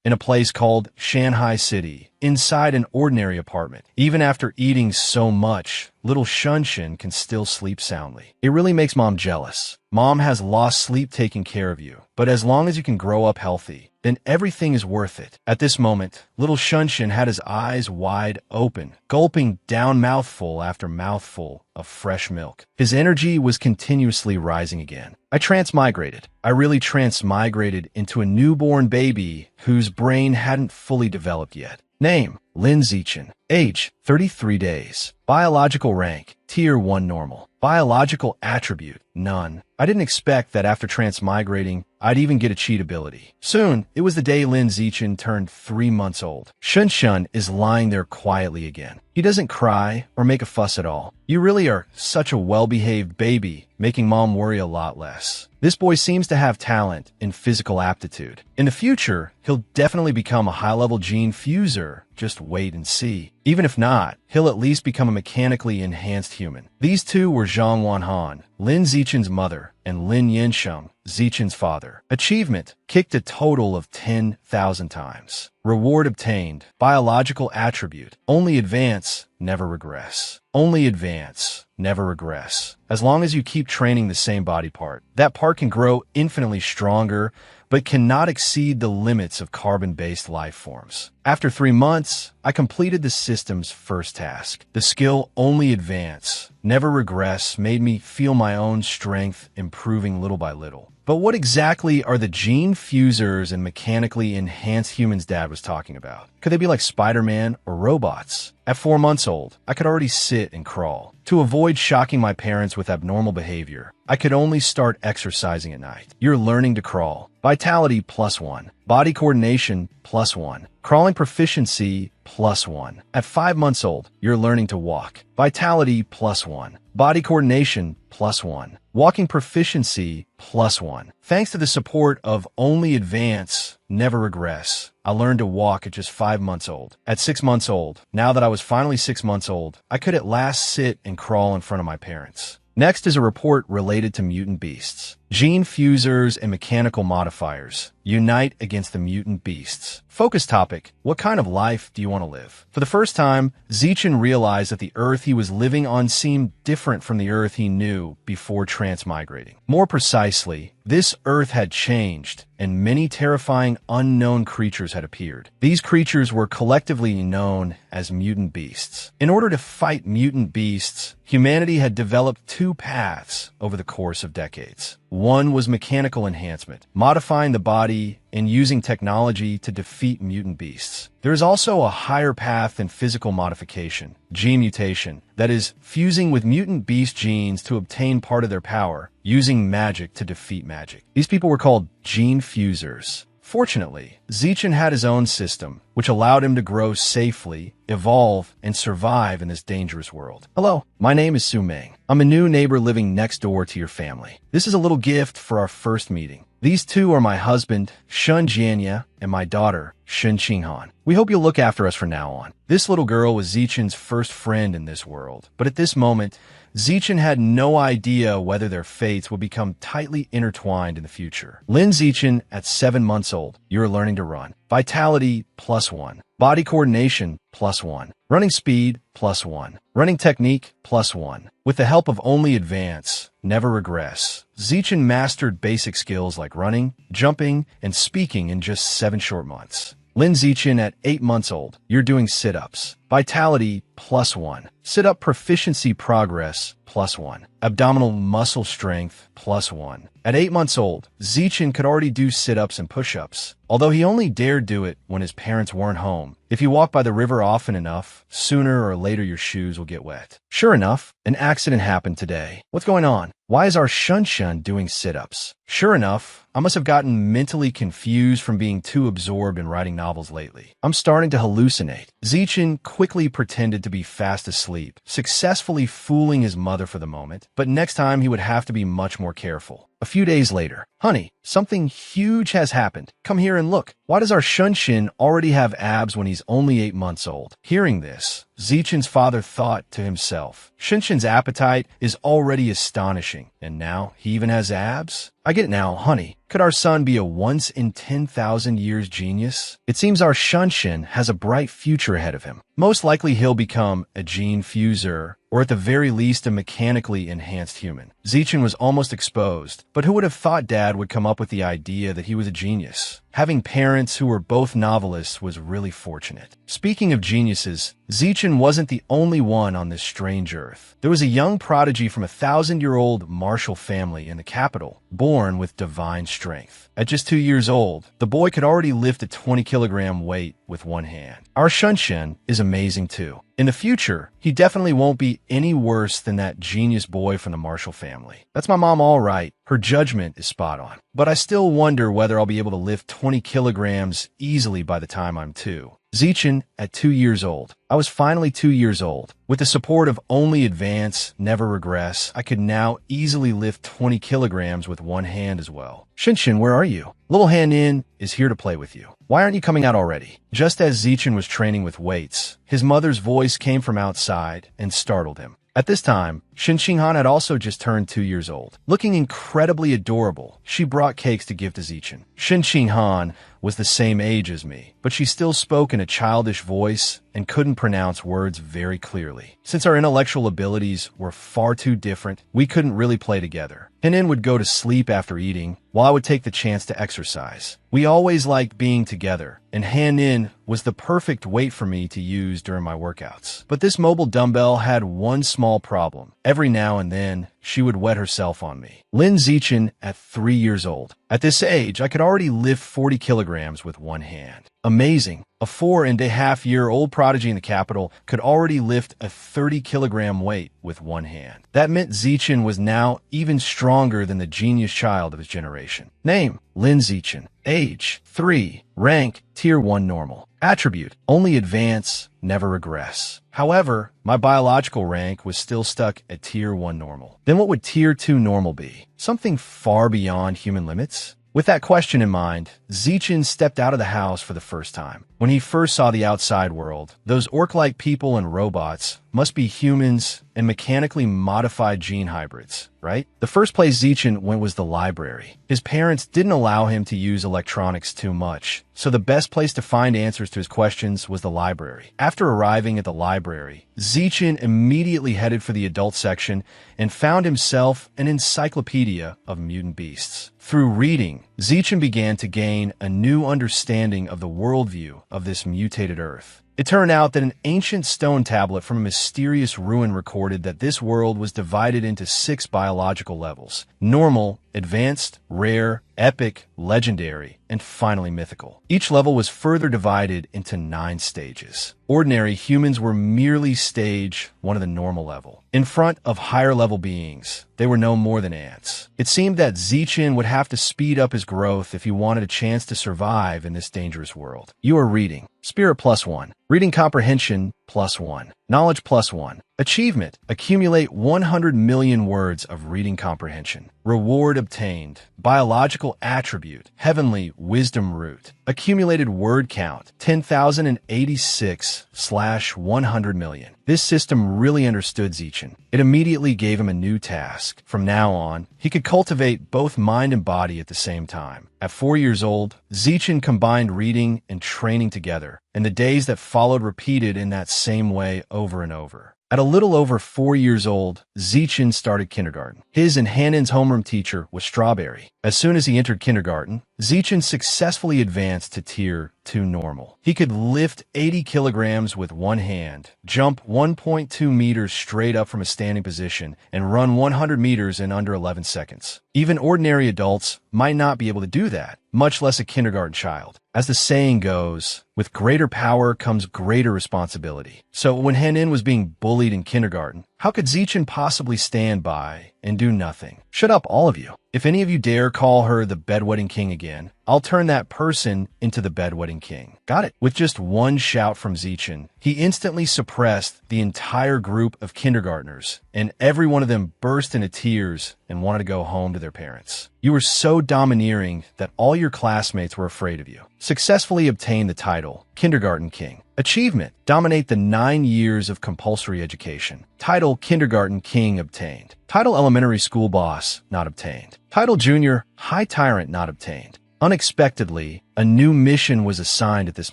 in a place called Shanghai City, inside an ordinary apartment. Even after eating so much, little Shunshin can still sleep soundly. It really makes mom jealous. Mom has lost sleep taking care of you, but as long as you can grow up healthy, then everything is worth it. At this moment, little Shunshin had his eyes wide open, gulping down mouthful after mouthful of fresh milk. His energy was continuously rising again. I transmigrated. I really transmigrated into a newborn baby whose brain hadn't fully developed yet. Name, Lin Zichin. Age, 33 days. Biological rank, Tier 1 normal. Biological attribute, none. I didn't expect that after transmigrating, I'd even get a cheat ability. Soon, it was the day Lin Zichin turned 3 months old. Shun Shun is lying there quietly again. He doesn't cry or make a fuss at all. You really are such a well-behaved baby, making mom worry a lot less. This boy seems to have talent in physical aptitude. In the future, he'll definitely become a high-level gene fuser. Just wait and see. Even if not, he'll at least become a mechanically enhanced human. These two were Zhang Wanhan, Lin Zichin's mother, and Lin Yansheng, Zichin's father. Achievement, kicked a total of 10,000 times. Reward obtained, biological attribute, only advance, never regress. Only advance, never regress. As long as you keep training the same body part, that part can grow infinitely stronger, but cannot exceed the limits of carbon-based life forms. After 3 months, I completed the system's first task. The skill only advance, never regress made me feel my own strength improving little by little. But what exactly are the gene fusers and mechanically enhanced humans Dad was talking about? Could they be like Spider-Man or robots? At 4 months old, I could already sit and crawl. To avoid shocking my parents with abnormal behavior, I could only start exercising at night. You're learning to crawl. Vitality +1. Body coordination +1. Crawling proficiency +1. At 5 months old, you're learning to walk. Vitality +1. Body coordination +1. Walking proficiency +1. Thanks to the support of Only Advance, Never Regress, I learned to walk at just 5 months old. At 6 months old, now that I was finally 6 months old, I could at last sit and crawl in front of my parents. Next is a report related to mutant beasts. Gene fusers and mechanical modifiers unite against the mutant beasts. Focus topic: what kind of life do you want to live? For the first time, Zichin realized that the Earth he was living on seemed different from the Earth he knew before transmigrating. More precisely, this Earth had changed, and many terrifying unknown creatures had appeared. These creatures were collectively known as mutant beasts. In order to fight mutant beasts, humanity had developed 2 paths over the course of decades. One was mechanical enhancement, modifying the body and using technology to defeat mutant beasts. There is also a higher path than physical modification, gene mutation, that is, fusing with mutant beast genes to obtain part of their power, using magic to defeat magic. These people were called gene fusers. Fortunately, Zichin had his own system, which allowed him to grow safely, evolve, and survive in this dangerous world. Hello, my name is Su Meng. I'm a new neighbor living next door to your family. This is a little gift for our first meeting. These two are my husband, Shun Jianya, and my daughter, Shun Qinghan. We hope you'll look after us from now on. This little girl was Zichin's first friend in this world, but at this moment, Zichin had no idea whether their fates would become tightly intertwined in the future. Lin Zichin, at 7 months old, you're learning to run. Vitality +1. Body coordination +1. Running speed +1. Running technique +1. With the help of Only Advance, Never Regress, Zichin mastered basic skills like running, jumping, and speaking in just 7 short months. Lin Zichin, at 8 months old, you're doing sit-ups. Vitality +1. Sit-up proficiency progress +1. Abdominal muscle strength +1. At 8 months old, Zichin could already do sit-ups and push-ups, although he only dared do it when his parents weren't home. If you walk by the river often enough, sooner or later your shoes will get wet. Sure enough, an accident happened today. What's going on? Why is our Shun Shun doing sit-ups? Sure enough, I must have gotten mentally confused from being too absorbed in writing novels lately. I'm starting to hallucinate. Zichin quickly pretended to be fast asleep, successfully fooling his mother for the moment, but next time he would have to be much more careful. A few days later, honey, something huge has happened. Come here and look. Why does our Shunshin already have abs when he's only 8 months old? Hearing this, Zichen's father thought to himself, Shunshin's appetite is already astonishing, and now he even has abs? I get it now, honey. Could our son be a once-in-10,000-years genius? It seems our Shunshin has a bright future ahead of him. Most likely he'll become a gene fuser, or at the very least a mechanically enhanced human. Zichen was almost exposed, but who would have thought Dad would come up with the idea that he was a genius? Having parents who were both novelists was really fortunate. Speaking of geniuses, Zichen wasn't the only one on this strange earth. There was a young prodigy from a 1,000-year-old martial family in the capital, born with divine strength. At just 2 years old, the boy could already lift a 20-kilogram weight with one hand. Our Shunshin is amazing too. In the future, he definitely won't be any worse than that genius boy from the martial family. That's my mom all right. Her judgment is spot on. But I still wonder whether I'll be able to lift 20 kilograms easily by the time I'm 2. Zichen at 2 years old. I was finally 2 years old. With the support of only advance, never regress, I could now easily lift 20 kilograms with one hand as well. Shinshin, where are you? Little Han-in is here to play with you. Why aren't you coming out already? Just as Zichen was training with weights, his mother's voice came from outside and startled him. At this time, Shinshinghan had also just turned 2 years old. Looking incredibly adorable, she brought cakes to give to Zichen. Shinshinghan was the same age as me, but she still spoke in a childish voice and couldn't pronounce words very clearly. Since our intellectual abilities were far too different, we couldn't really play together. Henin would go to sleep after eating, while I would take the chance to exercise. We always liked being together, and Han-in was the perfect weight for me to use during my workouts. But this mobile dumbbell had one small problem. Every now and then, she would wet herself on me. Lin Zichen at 3 years old. At this age, I could already lift 40 kilograms with one hand. Amazing. A 4.5-year-old prodigy in the capital could already lift a 30-kilogram weight with one hand. That meant Zichen was now even stronger than the genius child of his generation. Name, Lin Zichen. Age, 3. Rank, Tier 1 normal. Attribute, only advance, never regress. However, my biological rank was still stuck at Tier 1 normal. Then what would Tier 2 normal be? Something far beyond human limits? With that question in mind, Zichen stepped out of the house for the first time. When he first saw the outside world, those orc-like people and robots must be humans and mechanically modified gene hybrids, right? The first place Zichen went was the library. His parents didn't allow him to use electronics too much, so the best place to find answers to his questions was the library. After arriving at the library, Zichen immediately headed for the adult section and found himself an encyclopedia of mutant beasts. Through reading, Zichen began to gain a new understanding of the worldview of this mutated Earth. It turned out that an ancient stone tablet from a mysterious ruin recorded that this world was divided into 6 biological levels: normal, advanced, rare, epic, legendary, and finally mythical. Each level was further divided into 9 stages. Ordinary humans were merely stage 1 of the normal level. In front of higher level beings, they were no more than ants. It seemed that Zichen would have to speed up his growth if he wanted a chance to survive in this dangerous world. You are reading. Spirit +1. Reading comprehension +1. Knowledge +1. Achievement. Accumulate 100 million words of reading comprehension. Reward obtained. Biological attribute. Heavenly wisdom root. Accumulated word count. 10,086/100 million. This system really understood Zichen. It immediately gave him a new task. From now on, he could cultivate both mind and body at the same time. At 4 years old, Zichen combined reading and training together, and the days that followed repeated in that same way over and over. At a little over 4 years old, Zichen started kindergarten. His and Han-in's homeroom teacher was Strawberry. As soon as he entered kindergarten, Zichen successfully advanced to Tier 2 normal. He could lift 80 kilograms with one hand, jump 1.2 meters straight up from a standing position, and run 100 meters in under 11 seconds. Even ordinary adults might not be able to do that, much less a kindergarten child. As the saying goes, with greater power comes greater responsibility. So when Han-in was being bullied in kindergarten, how could Zichen possibly stand by and do nothing? Shut up, all of you. If any of you dare call her the bedwetting king again, I'll turn that person into the bedwetting king. Got it. With just one shout from Zichen, he instantly suppressed the entire group of kindergartners, and every one of them burst into tears and wanted to go home to their parents. You were so domineering that all your classmates were afraid of you. Successfully obtain the title, Kindergarten King. Achievement, dominate the 9 years of compulsory education. Title, Kindergarten King obtained. Title, Elementary School Boss, not obtained. Title, Junior, High Tyrant, not obtained. Unexpectedly, a new mission was assigned at this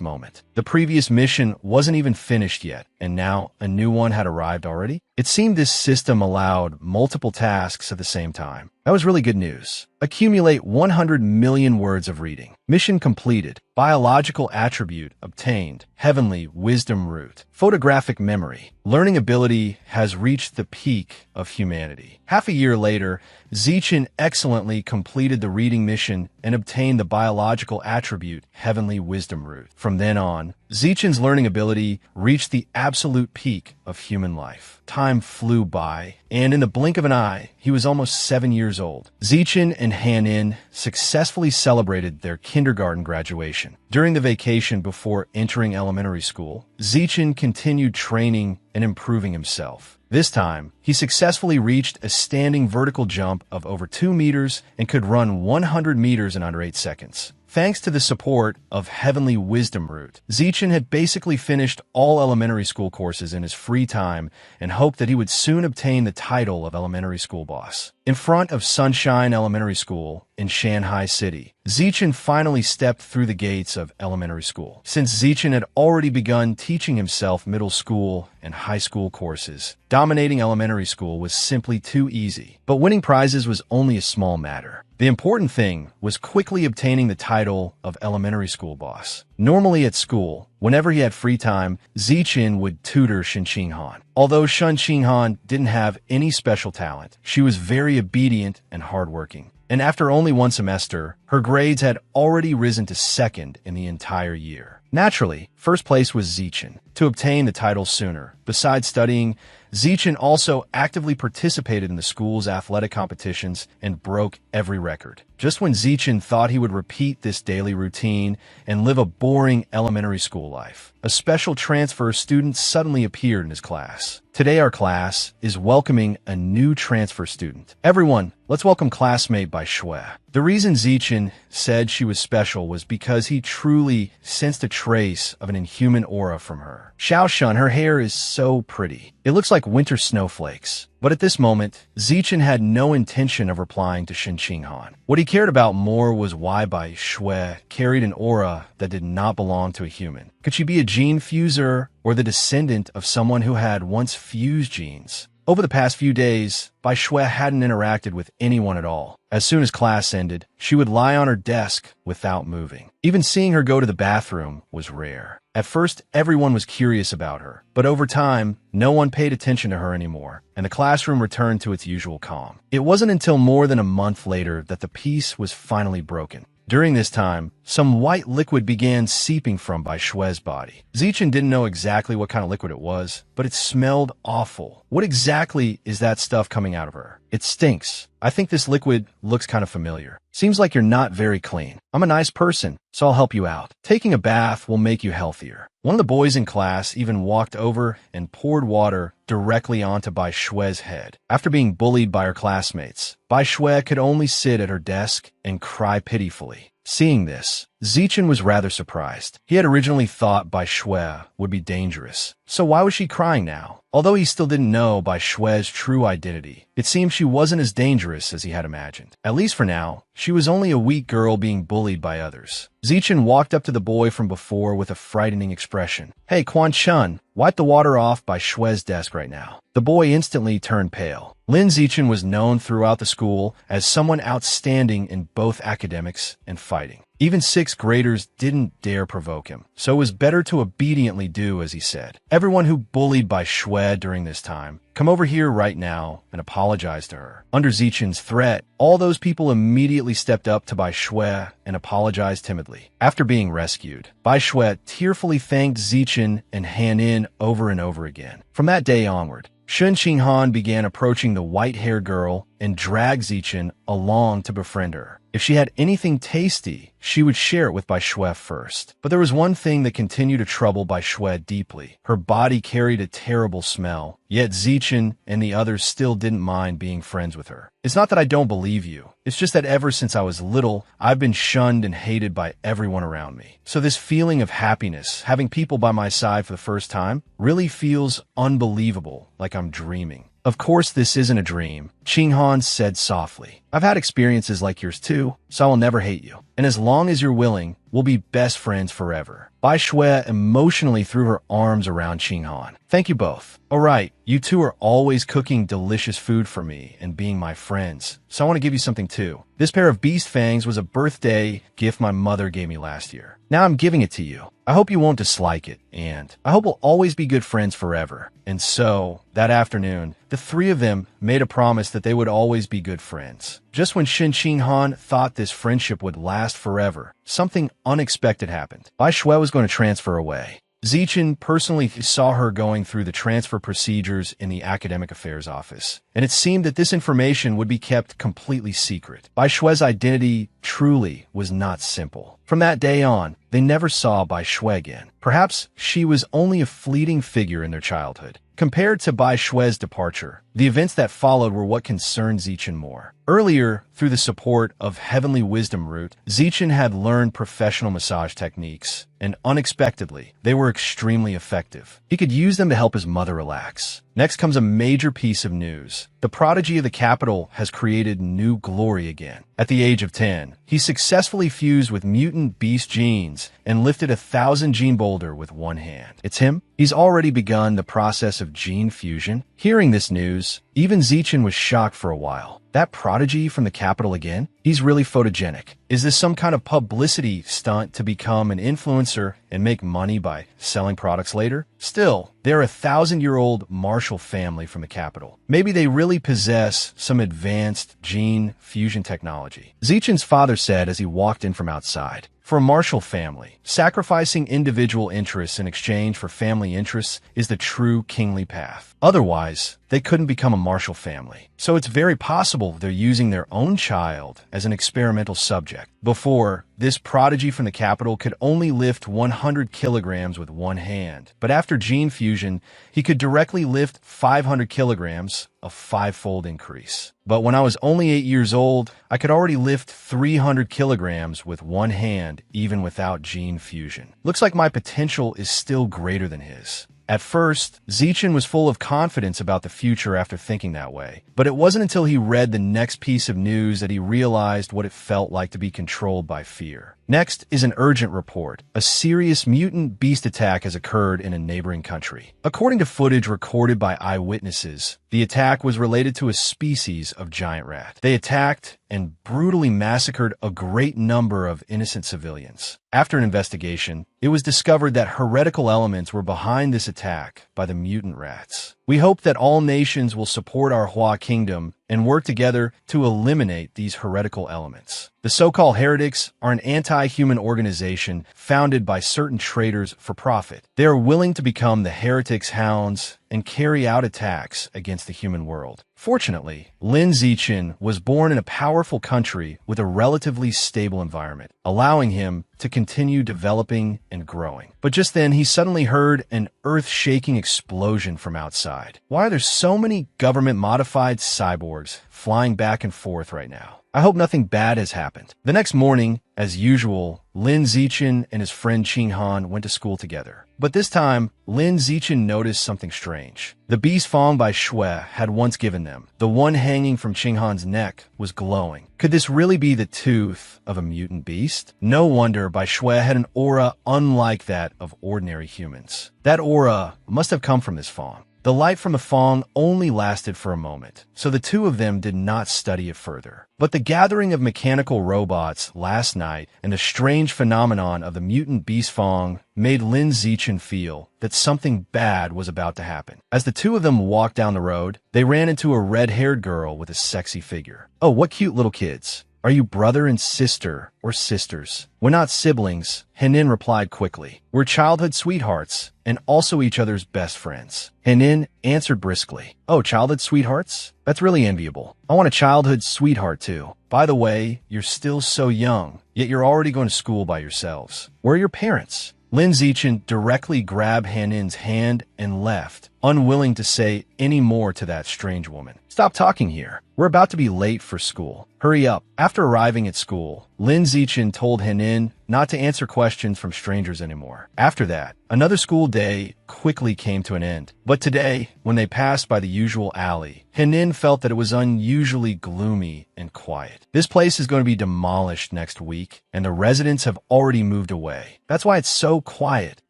moment. The previous mission wasn't even finished yet, and now a new one had arrived already. It seemed this system allowed multiple tasks at the same time. That was really good news. Accumulate 100 million words of reading. Mission completed. Biological attribute obtained. Heavenly wisdom root. Photographic memory. Learning ability has reached the peak of humanity. Half a year later, Zichen excellently completed the reading mission and obtained the biological attribute Heavenly wisdom root. From then on, Zichen's learning ability reached the absolute peak of human life. Time flew by, and in the blink of an eye, he was almost 7 years old. Zichen and Han-in successfully celebrated their kindergarten graduation. During the vacation before entering elementary school, Zichen continued training and improving himself. This time, he successfully reached a standing vertical jump of over 2 meters and could run 100 meters in under 8 seconds. Thanks to the support of Heavenly Wisdom Root, Zichen had basically finished all elementary school courses in his free time and hoped that he would soon obtain the title of elementary school boss. In front of Sunshine Elementary School in Shanghai City, Zichen finally stepped through the gates of elementary school. Since Zichen had already begun teaching himself middle school and high school courses, dominating elementary school was simply too easy. But winning prizes was only a small matter. The important thing was quickly obtaining the title of elementary school boss. Normally at school, whenever he had free time, Zichen would tutor Shen Qinghan. Although Shen Qinghan didn't have any special talent, she was very obedient and hardworking. And after only one semester, her grades had already risen to second in the entire year. Naturally, first place was Zichen. To obtain the title sooner, besides studying, Zichen also actively participated in the school's athletic competitions and broke every record. Just when Zichen thought he would repeat this daily routine and live a boring elementary school life, a special transfer student suddenly appeared in his class. Today our class is welcoming a new transfer student. Everyone, let's welcome classmate Bai Shui. The reason Zichen said she was special was because he truly sensed a trace of an inhuman aura from her. Xiaoshun, her hair is so pretty. It looks like winter snowflakes. But at this moment, Zichen had no intention of replying to Shen Qinghan. What he cared about more was why Bai Shui carried an aura that did not belong to a human. Could she be a gene fuser or the descendant of someone who had once fused genes? Over the past few days, Bai Shui hadn't interacted with anyone at all. As soon as class ended, she would lie on her desk without moving. Even seeing her go to the bathroom was rare. At first, everyone was curious about her, but over time, no one paid attention to her anymore, and the classroom returned to its usual calm. It wasn't until more than a month later that the peace was finally broken. During this time, some white liquid began seeping from Bai Shui's body. Zichen didn't know exactly what kind of liquid it was, but it smelled awful. What exactly is that stuff coming out of her? It stinks. I think this liquid looks kind of familiar. Seems like you're not very clean. I'm a nice person, so I'll help you out. Taking a bath will make you healthier. One of the boys in class even walked over and poured water directly onto Bai Shui's head. After being bullied by her classmates, Bai Shui could only sit at her desk and cry pitifully. Seeing this, Zichen was rather surprised. He had originally thought Bai Shui would be dangerous, so why was she crying now? Although he still didn't know Bai Shui's true identity, it seemed she wasn't as dangerous as he had imagined. At least for now, she was only a weak girl being bullied by others. Zichen walked up to the boy from before with a frightening expression. "Hey, Quan Chun, wipe the water off Bai Shui's desk right now." The boy instantly turned pale. Lin Zichen was known throughout the school as someone outstanding in both academics and fighting. Even sixth graders didn't dare provoke him, so it was better to obediently do as he said. Everyone who bullied Bai Shui during this time, come over here right now and apologize to her. Under Zichen's threat, all those people immediately stepped up to Bai Shui and apologized timidly. After being rescued, Bai Shui tearfully thanked Zichen and Han-in over and over again. From that day onward, Shen Qinghan began approaching the white-haired girl and drag Zichen along to befriend her. If she had anything tasty, she would share it with Bai Shui first. But there was one thing that continued to trouble Bai Shui deeply. Her body carried a terrible smell, yet Zichen and the others still didn't mind being friends with her. It's not that I don't believe you. It's just that ever since I was little, I've been shunned and hated by everyone around me. So this feeling of happiness, having people by my side for the first time, really feels unbelievable, like I'm dreaming. Of course this isn't a dream, Qinghan said softly. I've had experiences like yours too, so I will never hate you. And as long as you're willing, we'll be best friends forever. Bai Shui emotionally threw her arms around Qinghan. Thank you both. Alright, you two are always cooking delicious food for me and being my friends, so I want to give you something too. This pair of beast fangs was a birthday gift my mother gave me last year. Now I'm giving it to you. I hope you won't dislike it, and I hope we'll always be good friends forever. And so, that afternoon, the three of them made a promise that they would always be good friends. Just when Shen Qinghan thought this friendship would last forever, something unexpected happened. Bai Shui was going to transfer away. Zichen personally saw her going through the transfer procedures in the academic affairs office, and it seemed that this information would be kept completely secret. Bai Shui's identity truly was not simple. From that day on, they never saw Bai Shui again. Perhaps she was only a fleeting figure in their childhood. Compared to Bai Shui's departure, the events that followed were what concerned Zichen more. Earlier, through the support of Heavenly Wisdom Root, Zichen had learned professional massage techniques, and unexpectedly, they were extremely effective. He could use them to help his mother relax. Next comes a major piece of news. The prodigy of the capital has created new glory again. At the age of 10, he successfully fused with mutant beast genes and lifted a 1,000-gene boulder with one hand. It's him? He's already begun the process of gene fusion. Hearing this news, even Zichen was shocked for a while. That prodigy from the capital again? He's really photogenic. Is this some kind of publicity stunt to become an influencer and make money by selling products later? Still, they're a 1,000-year-old martial family from the capital. Maybe they really possess some advanced gene fusion technology. Zichen's father said as he walked in from outside. For a martial family, sacrificing individual interests in exchange for family interests is the true kingly path. Otherwise, they couldn't become a martial family. So it's very possible they're using their own child as an experimental subject. Before, this prodigy from the capital could only lift 100 kilograms with one hand. But after gene fusion, he could directly lift 500 kilograms, a 5-fold increase. But when I was only 8 years old, I could already lift 300 kilograms with one hand, even without gene fusion. Looks like my potential is still greater than his. At first, Zichen was full of confidence about the future after thinking that way. But it wasn't until he read the next piece of news that he realized what it felt like to be controlled by fear. Next is an urgent report. A serious mutant beast attack has occurred in a neighboring country. According to footage recorded by eyewitnesses, the attack was related to a species of giant rat. They attacked and brutally massacred a great number of innocent civilians. After an investigation, it was discovered that heretical elements were behind this attack by the mutant rats. We hope that all nations will support our Hua Kingdom and work together to eliminate these heretical elements. The so-called heretics are an anti-human organization founded by certain traders for profit. They are willing to become the heretics' hounds and carry out attacks against the human world. Fortunately, Lin Zichen was born in a powerful country with a relatively stable environment, allowing him to continue developing and growing. But just then, he suddenly heard an earth-shaking explosion from outside. Why are there so many government-modified cyborgs flying back and forth right now? I hope nothing bad has happened. The next morning, as usual, Lin Zichen and his friend Qinghan went to school together. But this time, Lin Zichen noticed something strange. The beast Fang Bai Shui had once given them, the one hanging from Qinghan's neck, was glowing. Could this really be the tooth of a mutant beast? No wonder Bai Shui had an aura unlike that of ordinary humans. That aura must have come from this Fang. The light from the Fang only lasted for a moment, so the two of them did not study it further. But the gathering of mechanical robots last night and the strange phenomenon of the mutant beast Fang made Lin Zichen feel that something bad was about to happen. As the two of them walked down the road, they ran into a red-haired girl with a sexy figure. Oh, what cute little kids. Are you brother and sister or sisters? We're not siblings, Henin replied quickly. We're childhood sweethearts and also each other's best friends. Henin answered briskly. Oh, childhood sweethearts? That's really enviable. I want a childhood sweetheart too. By the way, you're still so young, yet you're already going to school by yourselves. Where are your parents? Lin Zichen directly grabbed Henin's hand and left, unwilling to say any more to that strange woman. Stop talking here. We're about to be late for school. Hurry up. After arriving at school, Lin Zichen told Henin not to answer questions from strangers anymore. After that, another school day quickly came to an end. But today, when they passed by the usual alley, Henin felt that it was unusually gloomy and quiet. This place is going to be demolished next week, and the residents have already moved away. That's why it's so quiet,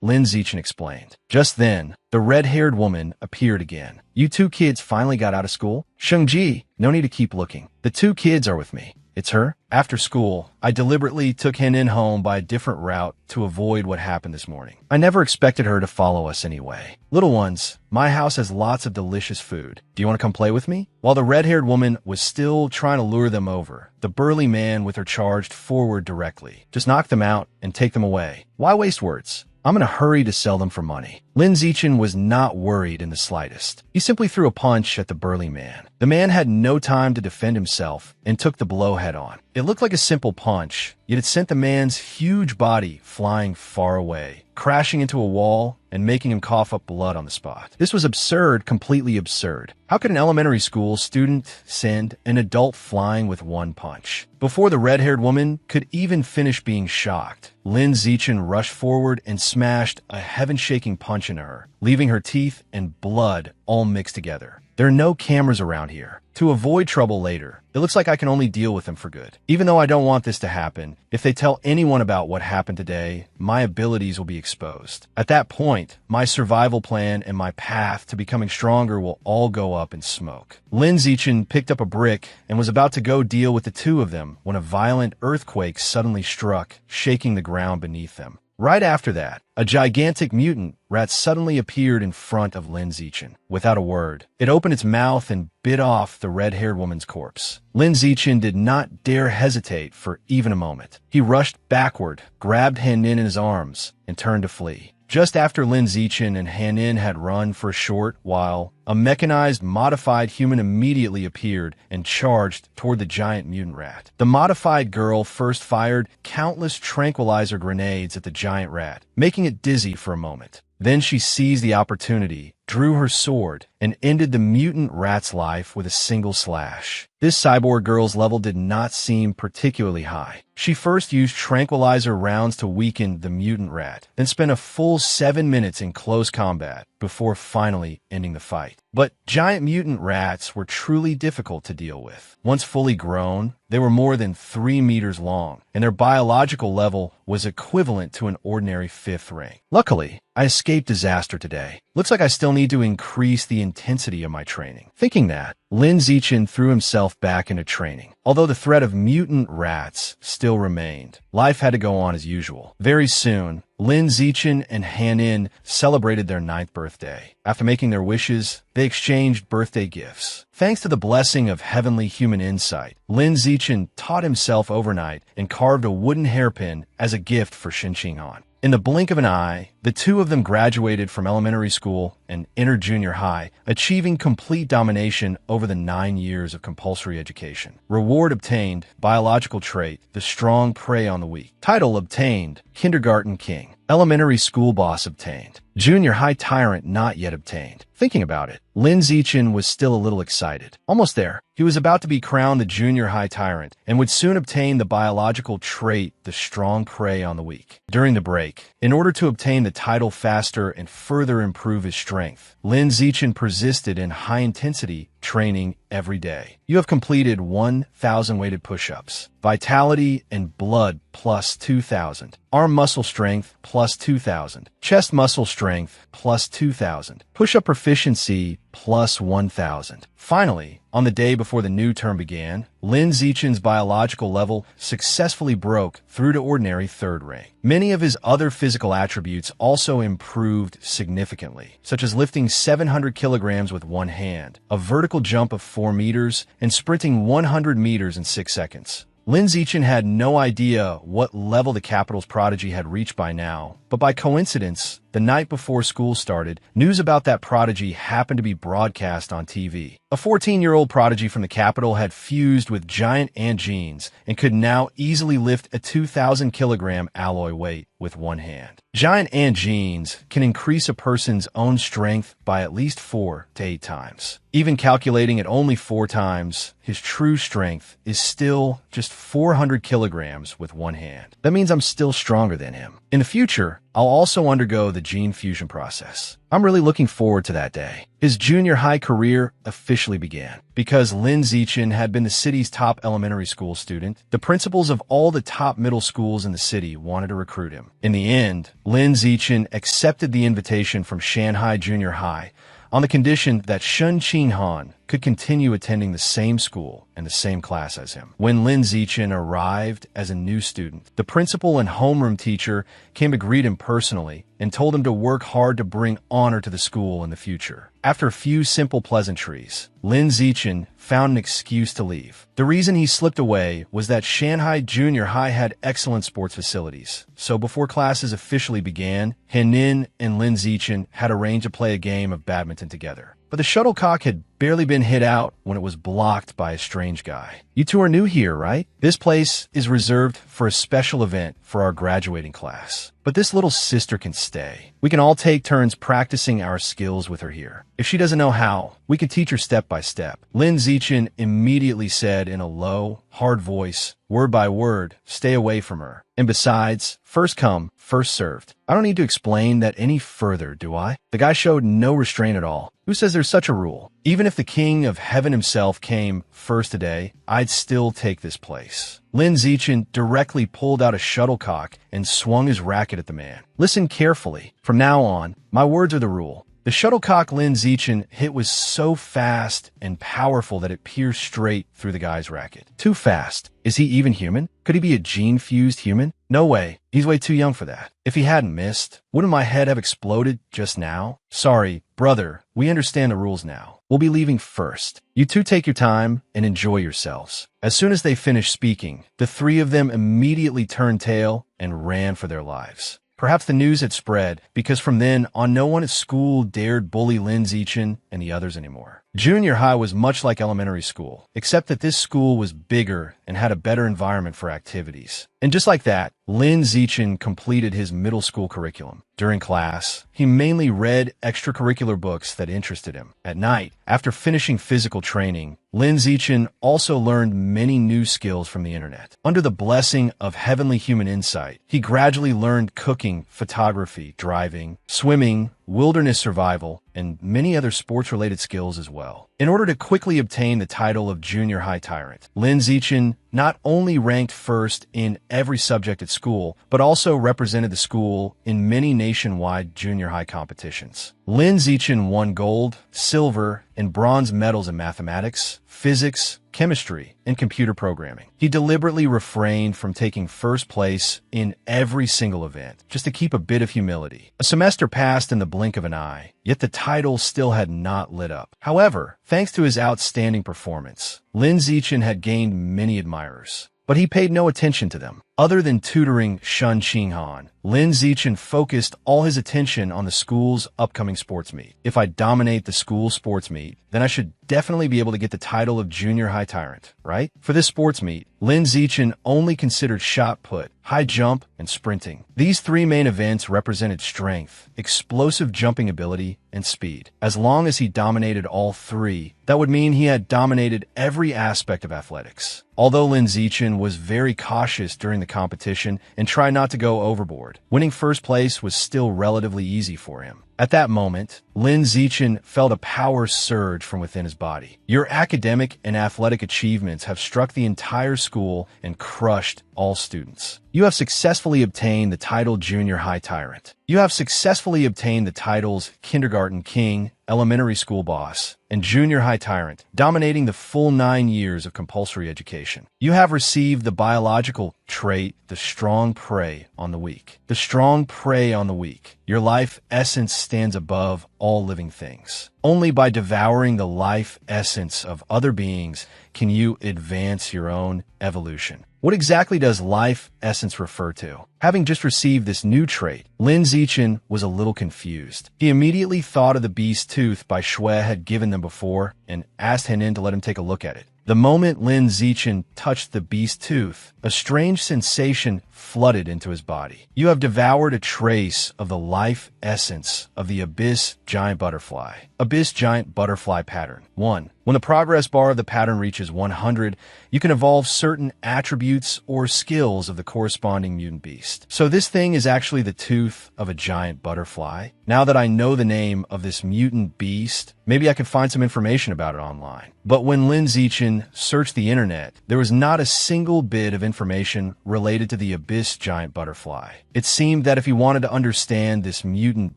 Lin Zichen explained. Just then, the red-haired woman appeared again. You two kids finally got out of school? Shengji, no need to keep looking. The two kids are with me. It's her. After school, I deliberately took Henin home by a different route to avoid what happened this morning. I never expected her to follow us anyway. Little ones, my house has lots of delicious food. Do you want to come play with me? While the red-haired woman was still trying to lure them over, the burly man with her charged forward directly. Just knock them out and take them away. Why waste words? I'm in a hurry to sell them for money. Lin Zichen was not worried in the slightest. He simply threw a punch at the burly man. The man had no time to defend himself and took the blow head on. It looked like a simple punch, yet it sent the man's huge body flying far away, crashing into a wall and making him cough up blood on the spot. This was absurd, completely absurd. How could an elementary school student send an adult flying with one punch? Before the red-haired woman could even finish being shocked, Lin Zichen rushed forward and smashed a heaven-shaking punch into her, leaving her teeth and blood all mixed together. There are no cameras around here. To avoid trouble later, it looks like I can only deal with them for good. Even though I don't want this to happen, if they tell anyone about what happened today, my abilities will be exposed. At that point, my survival plan and my path to becoming stronger will all go up in smoke. Lin Zichen picked up a brick and was about to go deal with the two of them when a violent earthquake suddenly struck, shaking the ground beneath them. Right after that, a gigantic mutant rat suddenly appeared in front of Lin Zichen. Without a word, it opened its mouth and bit off the red-haired woman's corpse. Lin Zichen did not dare hesitate for even a moment. He rushed backward, grabbed Henin in his arms, and turned to flee. Just after Lin Zichen and Henin had run for a short while, a mechanized, modified human immediately appeared and charged toward the giant mutant rat. The modified girl first fired countless tranquilizer grenades at the giant rat, making it dizzy for a moment. Then she seized the opportunity, drew her sword, and ended the mutant rat's life with a single slash. This cyborg girl's level did not seem particularly high. She first used tranquilizer rounds to weaken the mutant rat, then spent a full 7 minutes in close combat before finally ending the fight. But giant mutant rats were truly difficult to deal with. Once fully grown, they were more than 3 meters long, and their biological level was equivalent to an ordinary 5th rank. Luckily, I escaped disaster today. Looks like I still need to increase the intensity of my training. Thinking that, Lin Zichen threw himself back into training. Although the threat of mutant rats still remained, life had to go on as usual. Very soon, Lin Zichen and Henin celebrated their 9th birthday. After making their wishes, they exchanged birthday gifts. Thanks to the blessing of heavenly human insight, Lin Zichen taught himself overnight and carved a wooden hairpin as a gift for Shinqinghan. In the blink of an eye, the two of them graduated from elementary school and entered junior high, achieving complete domination over the 9 years of compulsory education. Reward obtained, biological trait, the strong prey on the weak. Title obtained, kindergarten king. Elementary school boss obtained. Junior high tyrant not yet obtained. Thinking about it, Lin Zichen was still a little excited. Almost there. He was about to be crowned the junior high tyrant and would soon obtain the biological trait, the strong prey on the weak. During the break, in order to obtain the title faster and further improve his strength, Lin Zichen persisted in high-intensity training every day. You have completed 1,000 weighted push-ups. Vitality and blood plus 2,000. Arm muscle strength plus 2,000. Chest muscle strength plus 2,000. Push-up proficiency plus 1,000. Finally, on the day before the new term began, Lin Zichen's biological level successfully broke through to ordinary 3rd rank. Many of his other physical attributes also improved significantly, such as lifting 700 kilograms with one hand, a vertical jump of 4 meters, and sprinting 100 meters in 6 seconds. Lin Zichen had no idea what level the capital's prodigy had reached by now, but by coincidence, the night before school started, news about that prodigy happened to be broadcast on TV. A 14-year-old prodigy from the capital had fused with giant ant genes and could now easily lift a 2,000-kilogram alloy weight with one hand. Giant ant genes can increase a person's own strength by at least 4 to 8 times. Even calculating at only 4 times, his true strength is still just 400 kilograms with one hand. That means I'm still stronger than him. In the future, I'll also undergo the gene fusion process. I'm really looking forward to that day. His junior high career officially began. Because Lin Zichen had been the city's top elementary school student, the principals of all the top middle schools in the city wanted to recruit him. In the end, Lin Zichen accepted the invitation from Shanghai Junior High on the condition that Shun Qinghan could continue attending the same school and the same class as him. When Lin Zichen arrived as a new student, the principal and homeroom teacher came to greet him personally and told him to work hard to bring honor to the school in the future. After a few simple pleasantries, Lin Zichen found an excuse to leave. The reason he slipped away was that Shanghai Junior High had excellent sports facilities. So before classes officially began, Henin and Lin Zichen had arranged to play a game of badminton together. But the shuttlecock had barely been hit out when it was blocked by a strange guy. You two are new here, right? This place is reserved for a special event for our graduating class. But this little sister can stay. We can all take turns practicing our skills with her here. If she doesn't know how, we can teach her step by step. Lin Zichen immediately said in a low, hard voice, word by word, stay away from her. And besides, first come, first served. I don't need to explain that any further, do I? The guy showed no restraint at all. Who says there's such a rule? Even if the king of heaven himself came first today, I'd still take this place. Lin Zichen directly pulled out a shuttlecock and swung his racket at the man. Listen carefully. From now on, my words are the rule. The shuttlecock Lin Zichen hit was so fast and powerful that it pierced straight through the guy's racket. Too fast. Is he even human? Could he be a gene-fused human? No way. He's way too young for that. If he hadn't missed, wouldn't my head have exploded just now? Sorry, brother. We understand the rules now. We'll be leaving first. You two take your time and enjoy yourselves. As soon as they finished speaking, the three of them immediately turned tail and ran for their lives. Perhaps the news had spread, because from then on no one at school dared bully Lin Zichen and the others anymore. Junior high was much like elementary school, except that this school was bigger and had a better environment for activities. And just like that, Lin Zichen completed his middle school curriculum. During class, he mainly read extracurricular books that interested him. At night, after finishing physical training, Lin Zichen also learned many new skills from the internet. Under the blessing of heavenly human insight, he gradually learned cooking, photography, driving, swimming, wilderness survival, and many other sports-related skills as well. In order to quickly obtain the title of Junior High Tyrant, Lin Zichen not only ranked first in every subject at school, but also represented the school in many nationwide junior high competitions. Lin Zichen won gold, silver, and bronze medals in mathematics, physics, chemistry, and computer programming. He deliberately refrained from taking first place in every single event, just to keep a bit of humility. A semester passed in the blink of an eye, yet the title still had not lit up. However, thanks to his outstanding performance, Lin Zichen had gained many admirers. But he paid no attention to them. Other than tutoring Shun Qinghan, Lin Zichen focused all his attention on the school's upcoming sports meet. If I dominate the school sports meet, then I should definitely be able to get the title of Junior High Tyrant, right? For this sports meet, Lin Zichen only considered shot put, high jump, and sprinting. These three main events represented strength, explosive jumping ability, and speed. As long as he dominated all three, that would mean he had dominated every aspect of athletics. Although Lin Zichen was very cautious during the competition and tried not to go overboard, winning first place was still relatively easy for him. At that moment, Lin Zichen felt a power surge from within his body. Your academic and athletic achievements have struck the entire school and crushed all students. You have successfully obtained the title Junior High Tyrant. You have successfully obtained the titles Kindergarten King, Elementary School Boss, and Junior High Tyrant, dominating the full 9 years of compulsory education. You have received the biological trait, the strong prey on the weak. The strong prey on the weak. Your life essence stands above all living things. Only by devouring the life essence of other beings can you advance your own evolution. What exactly does life essence refer to? Having just received this new trait, Lin Zichen was a little confused. He immediately thought of the beast tooth Bai Shui had given them before and asked Henin to let him take a look at it. The moment Lin Zichen touched the beast tooth, a strange sensation flooded into his body. You have devoured a trace of the life essence of the Abyss Giant Butterfly. Abyss Giant Butterfly Pattern 1. When the progress bar of the pattern reaches 100, you can evolve certain attributes or skills of the corresponding mutant beast. So this thing is actually the tooth of a giant butterfly. Now that I know the name of this mutant beast, maybe I can find some information about it online. But when Lin Zichen searched the internet, there was not a single bit of information related to the Abyss Giant Butterfly. It seemed that if he wanted to understand this mutant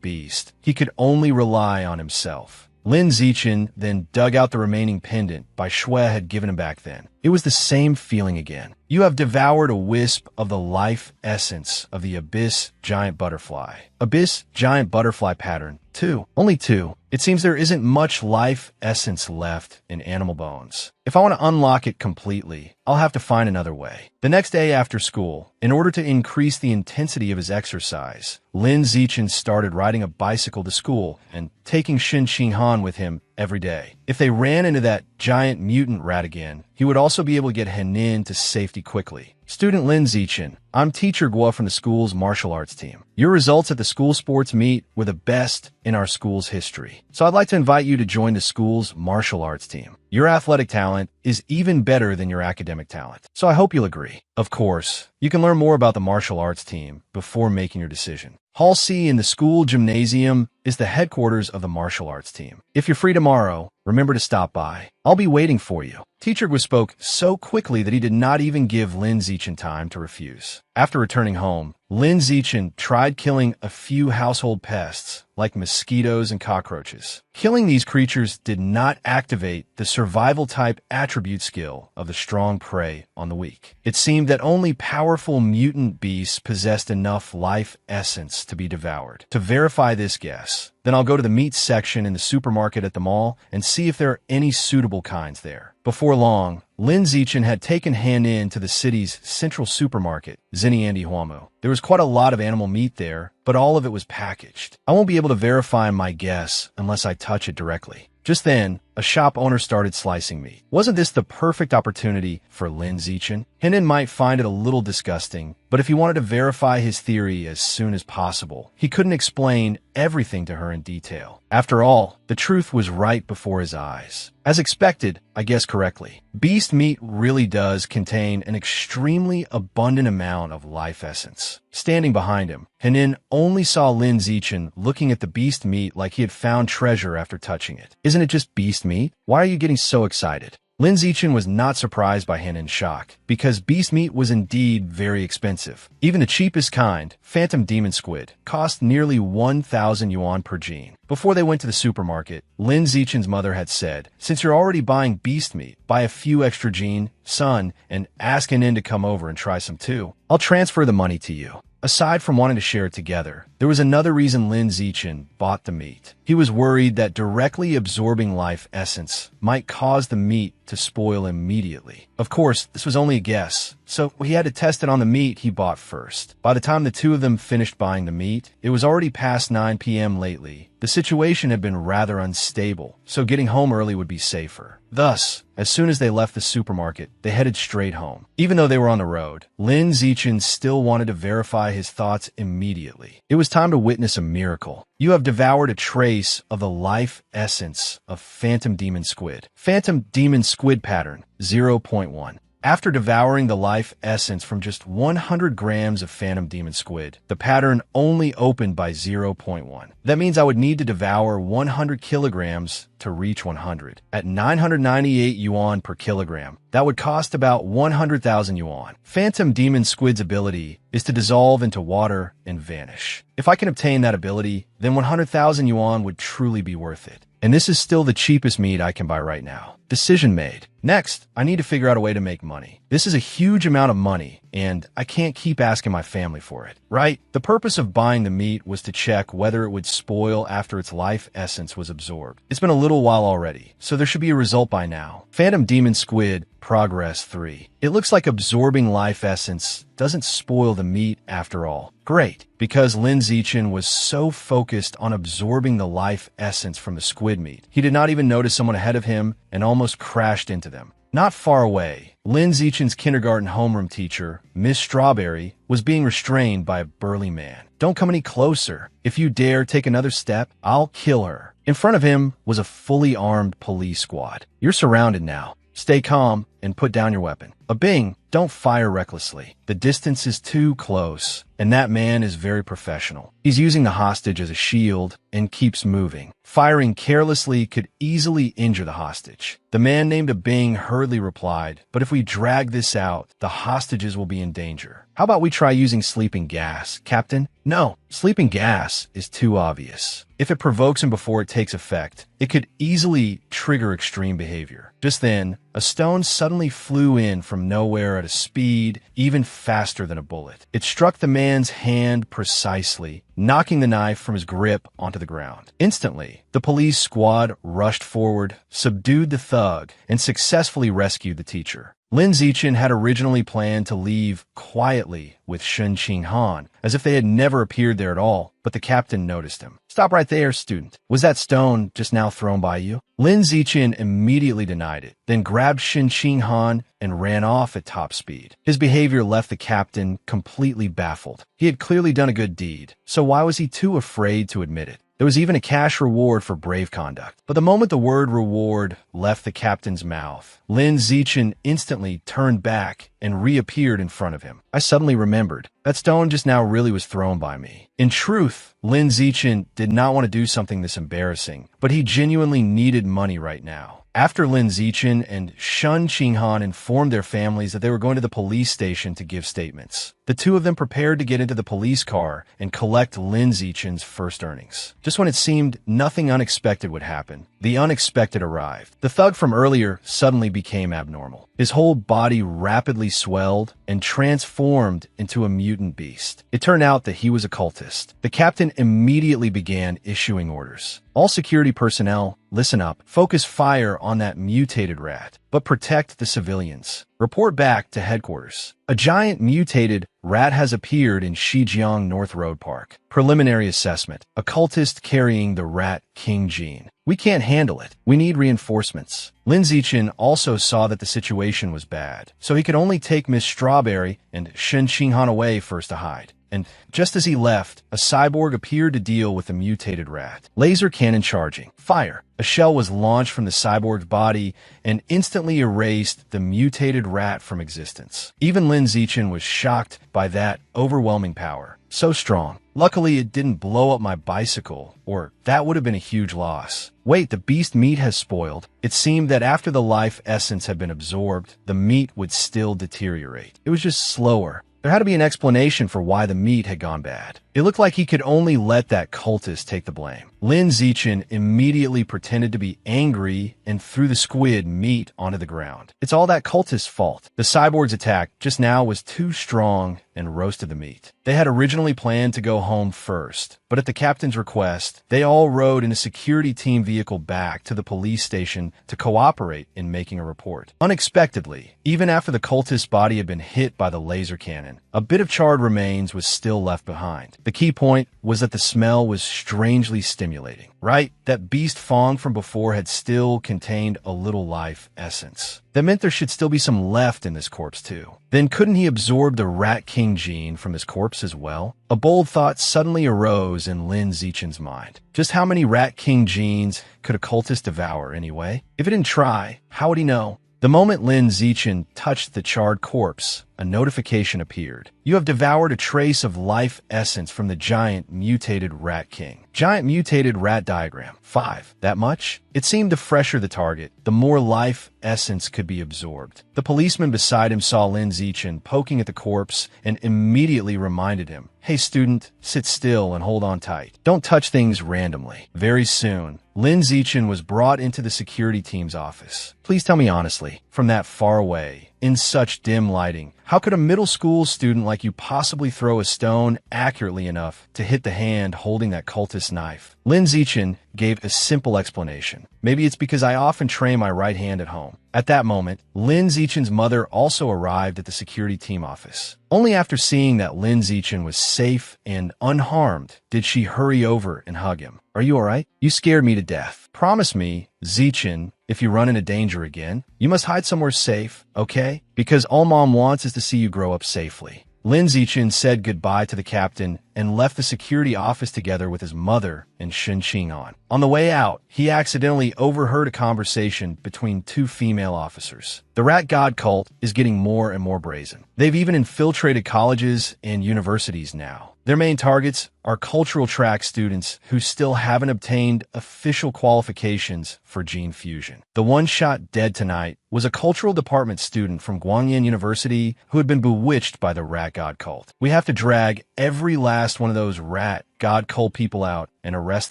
beast, he could only rely on himself. Lin Zichen then dug out the remaining pendant Bai Shui had given him back then. It was the same feeling again. You have devoured a wisp of the life essence of the Abyss Giant Butterfly. Abyss Giant Butterfly Pattern 2. Only 2. It seems there isn't much life essence left in animal bones. If I want to unlock it completely, I'll have to find another way. The next day after school, in order to increase the intensity of his exercise, Lin Zichen started riding a bicycle to school and taking Shin Qinghan with him every day. If they ran into that giant mutant rat again, he would also be able to get Henin to safety quickly. Student Lin Zichen, I'm teacher Guo from the school's martial arts team. Your results at the school sports meet were the best in our school's history. So I'd like to invite you to join the school's martial arts team. Your athletic talent is even better than your academic talent. So I hope you'll agree. Of course, you can learn more about the martial arts team before making your decision. Hall C in the school gymnasium is the headquarters of the martial arts team. If you're free tomorrow, remember to stop by. I'll be waiting for you. Teacher Gu spoke so quickly that he did not even give Lin Zichen time to refuse. After returning home, Lin Zichen tried killing a few household pests like mosquitoes and cockroaches. Killing these creatures did not activate the survival-type attribute skill of the strong prey on the weak. It seemed that only powerful mutant beasts possessed enough life essence to be devoured. To verify this guess, then I'll go to the meat section in the supermarket at the mall and see if there are any suitable kinds there. Before long, Lin Zichen had taken Henin to the city's central supermarket, Ziniandi Huamu. There was quite a lot of animal meat there, but all of it was packaged. I won't be able to verify my guess unless I touch it directly. Just then, a shop owner started slicing meat. Wasn't this the perfect opportunity for Lin Zichen? Henin might find it a little disgusting, but if he wanted to verify his theory as soon as possible, he couldn't explain everything to her in detail. After all, the truth was right before his eyes. As expected, I guessed correctly. Beast meat really does contain an extremely abundant amount of life essence. Standing behind him, Henin only saw Lin Zichen looking at the beast meat like he had found treasure after touching it. Isn't it just beast meat? Why are you getting so excited? Lin Zichen was not surprised by Henin's shock, because beast meat was indeed very expensive. Even the cheapest kind, phantom demon squid, cost nearly 1,000 yuan per gene. Before they went to the supermarket, Lin Zichen's mother had said, since you're already buying beast meat, buy a few extra gene, son, and ask Henin to come over and try some too. I'll transfer the money to you. Aside from wanting to share it together, there was another reason Lin Zichen bought the meat. He was worried that directly absorbing life essence might cause the meat to spoil immediately. Of course, this was only a guess, so he had to test it on the meat he bought first. By the time the two of them finished buying the meat, it was already past 9 p.m. lately. The situation had been rather unstable, so getting home early would be safer. Thus, as soon as they left the supermarket, they headed straight home. Even though they were on the road, Lin Zichen still wanted to verify his thoughts immediately. It was time to witness a miracle. You have devoured a trace of the life essence of Phantom Demon Squid. Phantom Demon Squid Pattern 0.1. After devouring the life essence from just 100 grams of Phantom Demon Squid, the pattern only opened by 0.1. That means I would need to devour 100 kilograms to reach 100. At 998 yuan per kilogram, that would cost about 100,000 yuan. Phantom Demon Squid's ability is to dissolve into water and vanish. If I can obtain that ability, then 100,000 yuan would truly be worth it. And this is still the cheapest meat I can buy right now. Decision made. Next, I need to figure out a way to make money. This is a huge amount of money, and I can't keep asking my family for it, right? The purpose of buying the meat was to check whether it would spoil after its life essence was absorbed. It's been a little while already, so there should be a result by now. Phantom Demon Squid, Progress 3. It looks like absorbing life essence doesn't spoil the meat after all. Great, because Lin Zichen was so focused on absorbing the life essence from the squid meat, he did not even notice someone ahead of him and almost crashed into them. Not far away, Lin Zichen's kindergarten homeroom teacher, Miss Strawberry, was being restrained by a burly man. Don't come any closer. If you dare take another step, I'll kill her. In front of him was a fully armed police squad. You're surrounded now. Stay calm and put down your weapon. A bing, don't fire recklessly. The distance is too close, and that man is very professional. He's using the hostage as a shield and keeps moving. Firing carelessly could easily injure the hostage. The man named a bing hurriedly replied, but if we drag this out, the hostages will be in danger. How about we try using sleeping gas, Captain? No, sleeping gas is too obvious. If it provokes him before it takes effect, it could easily trigger extreme behavior. Just then, a stone suddenly flew in from nowhere at a speed even faster than a bullet. It struck the man's hand precisely, knocking the knife from his grip onto the ground. Instantly, the police squad rushed forward, subdued the thug, and successfully rescued the teacher. Lin Zichen had originally planned to leave quietly with Shun Qing Han, as if they had never appeared there at all, but the captain noticed him. Stop right there, student. Was that stone just now thrown by you? Lin Zichen immediately denied it, then grabbed Shun Qing Han and ran off at top speed. His behavior left the captain completely baffled. He had clearly done a good deed, so why was he too afraid to admit it? There was even a cash reward for brave conduct. But the moment the word reward left the captain's mouth, Lin Zichen instantly turned back and reappeared in front of him. I suddenly remembered. That stone just now really was thrown by me. In truth, Lin Zichen did not want to do something this embarrassing, but he genuinely needed money right now. After Lin Zichen and Shun Qinghan informed their families that they were going to the police station to give statements, the two of them prepared to get into the police car and collect Lin Zichen's first earnings. Just when it seemed nothing unexpected would happen, the unexpected arrived. The thug from earlier suddenly became abnormal. His whole body rapidly swelled and transformed into a mutant beast. It turned out that he was a cultist. The captain immediately began issuing orders. All security personnel, listen up. Focus fire on that mutated rat, but protect the civilians. Report back to headquarters. A giant mutated rat has appeared in Shijiang North Road Park. Preliminary assessment. A cultist carrying the rat king gene. We can't handle it. We need reinforcements. Lin Zichen also saw that the situation was bad, so he could only take Miss Strawberry and Shun Qinghan away first to hide. And just as he left, a cyborg appeared to deal with the mutated rat. Laser cannon charging. Fire. A shell was launched from the cyborg's body and instantly erased the mutated rat from existence. Even Lin Zichen was shocked by that overwhelming power. So strong. Luckily, it didn't blow up my bicycle, or that would have been a huge loss. Wait, the beast meat has spoiled. It seemed that after the life essence had been absorbed, the meat would still deteriorate. It was just slower. There had to be an explanation for why the meat had gone bad. It looked like he could only let that cultist take the blame. Lin Zichen immediately pretended to be angry and threw the squid meat onto the ground. It's all that cultist's fault. The cyborg's attack just now was too strong and roasted the meat. They had originally planned to go home first, but at the captain's request, they all rode in a security team vehicle back to the police station to cooperate in making a report. Unexpectedly, even after the cultist's body had been hit by the laser cannon, a bit of charred remains was still left behind. The key point was that the smell was strangely stimulating. Right? That beast Fong from before had still contained a little life essence. That meant there should still be some left in this corpse too. Then couldn't he absorb the Rat King gene from his corpse as well? A bold thought suddenly arose in Lin Zichen's mind. Just how many Rat King genes could a cultist devour anyway? If he didn't try, how would he know? The moment Lin Zichen touched the charred corpse, a notification appeared. You have devoured a trace of life essence from the giant mutated rat king. Giant mutated rat diagram. 5. That much? It seemed the fresher the target, the more life essence could be absorbed. The policeman beside him saw Lin Zichen poking at the corpse and immediately reminded him, "Hey student, sit still and hold on tight. Don't touch things randomly." Very soon, Lin Zichen was brought into the security team's office. Please tell me honestly, from that far away, in such dim lighting, how could a middle school student like you possibly throw a stone accurately enough to hit the hand holding that cultist knife? Lin Zichen gave a simple explanation. Maybe it's because I often train my right hand at home. At that moment, Lin Zichen's mother also arrived at the security team office. Only after seeing that Lin Zichen was safe and unharmed did she hurry over and hug him. "Are you alright? You scared me to death. Promise me, Zichen, if you run into danger again, you must hide somewhere safe, okay? Because all Mom wants is to see you grow up safely." Lin Zichen said goodbye to the captain and left the security office together with his mother and Shen Qinghan. On the way out, he accidentally overheard a conversation between two female officers. The rat god cult is getting more and more brazen. They've even infiltrated colleges and universities now. Their main targets are cultural track students who still haven't obtained official qualifications for gene fusion. The one shot dead tonight was a cultural department student from Guangyan University who had been bewitched by the rat god cult. We have to drag every last one of those rat god cult people out and arrest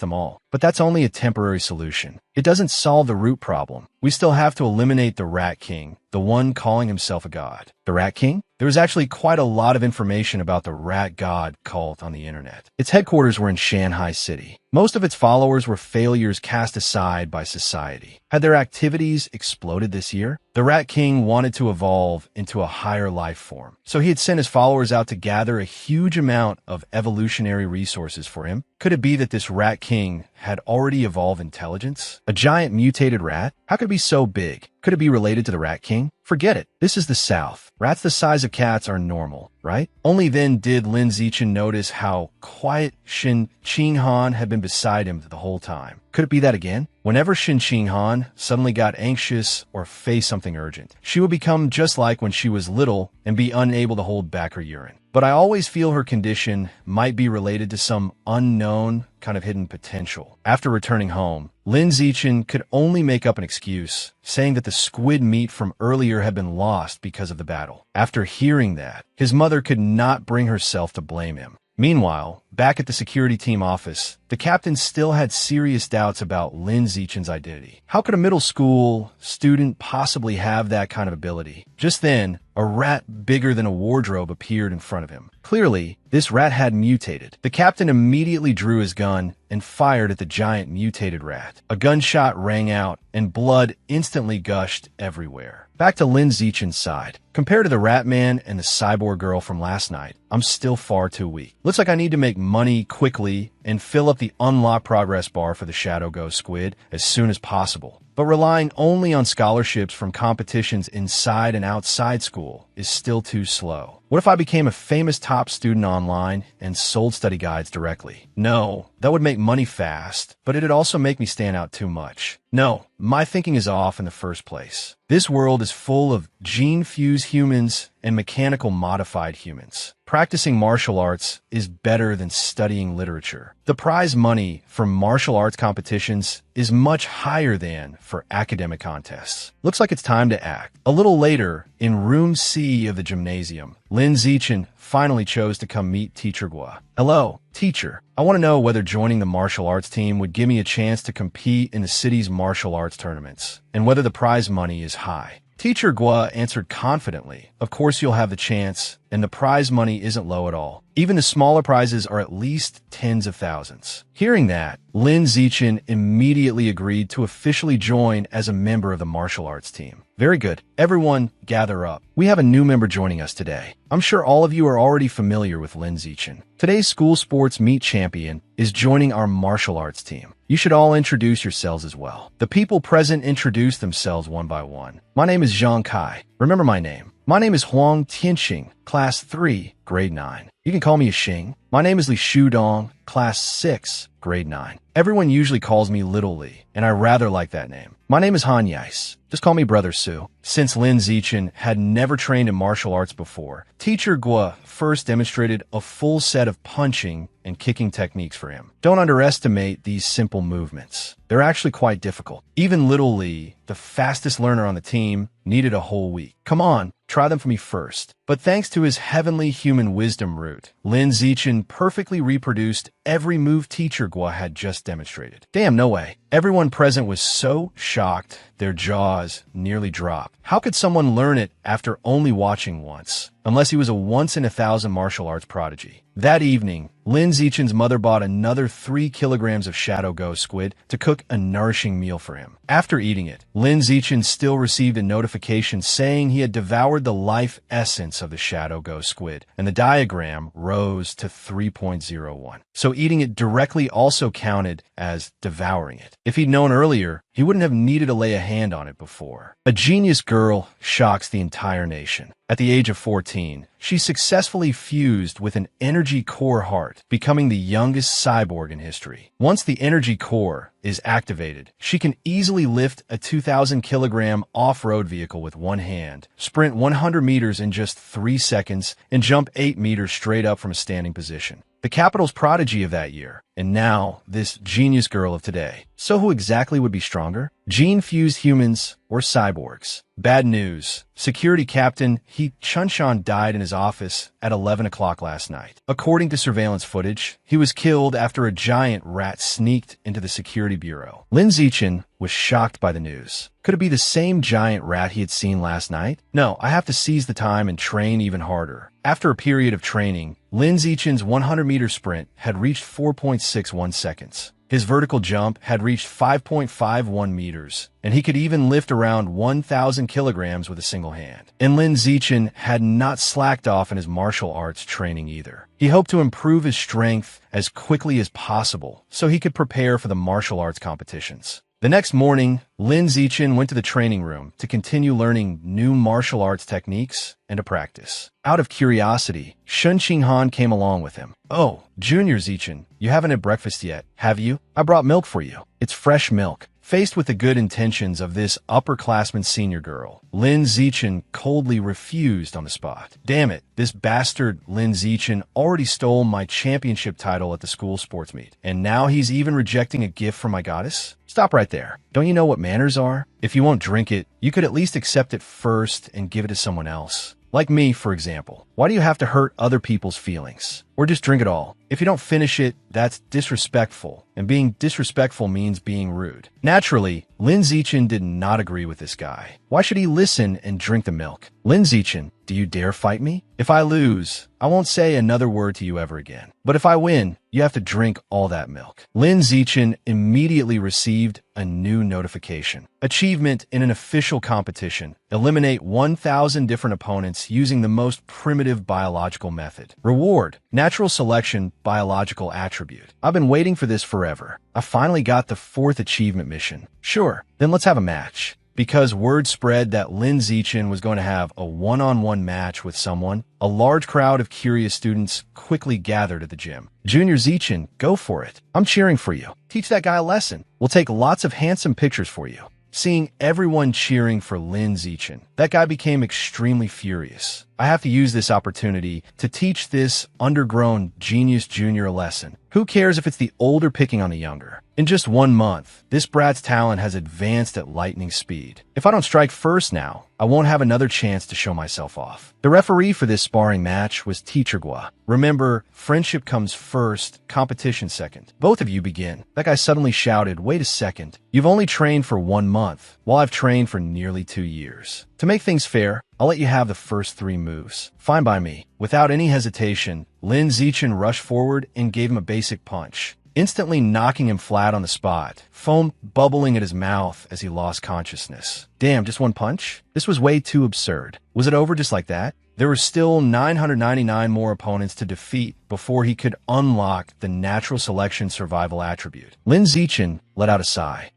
them all. But that's only a temporary solution. It doesn't solve the root problem. We still have to eliminate the Rat King, the one calling himself a god. The Rat King? There was actually quite a lot of information about the rat god cult on the internet. Its headquarters were in Shanghai City. Most of its followers were failures cast aside by society. Had their activities exploded this year? The Rat King wanted to evolve into a higher life form, so he had sent his followers out to gather a huge amount of evolutionary resources for him. Could it be that this Rat King had already evolved intelligence? A giant mutated rat? How could it be so big? Could it be related to the Rat King? Forget it. This is the South. Rats the size of cats are normal, right? Only then did Lin Zichen notice how quiet Shen Qinghan had been beside him the whole time. Could it be that again? Whenever Shen Qinghan suddenly got anxious or faced something urgent, she would become just like when she was little and be unable to hold back her urine. But I always feel her condition might be related to some unknown kind of hidden potential. After returning home, Lin Zichen could only make up an excuse, saying that the squid meat from earlier had been lost because of the battle. After hearing that, his mother could not bring herself to blame him. Meanwhile, back at the security team office, the captain still had serious doubts about Lin Zichen's identity. How could a middle school student possibly have that kind of ability? Just then, a rat bigger than a wardrobe appeared in front of him. Clearly, this rat had mutated. The captain immediately drew his gun and fired at the giant mutated rat. A gunshot rang out, and blood instantly gushed everywhere. Back to Lin Zichen's side. Compared to the rat man and the cyborg girl from last night, I'm still far too weak. Looks like I need to make money quickly and fill up the unlock progress bar for the Shadow Ghost Squid as soon as possible. But relying only on scholarships from competitions inside and outside school is still too slow. What if I became a famous top student online and sold study guides directly? No, that would make money fast, but it'd also make me stand out too much. No, my thinking is off in the first place. This world is full of gene-fused humans and mechanical modified humans. Practicing martial arts is better than studying literature. The prize money from martial arts competitions is much higher than for academic contests. Looks like it's time to act. A little later, in room C of the gymnasium, Lin Zichen finally chose to come meet Teacher Gua. "Hello, teacher. I want to know whether joining the martial arts team would give me a chance to compete in the city's martial arts tournaments, and whether the prize money is high." Teacher Gua answered confidently, "Of course you'll have the chance, and the prize money isn't low at all. Even the smaller prizes are at least tens of thousands." Hearing that, Lin Zichen immediately agreed to officially join as a member of the martial arts team. Very good. Everyone, gather up. We have a new member joining us today. I'm sure all of you are already familiar with Lin Zichen. Today's school sports meet champion is joining our martial arts team. You should all introduce yourselves as well. The people present introduced themselves one by one. "My name is Zhang Kai. Remember my name. My name is Huang Tianxing, Class 3, Grade 9. You can call me a Xing. My name is Li Shudong, Class 6, Grade 9. Everyone usually calls me Little Li, and I rather like that name. My name is Han Yais. Just call me Brother Sue. Since Lin Zichen had never trained in martial arts before, Teacher Gua first demonstrated a full set of punching and kicking techniques for him. Don't underestimate these simple movements. They're actually quite difficult. Even little Lee, the fastest learner on the team, needed a whole week. Come on, try them for me first. But thanks to his heavenly human wisdom root, Lin Zichen perfectly reproduced every move Teacher Gua had just demonstrated. Damn, no way. Everyone present was so shocked, their jaws nearly dropped. How could someone learn it after only watching once? Unless he was a once-in-a-thousand martial arts prodigy. That evening, Lin Zichen's mother bought another 3 kilograms of shadow ghost squid to cook a nourishing meal for him. After eating it, Lin Zichen still received a notification saying he had devoured the life essence of the shadow ghost squid, and the diagram rose to 3.01. So eating it directly also counted as devouring it. If he'd known earlier, he wouldn't have needed to lay a hand on it before. A genius girl shocks the entire nation. At the age of 14, she successfully fused with an energy core heart, becoming the youngest cyborg in history. Once the energy core is activated, she can easily lift a 2,000-kilogram off-road vehicle with one hand, sprint 100 meters in just 3 seconds, and jump 8 meters straight up from a standing position. The capital's prodigy of that year, and now this genius girl of today. So who exactly would be stronger? Gene-fused humans or cyborgs? Bad news. Security Captain He Chunshan died in his office at 11 o'clock last night. According to surveillance footage, he was killed after a giant rat sneaked into the security bureau. Lin Zichen was shocked by the news. Could it be the same giant rat he had seen last night? No, I have to seize the time and train even harder. After a period of training, Lin Zichen's 100-meter sprint had reached 4.61 seconds. His vertical jump had reached 5.51 meters, and he could even lift around 1,000 kilograms with a single hand. And Lin Zichen had not slacked off in his martial arts training either. He hoped to improve his strength as quickly as possible so he could prepare for the martial arts competitions. The next morning, Lin Zichen went to the training room to continue learning new martial arts techniques and to practice. Out of curiosity, Shun Qinghan came along with him. "Oh, Junior Zichen, you haven't had breakfast yet, have you? I brought milk for you. It's fresh milk." Faced with the good intentions of this upperclassman senior girl, Lin Zichen coldly refused on the spot. Damn it, this bastard Lin Zichen already stole my championship title at the school sports meet, and now he's even rejecting a gift from my goddess? Stop right there. Don't you know what manners are? If you won't drink it, you could at least accept it first and give it to someone else. Like me, for example. Why do you have to hurt other people's feelings? Or just drink it all. If you don't finish it, that's disrespectful, and being disrespectful means being rude. Naturally, Lin Zichen did not agree with this guy. Why should he listen and drink the milk? Lin Zichen, do you dare fight me? If I lose, I won't say another word to you ever again. But if I win, you have to drink all that milk. Lin Zichen immediately received a new notification. Achievement in an official competition. Eliminate 1,000 different opponents using the most primitive biological method. Reward. Natural selection biological attribute. I've been waiting for this forever. I finally got the 4th achievement mission. Sure, then let's have a match. Because word spread that Lin Zichen was going to have a one-on-one match with someone, a large crowd of curious students quickly gathered at the gym. Junior Zichen, go for it. I'm cheering for you. Teach that guy a lesson. We'll take lots of handsome pictures for you. Seeing everyone cheering for Lin Zichen, that guy became extremely furious. I have to use this opportunity to teach this undergrown genius junior a lesson. Who cares if it's the older picking on the younger? In just 1 month, this brat's talent has advanced at lightning speed. If I don't strike first now, I won't have another chance to show myself off. The referee for this sparring match was Teacher Gua. Remember, friendship comes first, competition second. Both of you begin. That guy suddenly shouted, "Wait a second. You've only trained for 1 month, while I've trained for nearly 2 years. To make things fair, I'll let you have the first 3 moves. Fine by me." Without any hesitation, Lin Zichen rushed forward and gave him a basic punch, instantly knocking him flat on the spot, foam bubbling at his mouth as he lost consciousness. Damn, just 1 punch? This was way too absurd. Was it over just like that? There were still 999 more opponents to defeat before he could unlock the natural selection survival attribute. Lin Zichen let out a sigh.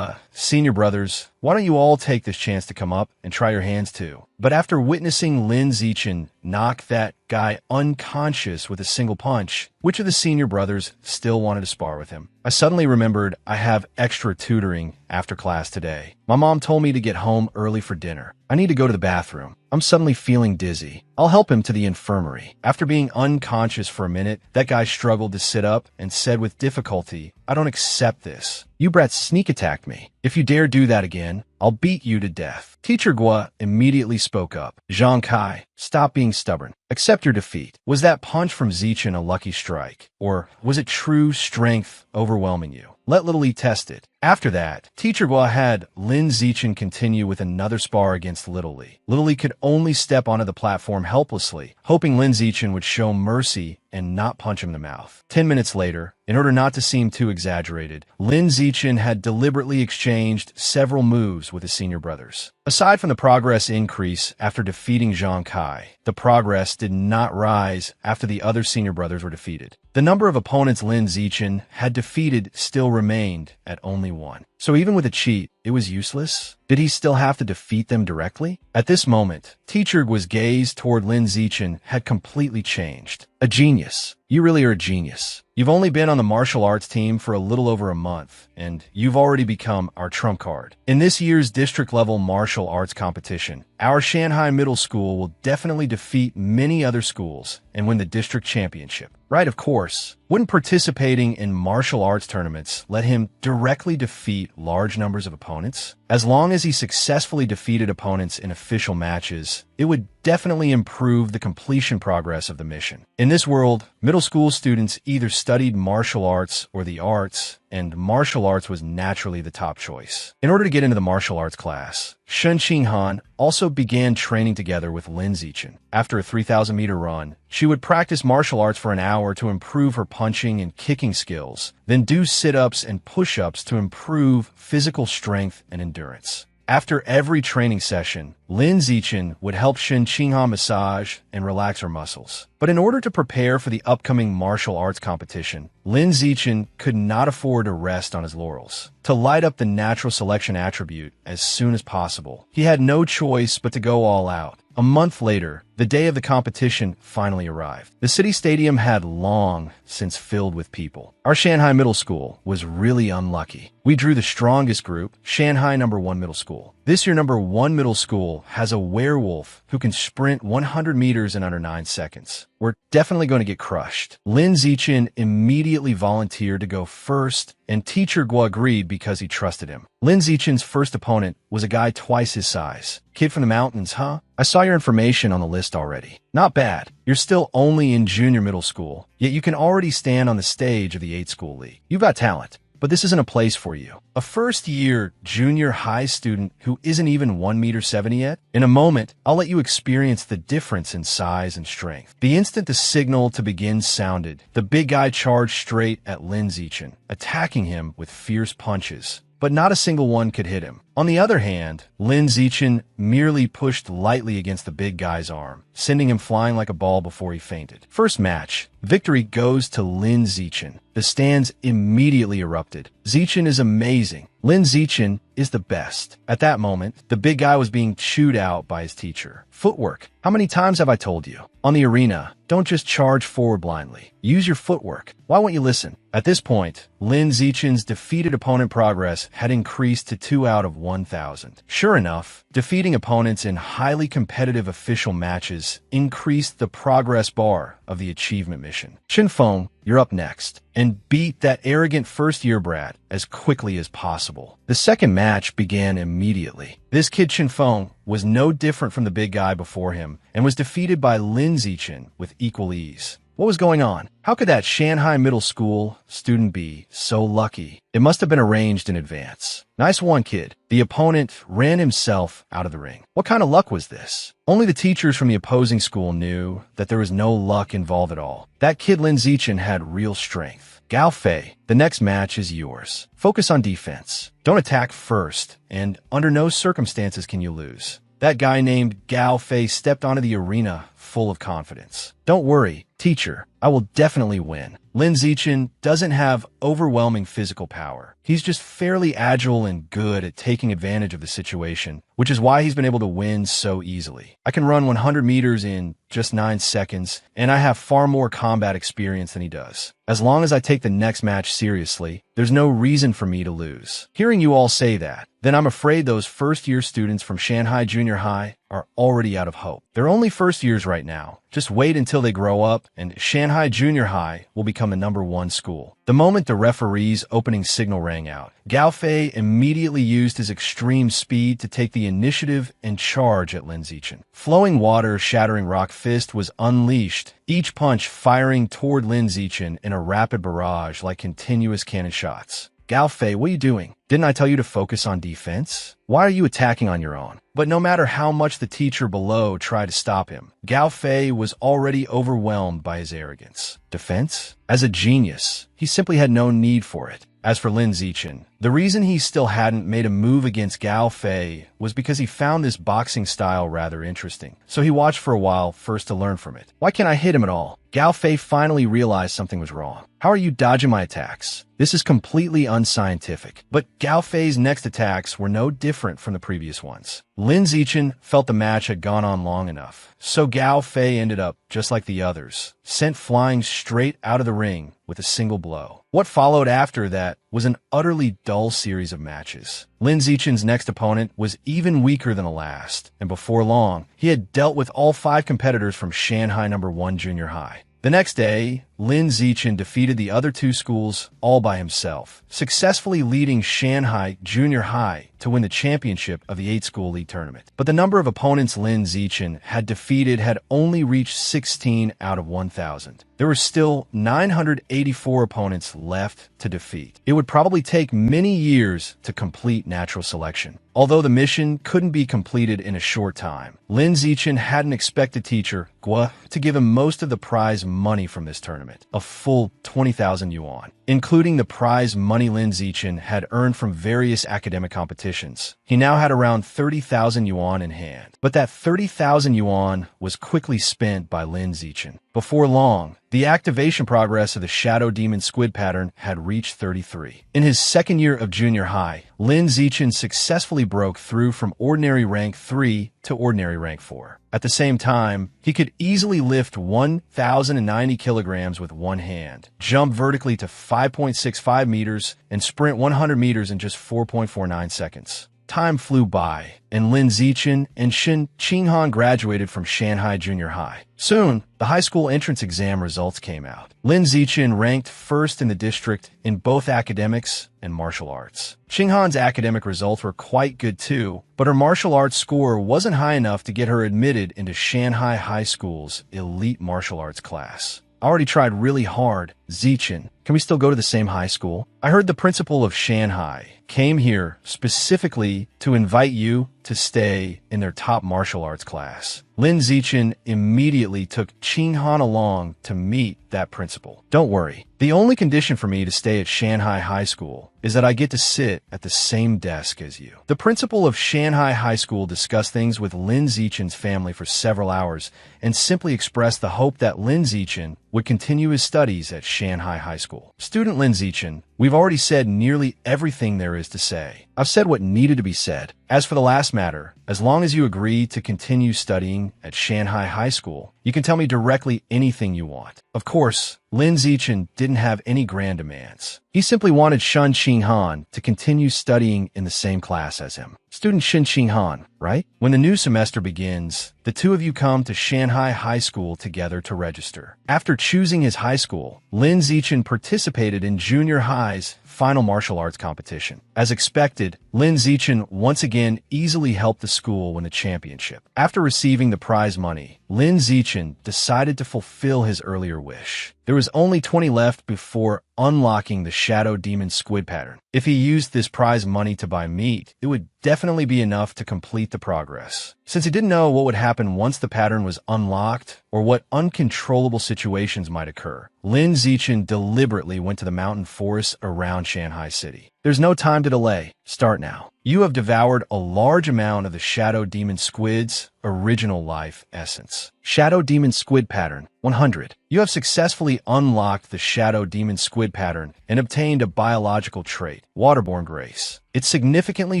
Senior brothers, why don't you all take this chance to come up and try your hands too? But after witnessing Lin Zichen knock that guy unconscious with a single punch, which of the senior brothers still wanted to spar with him? I suddenly remembered I have extra tutoring after class today. My mom told me to get home early for dinner. I need to go to the bathroom. I'm suddenly feeling dizzy. I'll help him to the infirmary. After being unconscious for a minute, that guy struggled to sit up and said with difficulty, I don't accept this. You brats sneak attacked me. If you dare do that again, I'll beat you to death. Teacher Gua immediately spoke up. Zhang Kai, stop being stubborn. Accept your defeat. Was that punch from Zichen a lucky strike? Or was it true strength overwhelming you? Let Little Lee test it. After that, Teacher Gua had Lin Zichen continue with another spar against Little Lee. Little Lee could only step onto the platform helplessly, hoping Lin Zichen would show mercy and not punch him in the mouth. 10 minutes later, in order not to seem too exaggerated, Lin Zichen had deliberately exchanged several moves with his senior brothers. Aside from the progress increase after defeating Zhang Kai, the progress did not rise after the other senior brothers were defeated. The number of opponents Lin Zichen had defeated still remained at only one. So even with a cheat, it was useless? Did he still have to defeat them directly? At this moment, Teacher Gua's gaze toward Lin Zichen had completely changed. A genius. You really are a genius. You've only been on the martial arts team for a little over a month, and you've already become our trump card. In this year's district-level martial arts competition, our Shanghai Middle School will definitely defeat many other schools and win the district championship. Right, of course. Wouldn't participating in martial arts tournaments let him directly defeat large numbers of opponents? As long as he successfully defeated opponents in official matches, it would definitely improve the completion progress of the mission. In this world, middle school students either studied martial arts or the arts, and martial arts was naturally the top choice. In order to get into the martial arts class, Shen Qinghan also began training together with Lin Zichen. After a 3,000-meter run, she would practice martial arts for an hour to improve her punching and kicking skills, then do sit-ups and push-ups to improve physical strength and endurance. After every training session, Lin Zichen would help Shen Qinghan massage and relax her muscles. But in order to prepare for the upcoming martial arts competition, Lin Zichen could not afford to rest on his laurels. To light up the natural selection attribute as soon as possible, he had no choice but to go all out. A month later, the day of the competition finally arrived. The city stadium had long since filled with people. Our Shanghai Middle School was really unlucky. We drew the strongest group, Shanghai No. 1 Middle School. This year, No. 1 Middle School has a werewolf who can sprint 100 meters in under 9 seconds. We're definitely going to get crushed. Lin Zichen immediately volunteered to go first, and Teacher Gua agreed because he trusted him. Lin Zichen's first opponent was a guy twice his size. Kid from the mountains, huh? I saw your information on the list already. Not bad. You're still only in junior middle school, yet you can already stand on the stage of the 8-school league. You've got talent. But this isn't a place for you. A first-year junior high student who isn't even 1.70 meters yet? In a moment, I'll let you experience the difference in size and strength. The instant the signal to begin sounded, the big guy charged straight at Lin Zichen, attacking him with fierce punches. But not a single one could hit him. On the other hand, Lin Zichen merely pushed lightly against the big guy's arm, sending him flying like a ball before he fainted. First match, victory goes to Lin Zichen. The stands immediately erupted. Zichen is amazing. Lin Zichen is the best. At that moment, the big guy was being chewed out by his teacher. Footwork. How many times have I told you? On the arena, don't just charge forward blindly. Use your footwork. Why won't you listen? At this point, Lin Zichen's defeated opponent progress had increased to 2 out of 1,000. Sure enough, defeating opponents in highly competitive official matches increased the progress bar of the achievement mission. Shinfeng, you're up next, and beat that arrogant first-year brat as quickly as possible. The second match began immediately. This kid Shinfeng was no different from the big guy before him and was defeated by Lin Zichen with equal ease. What was going on? How could that Shanghai Middle School student be so lucky? It must have been arranged in advance. Nice one, kid. The opponent ran himself out of the ring. What kind of luck was this? Only the teachers from the opposing school knew that there was no luck involved at all. That kid Lin Zichen had real strength. Gao Fei, the next match is yours. Focus on defense. Don't attack first, and under no circumstances can you lose. That guy named Gao Fei stepped onto the arena full of confidence. Don't worry, teacher, I will definitely win. Lin Zichen doesn't have overwhelming physical power. He's just fairly agile and good at taking advantage of the situation, which is why he's been able to win so easily. I can run 100 meters in just 9 seconds, and I have far more combat experience than he does. As long as I take the next match seriously, there's no reason for me to lose. Hearing you all say that, then I'm afraid those first-year students from Shanghai Junior High are already out of hope. They're only first years right now. Just wait until they grow up, and Shanghai Junior High will become the #1 school. The moment the referee's opening signal rang out, Gao Fei immediately used his extreme speed to take the initiative and charge at Lin Zichen. Flowing water shattering rock fist was unleashed, each punch firing toward Lin Zichen in a rapid barrage like continuous cannon shots. Gao Fei, what are you doing? Didn't I tell you to focus on defense? Why are you attacking on your own? But no matter how much the teacher below tried to stop him, Gao Fei was already overwhelmed by his arrogance. Defense? As a genius, he simply had no need for it. As for Lin Zichen, the reason he still hadn't made a move against Gao Fei was because he found this boxing style rather interesting. So he watched for a while first to learn from it. Why can't I hit him at all? Gao Fei finally realized something was wrong. How are you dodging my attacks? This is completely unscientific. But Gao Fei's next attacks were no different from the previous ones. Lin Zichen felt the match had gone on long enough, so Gao Fei ended up just like the others, sent flying straight out of the ring with a single blow. What followed after that was an utterly dull series of matches. Lin Zichen's next opponent was even weaker than the last, and before long, he had dealt with all 5 competitors from Shanghai #1 Junior High. The next day, Lin Zichen defeated the other 2 schools all by himself, successfully leading Shanghai Junior High to win the championship of the 8-school league tournament. But the number of opponents Lin Zichen had defeated had only reached 16 out of 1,000. There were still 984 opponents left to defeat. It would probably take many years to complete natural selection. Although the mission couldn't be completed in a short time, Lin Zichen had an expected teacher, Guo, to give him most of the prize money from this tournament, a full 20,000 yuan, including the prize money Lin Zichen had earned from various academic competitions. He now had around 30,000 yuan in hand, but that 30,000 yuan was quickly spent by Lin Zichen. Before long, the activation progress of the Shadow Demon Squid pattern had reached 33. In his second year of junior high, Lin Zichen successfully broke through from ordinary rank 3 to ordinary rank 4. At the same time, he could easily lift 1,090 kilograms with one hand, jump vertically to 5.65 meters, and sprint 100 meters in just 4.49 seconds. Time flew by, and Lin Zichen and Shin Qinghan graduated from Shanghai Junior High. Soon, the high school entrance exam results came out. Lin Zichen ranked first in the district in both academics and martial arts. Qinghan's academic results were quite good too, but her martial arts score wasn't high enough to get her admitted into Shanghai High School's elite martial arts class. I already tried really hard. Zichen, can we still go to the same high school? I heard the principal of Shanghai came here specifically to invite you to stay in their top martial arts class. Lin Zichen immediately took Qinghan along to meet that principal. Don't worry. The only condition for me to stay at Shanghai High School is that I get to sit at the same desk as you. The principal of Shanghai High School discussed things with Lin Zichen's family for several hours and simply expressed the hope that Lin Zichen would continue his studies at Shanghai High School. Student Lin Zichen, we've already said nearly everything there is to say. I've said what needed to be said. As for the last matter, as long as you agree to continue studying at Shanghai High School, you can tell me directly anything you want. Of course, Lin Zichen didn't have any grand demands. He simply wanted Shin Qinghan to continue studying in the same class as him. Student Shin Qinghan, right? When the new semester begins, the two of you come to Shanghai High School together to register. After choosing his high school, Lin Zichen participated in Junior High's final martial arts competition. As expected, Lin Zichen once again easily helped the school win the championship. After receiving the prize money, Lin Zichen decided to fulfill his earlier wish. There was only 20 left before unlocking the Shadow Demon Squid pattern. If he used this prize money to buy meat, it would definitely be enough to complete the progress. Since he didn't know what would happen once the pattern was unlocked or what uncontrollable situations might occur, Lin Zichen deliberately went to the mountain forests around Shanghai City. There's no time to delay. Start now. You have devoured a large amount of the Shadow Demon Squid's original life essence. Shadow Demon Squid Pattern 100. You have successfully unlocked the Shadow Demon Squid Pattern and obtained a biological trait, Waterborne Grace. It significantly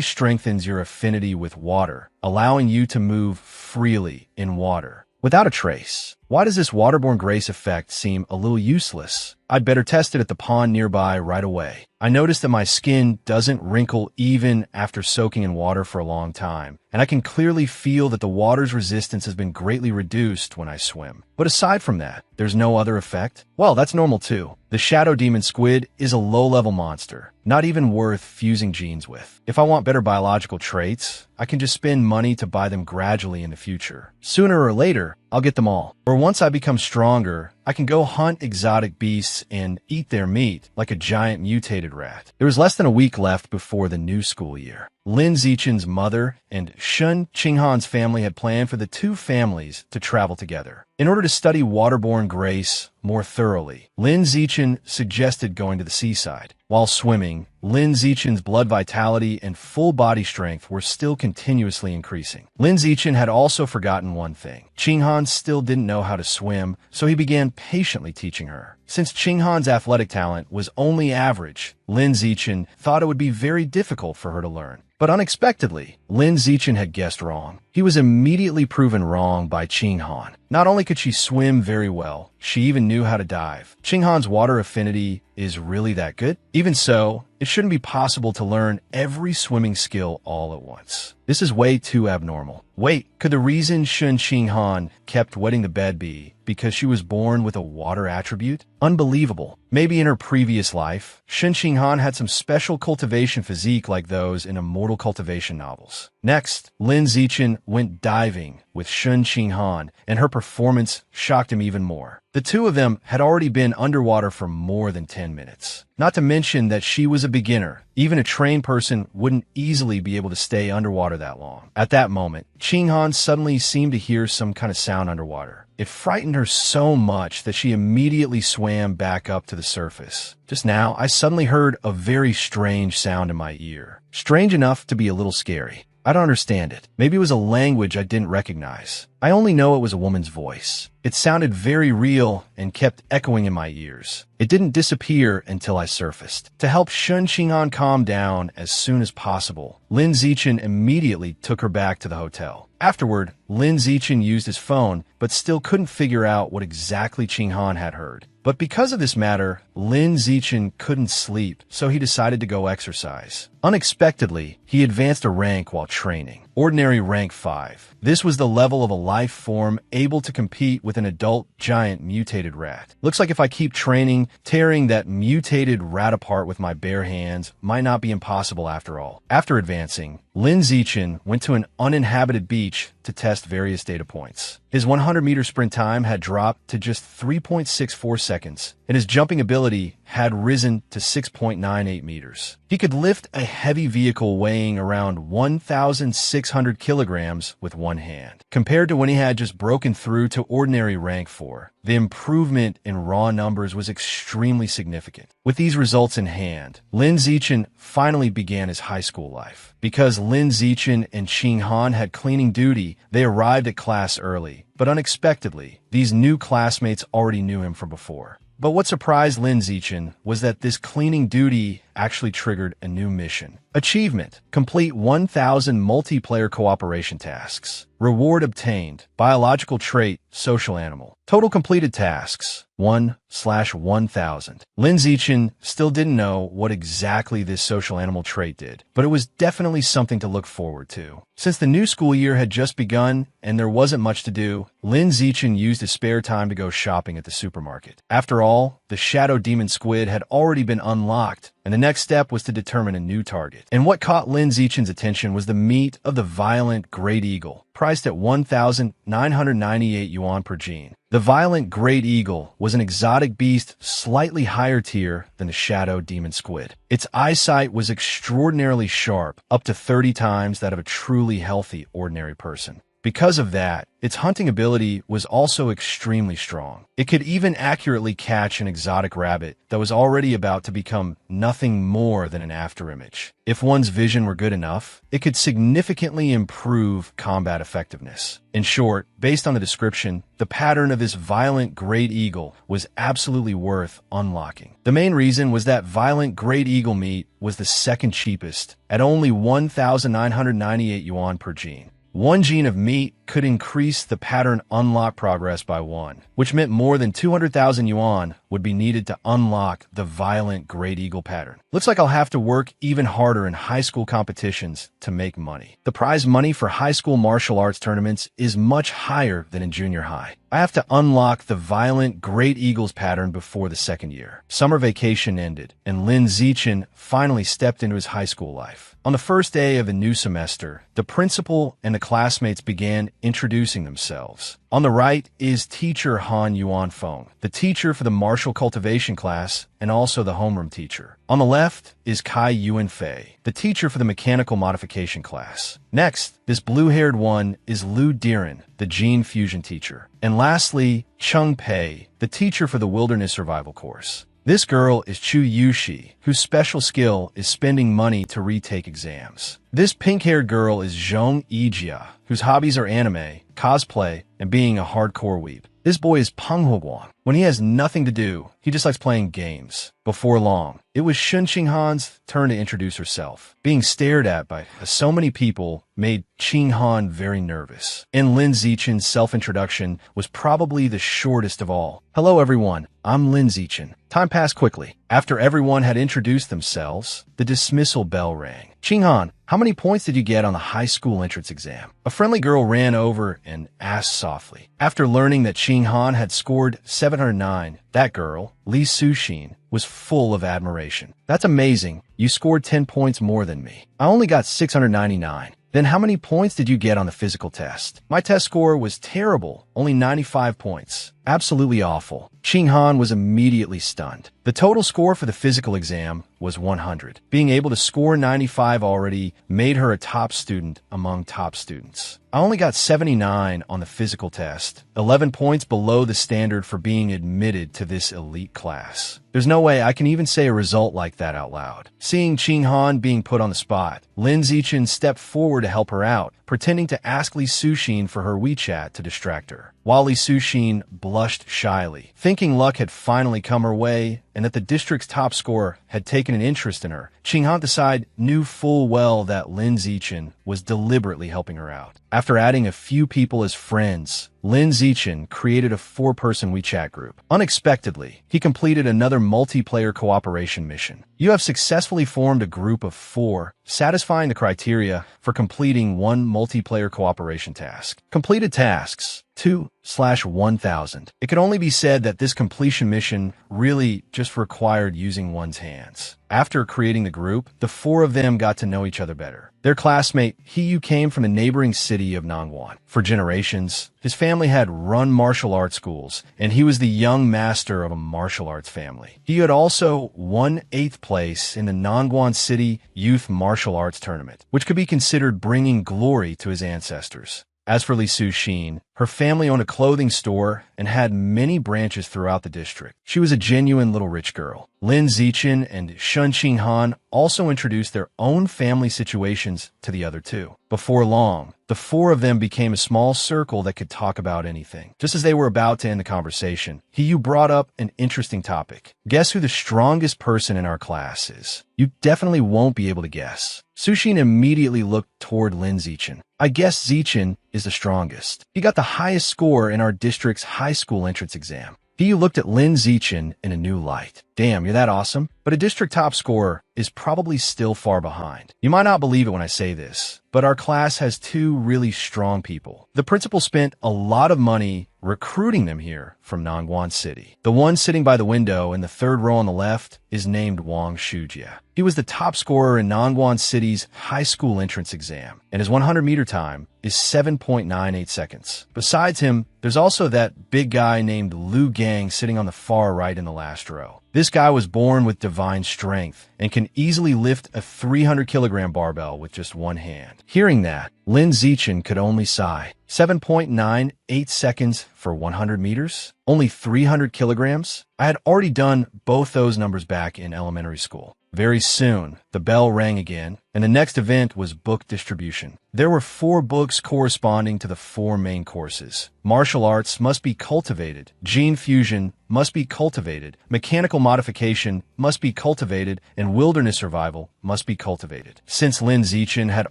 strengthens your affinity with water, allowing you to move freely in water without a trace. Why does this Waterborne Grace effect seem a little useless? I'd better test it at the pond nearby right away. I noticed that my skin doesn't wrinkle even after soaking in water for a long time, and I can clearly feel that the water's resistance has been greatly reduced when I swim. But aside from that, there's no other effect? Well, that's normal too. The Shadow Demon Squid is a low-level monster, not even worth fusing genes with. If I want better biological traits, I can just spend money to buy them gradually in the future. Sooner or later, I'll get them all. Or once I become stronger, I can go hunt exotic beasts and eat their meat like a giant mutated rat. There was less than a week left before the new school year. Lin Zichen's mother and Shun Qinghan's family had planned for the two families to travel together. In order to study Waterborne Grace more thoroughly, Lin Zichen suggested going to the seaside. While swimming, Lin Zichen's blood vitality and full body strength were still continuously increasing. Lin Zichen had also forgotten one thing. Qinghan still didn't know how to swim, so he began patiently teaching her. Since Qinghan's athletic talent was only average, Lin Zichen thought it would be very difficult for her to learn. But unexpectedly, Lin Zichen had guessed wrong. He was immediately proven wrong by Qinghan. Not only could she swim very well, she even knew how to dive. Qinghan's water affinity is really that good? Even so, it shouldn't be possible to learn every swimming skill all at once. This is way too abnormal. Wait, could the reason Shun Qinghan kept wetting the bed be because she was born with a water attribute? Unbelievable. Maybe in her previous life, Shun Qinghan had some special cultivation physique like those in immortal cultivation novels. Next, Lin Zichen went diving with Shun Qinghan, and her performance shocked him even more. The two of them had already been underwater for more than 10 minutes. Not to mention that she was a beginner. Even a trained person wouldn't easily be able to stay underwater that long. At that moment, Qinghan suddenly seemed to hear some kind of sound underwater. It frightened her so much that she immediately swam back up to the surface. Just now, I suddenly heard a very strange sound in my ear. Strange enough to be a little scary. I don't understand it. Maybe it was a language I didn't recognize. I only know it was a woman's voice. It sounded very real and kept echoing in my ears. It didn't disappear until I surfaced. To help Shun Qinghan calm down as soon as possible, Lin Zichen immediately took her back to the hotel. Afterward, Lin Zichen used his phone, but still couldn't figure out what exactly Qinghan had heard. But because of this matter, Lin Zichen couldn't sleep, so he decided to go exercise. Unexpectedly, he advanced a rank while training. Ordinary rank 5. This was the level of a life form able to compete with an adult giant mutated rat. Looks like if I keep training, tearing that mutated rat apart with my bare hands might not be impossible after all. After advancing, Lin Zichen went to an uninhabited beach to test various data points. His 100-meter sprint time had dropped to just 3.64 seconds, and his jumping ability had risen to 6.98 meters. He could lift a heavy vehicle weighing around 1,600 kilograms with one hand. Compared to when he had just broken through to ordinary rank 4, the improvement in raw numbers was extremely significant. With these results in hand, Lin Zichen finally began his high school life. Because Lin Zichen and Qinghan had cleaning duty, they arrived at class early. But unexpectedly, these new classmates already knew him from before. But what surprised Lin Zichen was that this cleaning duty actually triggered a new mission. Achievement: complete 1,000 multiplayer cooperation tasks. Reward obtained: biological trait, social animal. Total completed tasks: 1/1000. Lin Zichen still didn't know what exactly this social animal trait did, but it was definitely something to look forward to. Since the new school year had just begun and there wasn't much to do, Lin Zichen used his spare time to go shopping at the supermarket. After all, the Shadow Demon Squid had already been unlocked, and the next step was to determine a new target. And what caught Lin Zichen's attention was the meat of the violent great eagle, priced at 1,998 yuan per gene. The violent great eagle was an exotic beast slightly higher tier than the Shadow Demon Squid. Its eyesight was extraordinarily sharp, up to 30 times that of a truly healthy ordinary person. Because of that, its hunting ability was also extremely strong. It could even accurately catch an exotic rabbit that was already about to become nothing more than an afterimage. If one's vision were good enough, it could significantly improve combat effectiveness. In short, based on the description, the pattern of this violent great eagle was absolutely worth unlocking. The main reason was that violent great eagle meat was the second cheapest, at only 1,998 yuan per gene. One gene of meat could increase the pattern unlock progress by 1, which meant more than 200,000 yuan would be needed to unlock the violent great eagle pattern. Looks like I'll have to work even harder in high school competitions to make money. The prize money for high school martial arts tournaments is much higher than in junior high. I have to unlock the violent great eagles pattern before the second year. Summer vacation ended, and Lin Zichen finally stepped into his high school life. On the first day of the new semester, the principal and the classmates began introducing themselves. On the right is teacher Han Yuan Feng, the teacher for the martial cultivation class and also the homeroom teacher. On the left is Kai Yuan Fei, the teacher for the mechanical modification class. Next, this blue-haired one is Lu Diren, the gene fusion teacher. And lastly, Cheng Pei, the teacher for the wilderness survival course. This girl is Chu Yushi, whose special skill is spending money to retake exams. This pink-haired girl is Zhong Yijia, whose hobbies are anime, cosplay, and being a hardcore weeb. This boy is Peng Huoguang. When he has nothing to do, he just likes playing games. Before long, it was Shun Qinghan's turn to introduce herself. Being stared at by so many people made Qinghan very nervous. And Lin Zichen's self-introduction was probably the shortest of all. Hello everyone, I'm Lin Zichen. Time passed quickly. After everyone had introduced themselves, the dismissal bell rang. Qinghan, how many points did you get on the high school entrance exam? A friendly girl ran over and asked softly. After learning that Qinghan had scored 709, that girl, Li Suxin, was full of admiration. That's amazing. You scored 10 points more than me. I only got 699. Then how many points did you get on the physical test? My test score was terrible, only 95 points. Absolutely awful. Qinghan was immediately stunned. The total score for the physical exam was 100. Being able to score 95 already made her a top student among top students. I only got 79 on the physical test, 11 points below the standard for being admitted to this elite class. There's no way I can even say a result like that out loud. Seeing Qinghan being put on the spot, Lin Zichen stepped forward to help her out, pretending to ask Li Suxin for her WeChat to distract her. While Li Suxin blushed shyly, thinking luck had finally come her way and that the district's top scorer had taken an interest in her, Qinghan decided knew full well that Lin Zichen was deliberately helping her out. After adding a few people as friends, Lin Zichen created a 4-person WeChat group. Unexpectedly, he completed another multiplayer cooperation mission. You have successfully formed a group of 4, satisfying the criteria for completing one multiplayer cooperation task. Completed tasks 2/1000. It could only be said that this completion mission really just required using one's hands. After creating the group, the 4 of them got to know each other better. Their classmate, Hiyu, came from the neighboring city of Nangwan. For generations, his family had run martial arts schools, and he was the young master of a martial arts family. He had also won 8th place in the Nangwan City Youth Martial Arts Tournament, which could be considered bringing glory to his ancestors. As for Li Suxin, her family owned a clothing store and had many branches throughout the district. She was a genuine little rich girl. Lin Zichen and Shun Qinghan also introduced their own family situations to the other 2. Before long, the 4 of them became a small circle that could talk about anything. Just as they were about to end the conversation, Hiyu brought up an interesting topic. Guess who the strongest person in our class is? You definitely won't be able to guess. Suxin immediately looked toward Lin Zichen. I guess Zichen is the strongest. He got the highest score in our district's high school entrance exam. Hiyu looked at Lin Zichen in a new light. Damn, you're that awesome? But a district top scorer is probably still far behind. You might not believe it when I say this, but our class has 2 really strong people. The principal spent a lot of money recruiting them here from Nangwan City. The one sitting by the window in the 3rd row on the left is named Wang Shujia. He was the top scorer in Nangwan City's high school entrance exam, and his 100-meter time is 7.98 seconds. Besides him, there's also that big guy named Lu Gang sitting on the far right in the last row. This guy was born with divine strength and can easily lift a 300-kilogram barbell with just one hand. Hearing that, Lin Zichen could only sigh. 7.98 seconds for 100 meters? Only 300 kilograms? I had already done both those numbers back in elementary school. Very soon, the bell rang again, and the next event was book distribution. There were 4 books corresponding to the 4 main courses. Martial arts must be cultivated. Gene fusion must be cultivated. Mechanical modification must be cultivated. And wilderness survival must be cultivated. Since Lin Zichen had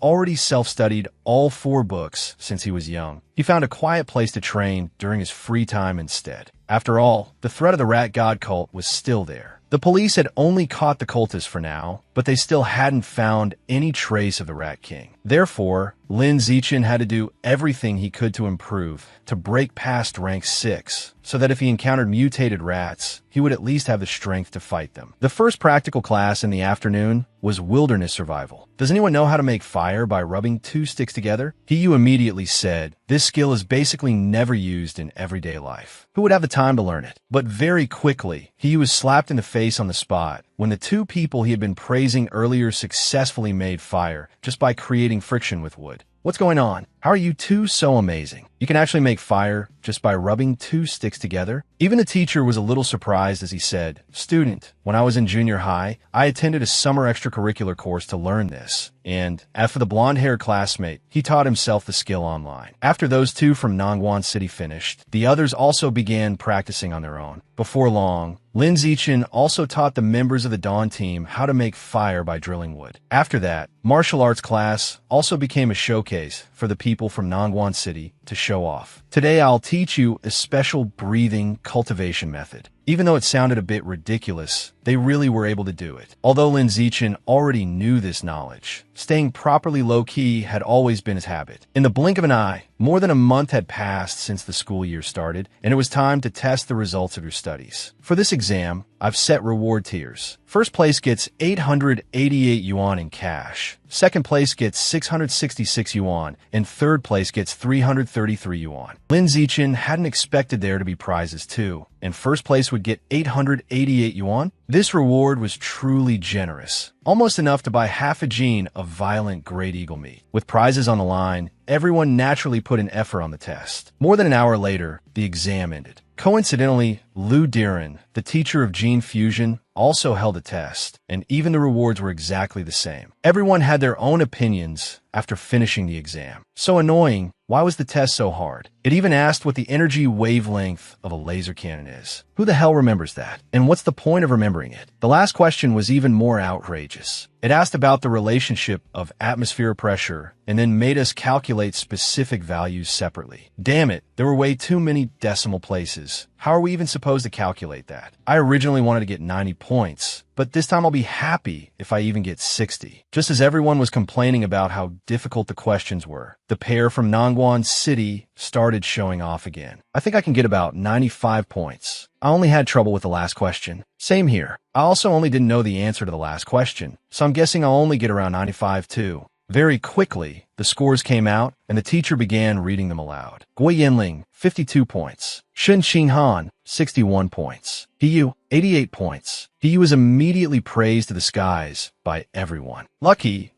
already self-studied all 4 books since he was young, he found a quiet place to train during his free time instead. After all, the threat of the rat god cult was still there. The police had only caught the cultists for now, but they still hadn't found any trace of the Rat King. Therefore, Lin Zichen had to do everything he could to improve, to break past rank 6, so that if he encountered mutated rats, he would at least have the strength to fight them. The first practical class in the afternoon was wilderness survival. Does anyone know how to make fire by rubbing 2 sticks together? Hiyu immediately said, this skill is basically never used in everyday life. Who would have the time to learn it? But very quickly, Hiyu was slapped in the face on the spot when the 2 people he had been praising earlier successfully made fire just by creating friction with wood. What's going on? How are you 2 so amazing? You can actually make fire just by rubbing 2 sticks together? Even the teacher was a little surprised as he said, student, when I was in junior high, I attended a summer extracurricular course to learn this. And as for the blonde-haired classmate, he taught himself the skill online. After those 2 from Nongguan City finished, the others also began practicing on their own. Before long, Lin Zichen also taught the members of the Dawn team how to make fire by drilling wood. After that, martial arts class also became a showcase for the people from Nongguan City to show off. Today I'll teach you a special breathing cultivation method. Even though it sounded a bit ridiculous, they really were able to do it. Although Lin Zichen already knew this knowledge, staying properly low-key had always been his habit. In the blink of an eye, more than a month had passed since the school year started, and it was time to test the results of your studies. For this exam, I've set reward tiers. First place gets 888 yuan in cash. Second place gets 666 yuan, and third place gets 333 yuan. Lin Zichen hadn't expected there to be prizes too, and first place would get 888 yuan. This reward was truly generous, almost enough to buy half a gene of violent great eagle meat. With prizes on the line, everyone naturally put an effort on the test. More than an hour later, the exam ended. Coincidentally, Lu Diren, the teacher of gene fusion, also held a test, and even the rewards were exactly the same. Everyone had their own opinions after finishing the exam. So annoying, why was the test so hard? It even asked what the energy wavelength of a laser cannon is. Who the hell remembers that? And what's the point of remembering it? The last question was even more outrageous. It asked about the relationship of atmosphere pressure and then made us calculate specific values separately. Damn it, there were way too many decimal places. How are we even supposed to calculate that? I originally wanted to get 90 points, but this time I'll be happy if I even get 60. Just as everyone was complaining about how difficult the questions were, the pair from Nongguan City started showing off again. I think I can get about 95 points. I only had trouble with the last question. Same here. I also only didn't know the answer to the last question, so I'm guessing I'll only get around 95 too. Very quickly, the scores came out, and the teacher began reading them aloud. Gui Yanling, 52 points. Shen Xinghan, 61 points. Hiyu, 88 points. Hiyu was immediately praised to the skies by everyone. Lucky,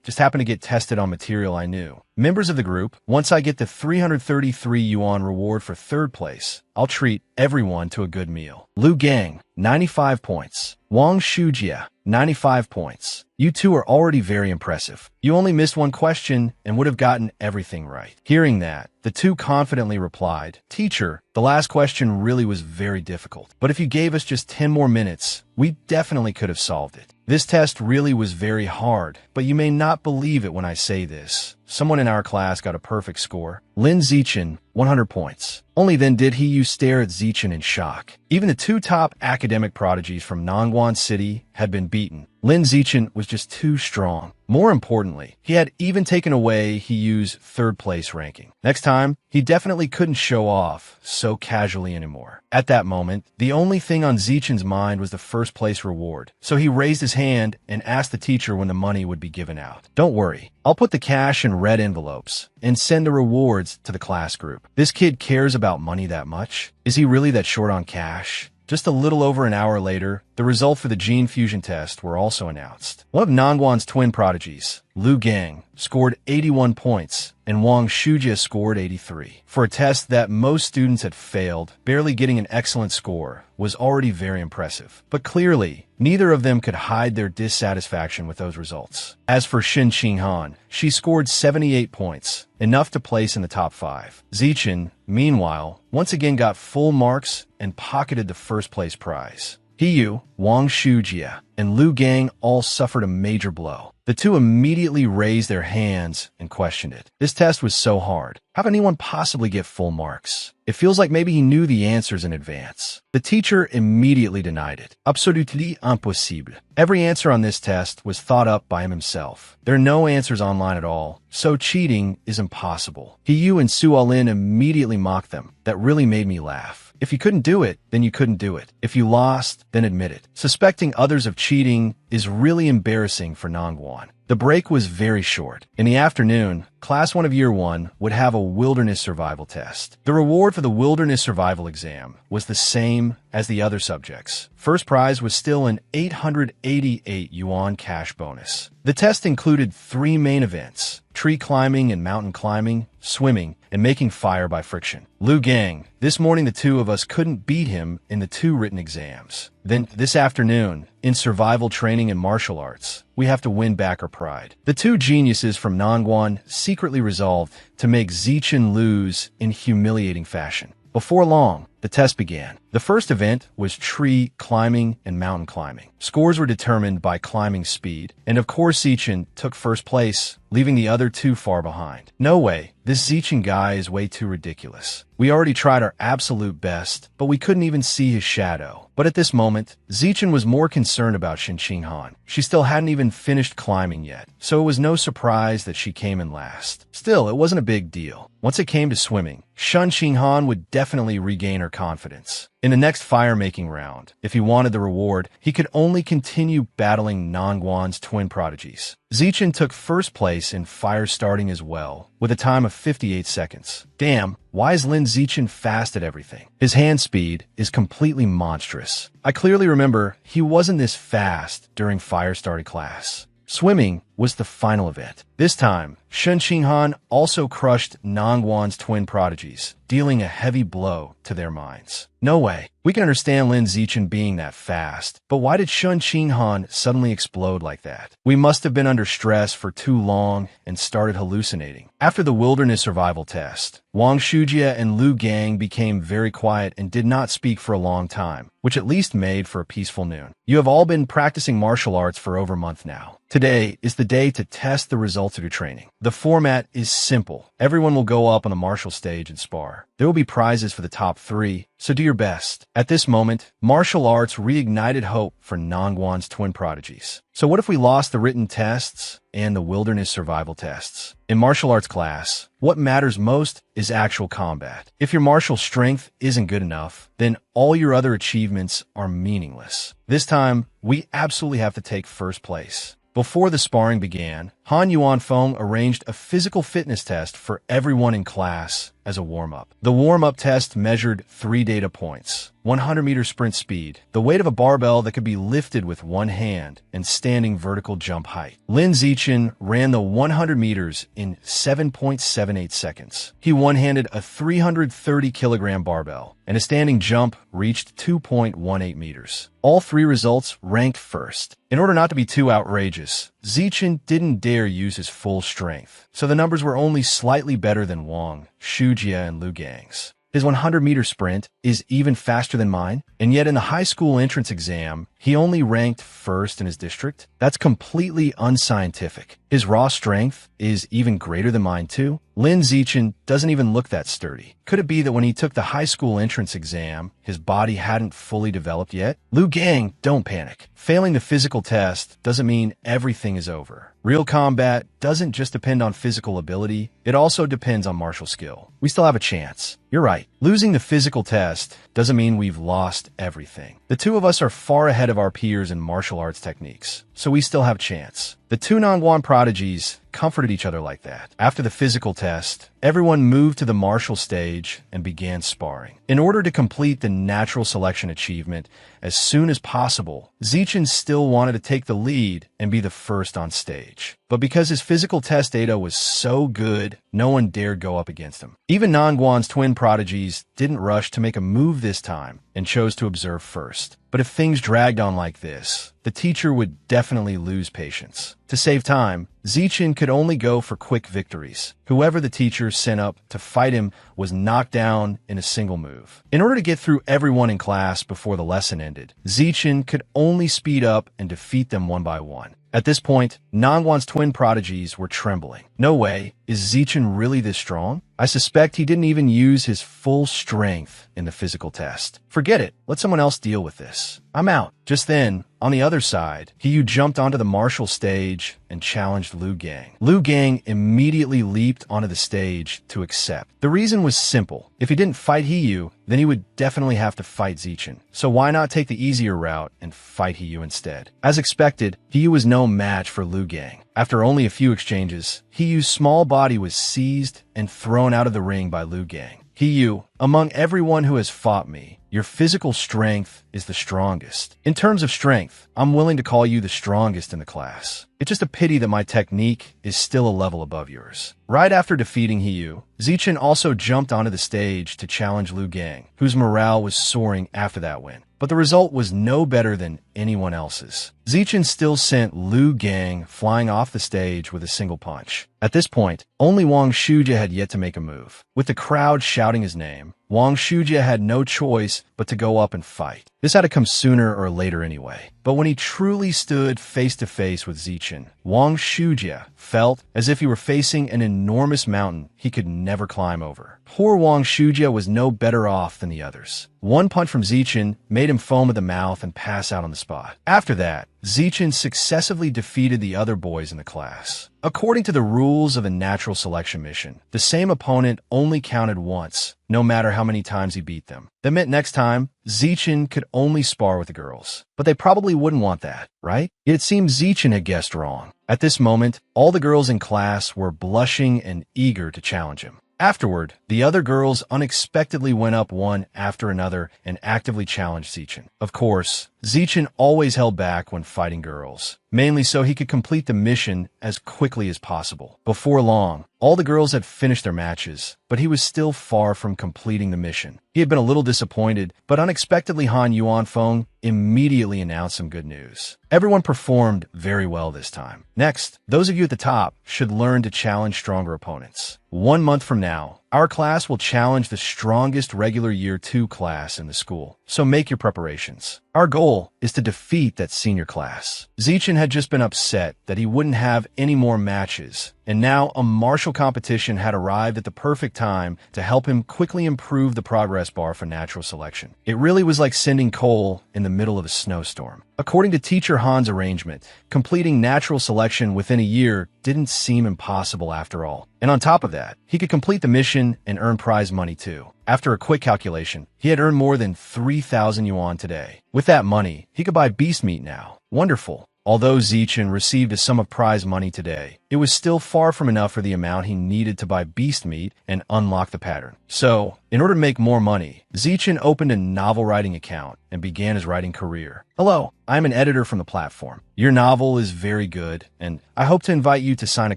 just happened to get tested on material I knew. Members of the group, once I get the 333 yuan reward for third place, I'll treat everyone to a good meal. Lu Gang, 95 points. Wang Shujia, 95 points. You 2 are already very impressive. You only missed one question and would have gotten everything right. Hearing that, the 2 confidently replied, Teacher, the last question really was very difficult, but if you gave us just 10 more minutes, we definitely could have solved it. This test really was very hard, but you may not believe it when I say this. Someone in our class got a perfect score. Lin Zichen, 100 points. Only then did Hiyu stare at Zichen in shock. Even the 2 top academic prodigies from Nongguan City had been beaten. Lin Zichen was just too strong. More importantly, he had even taken away Hiyu's third place ranking. Next time, he definitely couldn't show off so casually anymore. At that moment, the only thing on Zichen's mind was the first place reward, so he raised his hand and asked the teacher when the money would be given out. Don't worry, I'll put the cash in red envelopes and send the rewards to the class group. This kid cares about money that much? Is he really that short on cash? Just a little over an hour later, the results for the gene fusion test were also announced. One of Nangguan's twin prodigies, Lu Gang, scored 81 points, and Wang Shujia scored 83. For a test that most students had failed, barely getting an excellent score was already very impressive. But clearly, neither of them could hide their dissatisfaction with those results. As for Shin Qinghan, she scored 78 points, enough to place in the top 5. Zichen, meanwhile, once again got full marks and pocketed the first-place prize. Hiyu, Wang Shujia, and Lu Gang all suffered a major blow. The two immediately raised their hands and questioned it. This test was so hard. How can anyone possibly get full marks? It feels like maybe he knew the answers in advance. The teacher immediately denied it. Absolument impossible. Every answer on this test was thought up by him himself. There are no answers online at all, so cheating is impossible. Hiyu and Suolin immediately mocked them. That really made me laugh. If you couldn't do it, then you couldn't do it. If you lost, then admit it. Suspecting others of cheating is really embarrassing for Nangguan. The break was very short. In the afternoon, Class 1 of Year 1 would have a wilderness survival test. The reward for the wilderness survival exam was the same as the other subjects. First prize was still an 888 yuan cash bonus. The test included 3 main events: tree climbing and mountain climbing, swimming, and making fire by friction. Lu Gang, this morning the two of us couldn't beat him in the 2 written exams. Then, this afternoon, in survival training and martial arts, we have to win back our pride. The 2 geniuses from Nangguan secretly resolved to make Zichen lose in humiliating fashion. Before long, the test began. The first event was tree climbing and mountain climbing. Scores were determined by climbing speed, and of course Zichen took first place, leaving the other 2 far behind. No way, this Zichen guy is way too ridiculous. We already tried our absolute best, but we couldn't even see his shadow. But at this moment, Zichen was more concerned about Shin Qinghan. She still hadn't even finished climbing yet, so it was no surprise that she came in last. Still, it wasn't a big deal. Once it came to swimming, Shin Qinghan would definitely regain her confidence. In the next fire-making round, if he wanted the reward, he could only continue battling Nangguan's twin prodigies. Zichen took first place in fire starting as well, with a time of 58 seconds. Damn, why is Lin Zichen fast at everything? His hand speed is completely monstrous. I clearly remember he wasn't this fast during fire starting class. Swimming was the final event. This time, Shin Qinghan also crushed Nangguan's twin prodigies, dealing a heavy blow to their minds. No way. We can understand Lin Zichen being that fast, but why did Shin Qinghan suddenly explode like that? We must have been under stress for too long and started hallucinating. After the wilderness survival test, Wang Shujia and Lu Gang became very quiet and did not speak for a long time, which at least made for a peaceful noon. You have all been practicing martial arts for over a month now. Today is the day to test the results of your training. The format is simple. Everyone will go up on the martial stage and spar. There will be prizes for the top 3, so do your best. At this moment, martial arts reignited hope for Nangguan's twin prodigies. So what if we lost the written tests and the wilderness survival tests? In martial arts class, what matters most is actual combat. If your martial strength isn't good enough, then all your other achievements are meaningless. This time, we absolutely have to take first place. Before the sparring began, Han Yuanfeng arranged a physical fitness test for everyone in class as a warm-up. The warm-up test measured 3 data points: 100-meter sprint speed, the weight of a barbell that could be lifted with one hand, and standing vertical jump height. Lin Zichen ran the 100 meters in 7.78 seconds. He one-handed a 330-kilogram barbell, and a standing jump reached 2.18 meters. All 3 results ranked first. In order not to be too outrageous, Zichen didn't dare use his full strength, so the numbers were only slightly better than Wang, Shujia, and Lu Gang's. His 100-meter sprint is even faster than mine, and yet in the high school entrance exam, he only ranked first in his district. That's completely unscientific. His raw strength is even greater than mine too. Lin Zichen doesn't even look that sturdy. Could it be that when he took the high school entrance exam, his body hadn't fully developed yet? Lu Gang, don't panic. Failing the physical test doesn't mean everything is over. Real combat doesn't just depend on physical ability, it also depends on martial skill. We still have a chance. You're right. Losing the physical test doesn't mean we've lost everything. The 2 of us are far ahead of our peers in martial arts techniques, so we still have a chance. The The two Nangwan prodigies comforted each other like that. After the physical test, everyone moved to the martial stage and began sparring. In order to complete the natural selection achievement as soon as possible, Zichin still wanted to take the lead and be the first on stage. But because his physical test data was so good, no one dared go up against him. Even Nangwan's twin prodigies didn't rush to make a move this time and chose to observe first. But if things dragged on like this, the teacher would definitely lose patience. To save time, Zichin could only go for quick victories. Whoever the teacher sent up to fight him was knocked down in a single move. In order to get through everyone in class before the lesson ended, Zichin could only speed up and defeat them one by one. At this point, Nangwan's twin prodigies were trembling. No way, is Zichin really this strong? I suspect he didn't even use his full strength in the physical test. Forget it, let someone else deal with this. I'm out. Just then, on the other side, Hiyu jumped onto the martial stage and challenged Liu Gang. Liu Gang immediately leaped onto the stage to accept. The reason was simple. If he didn't fight Hiyu, then he would definitely have to fight Zichin. So why not take the easier route and fight Hiyu instead? As expected, Hiyu was no match for Liu Gang. After only a few exchanges, Hiyu's small body was seized and thrown out of the ring by Liu Gang. Hiyu, among everyone who has fought me, your physical strength is the strongest. In terms of strength, I'm willing to call you the strongest in the class. It's just a pity that my technique is still a level above yours. Right after defeating Hiyu, Zichin also jumped onto the stage to challenge Liu Gang, whose morale was soaring after that win. But the result was no better than anyone else's. Zichin still sent Liu Gang flying off the stage with a single punch. At this point, only Wang Shuja had yet to make a move. With the crowd shouting his name, Wang Shuja had no choice but to go up and fight. This had to come sooner or later anyway. But when he truly stood face to face with Zichin, Wang Shuja felt as if he were facing an enormous mountain he could never climb over. Poor Wang Shuja was no better off than the others. One punch from Zichin made him foam at the mouth and pass out on the spot. After that, Zichin successively defeated the other boys in the class. According to the rules of a natural selection mission, the same opponent only counted once, no matter how many times he beat them. That meant next time, Zichin could only spar with the girls. But they probably wouldn't want that, right? Yet it seems Zichin had guessed wrong. At this moment, all the girls in class were blushing and eager to challenge him. Afterward, the other girls unexpectedly went up one after another and actively challenged Zichin. Of course, Zichin always held back when fighting girls, mainly so he could complete the mission as quickly as possible. Before long, all the girls had finished their matches, but he was still far from completing the mission. He had been a little disappointed, but unexpectedly Han Yuanfeng immediately announced some good news. Everyone performed very well this time. Next, those of you at the top should learn to challenge stronger opponents. 1 month from now, our class will challenge the strongest regular year 2 class in the school, so make your preparations. Our goal is to defeat that senior class. Zichin had just been upset that he wouldn't have any more matches, and now a martial competition had arrived at the perfect time to help him quickly improve the progress bar for natural selection. It really was like sending coal in the middle of a snowstorm. According to Teacher Han's arrangement, completing natural selection within a year didn't seem impossible after all. And on top of that, he could complete the mission and earn prize money too. After a quick calculation, he had earned more than 3,000 yuan today. With that money, he could buy beast meat now. Wonderful. Although Zichin received a sum of prize money today, it was still far from enough for the amount he needed to buy beast meat and unlock the pattern. So, in order to make more money, Zichin opened a novel writing account and began his writing career. Hello, I'm an editor from the platform. Your novel is very good, and I hope to invite you to sign a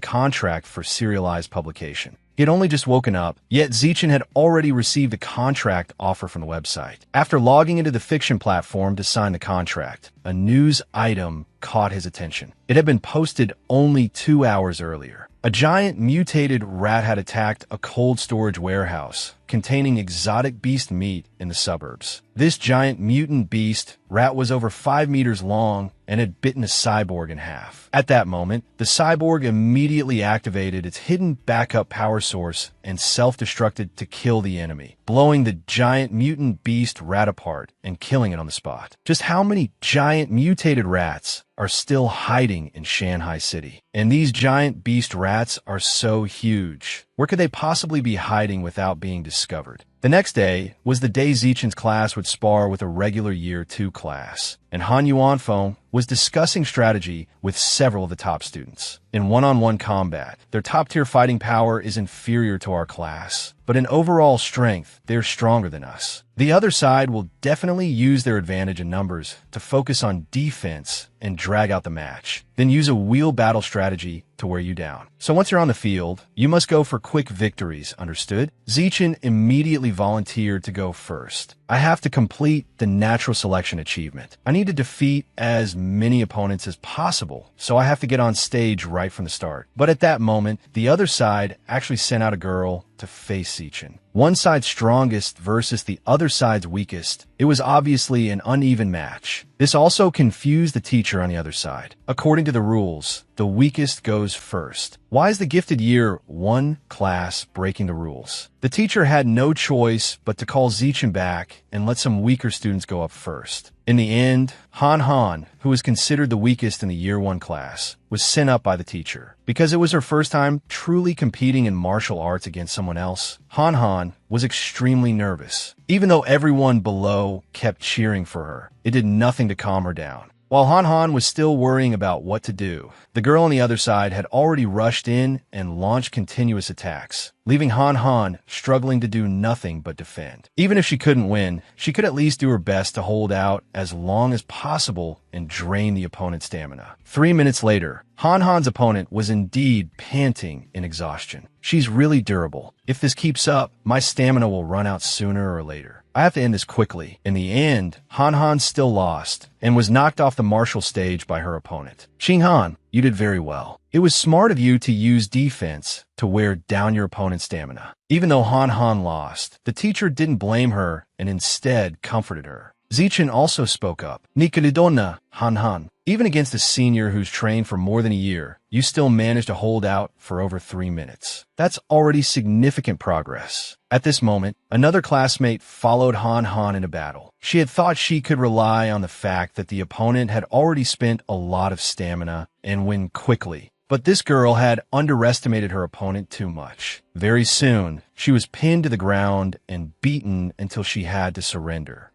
contract for serialized publication. He had only just woken up, yet Zichin had already received a contract offer from the website. After logging into the fiction platform to sign the contract, a news item caught his attention. It had been posted only 2 hours earlier. A giant mutated rat had attacked a cold storage warehouse containing exotic beast meat in the suburbs. This giant mutant beast rat was over 5 meters long and had bitten a cyborg in half. At that moment, the cyborg immediately activated its hidden backup power source and self-destructed to kill the enemy, blowing the giant mutant beast rat apart and killing it on the spot. Just how many giant mutated rats are still hiding in Shanghai City? And these giant beast rats are so huge. Where could they possibly be hiding without being discovered? The next day was the day Zichin's class would spar with a regular year 2 class. and Han Yuanfeng was discussing strategy with several of the top students. In one-on-one combat, their top-tier fighting power is inferior to our class, but in overall strength, they're stronger than us. The other side will definitely use their advantage in numbers to focus on defense and drag out the match, then use a wheel battle strategy to wear you down. So once you're on the field, you must go for quick victories, understood? Zichen immediately volunteered to go first. I have to complete the natural selection achievement. I need to defeat as many opponents as possible, so I have to get on stage right from the start. But at that moment, the other side actually sent out a girl to face Zichen. One side's strongest versus the other side's weakest. It was obviously an uneven match. This also confused the teacher on the other side. According to the rules, the weakest goes first. Why is the gifted year 1 class breaking the rules? The teacher had no choice but to call Zichen back and let some weaker students go up first. In the end, Han, who was considered the weakest in the year 1 class, was sent up by the teacher. Because it was her first time truly competing in martial arts against someone else, Han was extremely nervous. Even though everyone below kept cheering for her, it did nothing to calm her down. While Han was still worrying about what to do, the girl on the other side had already rushed in and launched continuous attacks, leaving Han struggling to do nothing but defend. Even if she couldn't win, she could at least do her best to hold out as long as possible and drain the opponent's stamina. 3 minutes later, Han's opponent was indeed panting in exhaustion. She's really durable. If this keeps up, my stamina will run out sooner or later. I have to end this quickly. In the end, Han still lost and was knocked off the martial stage by her opponent. Han, you did very well. It was smart of you to use defense to wear down your opponent's stamina. Even though Han lost, the teacher didn't blame her and instead comforted her. Zichen also spoke up. Nikolidonna, Han. Even against a senior who's trained for more than a year, you still managed to hold out for over 3 minutes. That's already significant progress. At this moment, another classmate followed Han in a battle. She had thought she could rely on the fact that the opponent had already spent a lot of stamina and win quickly. But this girl had underestimated her opponent too much. Very soon, she was pinned to the ground and beaten until she had to surrender.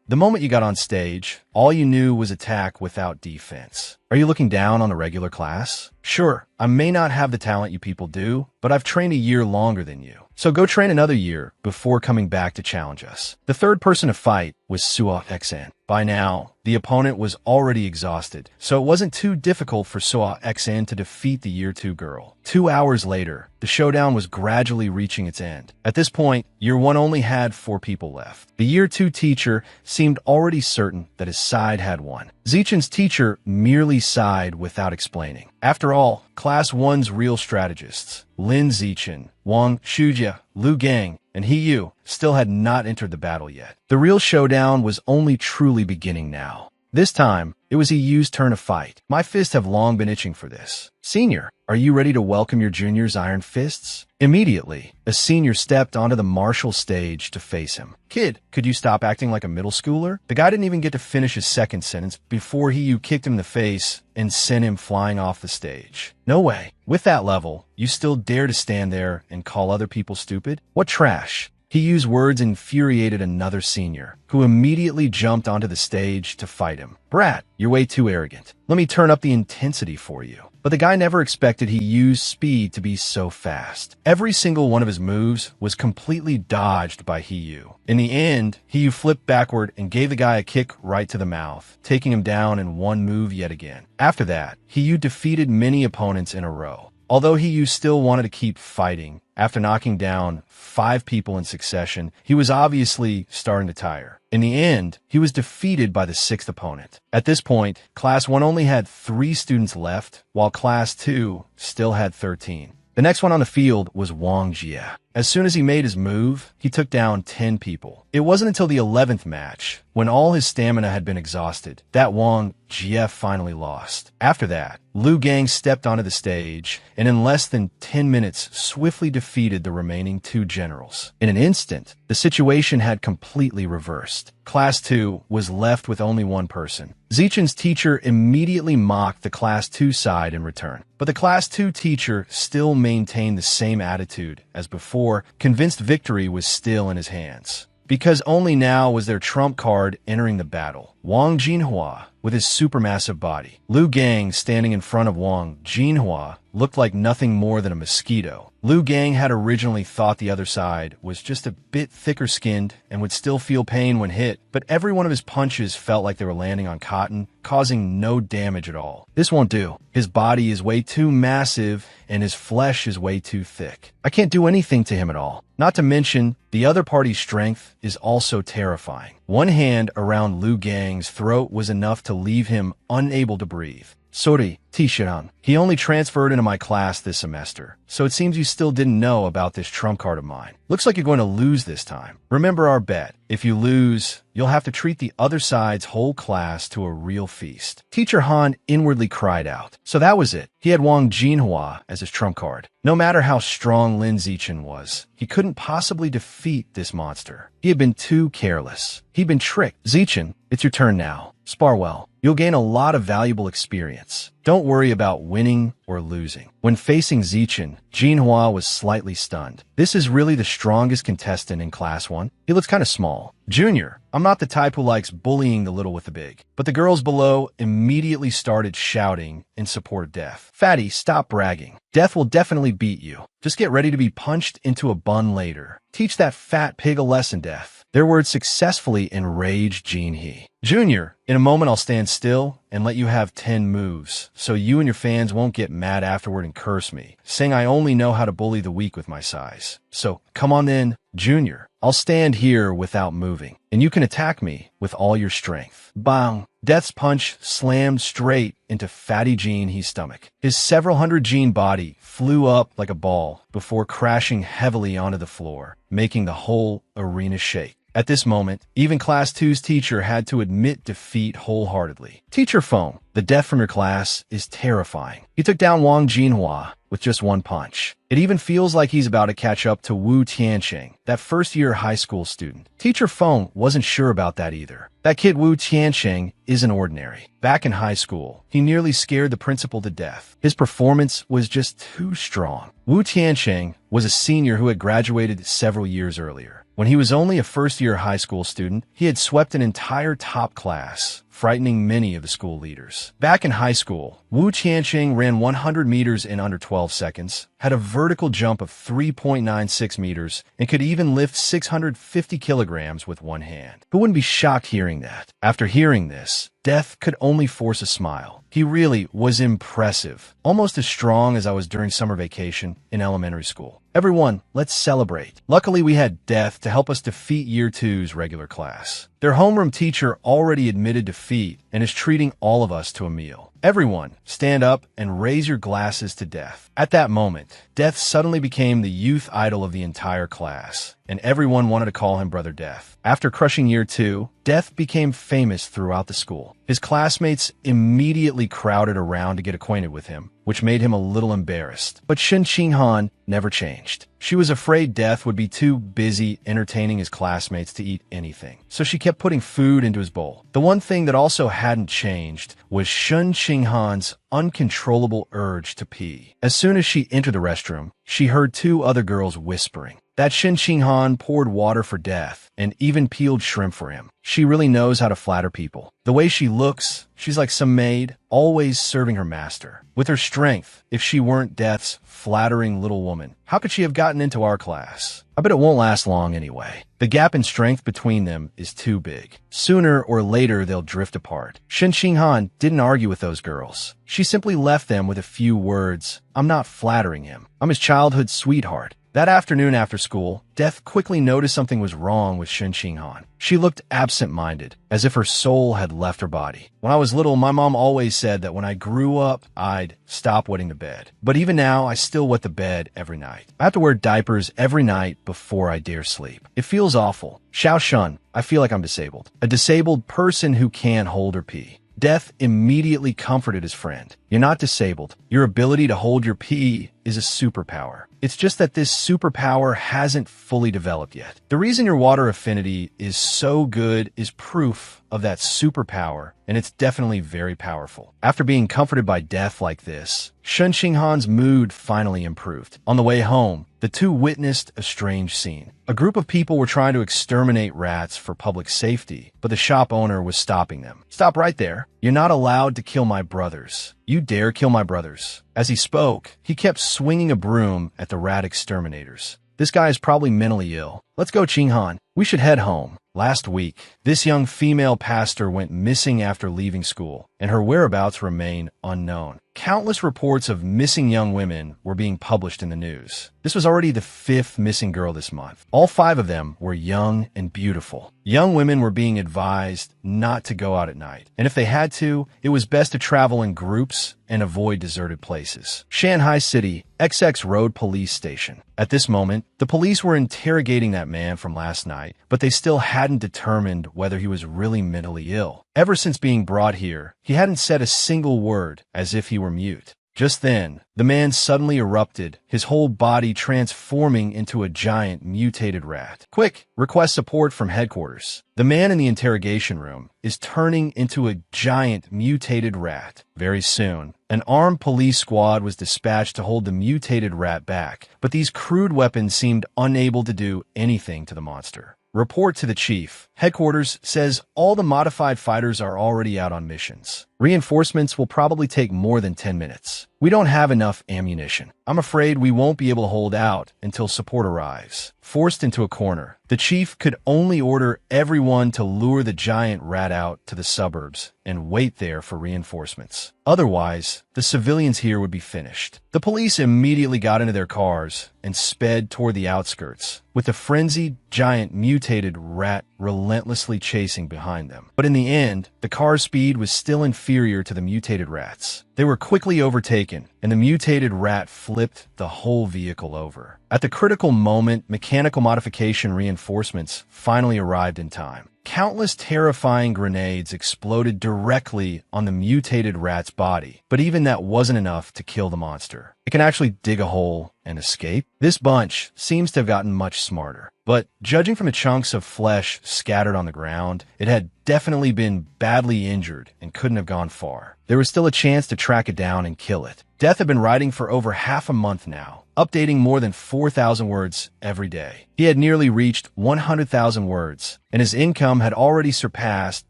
The moment you got on stage, all you knew was attack without defense. Are you looking down on the regular class? Sure, I may not have the talent you people do, but I've trained a year longer than you. So go train another year before coming back to challenge us. The third person to fight was Suo Xn. By now, the opponent was already exhausted, so it wasn't too difficult for Suo Xn to defeat the year 2 girl. 2 hours later, the showdown was gradually reaching its end. At this point, year 1 only had 4 people left. The year 2 teacher seemed already certain that his side had won. Zichen's teacher merely sighed without explaining. After all, Class 1's real strategists, Lin Zichen, Wang Shujia, Lu Gang, and He Yu, still had not entered the battle yet. The real showdown was only truly beginning now. This time, it was He Yu's turn to fight. My fists have long been itching for this. Senior, are you ready to welcome your junior's iron fists? Immediately, a senior stepped onto the martial stage to face him. Kid, could you stop acting like a middle schooler? The guy didn't even get to finish his second sentence before He Yu kicked him in the face and sent him flying off the stage. No way. With that level, you still dare to stand there and call other people stupid? What trash. He Yu's words infuriated another senior, who immediately jumped onto the stage to fight him. Brat, you're way too arrogant. Let me turn up the intensity for you. But the guy never expected He Yu's speed to be so fast. Every single one of his moves was completely dodged by He Yu. In the end, He Yu flipped backward and gave the guy a kick right to the mouth, taking him down in one move yet again. After that, He Yu defeated many opponents in a row. Although He Yu still wanted to keep fighting, after knocking down 5 people in succession, he was obviously starting to tire. In the end, he was defeated by the 6th opponent. At this point, Class 1 only had 3 students left, while Class 2 still had 13. The next one on the field was Wang Jie. As soon as he made his move, he took down 10 people. It wasn't until the 11th match, when all his stamina had been exhausted, that Wang Jie finally lost. After that, Lu Gang stepped onto the stage, and in less than 10 minutes swiftly defeated the remaining 2 generals. In an instant, the situation had completely reversed. Class 2 was left with only 1 person. Zichen's teacher immediately mocked the Class 2 side in return. But the Class 2 teacher still maintained the same attitude as before, convinced victory was still in his hands. because only now was their trump card entering the battle. Wang Jinhua, with his supermassive body. Liu Gang, standing in front of Wang Jinhua, looked like nothing more than a mosquito. Liu Gang had originally thought the other side was just a bit thicker skinned and would still feel pain when hit, but every one of his punches felt like they were landing on cotton, causing no damage at all. This won't do. His body is way too massive and his flesh is way too thick. I can't do anything to him at all. Not to mention, the other party's strength is also terrifying. One hand around Liu Gang's throat was enough to leave him unable to breathe. Sorry, Tishiran. He only transferred into my class this semester, so it seems you still didn't know about this trump card of mine. Looks like you're going to lose this time. Remember our bet. If you lose, you'll have to treat the other side's whole class to a real feast. Teacher Han inwardly cried out. So that was it. He had Wang Jinhua as his trump card. No matter how strong Lin Zichen was, he couldn't possibly defeat this monster. He had been too careless. He'd been tricked. Zichen, it's your turn now. Spar well. You'll gain a lot of valuable experience. Don't worry about winning or losing. When facing Zichen, Jinhua was slightly stunned. This is really the strongest contestant in Class 1. He looks kind of small. Junior, I'm not the type who likes bullying the little with the big. But the girls below immediately started shouting in support of Death. Fatty, stop bragging. Death will definitely beat you. Just get ready to be punched into a bun later. Teach that fat pig a lesson, Death. Their words successfully enraged Jinhee. Junior, in a moment I'll stand still and let you have 10 moves, so you and your fans won't get mad afterward and curse me, saying I only know how to bully the weak with my size. So, come on then, Junior. I'll stand here without moving, and you can attack me with all your strength. Bang! Death's punch slammed straight into Fatty Jinhee's stomach. His several hundred gene body flew up like a ball before crashing heavily onto the floor, making the whole arena shake. At this moment, even Class 2's teacher had to admit defeat wholeheartedly. Teacher Feng, the death from your class is terrifying. He took down Wang Jinhua with just one punch. It even feels like he's about to catch up to Wu Tianqing, that first-year high school student. Teacher Feng wasn't sure about that either. That kid Wu Tianqing isn't ordinary. Back in high school, he nearly scared the principal to death. His performance was just too strong. Wu Tianqing was a senior who had graduated several years earlier. When he was only a first-year high school student, he had swept an entire top class, frightening many of the school leaders. Back in high school, Wu Tianqing ran 100 meters in under 12 seconds, had a vertical jump of 3.96 meters, and could even lift 650 kilograms with one hand. Who wouldn't be shocked hearing that? After hearing this, Death could only force a smile. He really was impressive, almost as strong as I was during summer vacation in elementary school. Everyone, let's celebrate. Luckily, we had Death to help us defeat Year 2's regular class. Their homeroom teacher already admitted defeat and is treating all of us to a meal. Everyone, stand up and raise your glasses to Death. At that moment, Death suddenly became the youth idol of the entire class, and everyone wanted to call him Brother Death. After crushing Year 2, Death became famous throughout the school. His classmates immediately crowded around to get acquainted with him, which made him a little embarrassed. But Shen Qinghan never changed. She was afraid Death would be too busy entertaining his classmates to eat anything, so she kept putting food into his bowl. The one thing that also hadn't changed was Shen Qinghan's uncontrollable urge to pee. As soon as she entered the restroom, she heard two other girls whispering. That Shen Qinghan poured water for Death and even peeled shrimp for him. She really knows how to flatter people. The way she looks, she's like some maid, always serving her master. With her strength, if she weren't Death's flattering little woman, how could she have gotten into our class? I bet it won't last long anyway. The gap in strength between them is too big. Sooner or later, they'll drift apart. Shen Qinghan didn't argue with those girls. She simply left them with a few words. I'm not flattering him. I'm his childhood sweetheart. That afternoon after school, Death quickly noticed something was wrong with Shen Qinghan. She looked absent-minded, as if her soul had left her body. When I was little, my mom always said that when I grew up, I'd stop wetting the bed. But even now, I still wet the bed every night. I have to wear diapers every night before I dare sleep. It feels awful. Xiao Shun, I feel like I'm disabled. A disabled person who can't hold or pee. Death immediately comforted his friend. You're not disabled. Your ability to hold your pee is a superpower. It's just that this superpower hasn't fully developed yet. The reason your water affinity is so good is proof of that superpower, and it's definitely very powerful. After being comforted by death like this, Shun Xinghan's mood finally improved. On the way home, the two witnessed a strange scene. A group of people were trying to exterminate rats for public safety, but the shop owner was stopping them. "Stop right there. You're not allowed to kill my brothers. You dare kill my brothers." As he spoke, he kept swinging a broom at the rat exterminators. This guy is probably mentally ill. "Let's go, Xinghan. We should head home." Last week, this young female pastor went missing after leaving school, and her whereabouts remain unknown. Countless reports of missing young women were being published in the news. This was already the 5th missing girl this month. All 5 of them were young and beautiful. Young women were being advised not to go out at night, and if they had to, it was best to travel in groups and avoid deserted places. Shanghai City, XX Road Police Station. At this moment, the police were interrogating that man from last night, but they still hadn't determined whether he was really mentally ill. Ever since being brought here, he hadn't said a single word, as if he were mute. Just then, the man suddenly erupted, his whole body transforming into a giant mutated rat. "Quick, request support from headquarters." The man in the interrogation room is turning into a giant mutated rat. Very soon, an armed police squad was dispatched to hold the mutated rat back, but these crude weapons seemed unable to do anything to the monster. Report to the chief. Headquarters says all the modified fighters are already out on missions. Reinforcements will probably take more than 10 minutes. We don't have enough ammunition. I'm afraid we won't be able to hold out until support arrives. Forced into a corner, the chief could only order everyone to lure the giant rat out to the suburbs and wait there for reinforcements. Otherwise, the civilians here would be finished. The police immediately got into their cars and sped toward the outskirts, with the frenzied giant mutated rat relentlessly chasing behind them. But in the end, the car's speed was still inferior to the mutated rats. They were quickly overtaken, and the mutated rat flipped the whole vehicle over. At the critical moment, mechanical modification reinforcements finally arrived in time. Countless terrifying grenades exploded directly on the mutated rat's body, but even that wasn't enough to kill the monster. It can actually dig a hole and escape. This bunch seems to have gotten much smarter, but judging from the chunks of flesh scattered on the ground, it had definitely been badly injured and couldn't have gone far. There was still a chance to track it down and kill it. Death had been writing for over half a month now, updating more than 4,000 words every day. He had nearly reached 100,000 words, and his income had already surpassed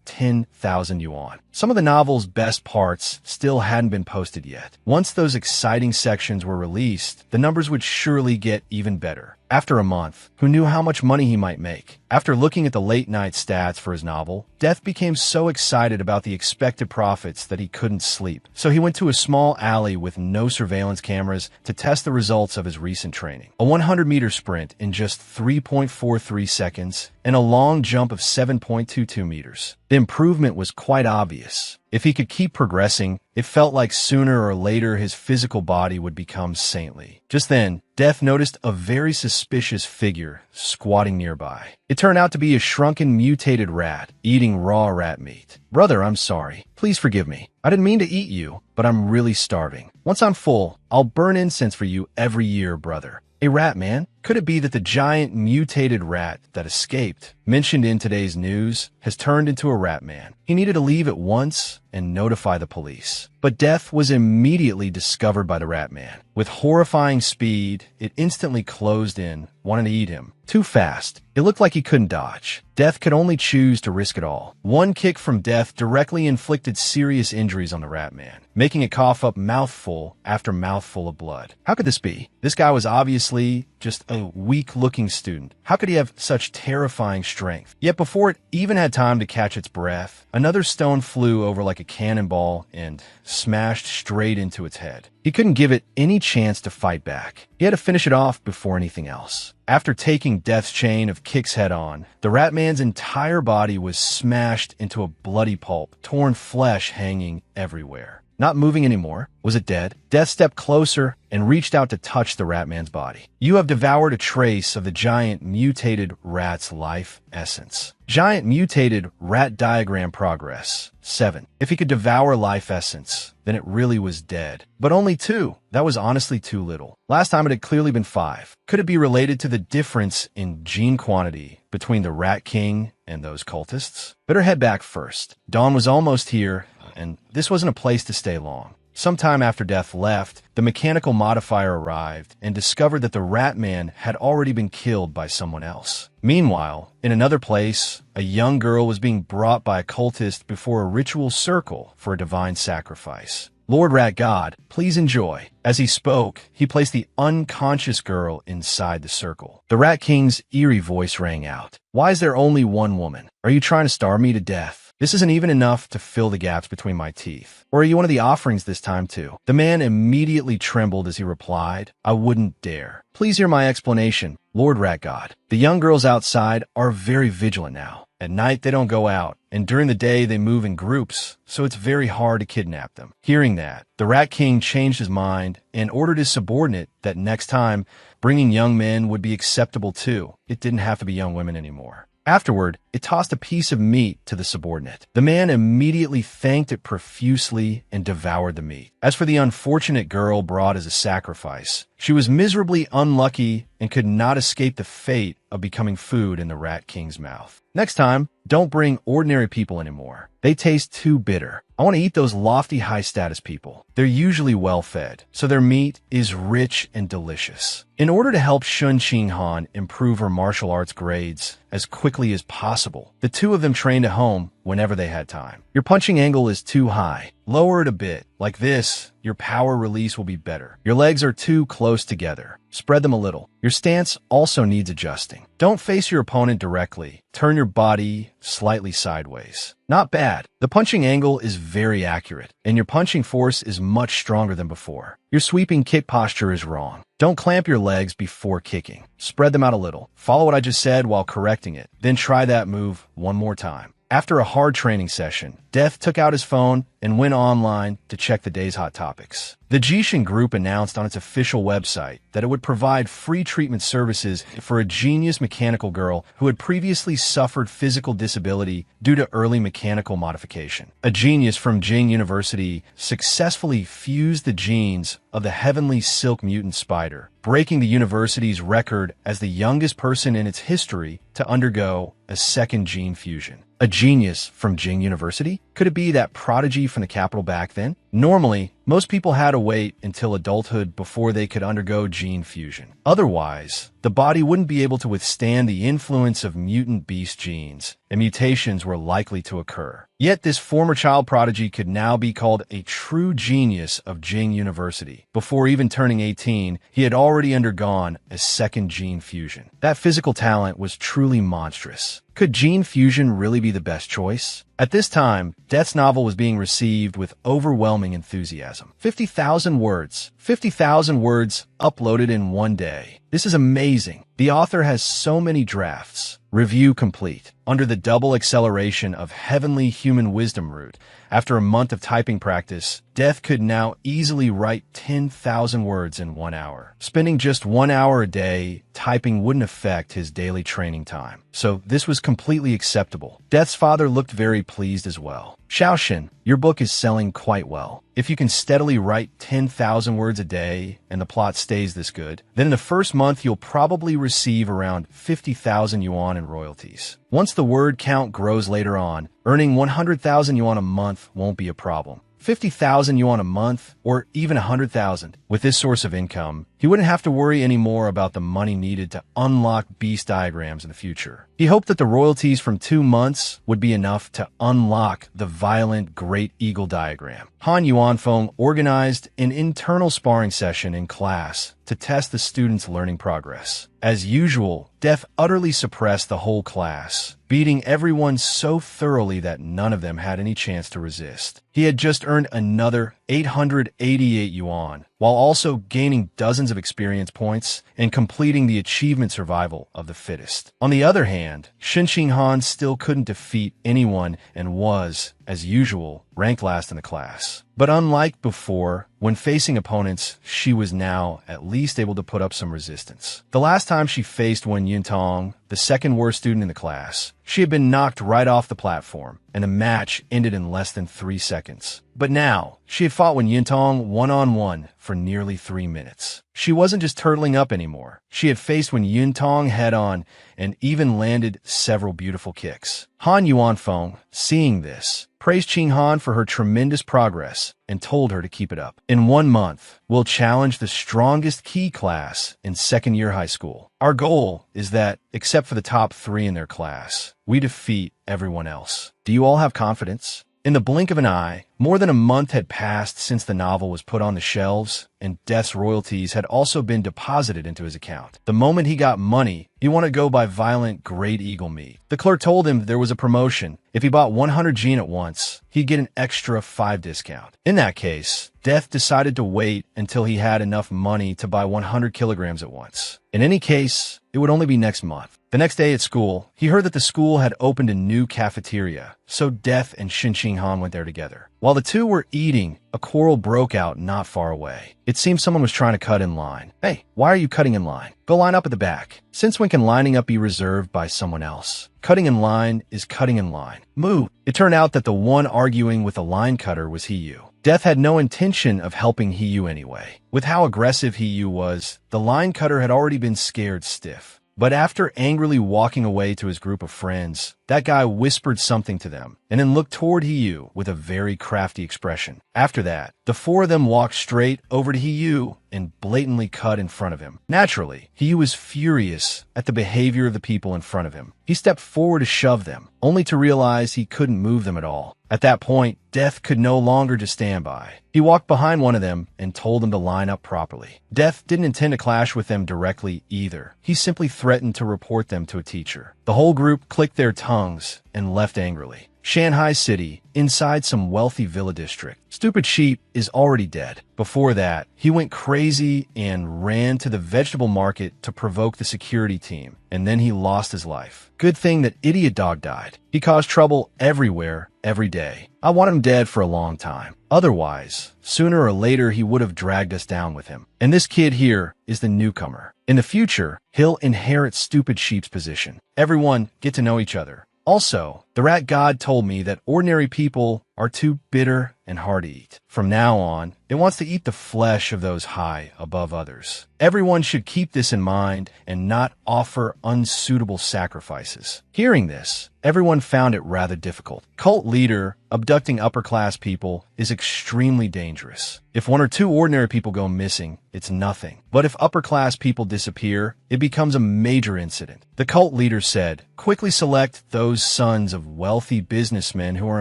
10,000 yuan. Some of the novel's best parts still hadn't been posted yet. Once those exciting sections were released, the numbers would surely get even better. After a month, who knew how much money he might make? After looking at the late-night stats for his novel, Death became so excited about the expected profits that he couldn't sleep. So he went to a small alley with no surveillance cameras to test the results of his recent training. A 100-meter sprint in just 3.43 seconds and a long jump of 7.22 meters. The improvement was quite obvious. If he could keep progressing, it felt like sooner or later his physical body would become saintly. Just then, Death noticed a very suspicious figure squatting nearby. It turned out to be a shrunken mutated rat eating raw rat meat. "Brother, I'm sorry. Please forgive me. I didn't mean to eat you, but I'm really starving. Once I'm full, I'll burn incense for you every year, brother." A rat man? Could it be that the giant mutated rat that escaped, mentioned in today's news, has turned into a rat man? He needed to leave at once and notify the police. But Death was immediately discovered by the rat man. With horrifying speed, it instantly closed in, wanting to eat him. Too fast. It looked like he couldn't dodge. Death could only choose to risk it all. One kick from Death directly inflicted serious injuries on the rat man, making it cough up mouthful after mouthful of blood. How could this be? This guy was obviously just a weak-looking student. How could he have such terrifying strength? Yet before it even had time to catch its breath, another stone flew over like a cannonball and smashed straight into its head. He couldn't give it any chance to fight back. He had to finish it off before anything else. After taking Death's chain of kicks head on, the rat man's entire body was smashed into a bloody pulp, torn flesh hanging everywhere. not moving anymore. Was it dead? Death stepped closer and reached out to touch the rat man's body. You have devoured a trace of the giant mutated rat's life essence. Giant mutated rat diagram progress. 7. If he could devour life essence, then it really was dead. But only 2. That was honestly too little. Last time it had clearly been 5. Could it be related to the difference in gene quantity between the Rat King and those cultists? Better head back first. Dawn was almost here, and this wasn't a place to stay long. Sometime after Death left, the mechanical modifier arrived and discovered that the rat man had already been killed by someone else. Meanwhile, in another place, a young girl was being brought by a cultist before a ritual circle for a divine sacrifice. Lord Rat God, please enjoy. As he spoke, he placed the unconscious girl inside the circle. The Rat King's eerie voice rang out. Why is there only one woman? Are you trying to starve me to death? This isn't even enough to fill the gaps between my teeth. Or are you one of the offerings this time too? The man immediately trembled as he replied, I wouldn't dare. Please hear my explanation, Lord Rat God. The young girls outside are very vigilant now. At night, they don't go out, and during the day, they move in groups, so it's very hard to kidnap them. Hearing that, the Rat King changed his mind and ordered his subordinate that next time, bringing young men would be acceptable too. It didn't have to be young women anymore. Afterward, it tossed a piece of meat to the subordinate. The man immediately thanked it profusely and devoured the meat. As for the unfortunate girl brought as a sacrifice, she was miserably unlucky and could not escape the fate of becoming food in the Rat King's mouth. Next time, don't bring ordinary people anymore. They taste too bitter. I want to eat those lofty high-status people. They're usually well-fed, so their meat is rich and delicious. In order to help Shun Qing Han improve her martial arts grades as quickly as possible, the two of them trained at home whenever they had time. Your punching angle is too high. Lower it a bit. Like this, your power release will be better. Your legs are too close together. Spread them a little. Your stance also needs adjusting. Don't face your opponent directly. Turn your body slightly sideways. Not bad. The punching angle is very accurate, and your punching force is much stronger than before. Your sweeping kick posture is wrong. Don't clamp your legs before kicking. Spread them out a little. Follow what I just said while correcting it. Then try that move one more time. After a hard training session, Death took out his phone and went online to check the day's hot topics. The Jishin Group announced on its official website that it would provide free treatment services for a genius mechanical girl who had previously suffered physical disability due to early mechanical modification. A genius from Jing University successfully fused the genes of the heavenly silk mutant spider, breaking the university's record as the youngest person in its history to undergo a second gene fusion. A genius from Jing University? Could it be that prodigy from the capital back then? Normally, most people had to wait until adulthood before they could undergo gene fusion. Otherwise, the body wouldn't be able to withstand the influence of mutant beast genes, and mutations were likely to occur. Yet this former child prodigy could now be called a true genius of Jing University. Before even turning 18, he had already undergone a second gene fusion. That physical talent was truly monstrous. Could gene fusion really be the best choice? At this time, Death's novel was being received with overwhelming enthusiasm. 50,000 words. 50,000 words uploaded in one day. This is amazing. The author has so many drafts. Review complete. Under the double acceleration of heavenly human wisdom root, after a month of typing practice, Death could now easily write 10,000 words in 1 hour. Spending just 1 hour a day typing wouldn't affect his daily training time, so this was completely acceptable. Death's father looked very pleased as well. Xiaoxin, your book is selling quite well. If you can steadily write 10,000 words a day and the plot stays this good, then in the first month you'll probably receive around 50,000 yuan in royalties. Once the word count grows later on, earning 100,000 yuan a month won't be a problem. 50,000 yuan a month, or even 100,000. With this source of income, he wouldn't have to worry anymore about the money needed to unlock beast diagrams in the future. He hoped that the royalties from 2 months would be enough to unlock the violent Great Eagle diagram. Han Yuanfeng organized an internal sparring session in class to test the students' learning progress. As usual, Death utterly suppressed the whole class, beating everyone so thoroughly that none of them had any chance to resist. He had just earned another 888 yuan, while also gaining dozens of experience points and completing the achievement survival of the fittest. On the other hand, Shun Qing Han still couldn't defeat anyone and was, as usual, ranked last in the class. But unlike before, when facing opponents, she was now at least able to put up some resistance. The last time she faced Wen Yuntong, the second worst student in the class, she had been knocked right off the platform, and the match ended in less than 3 seconds. But now, she had fought Wen Yuntong one-on-one for nearly 3 minutes. She wasn't just turtling up anymore. She had faced Wen Yuntong head-on and even landed several beautiful kicks. Han Yuanfeng, seeing this, praised Qing Han for her tremendous progress and told her to keep it up. In 1 month, we'll challenge the strongest key class in second-year high school. Our goal is that, except for the top 3 in their class, we defeat everyone else. Do you all have confidence? In the blink of an eye, more than a month had passed since the novel was put on the shelves, and Death's royalties had also been deposited into his account. The moment he got money, he wanted to go buy violent Great Eagle meat. The clerk told him there was a promotion. If he bought 100 jean at once, he'd get an extra 5 discount. In that case, Death decided to wait until he had enough money to buy 100 kilograms at once. In any case, it would only be next month. The next day at school, he heard that the school had opened a new cafeteria, so Death and Xing Han went there together. While the two were eating, a quarrel broke out not far away. It seemed someone was trying to cut in line. Hey, why are you cutting in line? Go line up at the back. Since when can lining up be reserved by someone else? Cutting in line is cutting in line. Moo! It turned out that the one arguing with the line cutter was Hiyu. Death had no intention of helping Hiyu anyway. With how aggressive Hiyu was, the line cutter had already been scared stiff. But after angrily walking away to his group of friends, that guy whispered something to them and then looked toward Hiyu with a very crafty expression. After that, the 4 of them walked straight over to Hiyu and blatantly cut in front of him. Naturally, Hiyu was furious at the behavior of the people in front of him. He stepped forward to shove them, only to realize he couldn't move them at all. At that point, Death could no longer just stand by. He walked behind one of them and told them to line up properly. Death didn't intend to clash with them directly either. He simply threatened to report them to a teacher. The whole group clicked their tongues and left angrily. Shanghai City, inside some wealthy villa district. Stupid Sheep is already dead. Before that, he went crazy and ran to the vegetable market to provoke the security team, and then he lost his life. Good thing that Idiot Dog died. He caused trouble everywhere, every day. I want him dead for a long time. Otherwise, sooner or later he would have dragged us down with him. And this kid here is the newcomer. In the future, he'll inherit Stupid Sheep's position. Everyone get to know each other. Also, the rat god told me that ordinary people are too bitter and hard to eat. From now on, it wants to eat the flesh of those high above others. Everyone should keep this in mind and not offer unsuitable sacrifices. Hearing this, everyone found it rather difficult. Cult leader abducting upper-class people is extremely dangerous. If 1 or 2 ordinary people go missing, it's nothing. But if upper-class people disappear, it becomes a major incident. The cult leader said, quickly select those sons of wealthy businessmen who are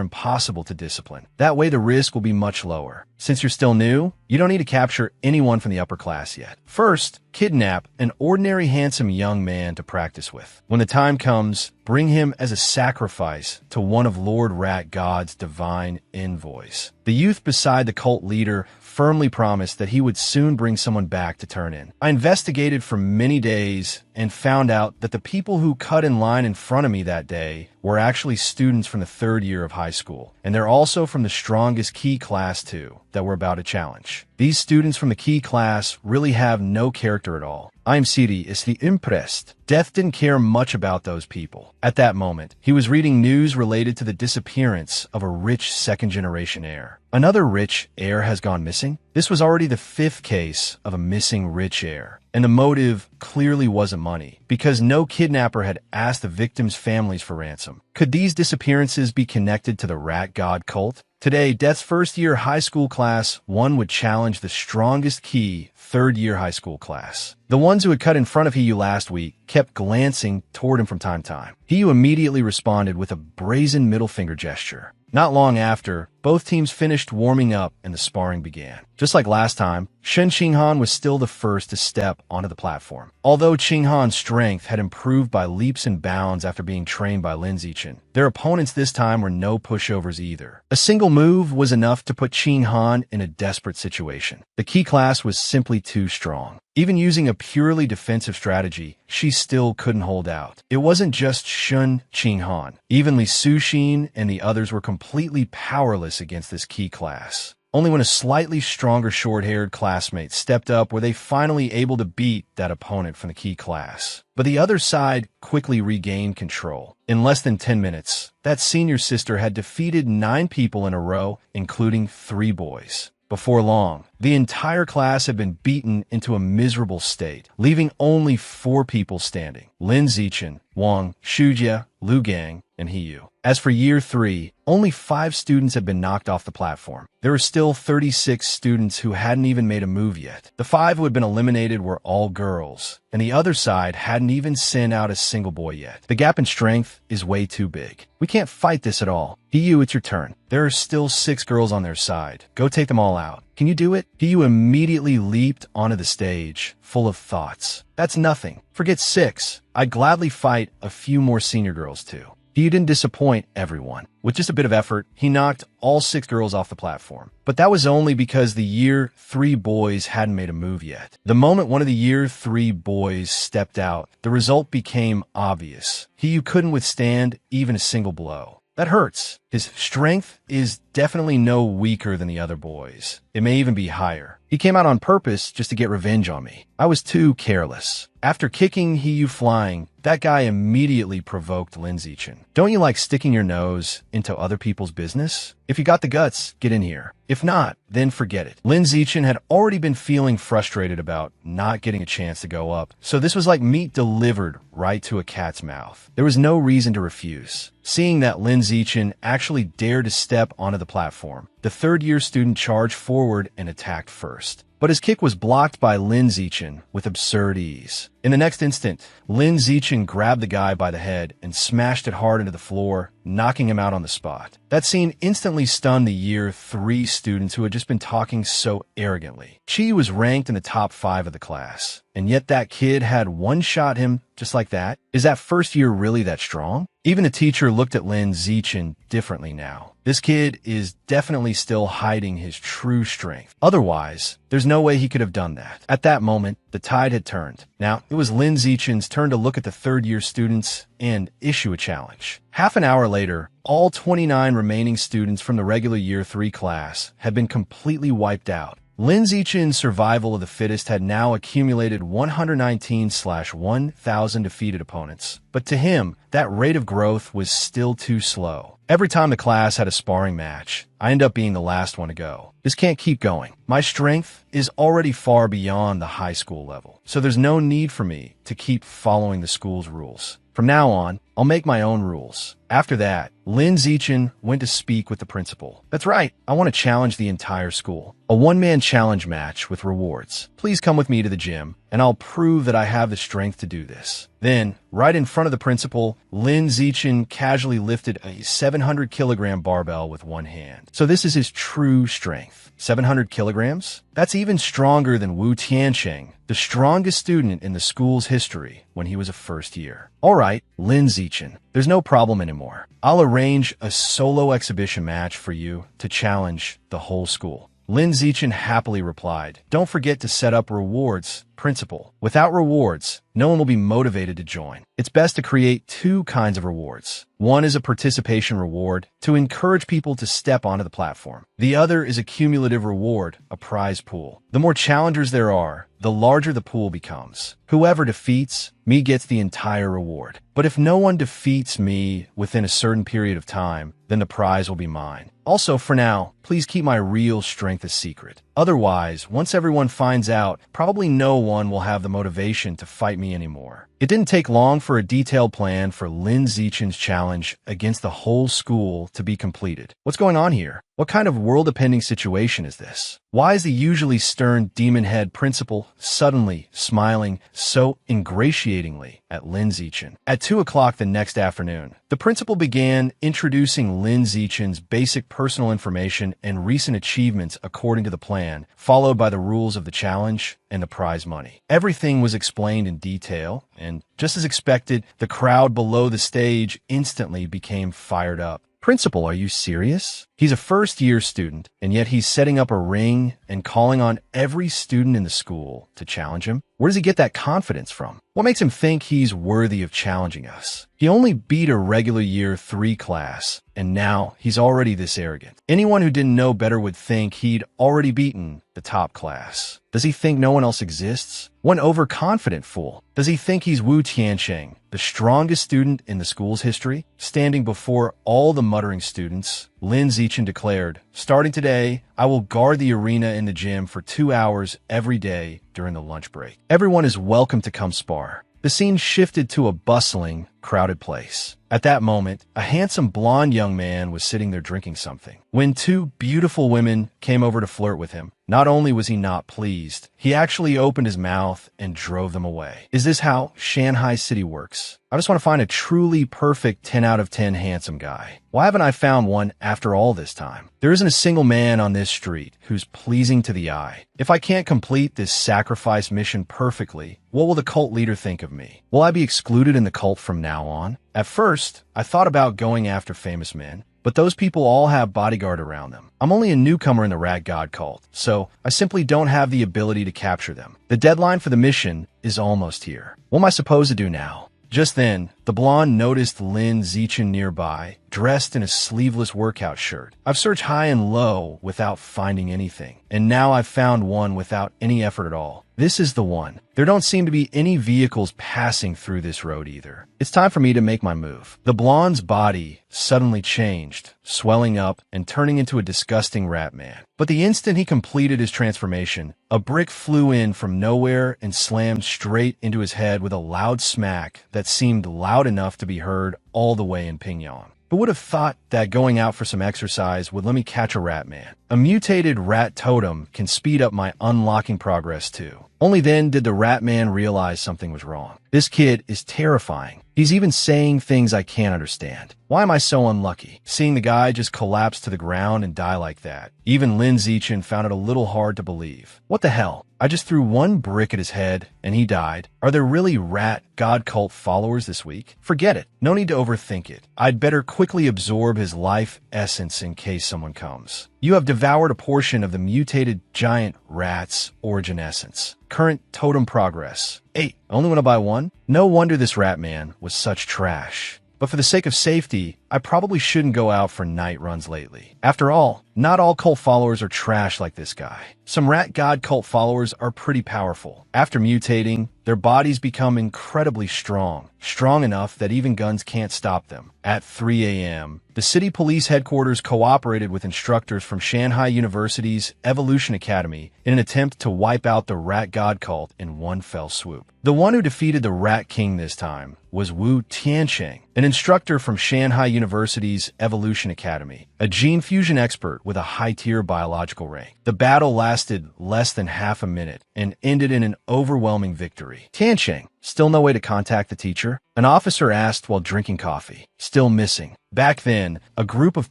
impossible to discipline. That way the risk will be much lower. Since you're still new, you don't need to capture anyone from the upper class yet. First, kidnap an ordinary handsome young man to practice with. When the time comes, bring him as a sacrifice to one of Lord Rat God's divine envoys. The youth beside the cult leader firmly promised that he would soon bring someone back to turn in. I investigated for many days and found out that the people who cut in line in front of me that day were actually students from the 3rd year of high school, and they're also from the strongest key class too that we're about to challenge. These students from the key class really have no character at all. I'm seriously impressed. Death didn't care much about those people. At that moment, he was reading news related to the disappearance of a rich second-generation heir. Another rich heir has gone missing? This was already the 5th case of a missing rich heir. And the motive clearly wasn't money, because no kidnapper had asked the victims' families for ransom. Could these disappearances be connected to the Rat God cult? Today, Death's first-year high school class 1 would challenge the strongest key 3rd-year high school class. The ones who had cut in front of Hiyu last week kept glancing toward him from time to time. Hiyu immediately responded with a brazen middle finger gesture. Not long after, both teams finished warming up and the sparring began. Just like last time, Shen Qinghan was still the first to step onto the platform. Although Qinghan's strength had improved by leaps and bounds after being trained by Lin Zichen, their opponents this time were no pushovers either. A single move was enough to put Qinghan in a desperate situation. The key class was simply too strong. Even using a purely defensive strategy, she still couldn't hold out. It wasn't just Shun Qinghan. Even Li Suxin and the others were completely powerless against this key class. Only when a slightly stronger short-haired classmate stepped up were they finally able to beat that opponent from the key class. But the other side quickly regained control. In less than 10 minutes, that senior sister had defeated 9 people in a row, including 3 boys. Before long, the entire class had been beaten into a miserable state, leaving only 4 people standing: Lin Zichen, Wang, Shujia, Lu Gang, and Hiyu. As for Year 3, only 5 students had been knocked off the platform. There were still 36 students who hadn't even made a move yet. The 5 who had been eliminated were all girls, and the other side hadn't even sent out a single boy yet. The gap in strength is way too big. We can't fight this at all. Hiyu, it's your turn. There are still 6 girls on their side. Go take them all out. Can you do it? Hiyu immediately leaped onto the stage, full of thoughts. That's nothing. Forget 6. I'd gladly fight a few more senior girls too. He didn't disappoint everyone. With just a bit of effort, he knocked all 6 girls off the platform. But that was only because the Year 3 boys hadn't made a move yet. The moment one of the Year 3 boys stepped out, the result became obvious. He couldn't withstand even a single blow. That hurts. His strength is definitely no weaker than the other boys. It may even be higher. He came out on purpose just to get revenge on me. I was too careless. After kicking Hiyu flying, that guy immediately provoked Lin Zichen. Don't you like sticking your nose into other people's business? If you got the guts, get in here. If not, then forget it. Lin Zichen had already been feeling frustrated about not getting a chance to go up, so this was like meat delivered right to a cat's mouth. There was no reason to refuse. Seeing that Lin Zichen actually dared to step onto the platform, the third-year student charged forward and attacked first. But his kick was blocked by Lin Zichen with absurd ease. In the next instant, Lin Zichen grabbed the guy by the head and smashed it hard into the floor, knocking him out on the spot. That scene instantly stunned the Year 3 students who had just been talking so arrogantly. Chi was ranked in the top 5 of the class, and yet that kid had one-shot him just like that? Is that first year really that strong? Even the teacher looked at Lin Zichen differently now. This kid is definitely still hiding his true strength. Otherwise, there's no way he could have done that. At that moment, the tide had turned. Now, it was Lin Zichen's turn to look at the third-year students and issue a challenge. Half an hour later, all 29 remaining students from the regular Year 3 class had been completely wiped out. Lin Zichen's survival of the fittest had now accumulated 119/1,000 defeated opponents. But to him, that rate of growth was still too slow. Every time the class had a sparring match, I end up being the last one to go. This can't keep going. My strength is already far beyond the high school level, so there's no need for me to keep following the school's rules. From now on, I'll make my own rules. After that, Lin Zichen went to speak with the principal. That's right, I want to challenge the entire school. A one-man challenge match with rewards. Please come with me to the gym, and I'll prove that I have the strength to do this. Then, right in front of the principal, Lin Zichen casually lifted a 700-kilogram barbell with one hand. So this is his true strength. 700 kilograms? That's even stronger than Wu Tiansheng, the strongest student in the school's history when he was a first year. All right, Lin Zichen, there's no problem anymore. I'll arrange a solo exhibition match for you to challenge the whole school. Lin Zichen happily replied, "Don't forget to set up rewards, principal. Without rewards, no one will be motivated to join. It's best to create 2 kinds of rewards. One is a participation reward to encourage people to step onto the platform. The other is a cumulative reward, a prize pool. The more challengers there are, the larger the pool becomes. Whoever defeats me gets the entire reward. But if no one defeats me within a certain period of time, then the prize will be mine. Also, for now, please keep my real strength a secret. Otherwise, once everyone finds out, probably no one will have the motivation to fight me anymore." It didn't take long for a detailed plan for Lin Zichen's challenge against the whole school to be completed. What's going on here? What kind of world-appending situation is this? Why is the usually stern demon head principal suddenly smiling so ingratiatingly at Lin Zichen? At 2 o'clock the next afternoon, the principal began introducing Lin Zichen's basic personal information and recent achievements according to the plan, followed by the rules of the challenge and the prize money. Everything was explained in detail, and just as expected, the crowd below the stage instantly became fired up. Principal, are you serious? He's a first-year student, and yet he's setting up a ring and calling on every student in the school to challenge him? Where does he get that confidence from? What makes him think he's worthy of challenging us? He only beat a regular year 3 class, and now he's already this arrogant. Anyone who didn't know better would think he'd already beaten the top class. Does he think no one else exists? One overconfident fool. Does he think he's Wu Tiancheng, the strongest student in the school's history? Standing before all the muttering students, Lin Zichen declared, "Starting today, I will guard the arena in the gym for 2 hours every day during the lunch break. Everyone is welcome to come spar." The scene shifted to a bustling, crowded place. At that moment, a handsome blonde young man was sitting there drinking something, when 2 beautiful women came over to flirt with him. Not only was he not pleased, he actually opened his mouth and drove them away. Is this how Shanghai City works? I just want to find a truly perfect 10 out of 10 handsome guy. Why haven't I found one after all this time? There isn't a single man on this street who's pleasing to the eye. If I can't complete this sacrifice mission perfectly, what will the cult leader think of me? Will I be excluded in the cult from now on? At first, I thought about going after famous men, but those people all have bodyguard around them. I'm only a newcomer in the Rat God cult, so I simply don't have the ability to capture them. The deadline for the mission is almost here. What am I supposed to do now? Just then, the blonde noticed Lin Zichen nearby, dressed in a sleeveless workout shirt. I've searched high and low without finding anything, and now I've found one without any effort at all. This is the one. There don't seem to be any vehicles passing through this road either. It's time for me to make my move. The blonde's body suddenly changed, swelling up and turning into a disgusting rat man. But the instant he completed his transformation, a brick flew in from nowhere and slammed straight into his head with a loud smack that seemed loud enough to be heard all the way in Pyongyang. Who would have thought that going out for some exercise would let me catch a rat man? A mutated rat totem can speed up my unlocking progress too. Only then did the rat man realize something was wrong. This kid is terrifying. He's even saying things I can't understand. Why am I so unlucky? Seeing the guy just collapse to the ground and die like that. Even Lin Zichen found it a little hard to believe. What the hell? I just threw one brick at his head and he died. Are there really rat god cult followers this week? Forget it. No need to overthink it. I'd better quickly absorb his life essence in case someone comes. You have devoured a portion of the mutated giant rat's origin essence. Current totem progress 8. I only want to buy one? No wonder this rat man was such trash. But for the sake of safety, I probably shouldn't go out for night runs lately. After all, not all cult followers are trash like this guy. Some rat god cult followers are pretty powerful. After mutating, their bodies become incredibly strong. Strong enough that even guns can't stop them. At 3 a.m., the city police headquarters cooperated with instructors from Shanghai University's Evolution Academy in an attempt to wipe out the rat god cult in one fell swoop. The one who defeated the Rat King this time was Wu Tiancheng, an instructor from Shanghai University's Evolution Academy, a gene fusion expert with a high-tier biological rank. The battle lasted less than half a minute and ended in an overwhelming victory. Tiancheng, still no way to contact the teacher? An officer asked while drinking coffee. Still missing. Back then, a group of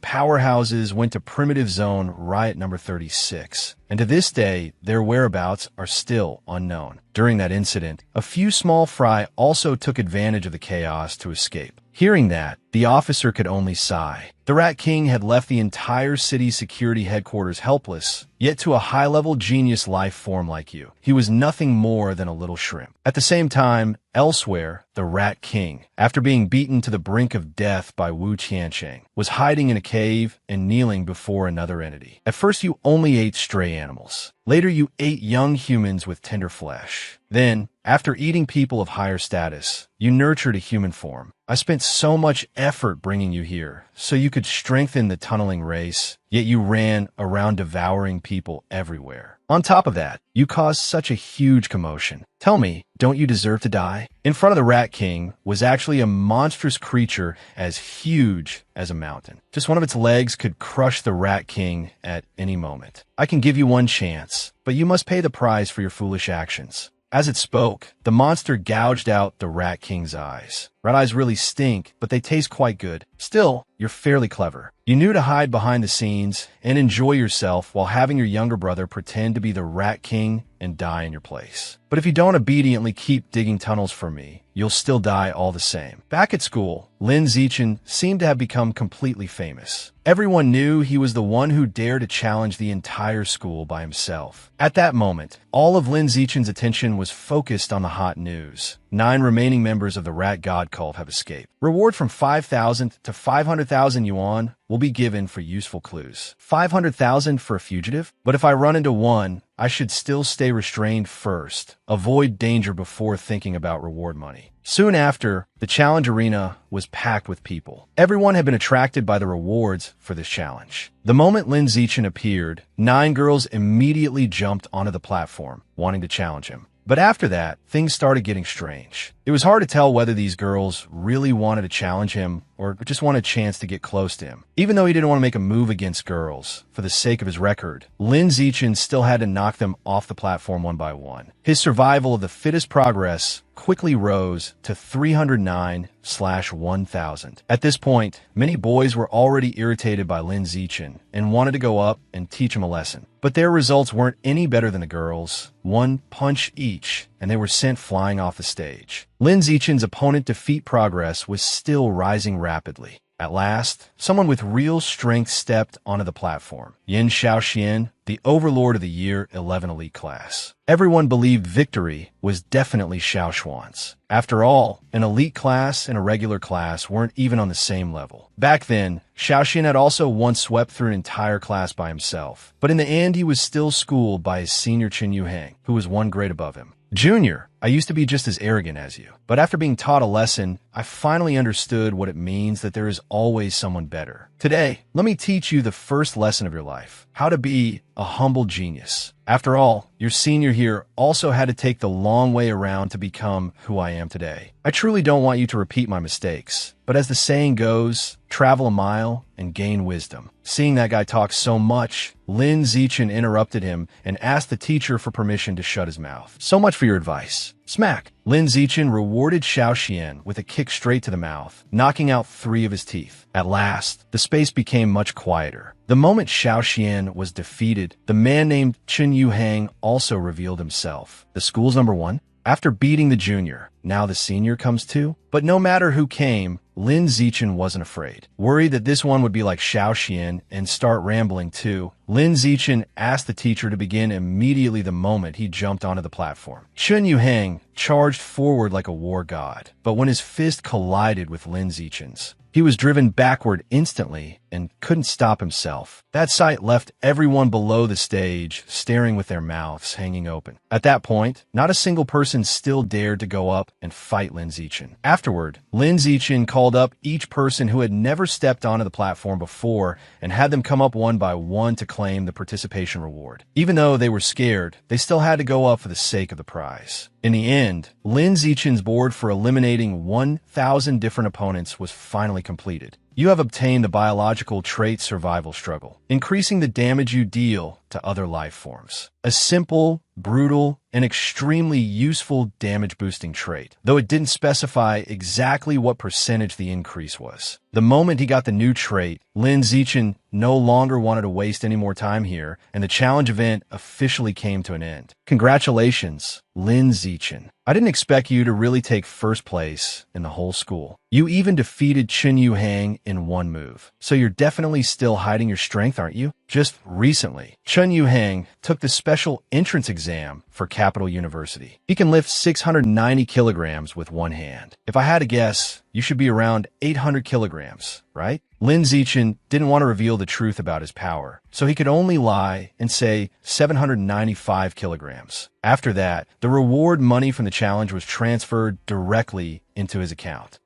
powerhouses went to Primitive Zone Riot number 36, and to this day, their whereabouts are still unknown. During that incident, a few small fry also took advantage of the chaos to escape. Hearing that, the officer could only sigh. The Rat King had left the entire city's security headquarters helpless, yet to a high-level genius life form like you, he was nothing more than a little shrimp. At the same time, elsewhere, the Rat King, after being beaten to the brink of death by Wu Tiancheng, was hiding in a cave and kneeling before another entity. At first, you only ate stray animals. Later, you ate young humans with tender flesh. Then, after eating people of higher status, you nurtured a human form. I spent so much effort bringing you here, so you could strengthen the tunneling race, yet you ran around devouring people everywhere. On top of that, you caused such a huge commotion. Tell me, don't you deserve to die? In front of the Rat King was actually a monstrous creature as huge as a mountain. Just one of its legs could crush the Rat King at any moment. I can give you one chance, but you must pay the price for your foolish actions. As it spoke, the monster gouged out the Rat King's eyes. Rat eyes really stink, but they taste quite good. Still, you're fairly clever. You knew to hide behind the scenes and enjoy yourself while having your younger brother pretend to be the Rat King and die in your place. But if you don't obediently keep digging tunnels for me, you'll still die all the same. Back at school, Lin Zichen seemed to have become completely famous. Everyone knew he was the one who dared to challenge the entire school by himself. At that moment, all of Lin Zichen's attention was focused on the hot news. 9 remaining members of the Rat God cult have escaped. Reward from 5,000 to 500,000 yuan will be given for useful clues. 500,000 for a fugitive? But if I run into one, I should still stay restrained first. Avoid danger before thinking about reward money. Soon after, the challenge arena was packed with people. Everyone had been attracted by the rewards for this challenge. The moment Lin Zichen appeared, 9 girls immediately jumped onto the platform, wanting to challenge him. But after that, things started getting strange. It was hard to tell whether these girls really wanted to challenge him or just wanted a chance to get close to him. Even though he didn't want to make a move against girls, for the sake of his record, Lin Zichen still had to knock them off the platform one by one. His survival of the fittest progress quickly rose to 309/1000. At this point, many boys were already irritated by Lin Zichen and wanted to go up and teach him a lesson. But their results weren't any better than the girls, 1 punch each, and they were sent flying off the stage. Lin Zichen's opponent defeat progress was still rising rapidly. At last, someone with real strength stepped onto the platform. Yin Shaoxian, the overlord of the Year 11 elite class. Everyone believed victory was definitely Xiaoshuan's. After all, an elite class and a regular class weren't even on the same level. Back then, Xiaoxian had also once swept through an entire class by himself. But in the end, he was still schooled by his senior Qin Yuhang, who was 1 grade above him. Junior, I used to be just as arrogant as you. But after being taught a lesson, I finally understood what it means that there is always someone better. Today, let me teach you the first lesson of your life, how to be a humble genius. After all, your senior here also had to take the long way around to become who I am today. I truly don't want you to repeat my mistakes, but as the saying goes, travel a mile and gain wisdom. Seeing that guy talk so much, Lin Zichen interrupted him and asked the teacher for permission to shut his mouth. So much for your advice. Smack! Lin Zichen rewarded Xiaoxian with a kick straight to the mouth, knocking out 3 of his teeth. At last, the space became much quieter. The moment Xiaoxian was defeated, the man named Qin Yuhang also revealed himself. The school's number 1? After beating the junior, now the senior comes too? But no matter who came, Lin Zichen wasn't afraid. Worried that this one would be like Xiaoxian and start rambling too, Lin Zichen asked the teacher to begin immediately the moment he jumped onto the platform. Qin Yuhang charged forward like a war god, but when his fist collided with Lin Zichen's, he was driven backward instantly and couldn't stop himself. That sight left everyone below the stage staring with their mouths hanging open. At that point, not a single person still dared to go up and fight Lin Zichen. Afterward, Lin Zichen called up each person who had never stepped onto the platform before and had them come up one by one to claim the participation reward. Even though they were scared, they still had to go up for the sake of the prize. In the end, Lin Zichen's board for eliminating 1,000 different opponents was finally completed. You have obtained the biological trait survival struggle, increasing the damage you deal to other life forms. A simple, brutal, and extremely useful damage-boosting trait, though it didn't specify exactly what percentage the increase was. The moment he got the new trait, Lin Zichen no longer wanted to waste any more time here, and the challenge event officially came to an end. Congratulations, Lin Zichen. I didn't expect you to really take first place in the whole school. You even defeated Qin Yuhang in 1 move. So you're definitely still hiding your strength, aren't you? Just recently, Qin Yuhang took the special entrance exam for for Capital University. He can lift 690 kilograms with one hand. If I had to guess, you should be around 800 kilograms, right? Lin Zichen didn't want to reveal the truth about his power, so he could only lie and say 795 kilograms. After that, the reward money from the challenge was transferred directly into his account.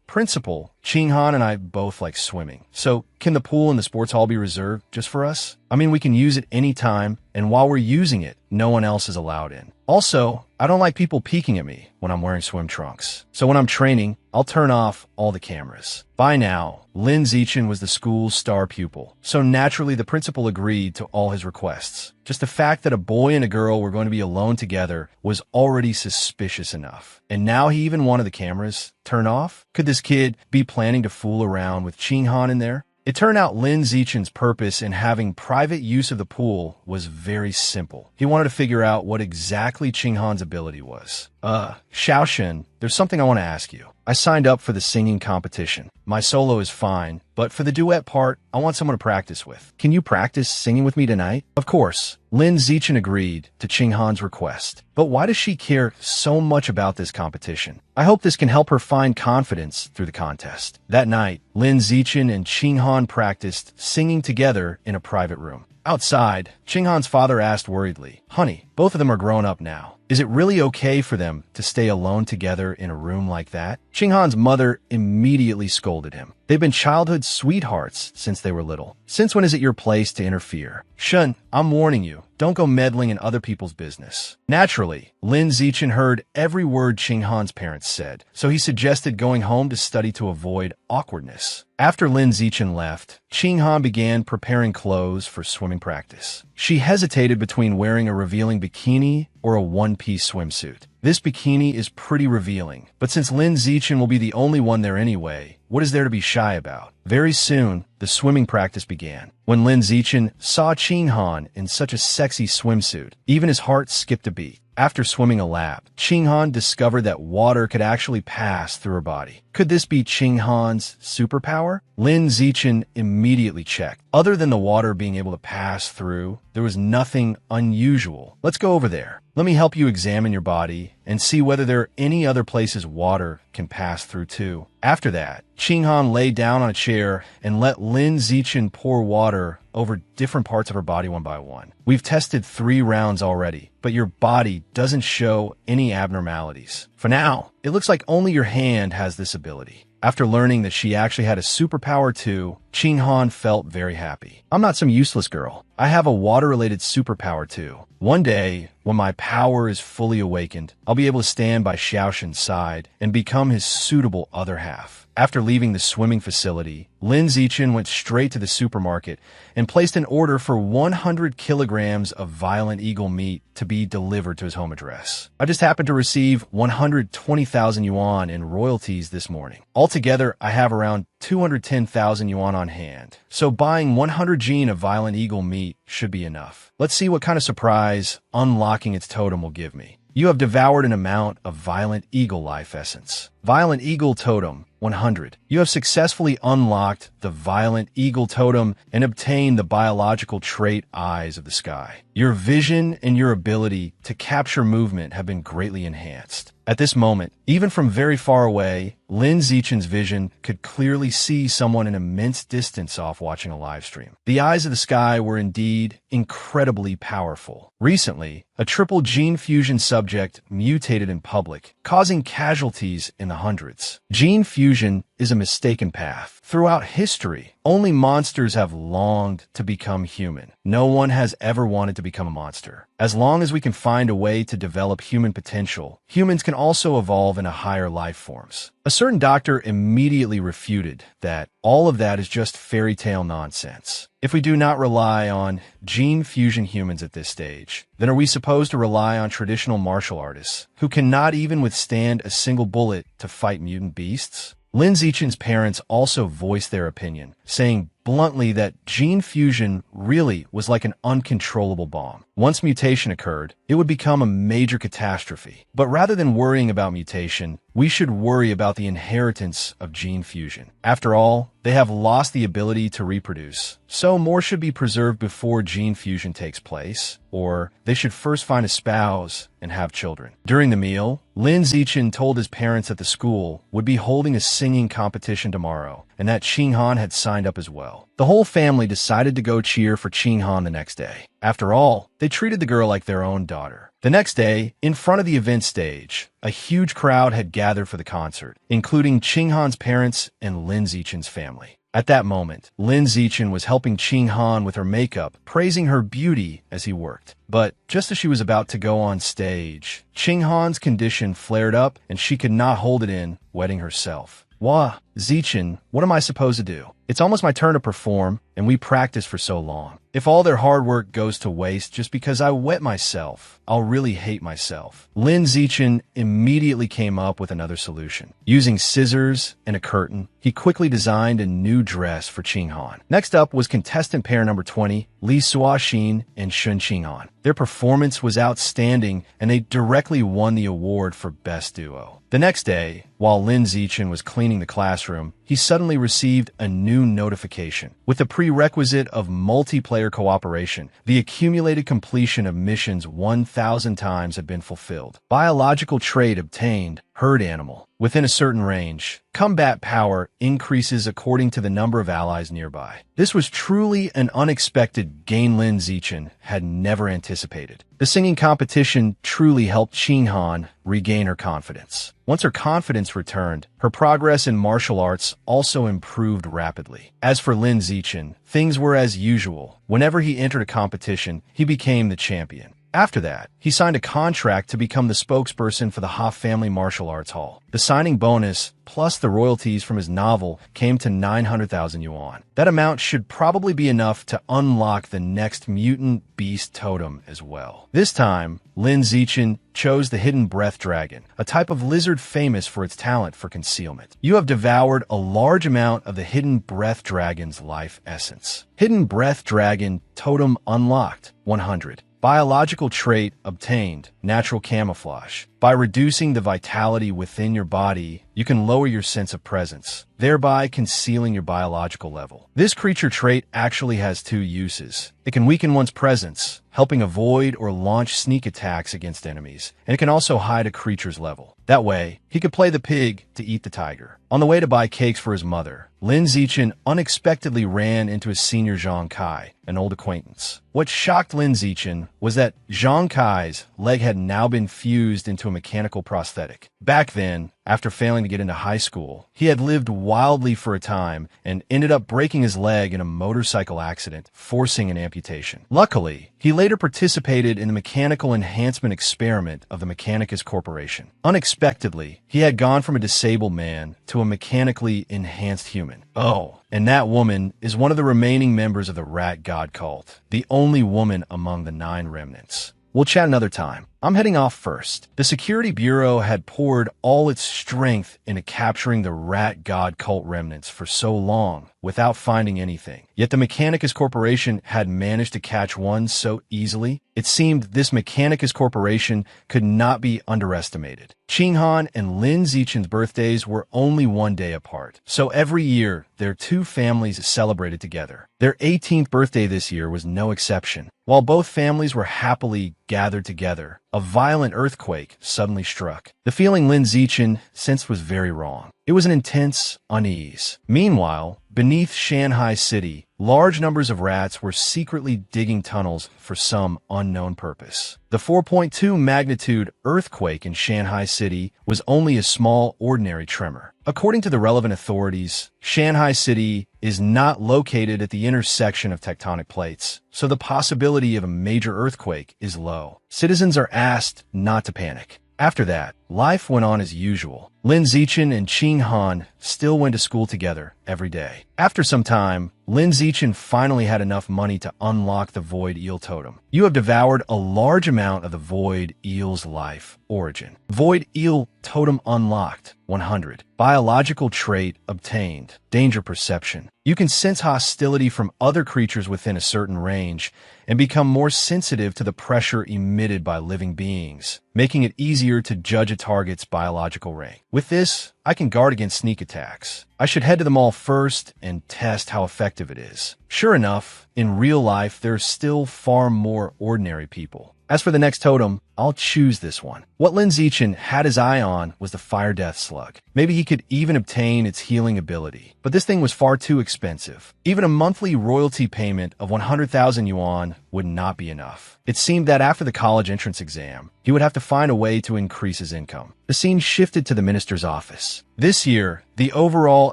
Principal, Ching Han and I both like swimming. So can the pool in the sports hall be reserved just for us? I mean, we can use it anytime, and while we're using it, no one else is allowed in. Also, I don't like people peeking at me when I'm wearing swim trunks. So when I'm training, I'll turn off all the cameras. By now, Lin Zichen was the school's star pupil, so naturally the principal agreed to all his requests. Just the fact that a boy and a girl were going to be alone together was already suspicious enough. And now he even wanted the cameras turned off? Could this kid be planning to fool around with Ching Han in there? It turned out Lin Zichen's purpose in having private use of the pool was very simple. He wanted to figure out what exactly Ching Han's ability was. Xiaoshen, there's something I want to ask you. I signed up for the singing competition. My solo is fine, but for the duet part, I want someone to practice with. Can you practice singing with me tonight? Of course. Lin Zichen agreed to Ching Han's request. But why does she care so much about this competition? I hope this can help her find confidence through the contest. That night, Lin Zichen and Ching Han practiced singing together in a private room. Outside, Ching Han's father asked worriedly, "Honey, both of them are grown up now. Is it really okay for them to stay alone together in a room like that?" Ching Han's mother immediately scolded him. They've been childhood sweethearts since they were little. Since when is it your place to interfere? Shun, I'm warning you, don't go meddling in other people's business. Naturally, Lin Zichen heard every word Ching Han's parents said, so he suggested going home to study to avoid awkwardness. After Lin Zichen left, Ching Han began preparing clothes for swimming practice. She hesitated between wearing a revealing bikini or a one-piece swimsuit. This bikini is pretty revealing, but since Lin Zichen will be the only one there anyway, what is there to be shy about? Very soon, the swimming practice began. When Lin Zichen saw Ching Han in such a sexy swimsuit, even his heart skipped a beat. After swimming a lap, Ching Han discovered that water could actually pass through her body. Could this be Ching Han's superpower? Lin Zichen immediately checked. Other than the water being able to pass through, there was nothing unusual. Let's go over there. Let me help you examine your body and see whether there are any other places water can pass through too. After that, Ching Han lay down on a chair and let Lin Zichen pour water over different parts of her body one by one. We've tested 3 rounds already, but your body doesn't show any abnormalities. For now, it looks like only your hand has this ability. After learning that she actually had a superpower too, Ching Han felt very happy. I'm not some useless girl. I have a water-related superpower too. One day, when my power is fully awakened, I'll be able to stand by Xiaoshen's side and become his suitable other half. After leaving the swimming facility, Lin Zichen went straight to the supermarket and placed an order for 100 kilograms of violent eagle meat to be delivered to his home address. I just happened to receive 120,000 yuan in royalties this morning. Altogether, I have around 210,000 yuan on hand, so buying 100 gene of violent eagle meat should be enough. Let's see what kind of surprise unlocking its totem will give me. You have devoured an amount of Violent Eagle Life Essence. Violent Eagle Totem, 100. You have successfully unlocked the Violent Eagle Totem and obtained the biological trait Eyes of the Sky. Your vision and your ability to capture movement have been greatly enhanced. At this moment, even from very far away, Lin Zichen's vision could clearly see someone an immense distance off watching a live stream. The Eyes of the Sky were indeed incredibly powerful. Recently, a triple gene fusion subject mutated in public, causing casualties in the hundreds. Gene fusion is a mistaken path. Throughout history, only monsters have longed to become human. No one has ever wanted to become a monster. As long as we can find a way to develop human potential, humans can also evolve into higher life forms. A certain doctor immediately refuted that all of that is just fairy tale nonsense. If we do not rely on gene fusion humans at this stage, then are we supposed to rely on traditional martial artists who cannot even withstand a single bullet to fight mutant beasts? Lin Zichen's parents also voiced their opinion, saying bluntly that gene fusion really was like an uncontrollable bomb. Once mutation occurred, it would become a major catastrophe. But rather than worrying about mutation, we should worry about the inheritance of gene fusion. After all, they have lost the ability to reproduce, so more should be preserved before gene fusion takes place, or they should first find a spouse and have children. During the meal, Lin Zichen told his parents that the school would be holding a singing competition tomorrow, and that Qinghan had signed up as well. The whole family decided to go cheer for Qinghan the next day. After all, they treated the girl like their own daughter. The next day, in front of the event stage, a huge crowd had gathered for the concert, including Qinghan's parents and Lin Zichen's family. At that moment, Lin Zichen was helping Qinghan with her makeup, praising her beauty as he worked. But just as she was about to go on stage, Qinghan's condition flared up and she could not hold it in, wetting herself. Wah, Zichen, what am I supposed to do? It's almost my turn to perform, and we practiced for so long. If all their hard work goes to waste just because I wet myself, I'll really hate myself. Lin Zichen immediately came up with another solution. Using scissors and a curtain, he quickly designed a new dress for Qinghan. Next up was contestant pair number 20, Li Suoxin and Shun Qinghan. Their performance was outstanding, and they directly won the award for Best Duo. The next day, while Lin Zichen was cleaning the classroom, he suddenly received a new notification. With the prerequisite of multiplayer cooperation, the accumulated completion of missions 1,000 times had been fulfilled. Biological trait obtained, herd animal. Within a certain range, combat power increases according to the number of allies nearby. This was truly an unexpected gain Lin Zichen had never anticipated. The singing competition truly helped Qinghan regain her confidence. Once her confidence returned, her progress in martial arts also improved rapidly. As for Lin Zichen, things were as usual. Whenever he entered a competition, he became the champion. After that, he signed a contract to become the spokesperson for the Ha Family Martial Arts Hall. The signing bonus, plus the royalties from his novel, came to 900,000 yuan. That amount should probably be enough to unlock the next mutant beast totem as well. This time, Lin Zichen chose the hidden breath dragon, a type of lizard famous for its talent for concealment. You have devoured a large amount of the hidden breath dragon's life essence. Hidden breath dragon totem unlocked, 100. Biological trait obtained, natural camouflage. By reducing the vitality within your body, you can lower your sense of presence, thereby concealing your biological level. This creature trait actually has two uses. It can weaken one's presence, helping avoid or launch sneak attacks against enemies, and it can also hide a creature's level. That way, he could play the pig to eat the tiger. On the way to buy cakes for his mother, Lin Zichen unexpectedly ran into his senior Zhang Kai, an old acquaintance. What shocked Lin Zichen was that Zhang Kai's leg had now been fused into a mechanical prosthetic. Back then, after failing to get into high school, he had lived wildly for a time and ended up breaking his leg in a motorcycle accident, forcing an amputation. Luckily, he later participated in the mechanical enhancement experiment of the Mechanicus Corporation. Unexpectedly, he had gone from a disabled man to a mechanically enhanced human. Oh, and that woman is one of the remaining members of the Rat God cult, the only woman among the 9 remnants. We'll chat another time. I'm heading off first. The Security Bureau had poured all its strength into capturing the Rat God cult remnants for so long without finding anything. Yet the Mechanicus Corporation had managed to catch one so easily. It seemed this Mechanicus Corporation could not be underestimated. Qinghan and Lin Zichen's birthdays were only one day apart, so every year their two families celebrated together. Their 18th birthday this year was no exception. While both families were happily gathered together, a violent earthquake suddenly struck. The feeling Lin Zichen sensed was very wrong. It was an intense unease. Meanwhile, beneath Shanghai City, large numbers of rats were secretly digging tunnels for some unknown purpose. The 4.2 magnitude earthquake in Shanghai City was only a small, ordinary tremor. According to the relevant authorities, Shanghai City is not located at the intersection of tectonic plates, so the possibility of a major earthquake is low. Citizens are asked not to panic. After that, life went on as usual. Lin Zichen and Qing Han still went to school together every day. After some time, Lin Zichen finally had enough money to unlock the Void Eel Totem. You have devoured a large amount of the Void Eel's life origin. Void Eel Totem unlocked. 100. Biological trait obtained. Danger perception. You can sense hostility from other creatures within a certain range and become more sensitive to the pressure emitted by living beings, making it easier to judge a target's biological rank. With this, I can guard against sneak attacks. I should head to the mall first and test how effective it is. Sure enough, in real life, there's still far more ordinary people. As for the next totem, I'll choose this one. What Lin Zichen had his eye on was the Fire Death Slug. Maybe he could even obtain its healing ability, but this thing was far too expensive. Even a monthly royalty payment of 100,000 yuan would not be enough. It seemed that after the college entrance exam, he would have to find a way to increase his income. The scene shifted to the minister's office. This year, the overall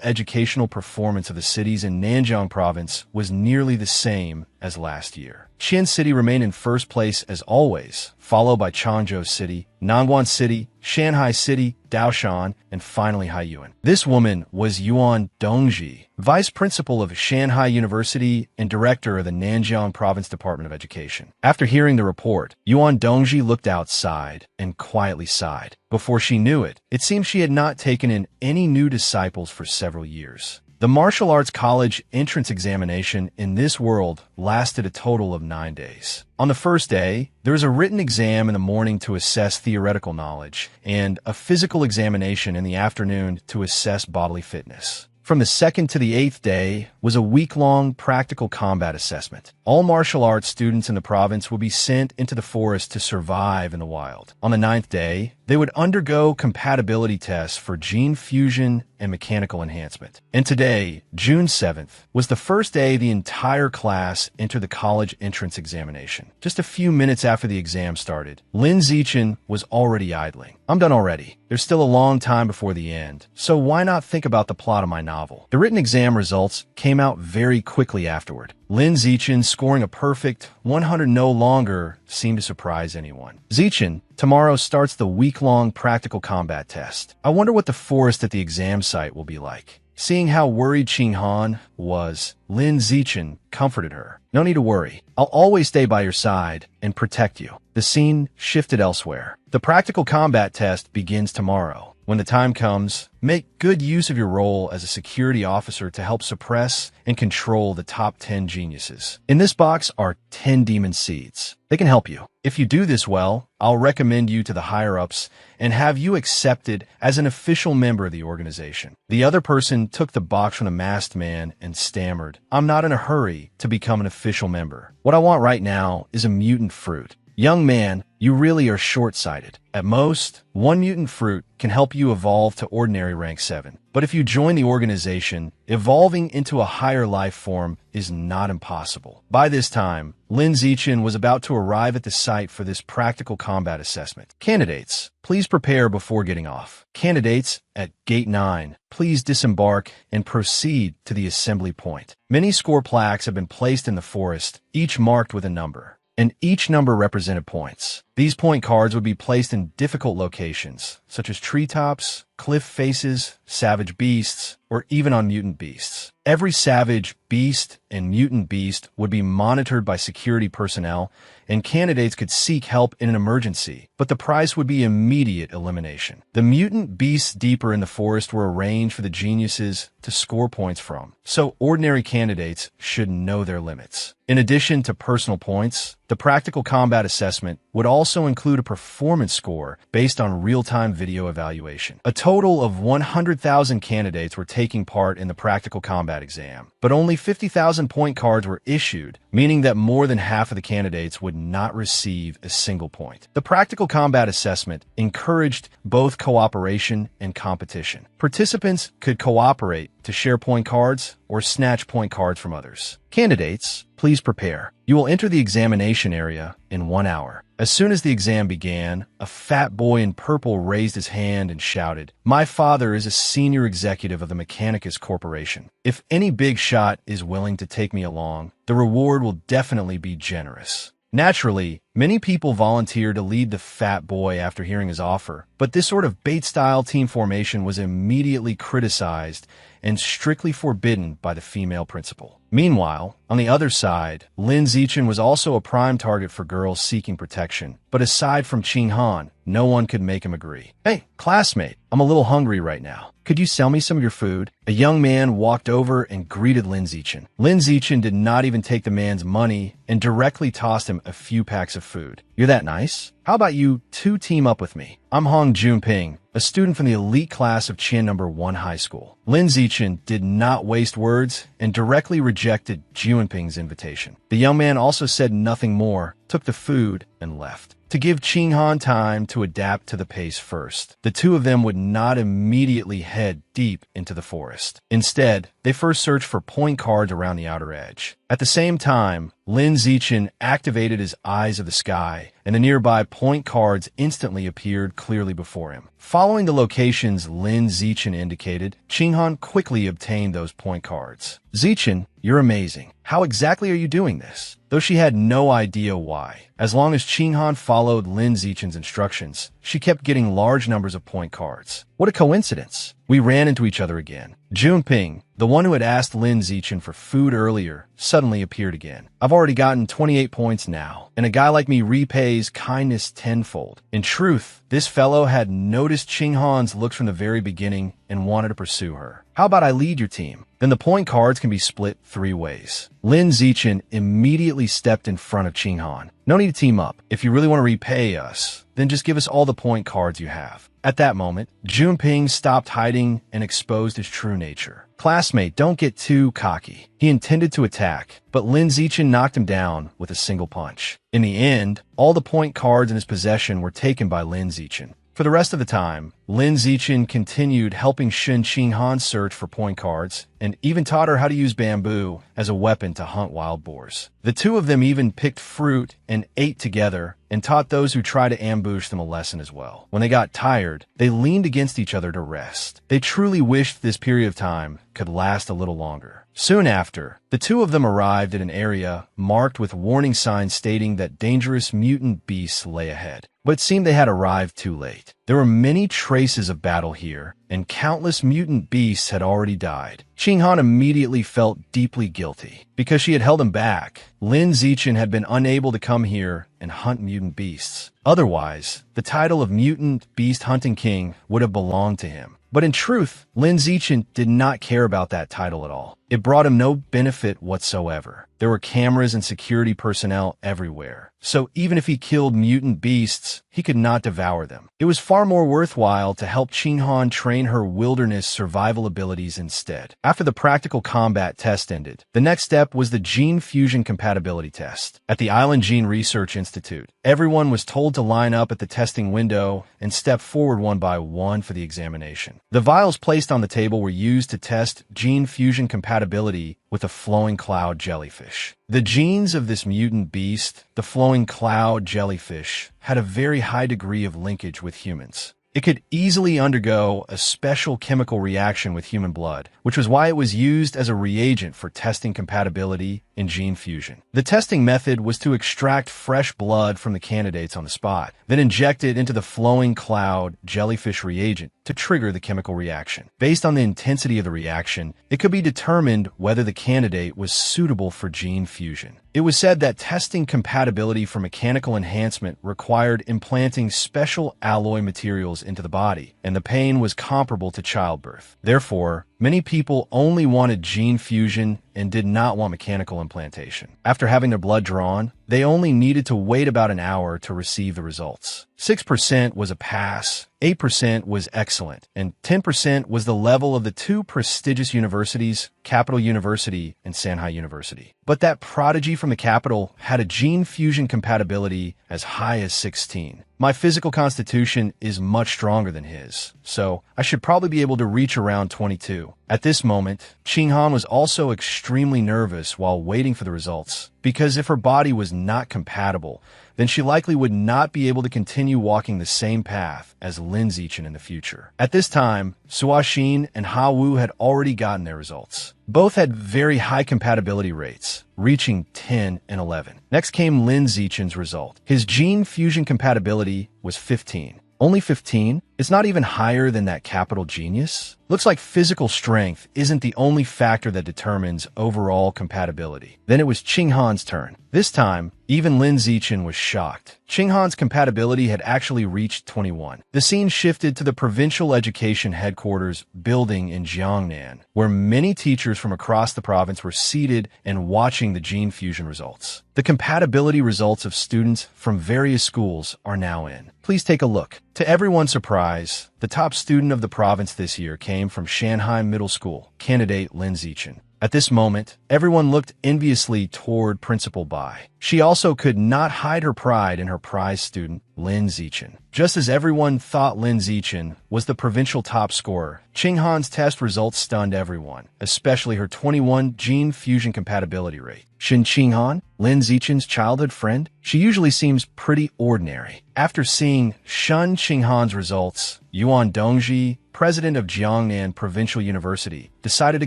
educational performance of the cities in Nanjiang province was nearly the same as last year. Qian City remained in first place as always, followed by Changzhou City, Nangguan City, Shanghai City, Daoshan, and finally Haiyuan. This woman was Yuan Dongji, vice principal of Shanghai University and director of the Nanjiang Province Department of Education. After hearing the report, Yuan Dongji looked outside and quietly sighed. Before she knew it, it seemed she had not taken in any new disciples for several years. The martial arts college entrance examination in this world lasted a total of 9 days. On the first day, there was a written exam in the morning to assess theoretical knowledge, and a physical examination in the afternoon to assess bodily fitness. From the second to the 8th day was a week-long practical combat assessment. All martial arts students in the province would be sent into the forest to survive in the wild. On the 9th day, they would undergo compatibility tests for gene fusion and mechanical enhancement. And today, June 7th, was the first day the entire class entered the college entrance examination. Just a few minutes after the exam started, Lin Zichen was already idling. I'm done already. There's still a long time before the end, so why not think about the plot of my novel? The written exam results came out very quickly afterward. Lin Zichen scoring a perfect 100 no longer seemed to surprise anyone. Zichen, tomorrow starts the week-long practical combat test. I wonder what the forest at the exam site will be like. Seeing how worried Qing Han was, Lin Zichen comforted her. No need to worry. I'll always stay by your side and protect you. The scene shifted elsewhere. The practical combat test begins tomorrow. When the time comes, make good use of your role as a security officer to help suppress and control the top 10 geniuses. In this box are 10 demon seeds. They can help you. If you do this well, I'll recommend you to the higher-ups and have you accepted as an official member of the organization. The other person took the box from the masked man and stammered, I'm not in a hurry to become an official member. What I want right now is a mutant fruit. Young man, you really are short-sighted. At most, one mutant fruit can help you evolve to ordinary rank 7. But if you join the organization, evolving into a higher life form is not impossible. By this time, Lin Zichen was about to arrive at the site for this practical combat assessment. Candidates, please prepare before getting off. Candidates at Gate 9, please disembark and proceed to the assembly point. Many score plaques have been placed in the forest, each marked with a number, and each number represented points. These point cards would be placed in difficult locations, such as treetops, cliff faces, savage beasts, or even on mutant beasts. Every savage, beast, and mutant beast would be monitored by security personnel, and candidates could seek help in an emergency, but the price would be immediate elimination. The mutant beasts deeper in the forest were arranged for the geniuses to score points from, so ordinary candidates should know their limits. In addition to personal points, the practical combat assessment would also include a performance score based on real-time video evaluation. A total of 100,000 candidates were taking part in the practical combat exam, but only 50,000 point cards were issued, meaning that more than half of the candidates would not receive a single point. The practical combat assessment encouraged both cooperation and competition. Participants could cooperate to share point cards or snatch point cards from others. Candidates, please prepare. You will enter the examination area in 1 hour. As soon as the exam began, a fat boy in purple raised his hand and shouted, "My father is a senior executive of the Mechanicus Corporation. If any big shot is willing to take me along, the reward will definitely be generous." Naturally, Many people volunteered to lead the fat boy after hearing his offer, but this sort of bait-style team formation was immediately criticized and strictly forbidden by the female principal. Meanwhile, on the other side, Lin Zichen was also a prime target for girls seeking protection, but aside from Qing Han, no one could make him agree. "Hey, classmate, I'm a little hungry right now. Could you sell me some of your food?" A young man walked over and greeted Lin Zichen. Lin Zichen did not even take the man's money and directly tossed him a few packs of food. "You're that nice? How about you two team up with me? I'm Hong Junping, a student from the elite class of Qian No. 1 High School." Lin Zichen did not waste words and directly rejected Junping's invitation. The young man also said nothing more, took the food, and left. To give Qing Han time to adapt to the pace first, the two of them would not immediately head deep into the forest. Instead, they first searched for point cards around the outer edge. At the same time, Lin Zichen activated his eyes of the sky, and the nearby point cards instantly appeared clearly before him. Following the locations Lin Zichen indicated, Qing Han quickly obtained those point cards. "Zichen, you're amazing. How exactly are you doing this?" Though she had no idea why. As long as Qing Han followed Lin Zichen's instructions, she kept getting large numbers of point cards. What a coincidence. We ran into each other again. Junping, the one who had asked Lin Zichen for food earlier, suddenly appeared again. "I've already gotten 28 points now, and a guy like me repays kindness tenfold." In truth, this fellow had noticed Qing Han's looks from the very beginning and wanted to pursue her. "How about I lead your team? Then the point cards can be split 3 ways. Lin Zichen immediately stepped in front of Qing Han. "No need to team up. If you really want to repay us, then just give us all the point cards you have." At that moment, Junping stopped hiding and exposed his true nature. "Classmate, don't get too cocky." He intended to attack, but Lin Zichen knocked him down with a single punch. In the end, all the point cards in his possession were taken by Lin Zichen. For the rest of the time, Lin Zichen continued helping Qing Han search for point cards, and even taught her how to use bamboo as a weapon to hunt wild boars. The two of them even picked fruit and ate together, and taught those who tried to ambush them a lesson as well. When they got tired, they leaned against each other to rest. They truly wished this period of time could last a little longer. Soon after, the two of them arrived at an area marked with warning signs stating that dangerous mutant beasts lay ahead. But it seemed they had arrived too late. There were many traces of battle here, and countless mutant beasts had already died. Qing Han immediately felt deeply guilty. Because she had held him back, Lin Zichen had been unable to come here and hunt mutant beasts. Otherwise, the title of Mutant Beast Hunting King would have belonged to him. But in truth, Lin Zichen did not care about that title at all. It brought him no benefit whatsoever. There were cameras and security personnel everywhere. So even if he killed mutant beasts, he could not devour them. It was far more worthwhile to help Qing Han train her wilderness survival abilities instead. After the practical combat test ended, the next step was the gene fusion compatibility test. At the Island Gene Research Institute, everyone was told to line up at the testing window and step forward one by one for the examination. The vials placed on the table were used to test gene fusion compatibility with a flowing cloud jellyfish. The genes of this mutant beast, the flowing cloud jellyfish, had a very high degree of linkage with humans. It could easily undergo a special chemical reaction with human blood, which was why it was used as a reagent for testing compatibility in gene fusion. The testing method was to extract fresh blood from the candidates on the spot, then inject it into the flowing cloud jellyfish reagent to trigger the chemical reaction. Based on the intensity of the reaction, it could be determined whether the candidate was suitable for gene fusion. It was said that testing compatibility for mechanical enhancement required implanting special alloy materials into the body, and the pain was comparable to childbirth. Therefore, many people only wanted gene fusion and did not want mechanical implantation. After having their blood drawn, they only needed to wait about an hour to receive the results. 6% was a pass, 8% was excellent, and 10% was the level of the two prestigious universities, Capital University and Shanghai University. But that prodigy from the capital had a gene fusion compatibility as high as 16. My physical constitution is much stronger than his, so I should probably be able to reach around 22. At this moment, Qing Han was also extremely nervous while waiting for the results. because if her body was not compatible, then she likely would not be able to continue walking the same path as Lin Zichen in the future. At this time, Suoxin and Ha Wu had already gotten their results. Both had very high compatibility rates, reaching 10 and 11. Next came Lin Zichen's result. His gene fusion compatibility was 15. Only 15? It's not even higher than that capital genius? Looks like physical strength isn't the only factor that determines overall compatibility. Then it was Qinghan's turn. This time, even Lin Zichen was shocked. Qinghan's compatibility had actually reached 21. The scene shifted to the Provincial Education Headquarters building in Jiangnan, where many teachers from across the province were seated and watching the gene fusion results. The compatibility results of students from various schools are now in. Please take a look. To everyone's surprise, the top student of the province this year came from Shanghai Middle School, candidate Lin Zichen. At this moment, everyone looked enviously toward Principal Bai. She also could not hide her pride in her prize student, Lin Zichen. Just as everyone thought Lin Zichen was the provincial top scorer, Qinghan's test results stunned everyone, especially her 21 gene fusion compatibility rate. Shin Qinghan, Lin Zichen's childhood friend, she usually seems pretty ordinary. After seeing Shun Qinghan's results, Yuan Dongji, president of Jiangnan Provincial University, decided to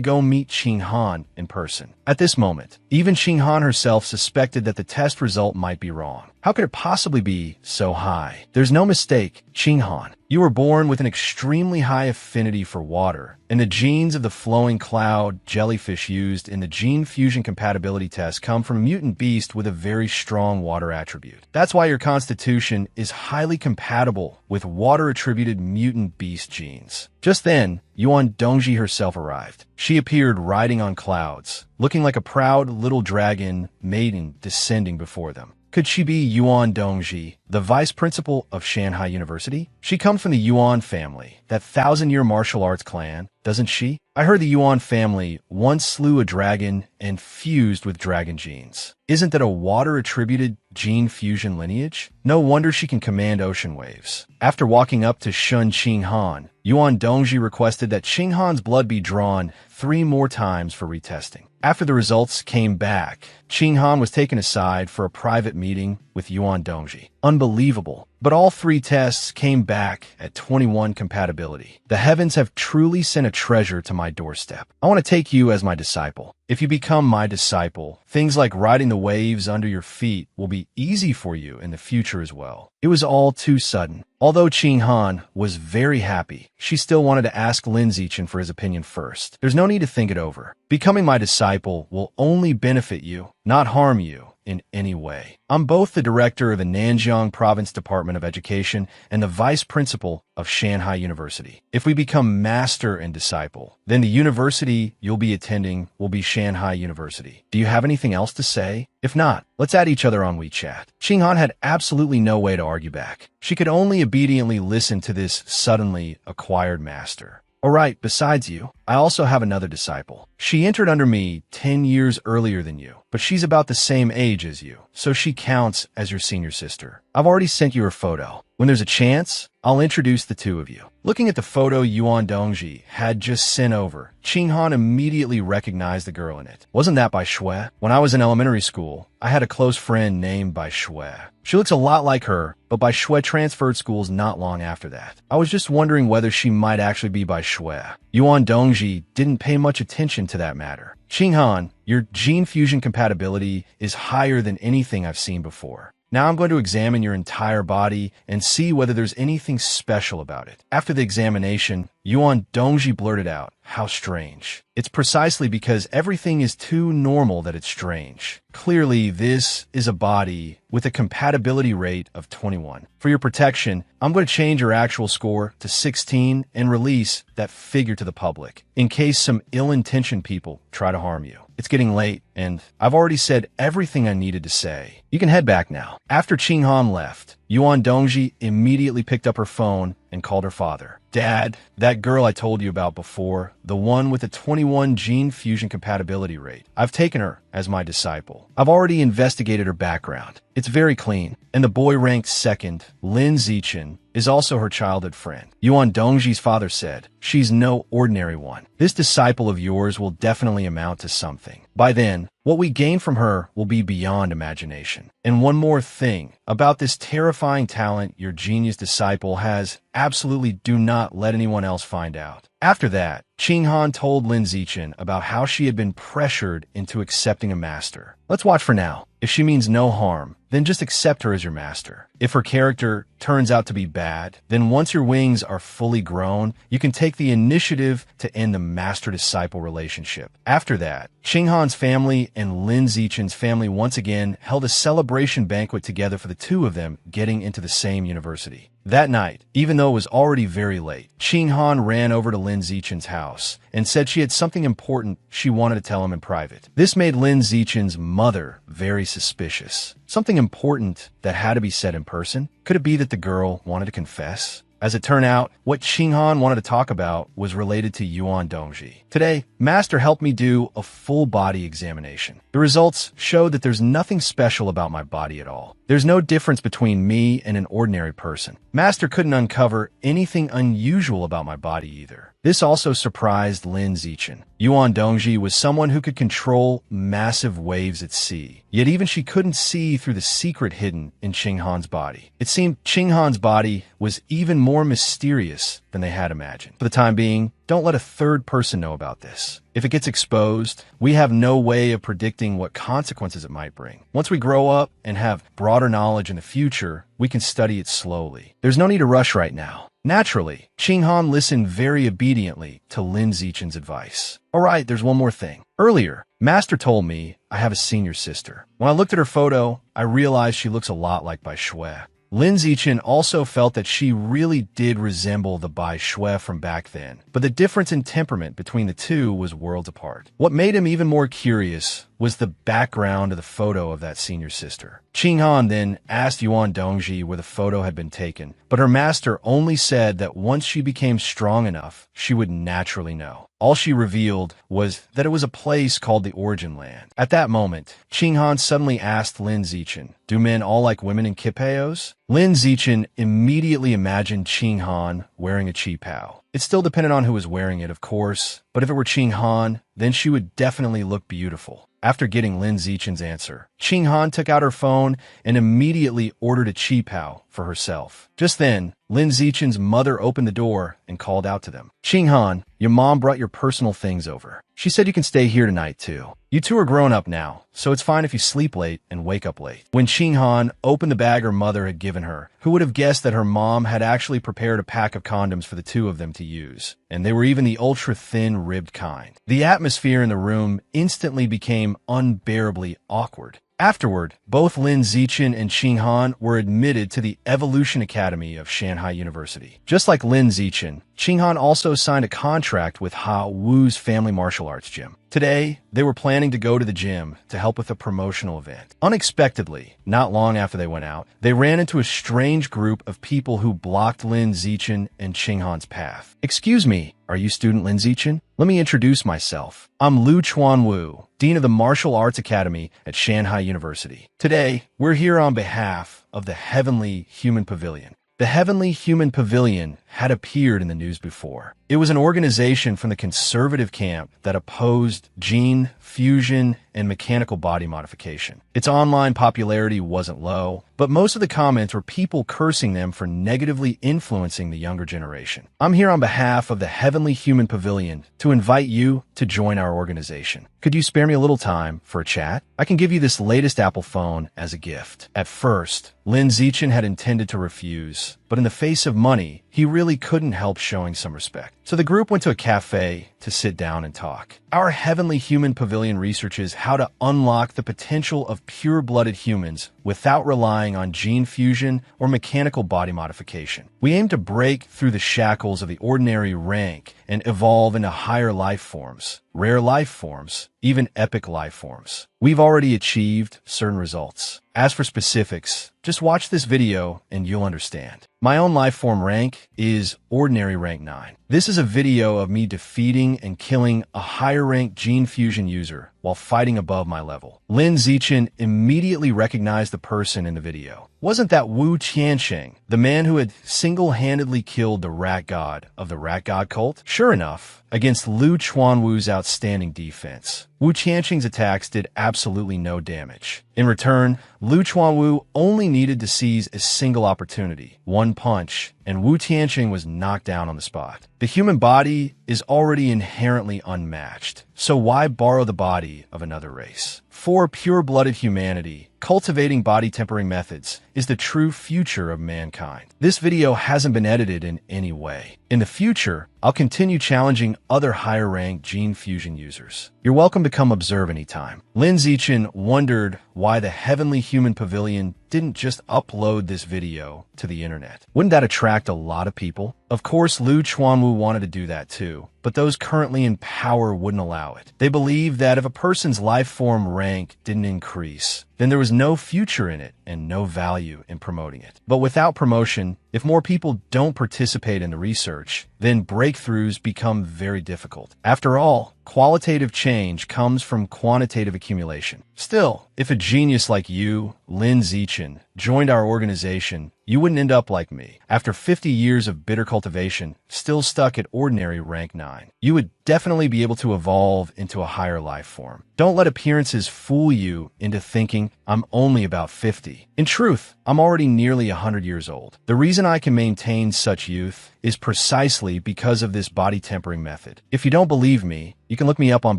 go meet Qinghan in person. At this moment, even Qinghan herself suspected that the test result might be wrong. How could it possibly be so high? There's no mistake, Qinghan. You were born with an extremely high affinity for water, and the genes of the flowing cloud jellyfish used in the gene fusion compatibility test come from a mutant beast with a very strong water attribute. That's why your constitution is highly compatible with water-attributed mutant beast genes. Just then, Yuan Dongji herself arrived. She appeared riding on clouds, looking like a proud little dragon maiden descending before them. Could she be Yuan Dongji, the vice principal of Shanghai University? She comes from the Yuan family, that thousand-year martial arts clan, doesn't she? I heard the Yuan family once slew a dragon and fused with dragon genes. Isn't that a water-attributed gene fusion lineage? No wonder she can command ocean waves. After walking up to Shun Qinghan, Yuan Dongji requested that Qinghan's blood be drawn 3 more times for retesting. After the results came back, Qinghan was taken aside for a private meeting with Yuan Dongji. Unbelievable. But all 3 tests came back at 21 compatibility. The heavens have truly sent a treasure to my doorstep. I want to take you as my disciple. If you become my disciple, things like riding the waves under your feet will be easy for you in the future as well. It was all too sudden. Although Qinghan was very happy, she still wanted to ask Lin Zichen for his opinion first. There's no need to think it over. Becoming my disciple will only benefit you, not harm you in any way. I'm both the director of the Nanjiang Province Department of Education and the vice principal of Shanghai University. If we become master and disciple, then the university you'll be attending will be Shanghai University. Do you have anything else to say? If not, let's add each other on WeChat. Qinghan had absolutely no way to argue back. She could only obediently listen to this suddenly acquired master. Alright, besides you, I also have another disciple. She entered under me 10 years earlier than you, but she's about the same age as you, so she counts as your senior sister. I've already sent you her photo. When there's a chance, I'll introduce the 2 of you. Looking at the photo Yuan Dongji had just sent over, Qinghan immediately recognized the girl in it. Wasn't that Bai Shui? When I was in elementary school, I had a close friend named Bai Shui. She looks a lot like her, but Bai Shui transferred schools not long after that. I was just wondering whether she might actually be Bai Shui. Yuan Dongji didn't pay much attention to that matter. Qinghan, your gene fusion compatibility is higher than anything I've seen before. Now I'm going to examine your entire body and see whether there's anything special about it. After the examination, Yuan Dongji blurted out, "How strange." It's precisely because everything is too normal that it's strange. Clearly, this is a body with a compatibility rate of 21. For your protection, I'm going to change your actual score to 16 and release that figure to the public, in case some ill-intentioned people try to harm you. It's getting late, and I've already said everything I needed to say. You can head back now. After Qinghan left, Yuan Dongji immediately picked up her phone and called her father. "Dad, that girl I told you about before, the one with the 21 gene fusion compatibility rate, I've taken her as my disciple. I've already investigated her background. It's very clean, and the boy ranked second, Lin Zichen, is also her childhood friend." Yuan Dongji's father said, "She's no ordinary one. This disciple of yours will definitely amount to something. By then, What we gain from her will be beyond imagination. And one more thing about this terrifying talent your genius disciple has, absolutely do not let anyone else find out. After that, Chinghan told Lin Zichen about how she had been pressured into accepting a master. Let's watch for now. If she means no harm, then just accept her as your master. If her character turns out to be bad, then once your wings are fully grown, you can take the initiative to end the master-disciple relationship. After that, Chinghan's family and Lin Zichen's family once again held a celebration banquet together for the two of them getting into the same university. That night, even though it was already very late, Chinghan ran over to Lin Zichen's house and said she had something important she wanted to tell him in private. This made Lin Zichen's mother very suspicious. Something important that had to be said in person? Could it be that the girl wanted to confess? As it turned out, what Chinghan wanted to talk about was related to Yuan Dongji. Today, Master helped me do a full body examination. The results showed that there's nothing special about my body at all. There's no difference between me and an ordinary person. Master couldn't uncover anything unusual about my body either. This also surprised Lin Zichen. Yuan Dongji was someone who could control massive waves at sea, yet even she couldn't see through the secret hidden in Chinghan's body. It seemed Chinghan's body was even more mysterious than they had imagined. For the time being, don't let a third person know about this. If it gets exposed, we have no way of predicting what consequences it might bring. Once we grow up and have broader knowledge in the future, we can study it slowly. There's no need to rush right now. Naturally, Chinghan listened very obediently to Lin Zichen's advice. All right, there's one more thing. Earlier, Master told me I have a senior sister. When I looked at her photo, I realized she looks a lot like Bai Shui. Lin Zichen also felt that she really did resemble the Bai Shui from back then, but the difference in temperament between the two was worlds apart. What made him even more curious was the background of the photo of that senior sister. Chinghan then asked Yuan Dongji where the photo had been taken, but her master only said that once she became strong enough, she would naturally know. All she revealed was that it was a place called the Origin Land. At that moment, Chinghan suddenly asked Lin Zichen, "Do men all like women in kipeos?" Lin Zichen immediately imagined Chinghan wearing a qipao. It still depended on who was wearing it, of course, but if it were Chinghan, then she would definitely look beautiful. After getting Lin Zichen's answer, Chinghan took out her phone and immediately ordered a qipao for herself. Just then, Lin Zichen's mother opened the door and called out to them. "Chinghan, your mom brought your personal things over. She said you can stay here tonight too. You two are grown up now, so it's fine if you sleep late and wake up late." When Chinghan opened the bag her mother had given her, who would have guessed that her mom had actually prepared a pack of condoms for the two of them to use, and they were even the ultra-thin ribbed kind. The atmosphere in the room instantly became unbearably awkward. Afterward, both Lin Zichen and Chinghan were admitted to the Evolution Academy of Shanghai University. Just like Lin Zichen, Chinghan also signed a contract with Ha Wu's family martial arts gym. Today, they were planning to go to the gym to help with a promotional event. Unexpectedly, not long after they went out, they ran into a strange group of people who blocked Lin Zichen and Chinghan's path. "Excuse me, are you student Lin Zichen? Let me introduce myself. I'm Lu Chuanwu, Dean of the Martial Arts Academy at Shanghai University. Today, we're here on behalf of the Heavenly Human Pavilion." The Heavenly Human Pavilion had appeared in the news before. It was an organization from the conservative camp that opposed gene fusion and mechanical body modification. Its online popularity wasn't low, but most of the comments were people cursing them for negatively influencing the younger generation. I'm here on behalf of the Heavenly Human Pavilion to invite you to join our organization. Could you spare me a little time for a chat? I can give you this latest Apple phone as a gift. At first, Lin Zichen had intended to refuse, but in the face of money, he really couldn't help showing some respect. So the group went to a cafe to sit down and talk. Our Heavenly Human Pavilion researches how to unlock the potential of pure-blooded humans without relying on gene fusion or mechanical body modification. We aim to break through the shackles of the ordinary rank and evolve into higher life forms, rare life forms, even epic life forms. We've already achieved certain results. As for specifics, just watch this video and you'll understand. My own life form rank is Ordinary Rank 9. This is a video of me defeating and killing a higher rank gene fusion user while fighting above my level. Lin Zichen immediately recognized the person in the video. Wasn't that Wu Qiansheng, the man who had single-handedly killed the rat god of the rat god cult? Sure enough, against Lu Chuanwu's outstanding defense, Wu Qiansheng's attacks did absolutely no damage. In return, Lu Chuanwu only needed to seize a single opportunity, one punch, and Wu Tianqing was knocked down on the spot. The human body is already inherently unmatched, so why borrow the body of another race? For pure-blooded humanity, cultivating body-tempering methods is the true future of mankind. This video hasn't been edited in any way. In the future, I'll continue challenging other higher-ranked gene fusion users. You're welcome to come observe anytime. Lin Zichen wondered why the Heavenly Human Pavilion didn't just upload this video to the internet. Wouldn't that attract a lot of people? Of course, Lu Chuanwu wanted to do that too, but those currently in power wouldn't allow it. They believed that if a person's life form rank didn't increase, then there was no future in it and no value in promoting it. But without promotion, if more people don't participate in the research, then breakthroughs become very difficult. After all, qualitative change comes from quantitative accumulation. Still, if a genius like you, Lin Zichen, joined our organization, you wouldn't end up like me. After 50 years of bitter cultivation, still stuck at ordinary rank 9, you would definitely be able to evolve into a higher life form. Don't let appearances fool you into thinking I'm only about 50. In truth, I'm already nearly 100 years old. The reason I can maintain such youth is precisely because of this body tempering method. If you don't believe me, you can look me up on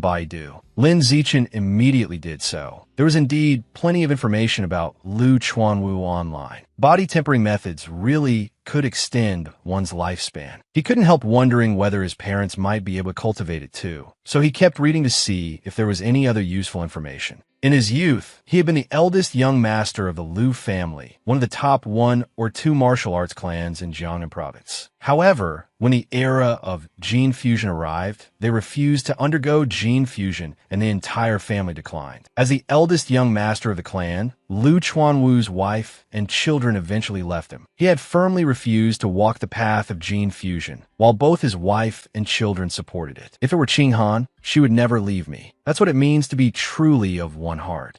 Baidu. Lin Zichen immediately did so. There was indeed plenty of information about Lu Chuanwu online. Body tempering methods really could extend one's lifespan. He couldn't help wondering whether his parents might be able to cultivate it too, so he kept reading to see if there was any other useful information. In his youth, he had been the eldest young master of the Lu family, one of the top 1 or 2 martial arts clans in Jiangnan province. However, when the era of gene fusion arrived, they refused to undergo gene fusion and the entire family declined. As the eldest young master of the clan, Lu Chuanwu's wife and children eventually left him. He had firmly refused to walk the path of gene fusion, while both his wife and children supported it. If it were Qing Han, she would never leave me. That's what it means to be truly of one heart.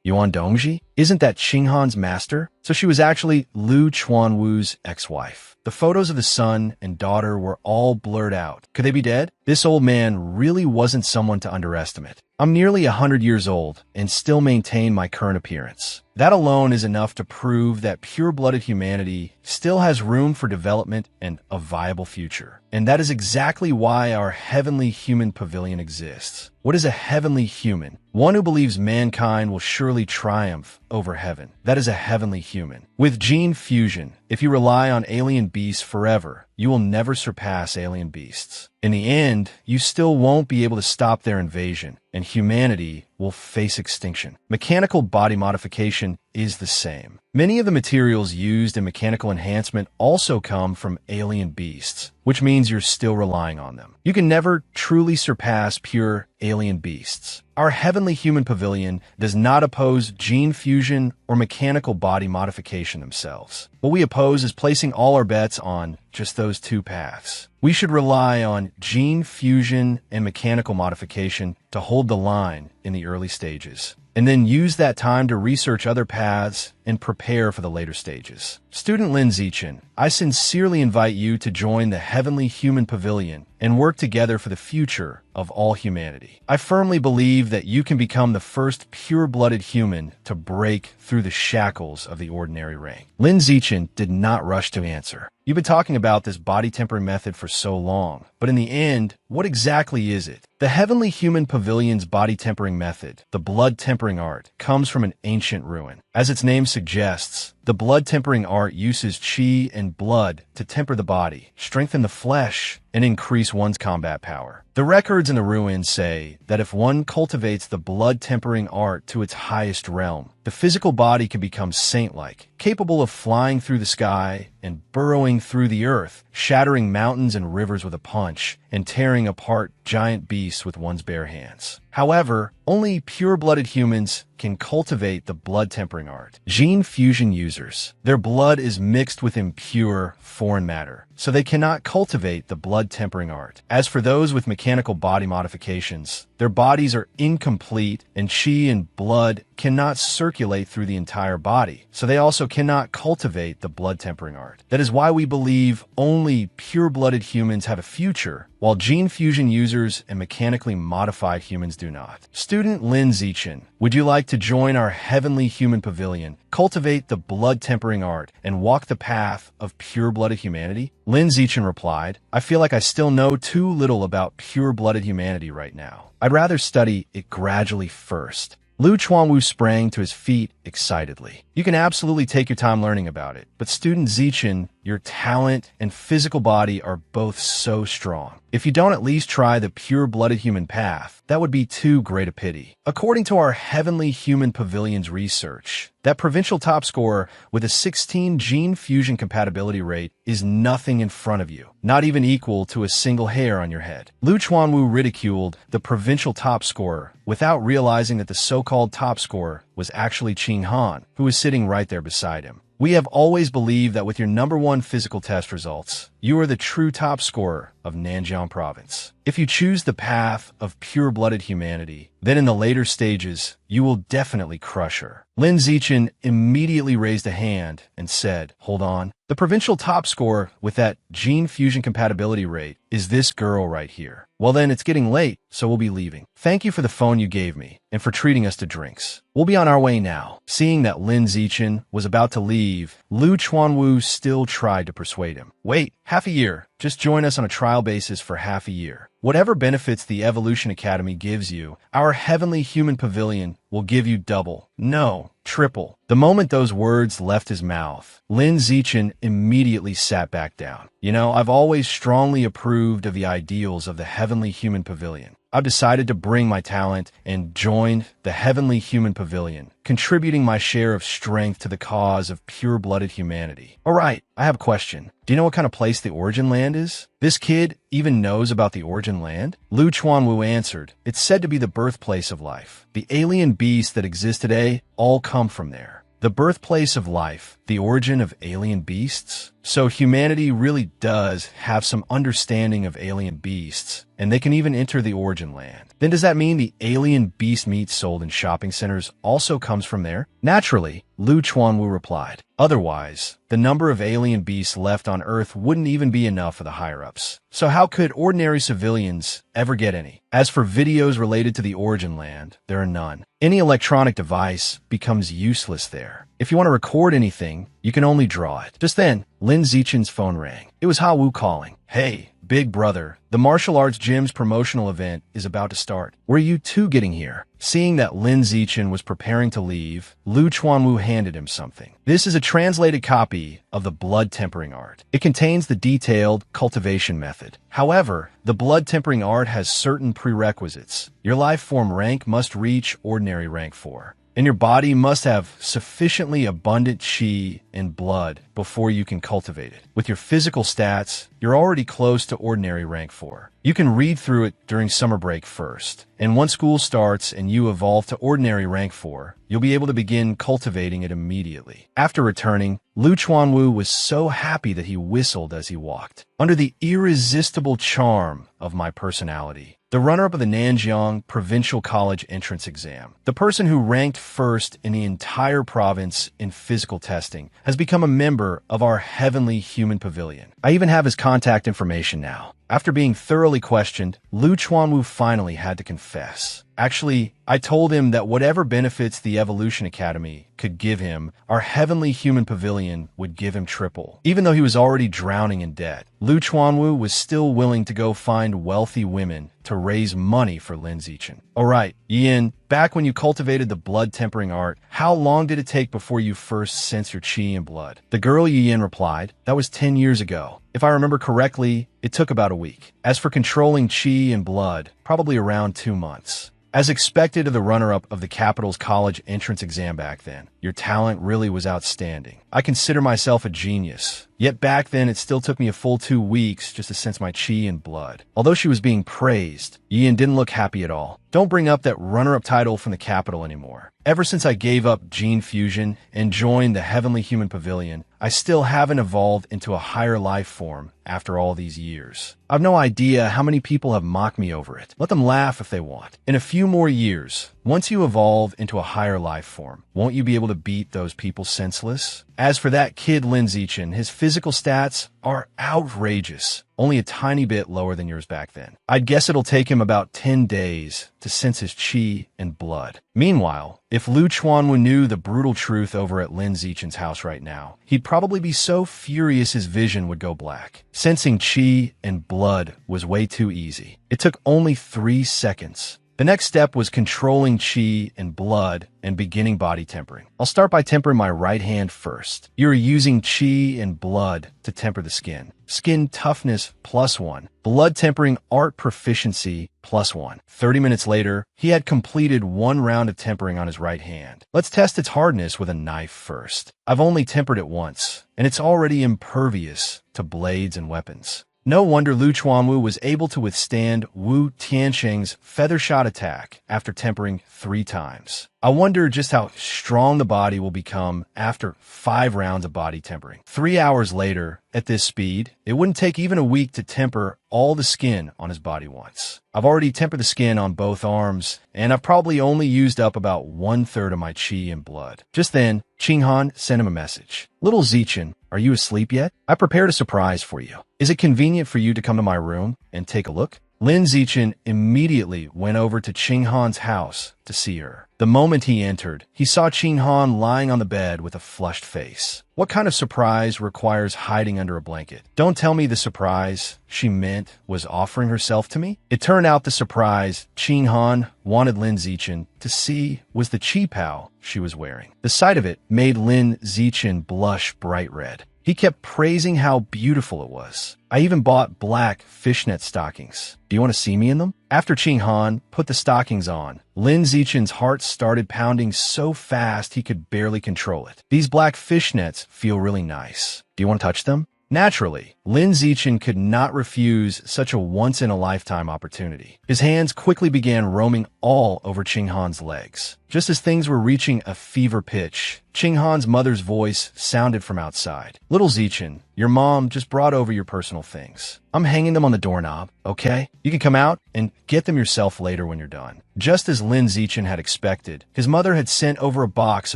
Yuan Dongji? Isn't that Qing Han's master? So she was actually Lu Chuanwu's ex-wife. The photos of the son and daughter were all blurred out. Could they be dead? This old man really wasn't someone to underestimate. I'm nearly 100 years old and still maintain my current appearance. That alone is enough to prove that pure-blooded humanity still has room for development and a viable future. And that is exactly why our Heavenly Human Pavilion exists. What is a heavenly human? One who believes mankind will surely triumph over heaven. That is a heavenly human. With gene fusion, if you rely on alien beasts forever, you will never surpass alien beasts. In the end, you still won't be able to stop their invasion, and humanity will face extinction. Mechanical body modification is the same. Many of the materials used in mechanical enhancement also come from alien beasts, which means you're still relying on them. You can never truly surpass pure alien beasts. Our Heavenly Human Pavilion does not oppose gene fusion or mechanical body modification themselves. What we oppose is placing all our bets on just those two paths. We should rely on gene fusion and mechanical modification to hold the line in the early stages, and then use that time to research other paths and prepare for the later stages. Student Lin Zichen, I sincerely invite you to join the Heavenly Human Pavilion and work together for the future of all humanity. I firmly believe that you can become the first pure-blooded human to break through the shackles of the ordinary rank. Lin Zichen did not rush to answer. You've been talking about this body tempering method for so long, but in the end, what exactly is it? The Heavenly Human Pavilion's body tempering method, the blood tempering art, comes from an ancient ruin. As its name suggests, the blood tempering art uses qi and blood to temper the body, strengthen the flesh, and increase one's combat power. The records in the ruins say that if one cultivates the blood tempering art to its highest realm, the physical body can become saint-like, capable of flying through the sky and burrowing through the earth, shattering mountains and rivers with a punch, and tearing apart giant beasts with one's bare hands. However, Only pure-blooded humans can cultivate the blood-tempering art. Gene fusion users. Their blood is mixed with impure, foreign matter, so they cannot cultivate the blood-tempering art. As for those with mechanical body modifications, their bodies are incomplete and qi and blood cannot circulate through the entire body, so they also cannot cultivate the blood-tempering art. That is why we believe only pure-blooded humans have a future, while gene fusion users and mechanically modified humans do not. Student Lin Zichen, would you like to join our heavenly human pavilion, cultivate the blood-tempering art, and walk the path of pure-blooded humanity? Lin Zichen replied, I feel like I still know too little about pure-blooded humanity right now. I'd rather study it gradually first. Lu Chuanwu sprang to his feet excitedly. You can absolutely take your time learning about it, but student Zichen, your talent and physical body are both so strong. If you don't at least try the pure-blooded human path, that would be too great a pity. According to our Heavenly Human Pavilion's research, that provincial top scorer with a 16 gene fusion compatibility rate is nothing in front of you, not even equal to a single hair on your head. Lu Chuanwu ridiculed the provincial top scorer without realizing that the so-called top scorer was actually Qing Han, who was sitting right there beside him. We have always believed that with your #1 physical test results, you are the true top scorer of Nanjiang Province. If you choose the path of pure-blooded humanity, then in the later stages, you will definitely crush her. Lin Zichen immediately raised a hand and said, hold on. The provincial top scorer with that gene fusion compatibility rate is this girl right here. Well then, it's getting late, so we'll be leaving. Thank you for the phone you gave me and for treating us to drinks. We'll be on our way now. Seeing that Lin Zichen was about to leave, Lu Chuanwu still tried to persuade him. Wait, half a year. Just join us on a trial basis for half a year. Whatever benefits the Evolution Academy gives you, our Heavenly Human Pavilion will give you double. No, triple. The moment those words left his mouth, Lin Zichen immediately sat back down. You know, I've always strongly approved of the ideals of the Heavenly Human Pavilion. I've decided to bring my talent and joined the Heavenly Human Pavilion, contributing my share of strength to the cause of pure-blooded humanity. All right, I have a question. Do you know what kind of place the Origin Land is? This kid even knows about the Origin Land? Lu Chuanwu answered, it's said to be the birthplace of life. The alien beasts that exist today all come from there. The birthplace of life, the origin of alien beasts? So humanity really does have some understanding of alien beasts, and they can even enter the Origin Land. Then does that mean the alien beast meat sold in shopping centers also comes from there? Naturally, Lu Chuanwu replied. Otherwise, the number of alien beasts left on Earth wouldn't even be enough for the higher-ups. So how could ordinary civilians ever get any? As for videos related to the Origin Land, there are none. Any electronic device becomes useless there. If you want to record anything, you can only draw it. Just then, Lin Zichen's phone rang. It was Ha Wu calling. Hey, big brother, the martial arts gym's promotional event is about to start. Where are you two getting here? Seeing that Lin Zichen was preparing to leave, Lu Chuanwu handed him something. This is a translated copy of the blood tempering art. It contains the detailed cultivation method. However, the blood tempering art has certain prerequisites. Your life form rank must reach ordinary rank 4. And your body must have sufficiently abundant qi and blood before you can cultivate it. With your physical stats, you're already close to ordinary rank 4. You can read through it during summer break first, and once school starts and you evolve to ordinary rank 4, you'll be able to begin cultivating it immediately. After returning, Lu Chuanwu was so happy that he whistled as he walked. Under the irresistible charm of my personality, the runner-up of the Nanjiang Provincial College entrance exam, the person who ranked first in the entire province in physical testing, has become a member of our Heavenly Human Pavilion. I even have his contact information now. After being thoroughly questioned, Lu Chuanwu finally had to confess. Actually, I told him that whatever benefits the Evolution Academy could give him, our Heavenly Human Pavilion would give him triple. Even though he was already drowning in debt, Lu Chuanwu was still willing to go find wealthy women to raise money for Lin Zichen. Alright, Yin, back when you cultivated the blood tempering art, how long did it take before you first sensed your qi and blood? The girl Yin replied, that was 10 years ago. If I remember correctly, it took about a week. As for controlling qi and blood, probably around 2 months. As expected of the runner-up of the capital's college entrance exam back then, your talent really was outstanding. I consider myself a genius. Yet back then, it still took me a full 2 weeks just to sense my chi and blood. Although she was being praised, Yin didn't look happy at all. Don't bring up that runner-up title from the capital anymore. Ever since I gave up gene fusion and joined the Heavenly Human Pavilion, I still haven't evolved into a higher life form after all these years. I've no idea how many people have mocked me over it. Let them laugh if they want. In a few more years, once you evolve into a higher life form, won't you be able to beat those people senseless? As for that kid Lin Zichen, his physical stats are outrageous. Only a tiny bit lower than yours back then. I'd guess it'll take him about 10 days to sense his chi and blood. Meanwhile, if Lu Chuanwu knew the brutal truth over at Lin Zichen's house right now, he'd probably be so furious his vision would go black. Sensing chi and blood was way too easy. It took only 3 seconds. The next step was controlling chi and blood and beginning body tempering. I'll start by tempering my right hand first. You're using chi and blood to temper the skin. Skin toughness +1. Blood tempering art proficiency +1. 30 minutes later, he had completed 1 round of tempering on his right hand. Let's test its hardness with a knife first. I've only tempered it once, and it's already impervious to blades and weapons. No wonder Lu Chuanwu was able to withstand Wu Tiansheng's feather shot attack after tempering 3 times. I wonder just how strong the body will become after 5 rounds of body tempering. 3 hours later, at this speed, it wouldn't take even a week to temper all the skin on his body once. I've already tempered the skin on both arms, and I've probably only used up about 1/3 of my chi and blood. Just then, Qinghan sent him a message. Little Zichen, are you asleep yet? I prepared a surprise for you. Is it convenient for you to come to my room and take a look? Lin Zichen immediately went over to Qinghan's house to see her. The moment he entered, he saw Qinghan lying on the bed with a flushed face. What kind of surprise requires hiding under a blanket? Don't tell me the surprise she meant was offering herself to me? It turned out the surprise Qinghan wanted Lin Zichen to see was the chi pao she was wearing. The sight of it made Lin Zichen blush bright red. He kept praising how beautiful it was. I even bought black fishnet stockings. Do you want to see me in them? After Qinghan put the stockings on, Lin Zichen's heart started pounding so fast he could barely control it. These black fishnets feel really nice. Do you want to touch them? Naturally, Lin Zichen could not refuse such a once-in-a-lifetime opportunity. His hands quickly began roaming all over Qinghan's legs. Just as things were reaching a fever pitch, Qinghan's mother's voice sounded from outside. Little Zichen, your mom just brought over your personal things. I'm hanging them on the doorknob, okay? You can come out and get them yourself later when you're done. Just as Lin Zichen had expected, his mother had sent over a box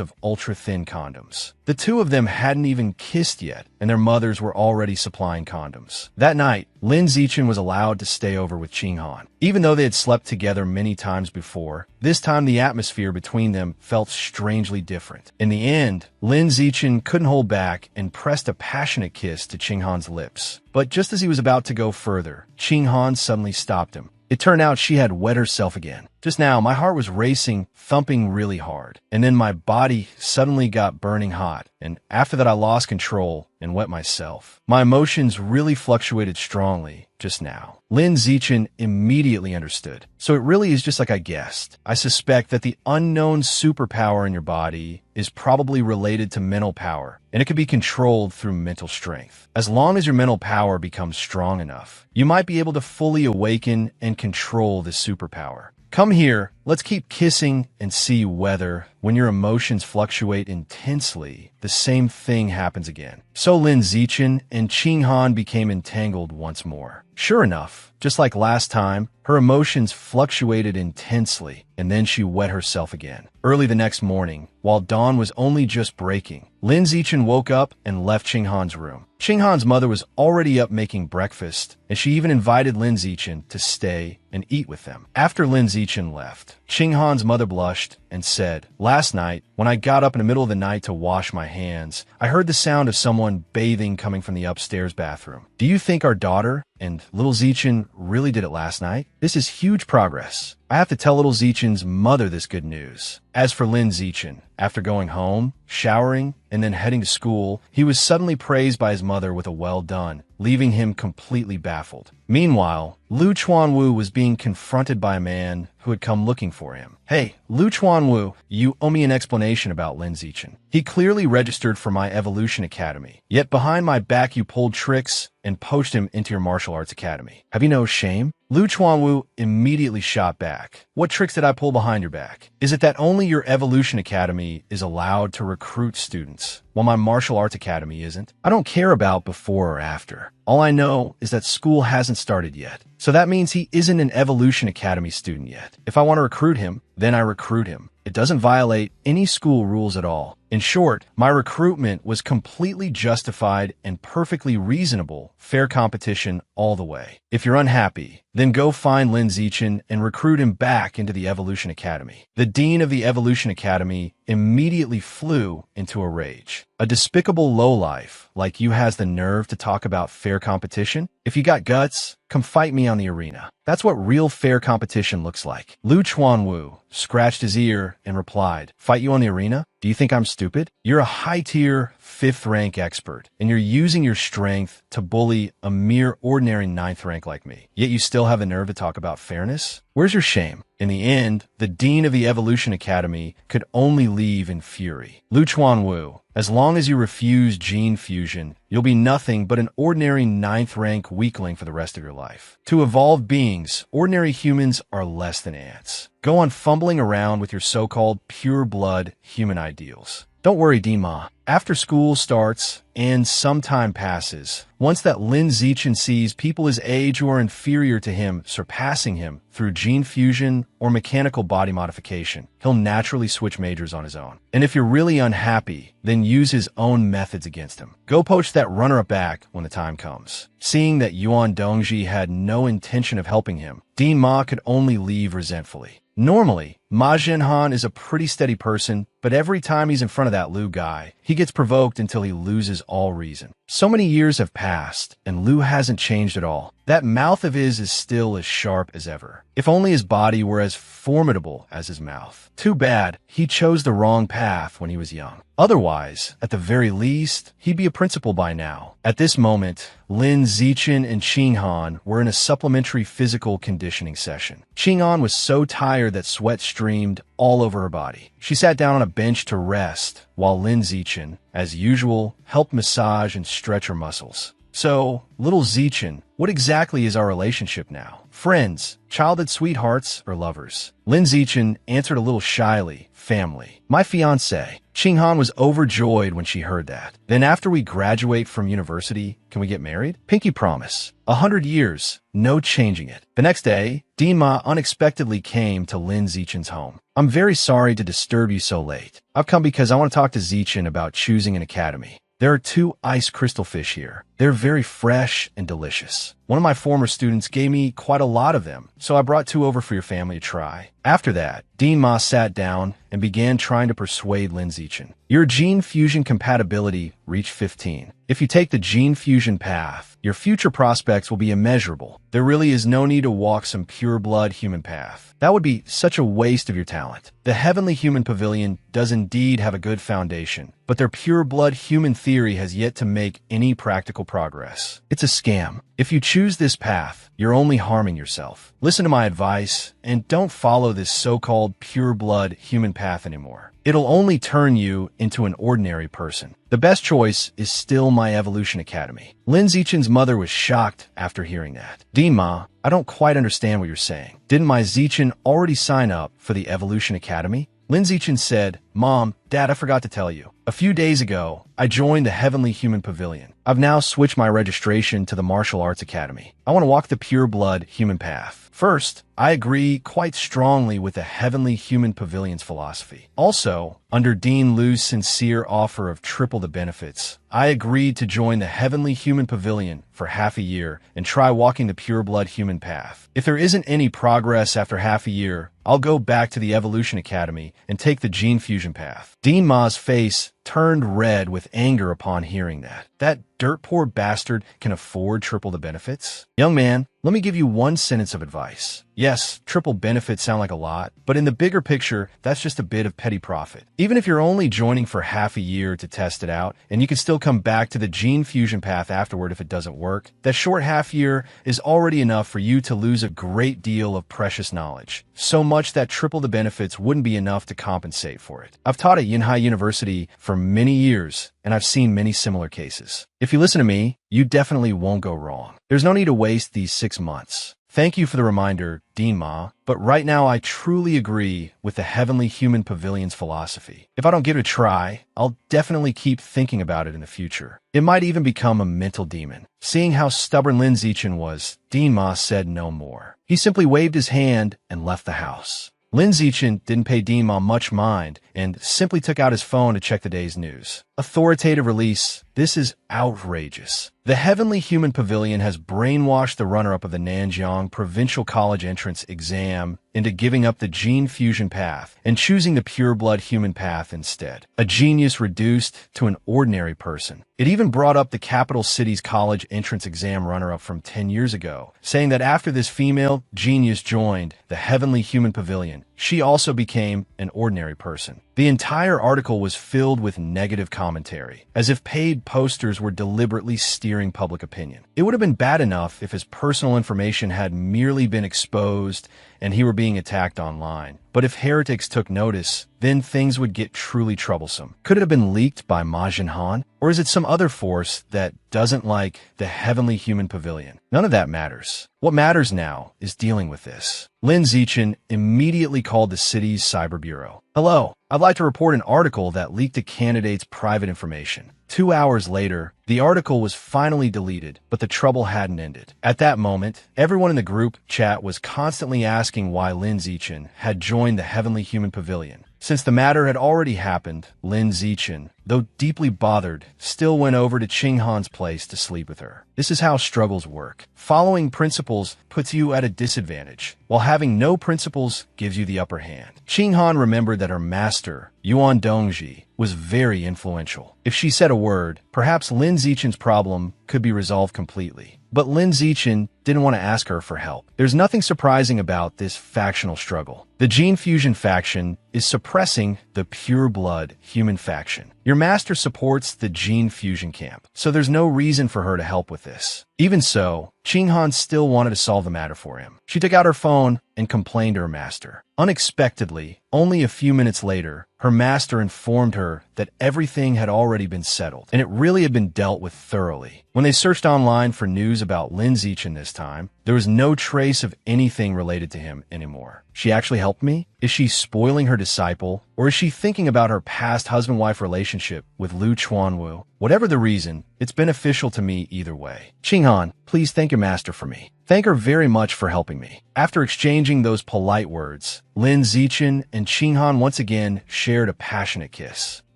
of ultra-thin condoms. The two of them hadn't even kissed yet, and their mothers were already supplying condoms. That night, Lin Zichen was allowed to stay over with Qinghan. Even though they had slept together many times before, this time the atmosphere between them felt strangely different. In the end, Lin Zichen couldn't hold back and pressed a passionate kiss to Qinghan's lips. But just as he was about to go further, Qinghan suddenly stopped him. It turned out she had wet herself again. Just now, my heart was racing, thumping really hard. And then my body suddenly got burning hot. And after that, I lost control and wet myself. My emotions really fluctuated strongly just now. Lin Zichen immediately understood. So it really is just like I guessed. I suspect that the unknown superpower in your body is probably related to mental power, and it can be controlled through mental strength. As long as your mental power becomes strong enough, you might be able to fully awaken and control this superpower. Come here, let's keep kissing and see whether, when your emotions fluctuate intensely, the same thing happens again. So Lin Zichen and Qinghan became entangled once more. Sure enough, just like last time, her emotions fluctuated intensely, and then she wet herself again. Early the next morning, while dawn was only just breaking, Lin Zichen woke up and left Qinghan's room. Qinghan's mother was already up making breakfast, and she even invited Lin Zichen to stay and eat with them. After Lin Zichen left, Qinghan's mother blushed and said, "Last night, when I got up in the middle of the night to wash my hands, I heard the sound of someone bathing coming from the upstairs bathroom. Do you think our daughter and little Zeichin really did it last night. This is huge progress. I have to tell little Zeichin's mother this good news. As for Lin Zeichin, after going home, showering, and then heading to school, he was suddenly praised by his mother with a well done, leaving him completely baffled. Meanwhile, Lu Chuanwu was being confronted by a man who had come looking for him. Hey, Lu Chuanwu, you owe me an explanation about Lin Zeichin. He clearly registered for my Evolution Academy, yet behind my back you pulled tricks and poached him into your martial arts academy. Have you no shame? Lu Chuanwu immediately shot back. What tricks did I pull behind your back? Is it that only your Evolution Academy is allowed to recruit students, while my martial arts academy isn't? I don't care about before or after. All I know is that school hasn't started yet. So that means he isn't an Evolution Academy student yet. If I want to recruit him, then I recruit him. It doesn't violate any school rules at all. In short, my recruitment was completely justified and perfectly reasonable, fair competition all the way. If you're unhappy, then go find Lin Zeichin and recruit him back into the Evolution Academy. The dean of the Evolution Academy immediately flew into a rage. A despicable lowlife like you has the nerve to talk about fair competition? If you got guts, come fight me on the arena. That's what real fair competition looks like. Lu Chuanwu scratched his ear and replied, fight you on the arena? Do you think I'm stupid? You're a high-tier, 5th rank expert, and you're using your strength to bully a mere ordinary 9th rank like me. Yet you still have the nerve to talk about fairness? Where's your shame? In the end, the dean of the Evolution Academy could only leave in fury. Lu Chuanwu, as long as you refuse gene fusion, you'll be nothing but an ordinary 9th rank weakling for the rest of your life. To evolved beings, ordinary humans are less than ants. Go on fumbling around with your so-called pure-blood human ideals. Don't worry, Dima. After school starts and some time passes, once that Lin Zeichin sees people his age who are inferior to him surpassing him through gene fusion or mechanical body modification, he'll naturally switch majors on his own. And if you're really unhappy, then use his own methods against him. Go poach that runner-up back when the time comes. Seeing that Yuan Dongji had no intention of helping him, Dean Ma could only leave resentfully. Normally, Ma Zhenhan is a pretty steady person, but every time he's in front of that Lu guy, he gets provoked until he loses all reason. So many years have passed, and Lu hasn't changed at all. That mouth of his is still as sharp as ever. If only his body were as formidable as his mouth. Too bad he chose the wrong path when he was young. Otherwise, at the very least, he'd be a principal by now. At this moment, Lin Zeichin and Qinghan were in a supplementary physical conditioning session. Qinghan was so tired that sweat streamed all over her body. She sat down on a bench to rest, while Lin Zeichin, as usual, helped massage and stretch her muscles. So, little Zeichin, what exactly is our relationship now? Friends, childhood sweethearts, or lovers? Lin Zeichin answered a little shyly, family. My fiancé. Qinghan was overjoyed when she heard that. Then after we graduate from university, can we get married? Pinky promise. 100 years, no changing it. The next day, Dima unexpectedly came to Lin Zeichin's home. I'm very sorry to disturb you so late. I've come because I want to talk to Zeichin about choosing an academy. There are 2 ice crystal fish here. They're very fresh and delicious. One of my former students gave me quite a lot of them, so I brought 2 over for your family to try. After that, Dean Ma sat down and began trying to persuade Lin Zeichin. Your gene fusion compatibility reached 15. If you take the gene fusion path, your future prospects will be immeasurable. There really is no need to walk some pure-blood human path. That would be such a waste of your talent. The Heavenly Human Pavilion does indeed have a good foundation, but their pure-blood human theory has yet to make any practical progress. It's a scam. If you choose this path, you're only harming yourself. Listen to my advice and don't follow this so-called pure-blood human path anymore. It'll only turn you into an ordinary person. The best choice is still my Evolution Academy. Lin Zeichin's mother was shocked after hearing that. Dima, I don't quite understand what you're saying. Didn't my Zeichin already sign up for the Evolution Academy? Lin Zeichin said, Mom, Dad, I forgot to tell you. A few days ago, I joined the Heavenly Human Pavilion. I've now switched my registration to the Martial Arts Academy. I want to walk the pure-blood human path. First, I agree quite strongly with the Heavenly Human Pavilion's philosophy. Also, under Dean Lu's sincere offer of triple the benefits, I agreed to join the Heavenly Human Pavilion for half a year and try walking the pure-blood human path. If there isn't any progress after half a year, I'll go back to the Evolution Academy and take the gene fusion path. Dean Ma's face turned red with anger upon hearing that. That dirt-poor bastard can afford triple the benefits? Young man, let me give you one sentence of advice. Yes, triple benefits sound like a lot, but in the bigger picture, that's just a bit of petty profit. Even if you're only joining for half a year to test it out, and you can still come back to the gene fusion path afterward if it doesn't work, that short half year is already enough for you to lose a great deal of precious knowledge. So much that triple the benefits wouldn't be enough to compensate for it. I've taught at Yinhai University for many years, and I've seen many similar cases. If you listen to me, you definitely won't go wrong. There's no need to waste these 6 months. Thank you for the reminder, Dean Ma, but right now I truly agree with the Heavenly Human Pavilion's philosophy. If I don't give it a try, I'll definitely keep thinking about it in the future. It might even become a mental demon. Seeing how stubborn Lin Zichen was, Dean Ma said no more. He simply waved his hand and left the house. Lin Zichen didn't pay Dean Ma much mind and simply took out his phone to check the day's news. Authoritative release. This is outrageous. The Heavenly Human Pavilion has brainwashed the runner-up of the Nanjiang Provincial College entrance exam into giving up the gene fusion path and choosing the pure-blood human path instead. A genius reduced to an ordinary person. It even brought up the capital city's college entrance exam runner-up from 10 years ago, saying that after this female genius joined the Heavenly Human Pavilion, she also became an ordinary person. The entire article was filled with negative commentary, as if paid posters were deliberately steering public opinion. It would have been bad enough if his personal information had merely been exposed and he were being attacked online. But if heretics took notice, then things would get truly troublesome. Could it have been leaked by Ma Jinhan? Or is it some other force that doesn't like the Heavenly Human Pavilion? None of that matters. What matters now is dealing with this. Lin Zichen immediately called the city's cyber bureau. Hello, I'd like to report an article that leaked a candidate's private information. 2 hours later, the article was finally deleted, but the trouble hadn't ended. At that moment, everyone in the group chat was constantly asking why Lin Zichen had joined the Heavenly Human Pavilion. Since the matter had already happened, Lin Zichen, though deeply bothered, still went over to Qinghan's place to sleep with her. This is how struggles work. Following principles puts you at a disadvantage, while having no principles gives you the upper hand. Qinghan remembered that her master, Yuan Dongji, was very influential. If she said a word, perhaps Lin Zichen's problem could be resolved completely. But Lin Zichen didn't want to ask her for help. There's nothing surprising about this factional struggle. The Gene Fusion faction is suppressing the pure blood human faction. Your master supports the Gene Fusion camp, so there's no reason for her to help with this. Even so, Qinghan still wanted to solve the matter for him. She took out her phone and complained to her master. Unexpectedly, only a few minutes later, her master informed her that everything had already been settled, and it really had been dealt with thoroughly. When they searched online for news about Lin Zichen this time, there was no trace of anything related to him anymore. She actually helped me? Is she spoiling her disciple? Or is she thinking about her past husband-wife relationship with Lu Chuanwu? Whatever the reason, it's beneficial to me either way. Qinghan, please thank your master for me. Thank her very much for helping me. After exchanging those polite words, Lin Zichen and Qinghan once again shared a passionate kiss.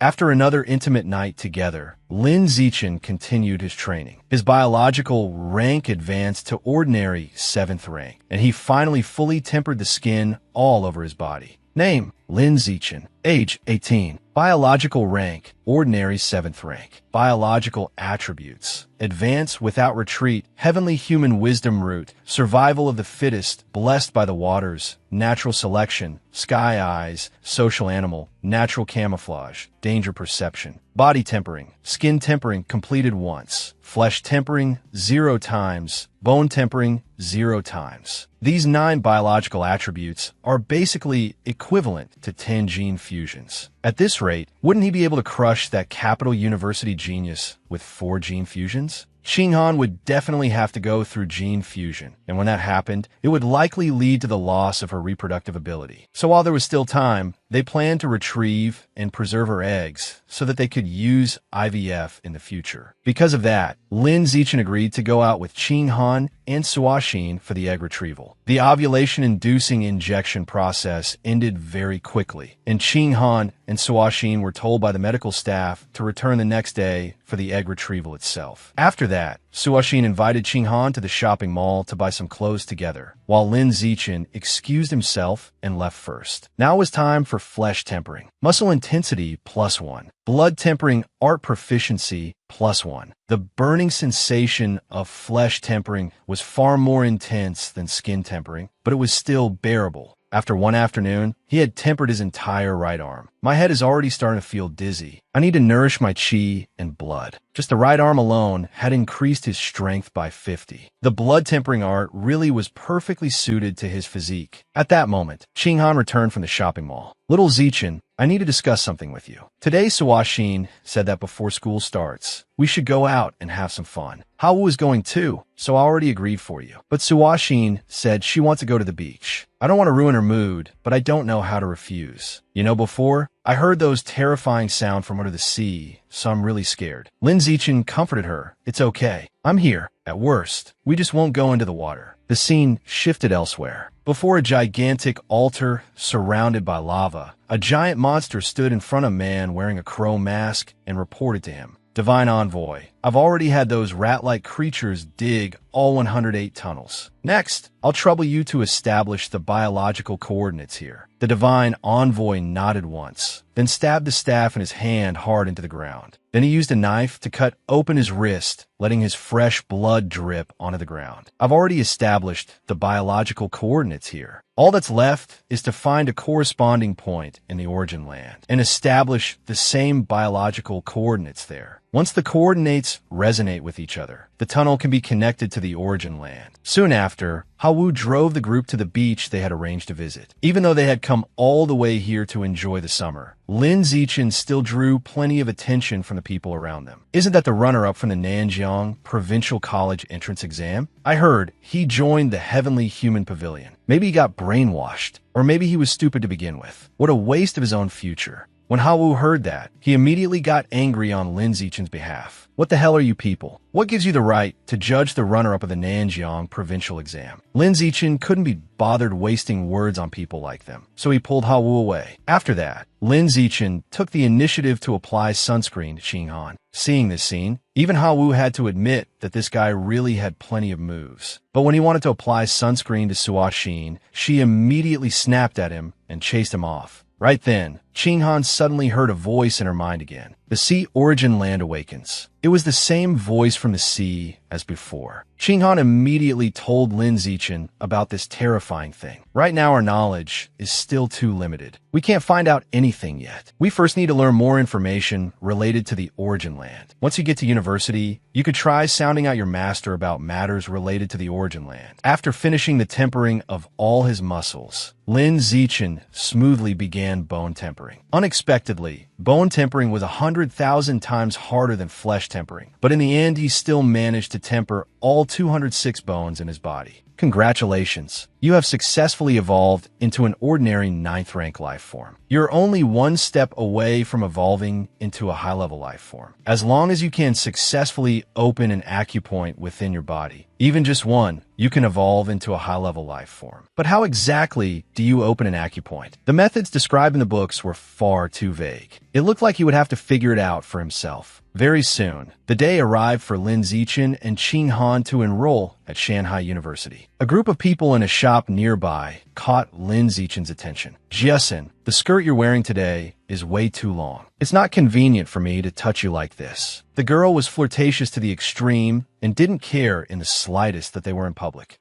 After another intimate night together, Lin Zichen continued his training. His biological rank advanced to ordinary 7th rank, and he finally fully tempered the skin all over his body. Name, Lin Zichen. Age, 18. Biological rank, ordinary 7th rank. Biological attributes: advance without retreat, heavenly human wisdom root, survival of the fittest, blessed by the waters, natural selection, sky eyes, social animal, natural camouflage, danger perception. Body tempering, skin tempering completed once, flesh tempering 0 times, bone tempering 0 times. These 9 biological attributes are basically equivalent to 10 gene fusions. At this rate, wouldn't he be able to crush that capital university genius with 4 gene fusions? Qinghan would definitely have to go through gene fusion, and when that happened, it would likely lead to the loss of her reproductive ability. So while there was still time, they planned to retrieve and preserve her eggs so that they could use IVF in the future. Because of that, Lin Zichen agreed to go out with Qinghan and Suoxin for the egg retrieval. The ovulation-inducing injection process ended very quickly, and Qinghan and Suoxin were told by the medical staff to return the next day for the egg retrieval itself. After that, Suoxin invited Qinghan to the shopping mall to buy some clothes together, while Lin Zichen excused himself and left first. Now it was time for flesh tempering. Muscle intensity +1. Blood tempering art proficiency +1. The burning sensation of flesh tempering was far more intense than skin tempering, but it was still bearable. After one afternoon, he had tempered his entire right arm. My head is already starting to feel dizzy. I need to nourish my chi and blood. Just the right arm alone had increased his strength by 50. The blood tempering art really was perfectly suited to his physique. At that moment, Qinghan returned from the shopping mall. Little Zichen, I need to discuss something with you. Today, Suashin said that before school starts, we should go out and have some fun. Hawu is going too, so I already agreed for you. But Suashin said she wants to go to the beach. I don't want to ruin her mood, but I don't know how to refuse. You know, before, I heard those terrifying sounds from under the sea, so I'm really scared. Lin Zichen comforted her. It's okay. I'm here. At worst, we just won't go into the water. The scene shifted elsewhere. Before a gigantic altar surrounded by lava, a giant monster stood in front of man wearing a crow mask and reported to him. Divine Envoy, I've already had those rat-like creatures dig all 108 tunnels. Next, I'll trouble you to establish the biological coordinates here. The Divine Envoy nodded once, then stabbed the staff in his hand hard into the ground. Then he used a knife to cut open his wrist, letting his fresh blood drip onto the ground. I've already established the biological coordinates here. All that's left is to find a corresponding point in the origin land and establish the same biological coordinates there. Once the coordinates resonate with each other, the tunnel can be connected to the origin land. Soon after, Hawu drove the group to the beach they had arranged to visit. Even though they had come all the way here to enjoy the summer, Lin Zichen still drew plenty of attention from the people around them. Isn't that the runner-up from the Nanjiang Provincial College entrance exam? I heard he joined the Heavenly Human Pavilion. Maybe he got brainwashed, or maybe he was stupid to begin with. What a waste of his own future. When Hawu heard that, he immediately got angry on Lin Zichen's behalf. What the hell are you people? What gives you the right to judge the runner-up of the Nanjiang provincial exam? Lin Zichen couldn't be bothered wasting words on people like them, so he pulled Hawu away. After that, Lin Zichen took the initiative to apply sunscreen to Qinghan. Seeing this scene, even Hawu had to admit that this guy really had plenty of moves. But when he wanted to apply sunscreen to Suashin, she immediately snapped at him and chased him off. Right then, Qinghan suddenly heard a voice in her mind again. The sea origin land awakens. It was the same voice from the sea as before. Qinghan immediately told Lin Zichen about this terrifying thing. Right now our knowledge is still too limited. We can't find out anything yet. We first need to learn more information related to the origin land. Once you get to university, you could try sounding out your master about matters related to the origin land. After finishing the tempering of all his muscles, Lin Zichen smoothly began bone tempering. Unexpectedly, bone tempering was 100,000 times harder than flesh tempering, but in the end he still managed to temper all 206 bones in his body. Congratulations, you have successfully evolved into an ordinary 9th rank life form. You're only one step away from evolving into a high-level life form. As long as you can successfully open an acupoint within your body, even just one, you can evolve into a high-level life form. But how exactly do you open an acupoint? The methods described in the books were far too vague. It looked like he would have to figure it out for himself. Very soon, the day arrived for Lin Zichen and Qinghan to enroll at Shanghai University. A group of people in a shop nearby caught Lin Zichen's attention. Jiasen, the skirt you're wearing today is way too long. It's not convenient for me to touch you like this. The girl was flirtatious to the extreme and didn't care in the slightest that they were in public.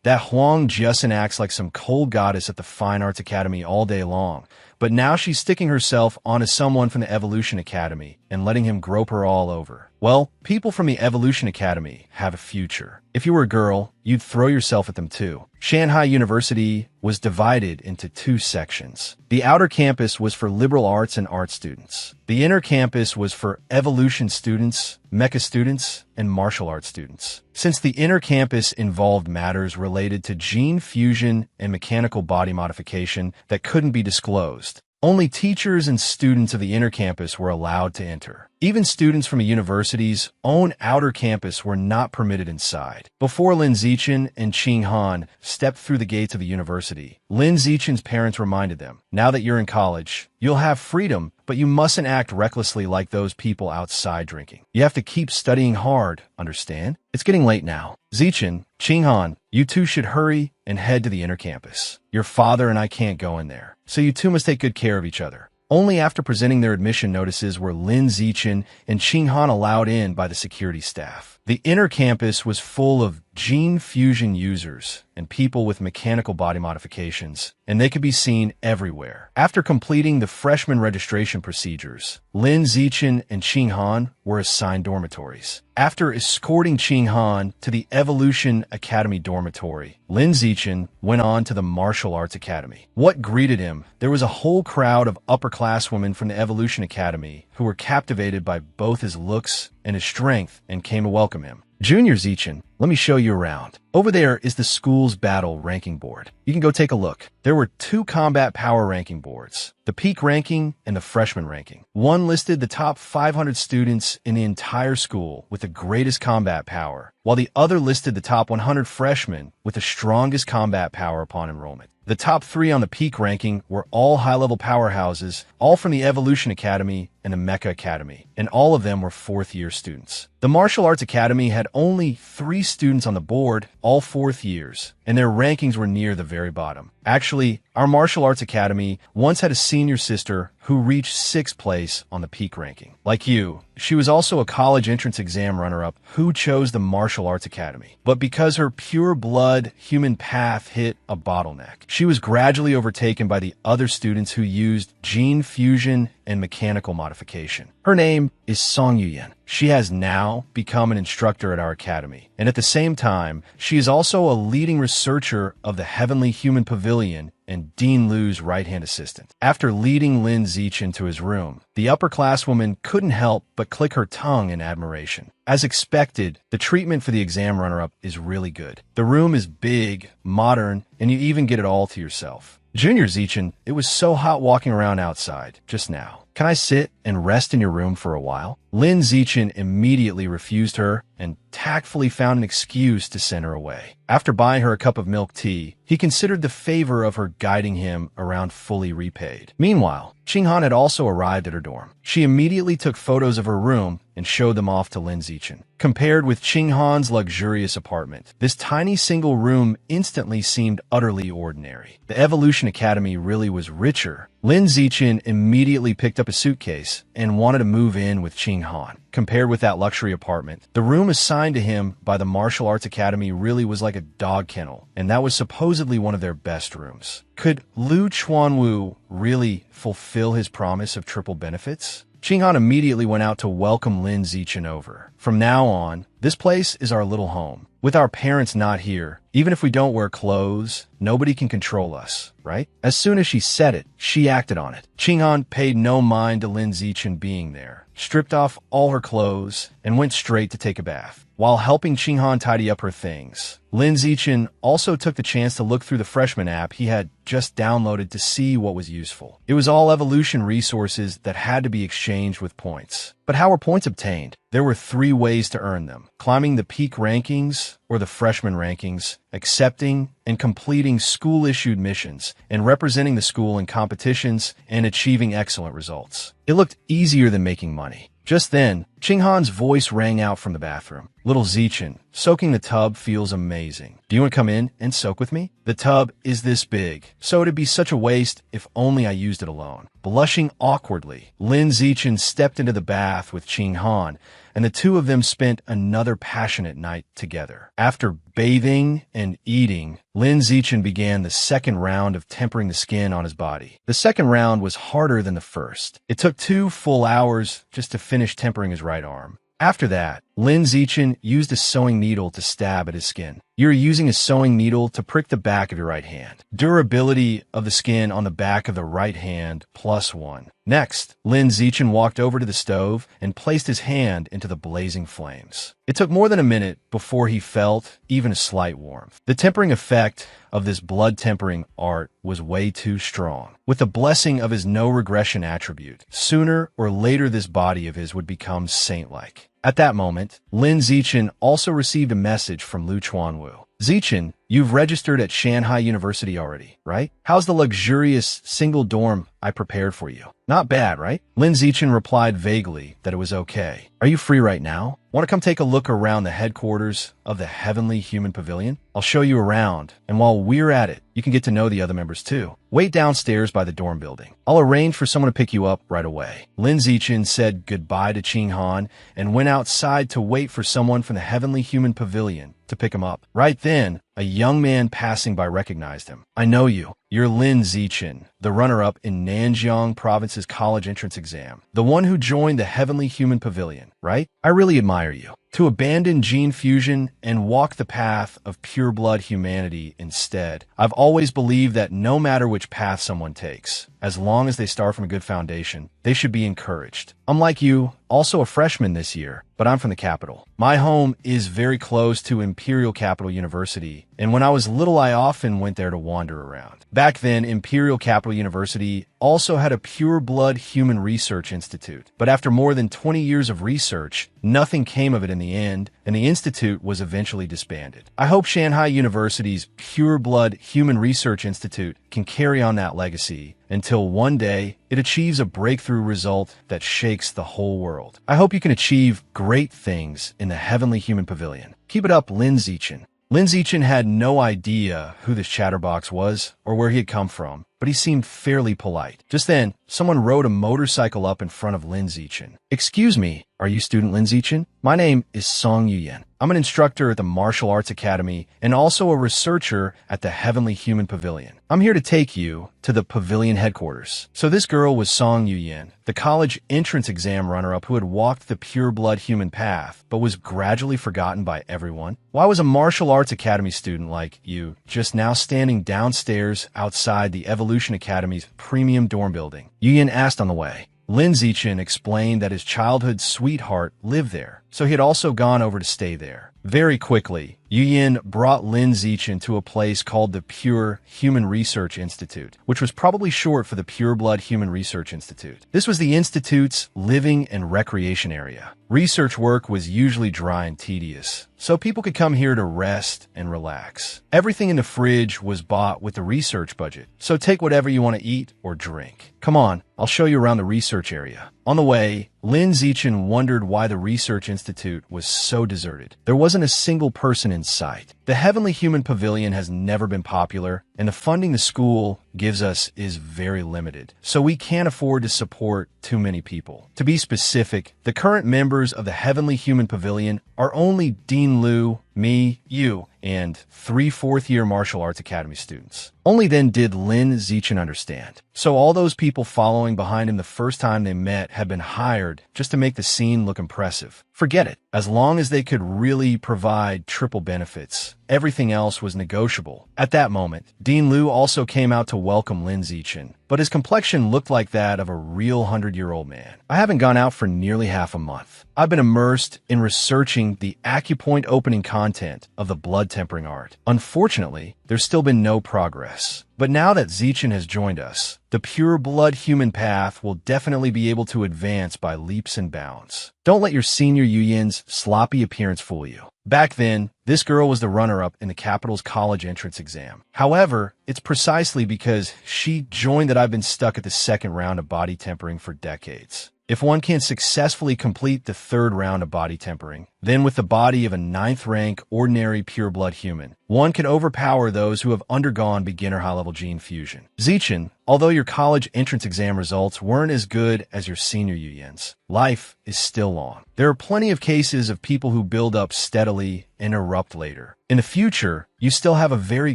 That Huang Jiasen acts like some cold goddess at the Fine Arts Academy all day long, but now she's sticking herself onto someone from the Evolution Academy and letting him grope her all over. Well, people from the Evolution Academy have a future. If you were a girl, you'd throw yourself at them too. Shanghai University was divided into two sections. The outer campus was for liberal arts and art students. The inner campus was for evolution students, mecha students, and martial arts students. Since the inner campus involved matters related to gene fusion and mechanical body modification that couldn't be disclosed, only teachers and students of the inner campus were allowed to enter. Even students from a university's own outer campus were not permitted inside. Before Lin Zichen and Qing Han stepped through the gates of the university, Lin Zichen's parents reminded them, "Now that you're in college, you'll have freedom, but you mustn't act recklessly like those people outside drinking. You have to keep studying hard, understand? It's getting late now. Zichen, Qing Han, you two should hurry and head to the inner campus. Your father and I can't go in there, so you two must take good care of each other." Only after presenting their admission notices were Lin Zichen and Qing Han allowed in by the security staff. The inner campus was full of gene fusion users and people with mechanical body modifications, and they could be seen everywhere. After completing the freshman registration procedures, Lin Zichen and Qing Han were assigned dormitories. After escorting Qing Han to the Evolution Academy dormitory, Lin Zichen went on to the Martial Arts Academy. What greeted him? There was a whole crowd of upperclasswomen from the Evolution Academy who were captivated by both his looks and his strength and came to welcome him. Junior Zichen, let me show you around. Over there is the school's battle ranking board. You can go take a look. There were 2 combat power ranking boards, the peak ranking and the freshman ranking. One listed the top 500 students in the entire school with the greatest combat power, while the other listed the top 100 freshmen with the strongest combat power upon enrollment. The top 3 on the peak ranking were all high-level powerhouses, all from the Evolution Academy and the Mecha Academy, and all of them were 4th-year students. The Martial Arts Academy had only 3 students on the board, all 4th years, and their rankings were near the very bottom. Actually, our Martial Arts Academy once had a senior sister who reached 6th place on the peak ranking. Like you, she was also a college entrance exam runner-up who chose the Martial Arts Academy. But because her pure-blood human path hit a bottleneck, she was gradually overtaken by the other students who used gene fusion and mechanical modification. Her name is Song Yuyen. She has now become an instructor at our academy, and at the same time, she is also a leading researcher of the Heavenly Human Pavilion and Dean Liu's right-hand assistant. After leading Lin Zichen to his room, the upperclasswoman couldn't help but click her tongue in admiration. As expected, the treatment for the exam runner-up is really good. The room is big, modern, and you even get it all to yourself. Junior Zichen, it was so hot walking around outside just now. Can I sit and rest in your room for a while? Lin Zichen immediately refused her and tactfully found an excuse to send her away. After buying her a cup of milk tea, he considered the favor of her guiding him around fully repaid. Meanwhile, Qing Han had also arrived at her dorm. She immediately took photos of her room and showed them off to Lin Zichen. Compared with Qing Han's luxurious apartment, this tiny single room instantly seemed utterly ordinary. The Evolution Academy really was richer. Lin Zichen immediately picked up a suitcase and wanted to move in with Qing Han. Compared with that luxury apartment, the room assigned to him by the Martial Arts Academy really was like a dog kennel, and that was supposedly one of their best rooms. Could Lu Chuanwu really fulfill his promise of triple benefits? Qing Han immediately went out to welcome Lin Zichen over. From now on, this place is our little home. With our parents not here, even if we don't wear clothes, nobody can control us, right? As soon as she said it, she acted on it. Qing Han paid no mind to Lin Zichen being there, stripped off all her clothes, and went straight to take a bath. While helping Qing Han tidy up her things, Lin Zichen also took the chance to look through the freshman app he had just downloaded to see what was useful. It was all evolution resources that had to be exchanged with points. But how were points obtained? There were 3 ways to earn them: climbing the peak rankings or the freshman rankings, accepting and completing school-issued missions, and representing the school in competitions and achieving excellent results. It looked easier than making money. Just then, Qing Han's voice rang out from the bathroom. "Little Zichen, soaking the tub feels amazing. Do you want to come in and soak with me? The tub is this big, so it'd be such a waste if only I used it alone." Blushing awkwardly, Lin Zichen stepped into the bath with Qing Han, and the two of them spent another passionate night together. After bathing and eating, Lin Zichen began the second round of tempering the skin on his body. The second round was harder than the first. It took 2 full hours just to finish tempering his right arm. After that, Lin Zichen used a sewing needle to stab at his skin. You're using a sewing needle to prick the back of your right hand. Durability of the skin on the back of the right hand +1. Next, Lin Zichen walked over to the stove and placed his hand into the blazing flames. It took more than a minute before he felt even a slight warmth. The tempering effect of this blood tempering art was way too strong. With the blessing of his no regression attribute, sooner or later this body of his would become saint-like. At that moment, Lin Zichen also received a message from Lu Chuanwu. Zichen, you've registered at Shanghai University already, right? How's the luxurious single dorm I prepared for you? Not bad, right? Lin Zichen replied vaguely that it was okay. Are you free right now? Want to come take a look around the headquarters of the Heavenly Human Pavilion? I'll show you around, and while we're at it, you can get to know the other members too. Wait downstairs by the dorm building. I'll arrange for someone to pick you up right away. Lin Zichen said goodbye to Qing Han and went outside to wait for someone from the Heavenly Human Pavilion to pick him up. Right then, a young man passing by recognized him. I know you. You're Lin Zichen, the runner-up in Nanjiang Province's college entrance exam. The one who joined the Heavenly Human Pavilion, right? I really admire you. To abandon gene fusion and walk the path of pure-blood humanity instead. I've always believed that no matter which path someone takes, as long as they start from a good foundation, they should be encouraged. I'm like you, also a freshman this year, but I'm from the capital. My home is very close to Imperial Capital University, and when I was little I often went there to wander around. Back then, Imperial Capital University also had a pure-blood human research institute, but after more than 20 years of research, nothing came of it in the end, and the institute was eventually disbanded. I hope Shanghai University's pure-blood human research institute can carry on that legacy until one day it achieves a breakthrough result that shakes the whole world. I hope you can achieve great things in the Heavenly Human Pavilion. Keep it up, Lin Zichen. Lin Zichen had no idea who this chatterbox was or where he had come from, but he seemed fairly polite. Just then, someone rode a motorcycle up in front of Lin Zichen. Excuse me, are you student Lin Zichen? My name is Song Yuyen. I'm an instructor at the Martial Arts Academy and also a researcher at the Heavenly Human Pavilion. I'm here to take you to the pavilion headquarters. So this girl was Song Yuyen, the college entrance exam runner-up who had walked the pure-blood human path, but was gradually forgotten by everyone. Why was a Martial Arts Academy student like you just now standing downstairs outside the Evolution Academy's premium dorm building? Yuyen asked on the way. Lin Zichen explained that his childhood sweetheart lived there, so he had also gone over to stay there. Very quickly, Yuyen brought Lin Zichen to a place called the Pure Human Research Institute, which was probably short for the Pure Blood Human Research Institute. This was the institute's living and recreation area. Research work was usually dry and tedious, so people could come here to rest and relax. Everything in the fridge was bought with the research budget, so take whatever you want to eat or drink. Come on, I'll show you around the research area. On the way, Lin Zichen wondered why the Research Institute was so deserted. There wasn't a single person in sight. The Heavenly Human Pavilion has never been popular, and the funding the school gives us is very limited, so we can't afford to support too many people. To be specific, the current members of the Heavenly Human Pavilion are only Dean Liu, me, you, and 3 fourth-year martial arts academy students. Only then did Lin Zichen understand. So all those people following behind him the first time they met had been hired just to make the scene look impressive. Forget it. As long as they could really provide triple benefits, everything else was negotiable. At that moment, Dean Liu also came out to welcome Lin Zichen, but his complexion looked like that of a real 100-year-old man. I haven't gone out for nearly half a month. I've been immersed in researching the acupoint opening content of the blood tempering art. Unfortunately, there's still been no progress. But now that Zichen has joined us, the pure blood human path will definitely be able to advance by leaps and bounds. Don't let your senior Yuyen's sloppy appearance fool you. Back then, this girl was the runner-up in the capital's college entrance exam. However, it's precisely because she joined that I've been stuck at the second round of body tempering for decades. If one can successfully complete the third round of body tempering, then with the body of a 9th-rank ordinary pure-blood human, one can overpower those who have undergone beginner high-level gene fusion. Zichen, although your college entrance exam results weren't as good as your senior Yuyen's, life is still long. There are plenty of cases of people who build up steadily and erupt later. In the future, you still have a very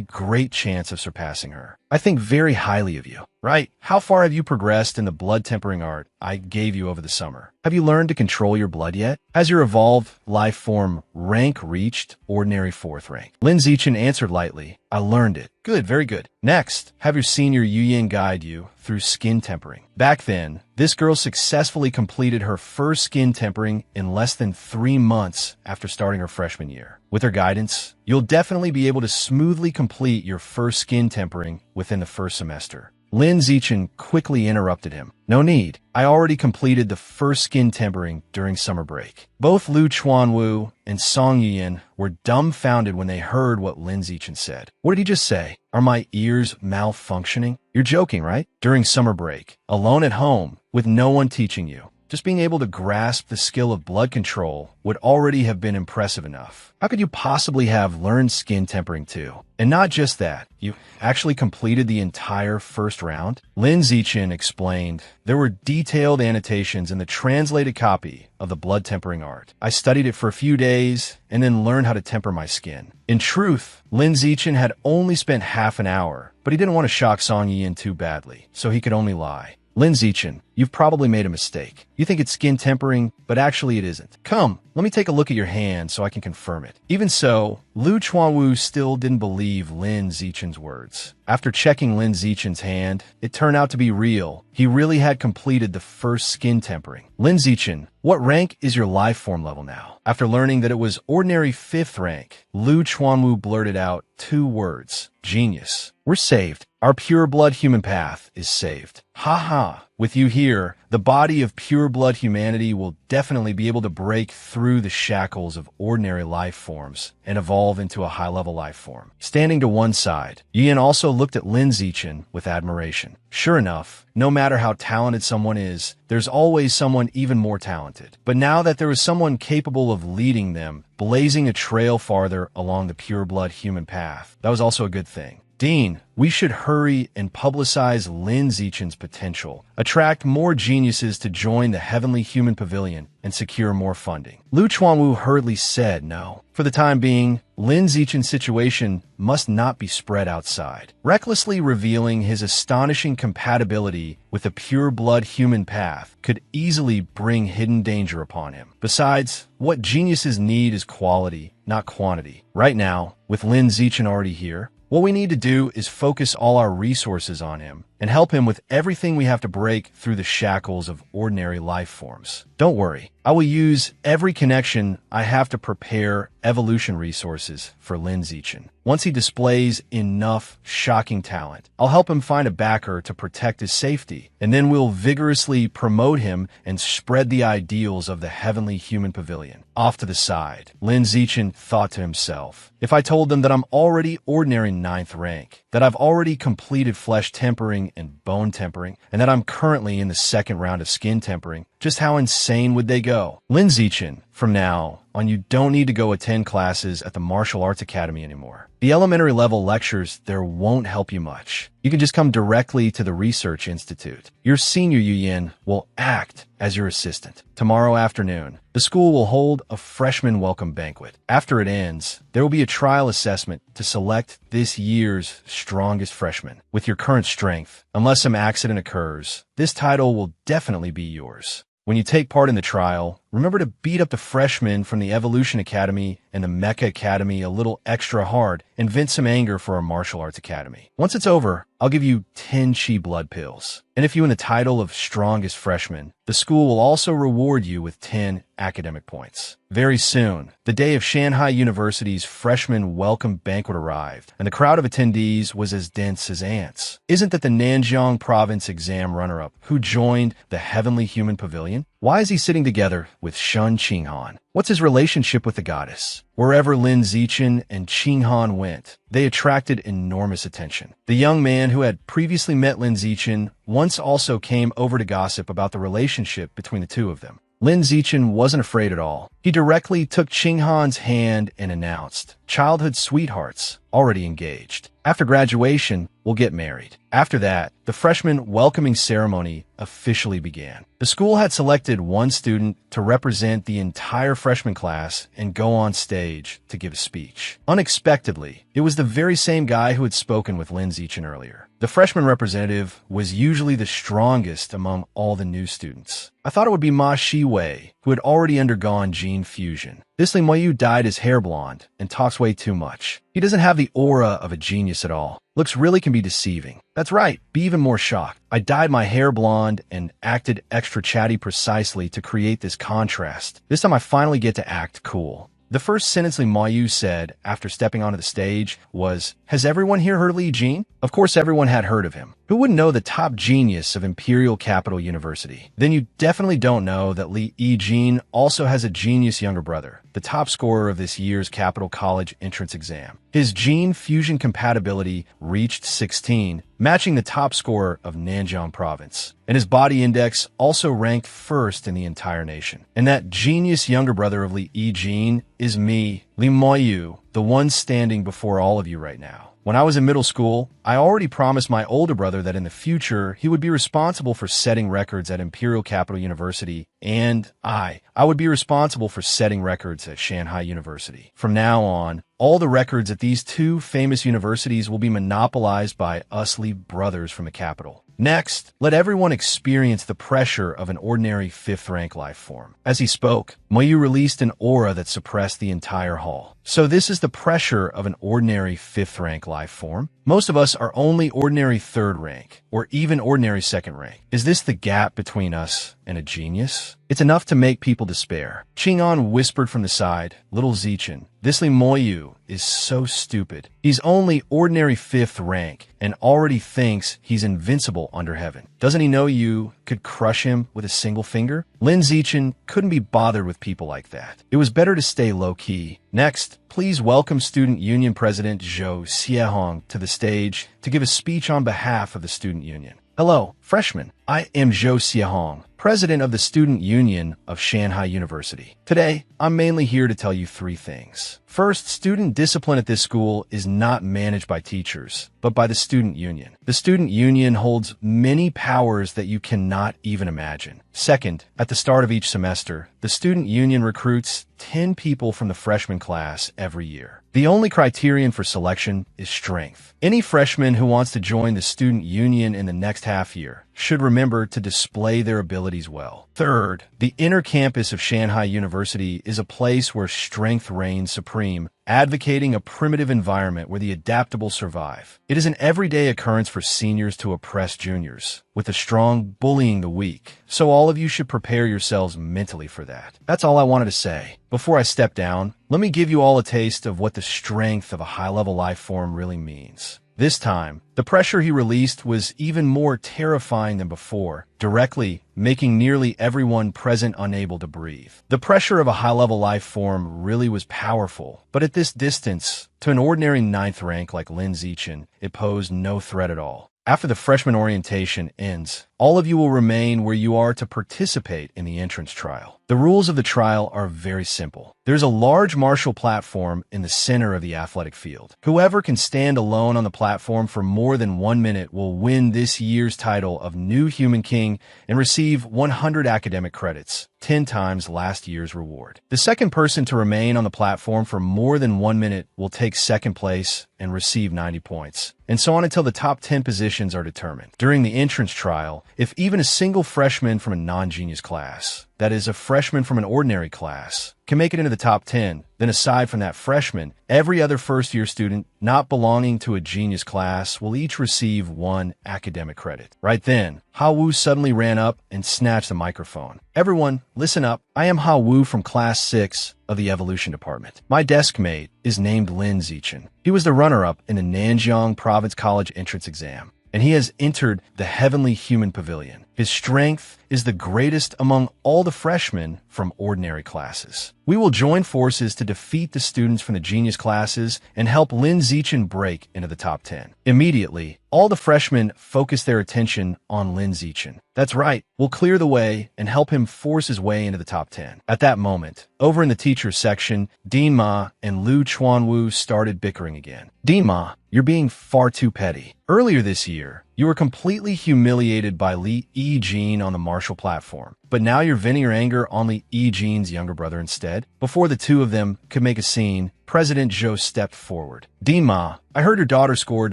great chance of surpassing her. I think very highly of you. Right? How far have you progressed in the blood tempering art I gave you over the summer? Have you learned to control your blood yet? Has your evolved life life form rank reached? Ordinary 4th rank. Lin Zichen answered lightly, I learned it. Good, very good. Next, have your senior Yuyin guide you through skin tempering. Back then, this girl successfully completed her first skin tempering in less than 3 months after starting her freshman year. With her guidance, you'll definitely be able to smoothly complete your first skin tempering within the first semester. Lin Zichen quickly interrupted him. No need. I already completed the first skin tempering during summer break. Both Lu Chuanwu and Song Yuyin were dumbfounded when they heard what Lin Zichen said. What did he just say? Are my ears malfunctioning? You're joking, right? During summer break, alone at home, with no one teaching you. Just being able to grasp the skill of blood control would already have been impressive enough. How could you possibly have learned skin tempering too? And not just that, you actually completed the entire first round? Lin Zichen explained, there were detailed annotations in the translated copy of the blood tempering art. I studied it for a few days and then learned how to temper my skin. In truth, Lin Zichen had only spent half an hour, but he didn't want to shock Song Yian too badly, so he could only lie. Lin Zichen, you've probably made a mistake. You think it's skin tempering, but actually it isn't. Come, let me take a look at your hand so I can confirm it. Even so, Lu Chuanwu still didn't believe Lin Zichen's words. After checking Lin Zichen's hand, it turned out to be real. He really had completed the first skin tempering. Lin Zichen, what rank is your life form level now? After learning that it was ordinary 5th rank, Lu Chuanwu blurted out 2 words. Genius. We're saved. Our pure blood human path is saved. Ha ha. With you here, the body of pure blood humanity will definitely be able to break through the shackles of ordinary life forms and evolve into a high-level life form. Standing to one side, Yin also looked at Lin Zichen with admiration. Sure enough, no matter how talented someone is, there's always someone even more talented. But now that there was someone capable of leading them, blazing a trail farther along the pure blood human path, that was also a good thing. Dean, we should hurry and publicize Lin Zichen's potential, attract more geniuses to join the Heavenly Human Pavilion, and secure more funding. Lu Chuanwu hurriedly said no. For the time being, Lin Zichen's situation must not be spread outside, recklessly revealing his astonishing compatibility with the pure blood human path could easily bring hidden danger upon him. Besides, what geniuses need is quality, not quantity. Right now, with Lin Zichen already here, what we need to do is focus all our resources on him and help him with everything we have to break through the shackles of ordinary life forms. Don't worry, I will use every connection I have to prepare evolution resources for Lin Zichen. Once he displays enough shocking talent, I'll help him find a backer to protect his safety, and then we'll vigorously promote him and spread the ideals of the Heavenly Human Pavilion. Off to the side, Lin Zichen thought to himself, if I told them that I'm already ordinary 9th rank, that I've already completed flesh tempering and bone tempering, and that I'm currently in the 2nd round of skin tempering, just how insane would they go? Lin Zichen, from now on, you don't need to go attend classes at the Martial Arts Academy anymore. The elementary level lectures there won't help you much. You can just come directly to the Research Institute. Your senior Yuyin will act as your assistant. Tomorrow afternoon, the school will hold a freshman welcome banquet. After it ends, there will be a trial assessment to select this year's strongest freshman. With your current strength, unless some accident occurs, this title will definitely be yours. When you take part in the trial, remember to beat up the freshmen from the Evolution Academy and the Mecha Academy a little extra hard and vent some anger for our Martial Arts Academy. Once it's over, I'll give you 10 chi blood pills. And if you win the title of strongest freshman, the school will also reward you with 10 academic points. Very soon, the day of Shanghai University's freshman welcome banquet arrived, and the crowd of attendees was as dense as ants. Isn't that the Nanjiang Province exam runner-up who joined the Heavenly Human Pavilion? Why is he sitting together with Shun Qinghan? What's his relationship with the goddess? Wherever Lin Zichen and Qinghan went, they attracted enormous attention. The young man who had previously met Lin Zichen once also came over to gossip about the relationship between the two of them. Lin Zichen wasn't afraid at all. He directly took Qinghan's hand and announced, childhood sweethearts, already engaged. After graduation, we'll get married. After that, the freshman welcoming ceremony officially began. The school had selected one student to represent the entire freshman class and go on stage to give a speech. Unexpectedly, it was the very same guy who had spoken with Lin Zichen earlier. The freshman representative was usually the strongest among all the new students. I thought it would be Ma Shiwei, who had already undergone gene fusion. This Li Moyu dyed his hair blonde and talks way too much. He doesn't have the aura of a genius at all. Looks really can be deceiving. That's right, be even more shocked. I dyed my hair blonde and acted extra chatty precisely to create this contrast. This time I finally get to act cool. The first sentence Li Moyu said after stepping onto the stage was, "Has everyone here heard of Li Jin?" Of course everyone had heard of him. Who wouldn't know the top genius of Imperial Capital University? Then you definitely don't know that Li Jin also has a genius younger brother, the top scorer of this year's Capital College entrance exam. His gene fusion compatibility reached 16, matching the top scorer of Nanjiang province. And his body index also ranked first in the entire nation. And that genius younger brother of Li Jin is me, Li Moyu, the one standing before all of you right now. When I was in middle school, I already promised my older brother that in the future, he would be responsible for setting records at Imperial Capital University, and I would be responsible for setting records at Shanghai University. From now on, all the records at these two famous universities will be monopolized by us Li brothers from the capital. Next, let everyone experience the pressure of an ordinary fifth-rank life form. As he spoke, Moyu released an aura that suppressed the entire hall. So this is the pressure of an ordinary fifth-rank life form. Most of us are only ordinary third rank, or even ordinary second rank. Is this the gap between us and a genius? It's enough to make people despair. Qing'an whispered from the side, "Little Zichin, this Li Moyu is so stupid. He's only ordinary fifth rank and already thinks he's invincible under heaven. Doesn't he know you could crush him with a single finger?" Lin Zichin couldn't be bothered with people like that. It was better to stay low-key. Next, please welcome Student Union President Zhou Xiehong to the stage to give a speech on behalf of the Student Union. Hello, freshmen. I am Zhou Xiehong, President of the Student Union of Shanghai University. Today, I'm mainly here to tell you three things. First, student discipline at this school is not managed by teachers, but by the Student Union. The Student Union holds many powers that you cannot even imagine. Second, at the start of each semester, the Student Union recruits 10 people from the freshman class every year. The only criterion for selection is strength. Any freshman who wants to join the Student Union in the next half year should remember to display their abilities well. Third, the inner campus of Shanghai University is a place where strength reigns supreme, advocating a primitive environment where the adaptable survive. It is an everyday occurrence for seniors to oppress juniors, with the strong bullying the weak. So all of you should prepare yourselves mentally for that. That's all I wanted to say. Before I step down, let me give you all a taste of what the strength of a high-level life form really means. This time, the pressure he released was even more terrifying than before, directly making nearly everyone present unable to breathe. The pressure of a high-level life form really was powerful, but at this distance, to an ordinary ninth rank like Lin Zichin, it posed no threat at all. After the freshman orientation ends, all of you will remain where you are to participate in the entrance trial. The rules of the trial are very simple. There's a large martial platform in the center of the athletic field. Whoever can stand alone on the platform for more than 1 minute will win this year's title of New Human King and receive 100 academic credits, 10 times last year's reward. The second person to remain on the platform for more than 1 minute will take second place and receive 90 points, and so on until the top 10 positions are determined. During the entrance trial, if even a single freshman from a non-genius class, that is, a freshman from an ordinary class, can make it into the top 10, then aside from that freshman, every other first-year student not belonging to a genius class will each receive 1 academic credit. Right then, Ha Wu suddenly ran up and snatched the microphone. Everyone, listen up. I am Ha Wu from Class 6 of the Evolution Department. My desk mate is named Lin Zichin. He was the runner-up in the Nanjiang Province College entrance exam, and he has entered the Heavenly Human Pavilion. His strength is the greatest among all the freshmen from ordinary classes. We will join forces to defeat the students from the genius classes and help Lin Zichin break into the top 10. Immediately, all the freshmen focus their attention on Lin Zichin. That's right, we'll clear the way and help him force his way into the top 10. At that moment, over in the teacher's section, Dean Ma and Lu Chuanwu started bickering again. Dean Ma, You're being far too petty. Earlier this year, you were completely humiliated by Li Yi-jin on the Marshall platform, but now you're venting your anger on Li Yi-jin's younger brother instead. Before the two of them could make a scene, President Zhou stepped forward. Dean Ma, I heard your daughter scored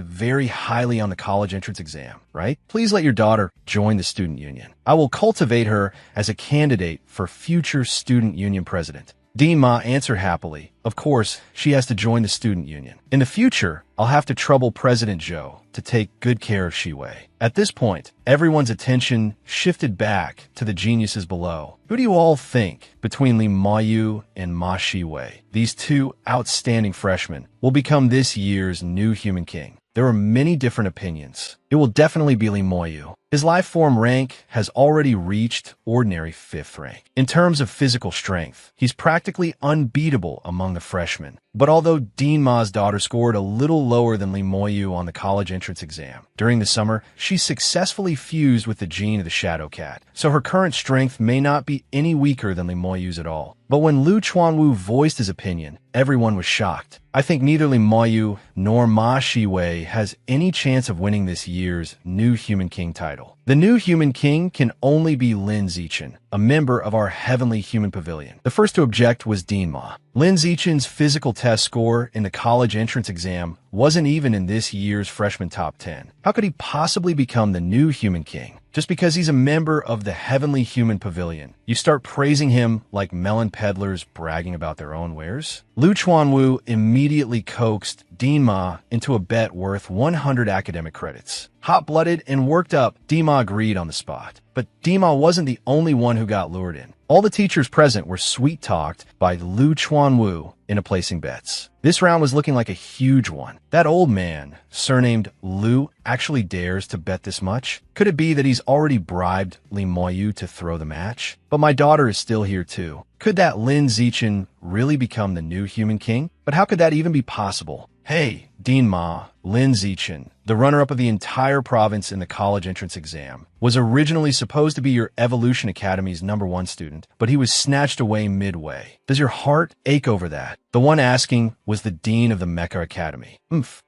very highly on the college entrance exam, right? Please let your daughter join the student union. I will cultivate her as a candidate for future student union president. Dean Ma answered happily. Of course, she has to join the student union. In the future, I'll have to trouble President Zhou to take good care of Shiwei. At this point, everyone's attention shifted back to the geniuses below. Who do you all think, between Li Mayu and Ma Shiwei, these two outstanding freshmen, will become this year's new human king? There are many different opinions. It will definitely be Li Moyu. His life form rank has already reached ordinary 5th rank. In terms of physical strength, he's practically unbeatable among the freshmen. But although Dean Ma's daughter scored a little lower than Li Moyu on the college entrance exam, during the summer, she successfully fused with the gene of the Shadow Cat, so her current strength may not be any weaker than Li Moyu's at all. But when Lu Chuanwu voiced his opinion, everyone was shocked. I think neither Li Moyu nor Ma Shiwei has any chance of winning this year's new Human King title. The new Human King can only be Lin Zichen, a member of our Heavenly Human Pavilion. The first to object was Dean Ma. Lin Zichen's physical test score in the college entrance exam wasn't even in this year's freshman top 10. How could he possibly become the new Human King? Just because he's a member of the Heavenly Human Pavilion, you start praising him like melon peddlers bragging about their own wares? Lu Chuanwu immediately coaxed Dean Ma into a bet worth 100 academic credits. Hot-blooded and worked up, Dean Ma agreed on the spot. But Dean Ma wasn't the only one who got lured in. All the teachers present were sweet-talked by Lu Chuanwu into placing bets. This round was looking like a huge one. That old man, surnamed Lu, actually dares to bet this much? Could it be that he's already bribed Li Moyu to throw the match? But my daughter is still here too. Could that Lin Zichen really become the new Human King? But how could that even be possible? Hey, Dean Ma, Lin Zichen, the runner-up of the entire province in the college entrance exam, was originally supposed to be your Evolution Academy's #1 student, but he was snatched away midway. Does your heart ache over that? The one asking was the dean of the Mecha Academy.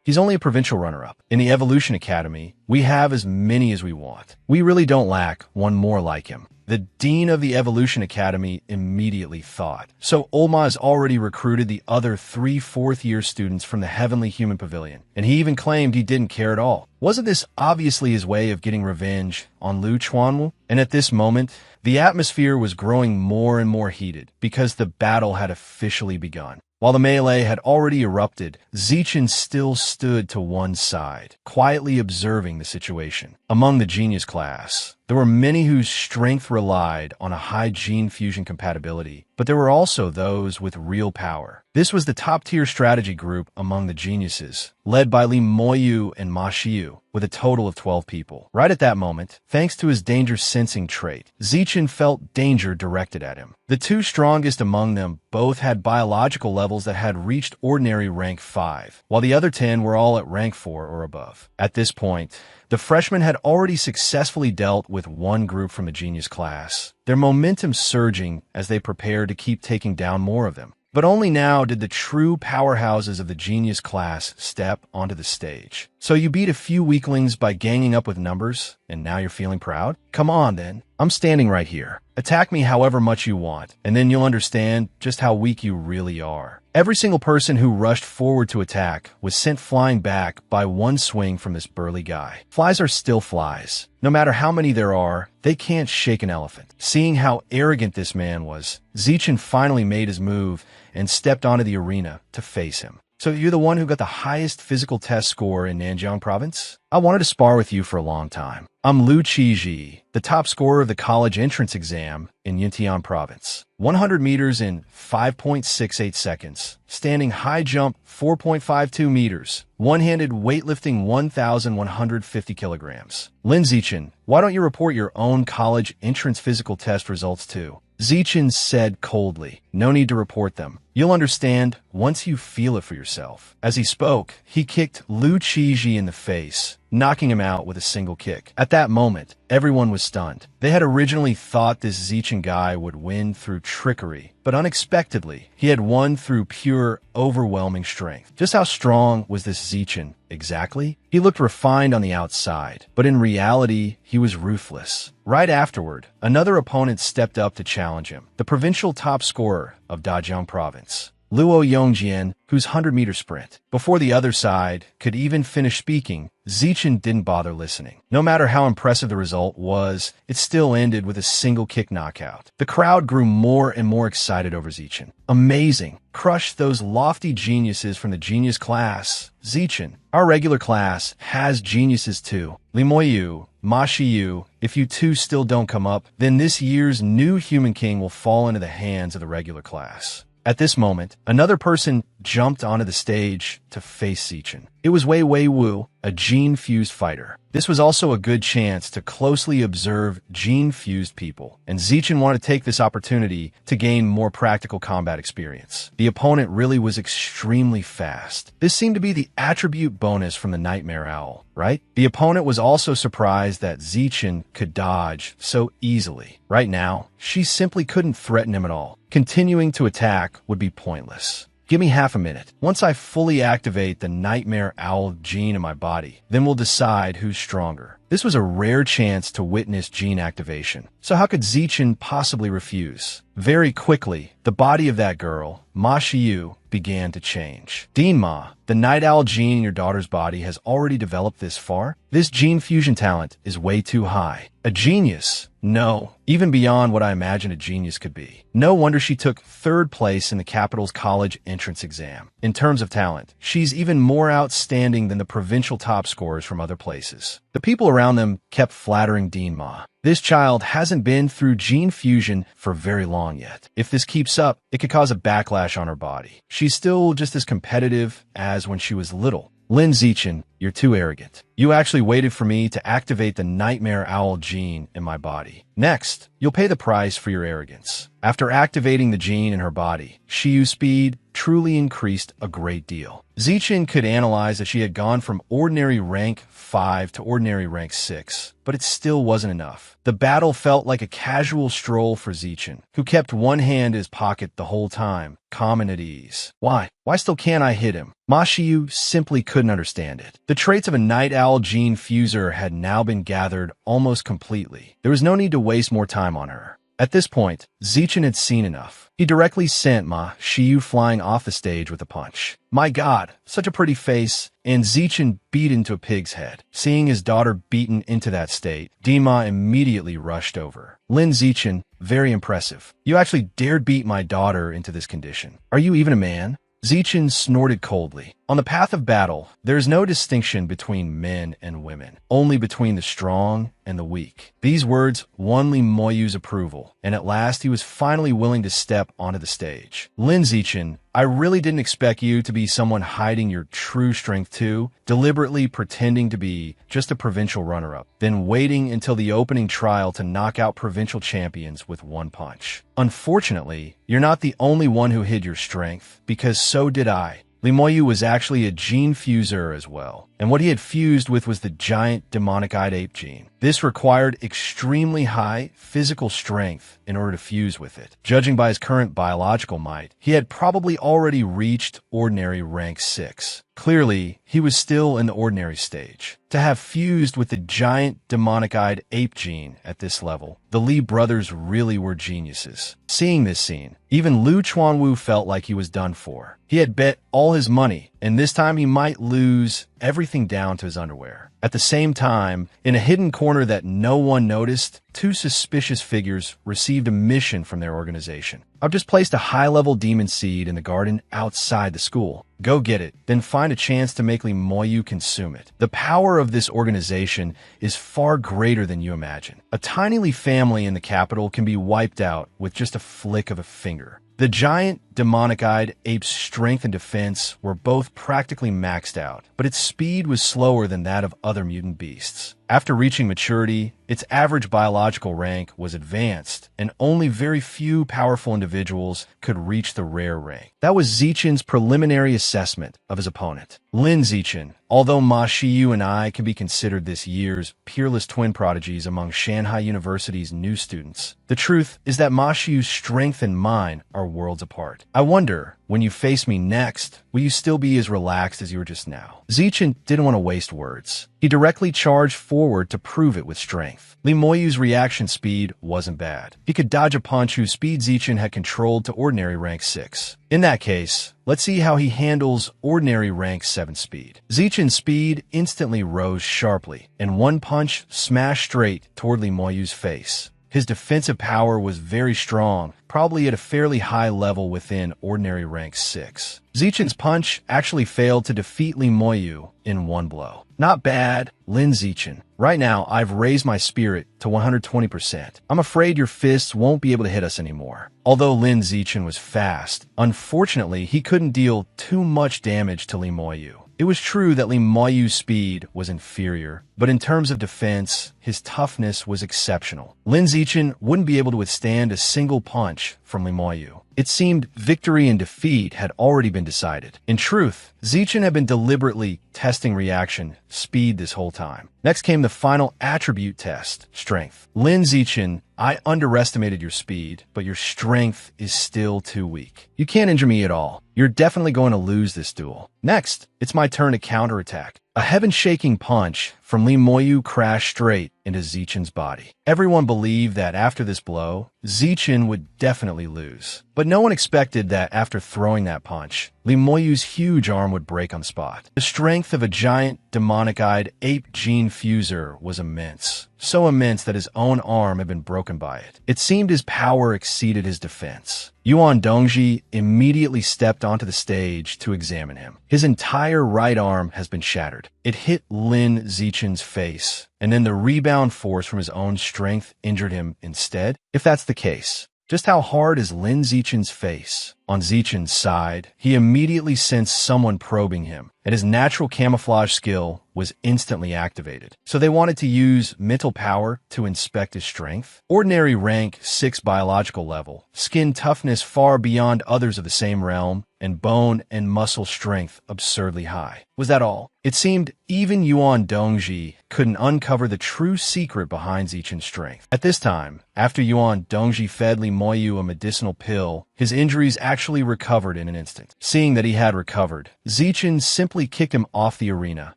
He's only a provincial runner-up. In the Evolution Academy, we have as many as we want. We really don't lack one more like him. The dean of the Evolution Academy immediately thought. So Olma has already recruited the other 3 fourth-year students from the Heavenly Human Pavilion, and he even claimed he didn't care at all. Wasn't this obviously his way of getting revenge on Lu Chuanwu? And at this moment, the atmosphere was growing more and more heated because the battle had officially begun. While the melee had already erupted, Zichen still stood to one side, quietly observing the situation. Among the genius class, there were many whose strength relied on a high gene fusion compatibility, but there were also those with real power. This was the top-tier strategy group among the geniuses, led by Li Moyu and Ma Shiyu, with a total of 12 people. Right at that moment, thanks to his danger-sensing trait, Zichen felt danger directed at him. The 2 strongest among them both had biological levels that had reached ordinary rank 5, while the other 10 were all at rank 4 or above. At this point, the freshmen had already successfully dealt with one group from the genius class, their momentum surging as they prepared to keep taking down more of them. But only now did the true powerhouses of the genius class step onto the stage. So you beat a few weaklings by ganging up with numbers, and now you're feeling proud? Come on, then. I'm standing right here. Attack me however much you want, and then you'll understand just how weak you really are. Every single person who rushed forward to attack was sent flying back by one swing from this burly guy. Flies are still flies. No matter how many there are, they can't shake an elephant. Seeing how arrogant this man was, Zichen finally made his move and stepped onto the arena to face him. So you're the one who got the highest physical test score in Nanjiang province? I wanted to spar with you for a long time. I'm Lu Qiji, the top scorer of the college entrance exam in Yintian province. 100 meters in 5.68 seconds. Standing high jump 4.52 meters. One-handed weightlifting 1,150 kilograms. Lin Zichen, why don't you report your own college entrance physical test results too? Zichen said coldly, no need to report them. You'll understand once you feel it for yourself. As he spoke, he kicked Lu Qiji in the face, knocking him out with a single kick. At that moment, everyone was stunned. They had originally thought this Zichin guy would win through trickery, but unexpectedly, he had won through pure, overwhelming strength. Just how strong was this Zichin exactly? He looked refined on the outside, but in reality, he was ruthless. Right afterward, another opponent stepped up to challenge him, the provincial top scorer of Dajiang Province, Luo Yongjian, whose 100-meter sprint. Before the other side could even finish speaking, Zichin didn't bother listening. No matter how impressive the result was, it still ended with a single kick knockout. The crowd grew more and more excited over Zichin. Amazing! Crushed those lofty geniuses from the genius class. Zichin, our regular class, has geniuses too. Limoyu, Ma Shiyu, if you two still don't come up, then this year's new human king will fall into the hands of the regular class. At this moment, another person jumped onto the stage to face Zichin. It was Wei Wei Wu, a gene-fused fighter. This was also a good chance to closely observe gene-fused people, and Zichin wanted to take this opportunity to gain more practical combat experience. The opponent really was extremely fast. This seemed to be the attribute bonus from the Nightmare Owl, right? The opponent was also surprised that Zichin could dodge so easily. Right now, she simply couldn't threaten him at all. Continuing to attack would be pointless. Give me half a minute. Once I fully activate the Nightmare Owl gene in my body, then we'll decide who's stronger. This was a rare chance to witness gene activation. So how could Zichin possibly refuse? Very quickly, the body of that girl, Ma Shiyu, began to change. Dean Ma, the Night Owl gene in your daughter's body has already developed this far? This gene fusion talent is way too high. A genius? No, even beyond what I imagined a genius could be. No wonder she took third place in the capital's college entrance exam. In terms of talent, she's even more outstanding than the provincial top scorers from other places. The people around them kept flattering Dean Ma. This child hasn't been through gene fusion for very long yet. If this keeps up, it could cause a backlash on her body. She's still just as competitive as when she was little. Lin Zichin, you're too arrogant. You actually waited for me to activate the Nightmare Owl gene in my body. Next, you'll pay the price for your arrogance. After activating the gene in her body, Shiyu's speed truly increased a great deal. Zichin could analyze that she had gone from ordinary rank 5 to ordinary rank 6, but it still wasn't enough. The battle felt like a casual stroll for Zichin, who kept one hand in his pocket the whole time, calm and at ease. Why? Why still can't I hit him? Ma Shiyu simply couldn't understand it. The traits of a Night Owl gene fuser had now been gathered almost completely. There was no need to waste more time on her. At this point, Zichin had seen enough. He directly sent Ma Shiyu flying off the stage with a punch. My God, such a pretty face, and Zichin beat into a pig's head. Seeing his daughter beaten into that state, Dima immediately rushed over. Lin Zichin, very impressive. You actually dared beat my daughter into this condition. Are you even a man? Zichin snorted coldly. On the path of battle, there is no distinction between men and women, only between the strong and the weak. These words won Li Moyu's approval, and at last he was finally willing to step onto the stage. Lin Zichin, I really didn't expect you to be someone hiding your true strength too, deliberately pretending to be just a provincial runner-up, then waiting until the opening trial to knock out provincial champions with one punch. Unfortunately, you're not the only one who hid your strength, because so did I. Limoyu was actually a gene fuser as well, and what he had fused with was the giant demonic-eyed ape gene. This required extremely high physical strength in order to fuse with it. Judging by his current biological might, he had probably already reached ordinary rank 6. Clearly, he was still in the ordinary stage. To have fused with the giant demonic-eyed ape gene at this level, the Li brothers really were geniuses. Seeing this scene, even Lu Chuanwu felt like he was done for. He had bet all his money, and this time he might lose everything down to his underwear. At the same time, in a hidden corner that no one noticed, two suspicious figures received a mission from their organization. I've just placed a high-level demon seed in the garden outside the school. Go get it, then find a chance to make Li Moyu consume it. The power of this organization is far greater than you imagine. A tiny Li family in the capital can be wiped out with just a flick of a finger. The giant, demonic-eyed ape's strength and defense were both practically maxed out, but its speed was slower than that of other mutant beasts. After reaching maturity, its average biological rank was advanced, and only very few powerful individuals could reach the rare rank. That was Zichen's preliminary assessment of his opponent. Lin Zichen, although Ma Shiyu and I can be considered this year's peerless twin prodigies among Shanghai University's new students, the truth is that Ma Shiyu's strength and mine are worlds apart. I wonder, when you face me next, will you still be as relaxed as you were just now? Zichen didn't want to waste words. He directly charged forward to prove it with strength. Li Moyu's reaction speed wasn't bad. He could dodge a punch whose speed Zichen had controlled to ordinary rank 6. In that case, let's see how he handles ordinary rank 7 speed. Zichen's speed instantly rose sharply, and one punch smashed straight toward Li Moyu's face. His defensive power was very strong, probably at a fairly high level within ordinary rank 6. Zichen's punch actually failed to defeat Li Moyu in one blow. Not bad, Lin Zichen. Right now, I've raised my spirit to 120%. I'm afraid your fists won't be able to hit us anymore. Although Lin Zichen was fast, unfortunately, he couldn't deal too much damage to Li Moyu. It was true that Li Moyu's speed was inferior, but in terms of defense, his toughness was exceptional. Lin Zichen wouldn't be able to withstand a single punch from Li Moyu. It seemed victory and defeat had already been decided. In truth, Zichen had been deliberately testing reaction speed this whole time. Next came the final attribute test, strength. Lin Zichen, I underestimated your speed, but your strength is still too weak. You can't injure me at all. You're definitely going to lose this duel. Next, it's my turn to counterattack. A heaven-shaking punch from Li Moyu crashed straight into Zichen's body. Everyone believed that after this blow, Zichen would definitely lose. But no one expected that after throwing that punch, Li Moyu's huge arm would break on the spot. The strength of a giant, demonic-eyed ape gene fuser was immense. So immense that his own arm had been broken by it. It seemed his power exceeded his defense. Yuan Dongji immediately stepped onto the stage to examine him. His entire right arm has been shattered. It hit Lin Zichen's face, and then the rebound force from his own strength injured him instead. If that's the case, just how hard is Lin Zichen's face? On Zichen's side, he immediately sensed someone probing him, and his natural camouflage skill was instantly activated. So they wanted to use mental power to inspect his strength. Ordinary rank 6 biological level, skin toughness far beyond others of the same realm, and bone and muscle strength absurdly high. Was that all? It seemed even Yuan Dongji couldn't uncover the true secret behind Zichen's strength. At this time, after Yuan Dongji fed Li Moyu a medicinal pill, his injuries actually recovered in an instant. Seeing that he had recovered, Zichen simply kicked him off the arena,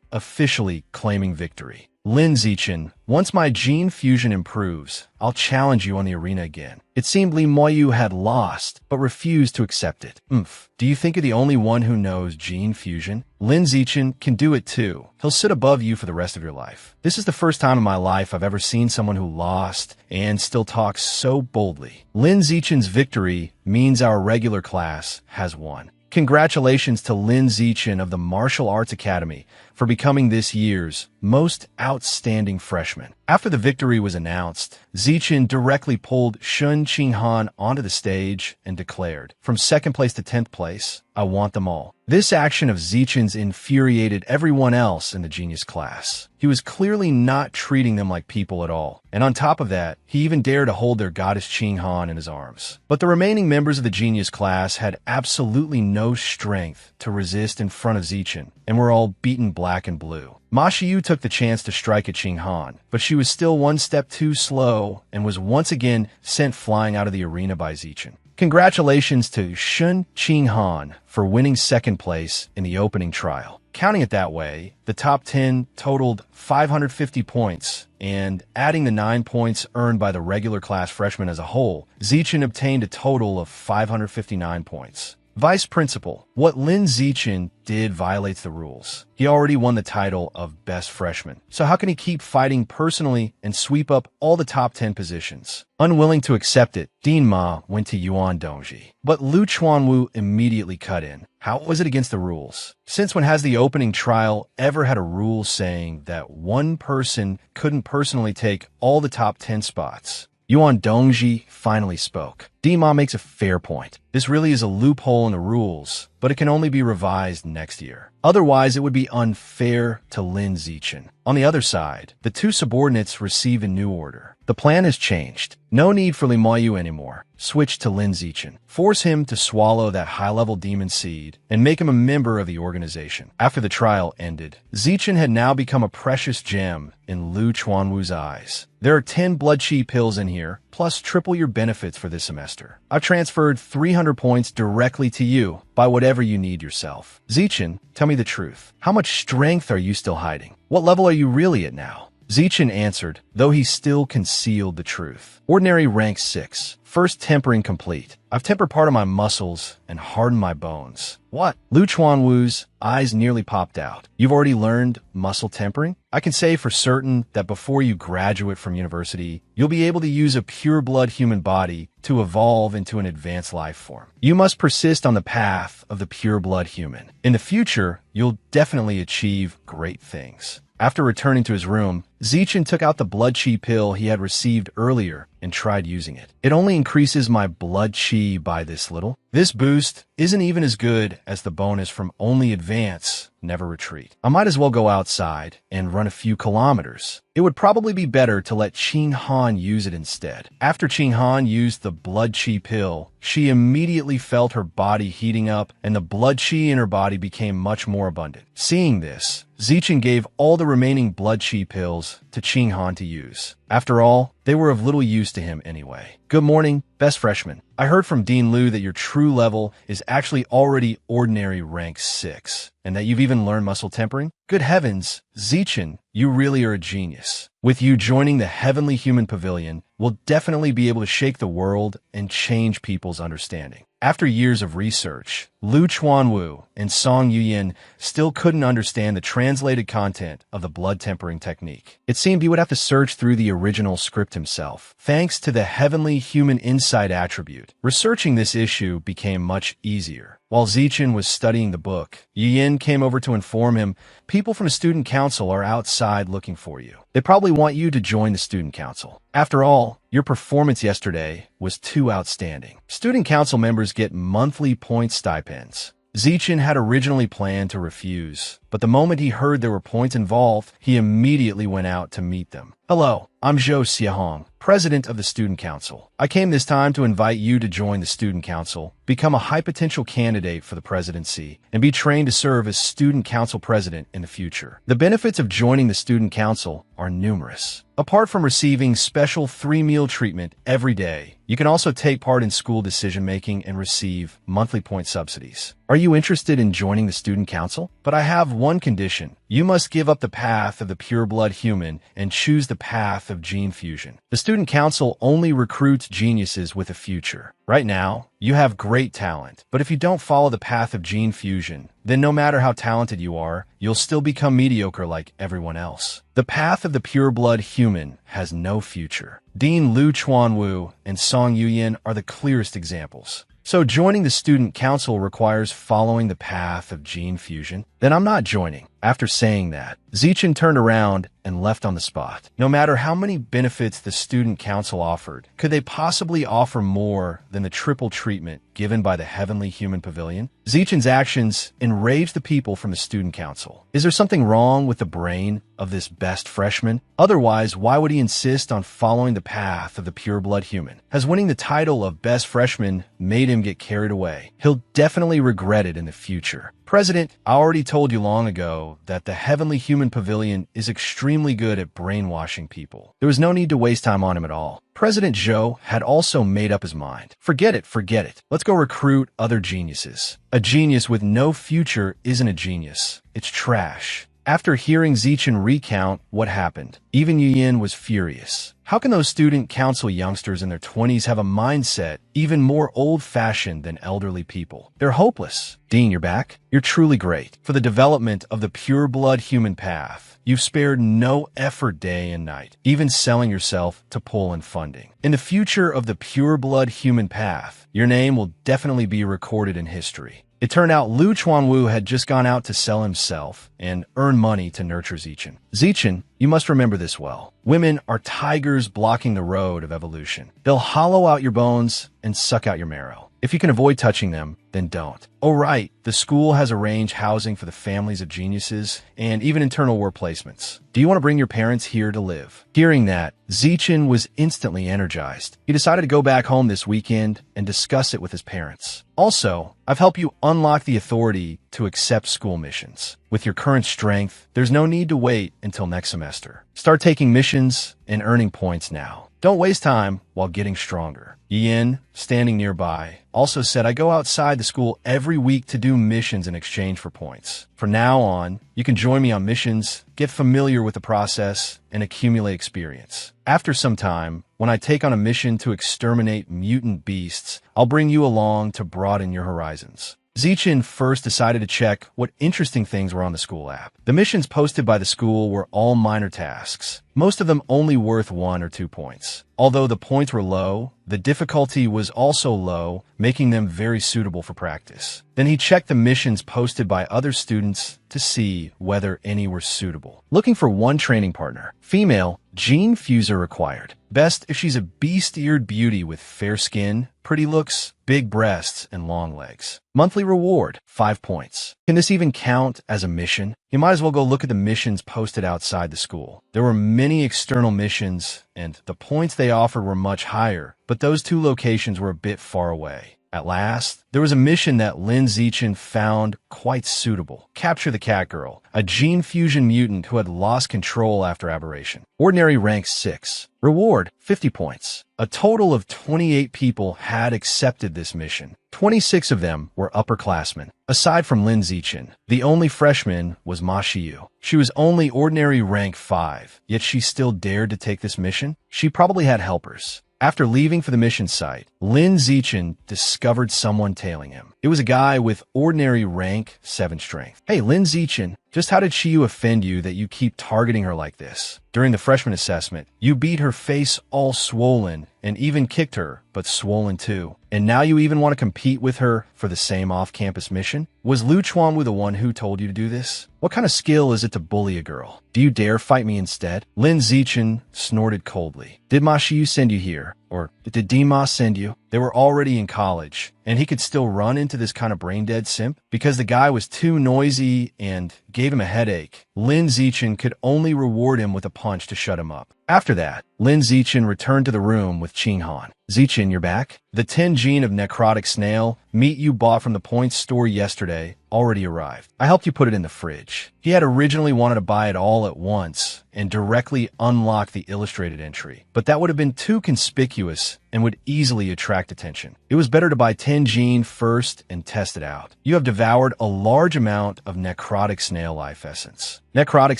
officially claiming victory. Lin Zichen, once my gene fusion improves, I'll challenge you on the arena again. It seemed Li Moyu had lost, but refused to accept it. Do you think you're the only one who knows gene fusion? Lin Zichen can do it too. He'll sit above you for the rest of your life. This is the first time in my life I've ever seen someone who lost and still talks so boldly. Lin Zichen's victory means our regular class has won. Congratulations to Lin Zichen of the Martial Arts Academy for becoming this year's most outstanding freshman. After the victory was announced, Zichen directly pulled Shun Qinghan onto the stage and declared, "From 2nd place to 10th place, I want them all." This action of Zichen's infuriated everyone else in the genius class. He was clearly not treating them like people at all. And on top of that, he even dared to hold their goddess Qinghan in his arms. But the remaining members of the genius class had absolutely no strength to resist in front of Zichen, and were all beaten black and blue. Ma Shiyu took the chance to strike at Qinghan, but she was still one step too slow and was once again sent flying out of the arena by Zichen. Congratulations to Shun Qinghan for winning 2nd place in the opening trial. Counting it that way, the top 10 totaled 550 points, and adding the 9 points earned by the regular class freshmen as a whole, Zichen obtained a total of 559 points. Vice Principal, what Lin Zichen did violates the rules. He already won the title of Best Freshman, so how can he keep fighting personally and sweep up all the top 10 positions? Unwilling to accept it, Dean Ma went to Yuan Dongji. But Lu Chuanwu immediately cut in. How was it against the rules? Since when has the opening trial ever had a rule saying that one person couldn't personally take all the top 10 spots? Yuan Dongji finally spoke. Dima makes a fair point. This really is a loophole in the rules, but it can only be revised next year. Otherwise, it would be unfair to Lin Zichen. On the other side, the two subordinates receive a new order. The plan has changed. No need for Li Moyu anymore. Switch to Lin Zichen. Force him to swallow that high-level demon seed and make him a member of the organization. After the trial ended, Zichen had now become a precious gem in Lu Chuanwu's eyes. There are 10 blood chi pills in here, plus triple your benefits for this semester. I've transferred 300 points directly to you. Buy whatever you need yourself. Zichen, tell me the truth. How much strength are you still hiding? What level are you really at now? Zichen answered, though he still concealed the truth. Ordinary rank 6. First tempering complete. I've tempered part of my muscles and hardened my bones. What? Lu Chuanwu's eyes nearly popped out. You've already learned muscle tempering? I can say for certain that before you graduate from university, you'll be able to use a pure-blood human body to evolve into an advanced life form. You must persist on the path of the pure-blood human. In the future, you'll definitely achieve great things. After returning to his room, Zichen took out the blood chi pill he had received earlier and tried using it. It only increases my blood chi by this little. This boost isn't even as good as the bonus from only advance, never retreat. I might as well go outside and run a few kilometers. It would probably be better to let Qing Han use it instead. After Qing Han used the blood chi pill, she immediately felt her body heating up and the blood chi in her body became much more abundant. Seeing this, Zichen gave all the remaining blood chi pills to Qing Han to use. After all, they were of little use to him anyway. Good morning, best freshman. I heard from Dean Liu that your true level is actually already ordinary rank 6, and that you've even learned muscle tempering? Good heavens, Zichen, you really are a genius. With you joining the Heavenly Human Pavilion, we'll definitely be able to shake the world and change people's understanding. After years of research, Lu Chuanwu and Song Yuyin still couldn't understand the translated content of the blood tempering technique. It seemed he would have to search through the original script himself. Thanks to the Heavenly Human Insight attribute, researching this issue became much easier. While Zichen was studying the book, Yuyin came over to inform him, people from the student council are outside looking for you. They probably want you to join the student council. After all, your performance yesterday was too outstanding. Student council members get monthly point stipends. Zichen had originally planned to refuse, but the moment he heard there were points involved, he immediately went out to meet them. Hello, I'm Zhou Xiahong, president of the student council. I came this time to invite you to join the student council, become a high potential candidate for the presidency, and be trained to serve as student council president in the future. The benefits of joining the student council are numerous. Apart from receiving special 3-meal treatment every day, you can also take part in school decision-making and receive monthly point subsidies. Are you interested in joining the student council? But I have one condition. You must give up the path of the pure-blood human and choose the path of gene fusion. The student council only recruits geniuses with a future. Right now, you have great talent, but if you don't follow the path of gene fusion, then no matter how talented you are, you'll still become mediocre like everyone else. The path of the pure-blood human has no future. Dean Lu Chuanwu and Song Yuyin are the clearest examples. So joining the student council requires following the path of gene fusion? Then I'm not joining. After saying that, Zichen turned around and left on the spot. No matter how many benefits the student council offered, could they possibly offer more than the triple treatment given by the Heavenly Human Pavilion? Zichen's actions enraged the people from the student council. Is there something wrong with the brain of this best freshman? Otherwise, why would he insist on following the path of the pure-blood human? Has winning the title of best freshman made him get carried away? He'll definitely regret it in the future. President, I already told you long ago that the Heavenly Human Pavilion is extremely good at brainwashing people. There was no need to waste time on him at all. President Zhou had also made up his mind. Forget it, forget it. Let's go recruit other geniuses. A genius with no future isn't a genius. It's trash. After hearing Zichen recount what happened, even Yuyin was furious. How can those student council youngsters in their 20s have a mindset even more old-fashioned than elderly people? They're hopeless. Dean, you're back? You're truly great. For the development of the pure-blood human path, you've spared no effort day and night, even selling yourself to pull in funding. In the future of the pure-blood human path, your name will definitely be recorded in history. It turned out Lu Chuanwu had just gone out to sell himself and earn money to nurture Zichen. Zichen, you must remember this well. Women are tigers blocking the road of evolution. They'll hollow out your bones and suck out your marrow. If you can avoid touching them, then don't. Oh right, the school has arranged housing for the families of geniuses and even internal war placements. Do you want to bring your parents here to live? Hearing that, Zichen was instantly energized. He decided to go back home this weekend and discuss it with his parents. Also, I've helped you unlock the authority to accept school missions. With your current strength, there's no need to wait until next semester. Start taking missions and earning points now. Don't waste time while getting stronger. Yin, standing nearby, also said I go outside the school every week to do missions in exchange for points. From now on, you can join me on missions, get familiar with the process, and accumulate experience. After some time, when I take on a mission to exterminate mutant beasts, I'll bring you along to broaden your horizons. Zichen first decided to check what interesting things were on the school app. The missions posted by the school were all minor tasks, most of them only worth 1 or 2 points. Although the points were low, the difficulty was also low, making them very suitable for practice. Then he checked the missions posted by other students to see whether any were suitable. Looking for one training partner. Female, gene fuser required. Best if she's a beast-eared beauty with fair skin, pretty looks, big breasts, and long legs. Monthly reward, 5 points. Can this even count as a mission? You might as well go look at the missions posted outside the school. There were many external missions, and the points they offered were much higher, but those 2 locations were a bit far away. At last, there was a mission that Lin Zichen found quite suitable. Capture the cat girl, a gene fusion mutant who had lost control after aberration. Ordinary rank 6. Reward, 50 points. A total of 28 people had accepted this mission. 26 of them were upperclassmen. Aside from Lin Zichen, the only freshman was Ma Shiyu. She was only ordinary rank 5, yet she still dared to take this mission. She probably had helpers. After leaving for the mission site, Lin Zichen discovered someone tailing him. It was a guy with ordinary rank 7 strength. Hey, Lin Zichen, just how did Shiyu offend you that you keep targeting her like this? During the freshman assessment, you beat her face all swollen and even kicked her, but swollen too. And now you even want to compete with her for the same off-campus mission? Was Lu Chuanwu the one who told you to do this? What kind of skill is it to bully a girl? Do you dare fight me instead? Lin Zichen snorted coldly. Did Ma Shiyu send you here? Or did Dima send you? They were already in college, and he could still run into this kind of brain-dead simp? Because the guy was too noisy and gave him a headache, Lin Zichen could only reward him with a punch to shut him up. After that, Lin Zichen returned to the room with Qing Han. Zichen, you're back? The 10 gene of necrotic snail, meat you bought from the points store yesterday, already arrived. I helped you put it in the fridge. He had originally wanted to buy it all at once and directly unlock the illustrated entry, but that would have been too conspicuous and would easily attract attention. It was better to buy 10 gene first and test it out. You have devoured a large amount of necrotic snail life essence. Necrotic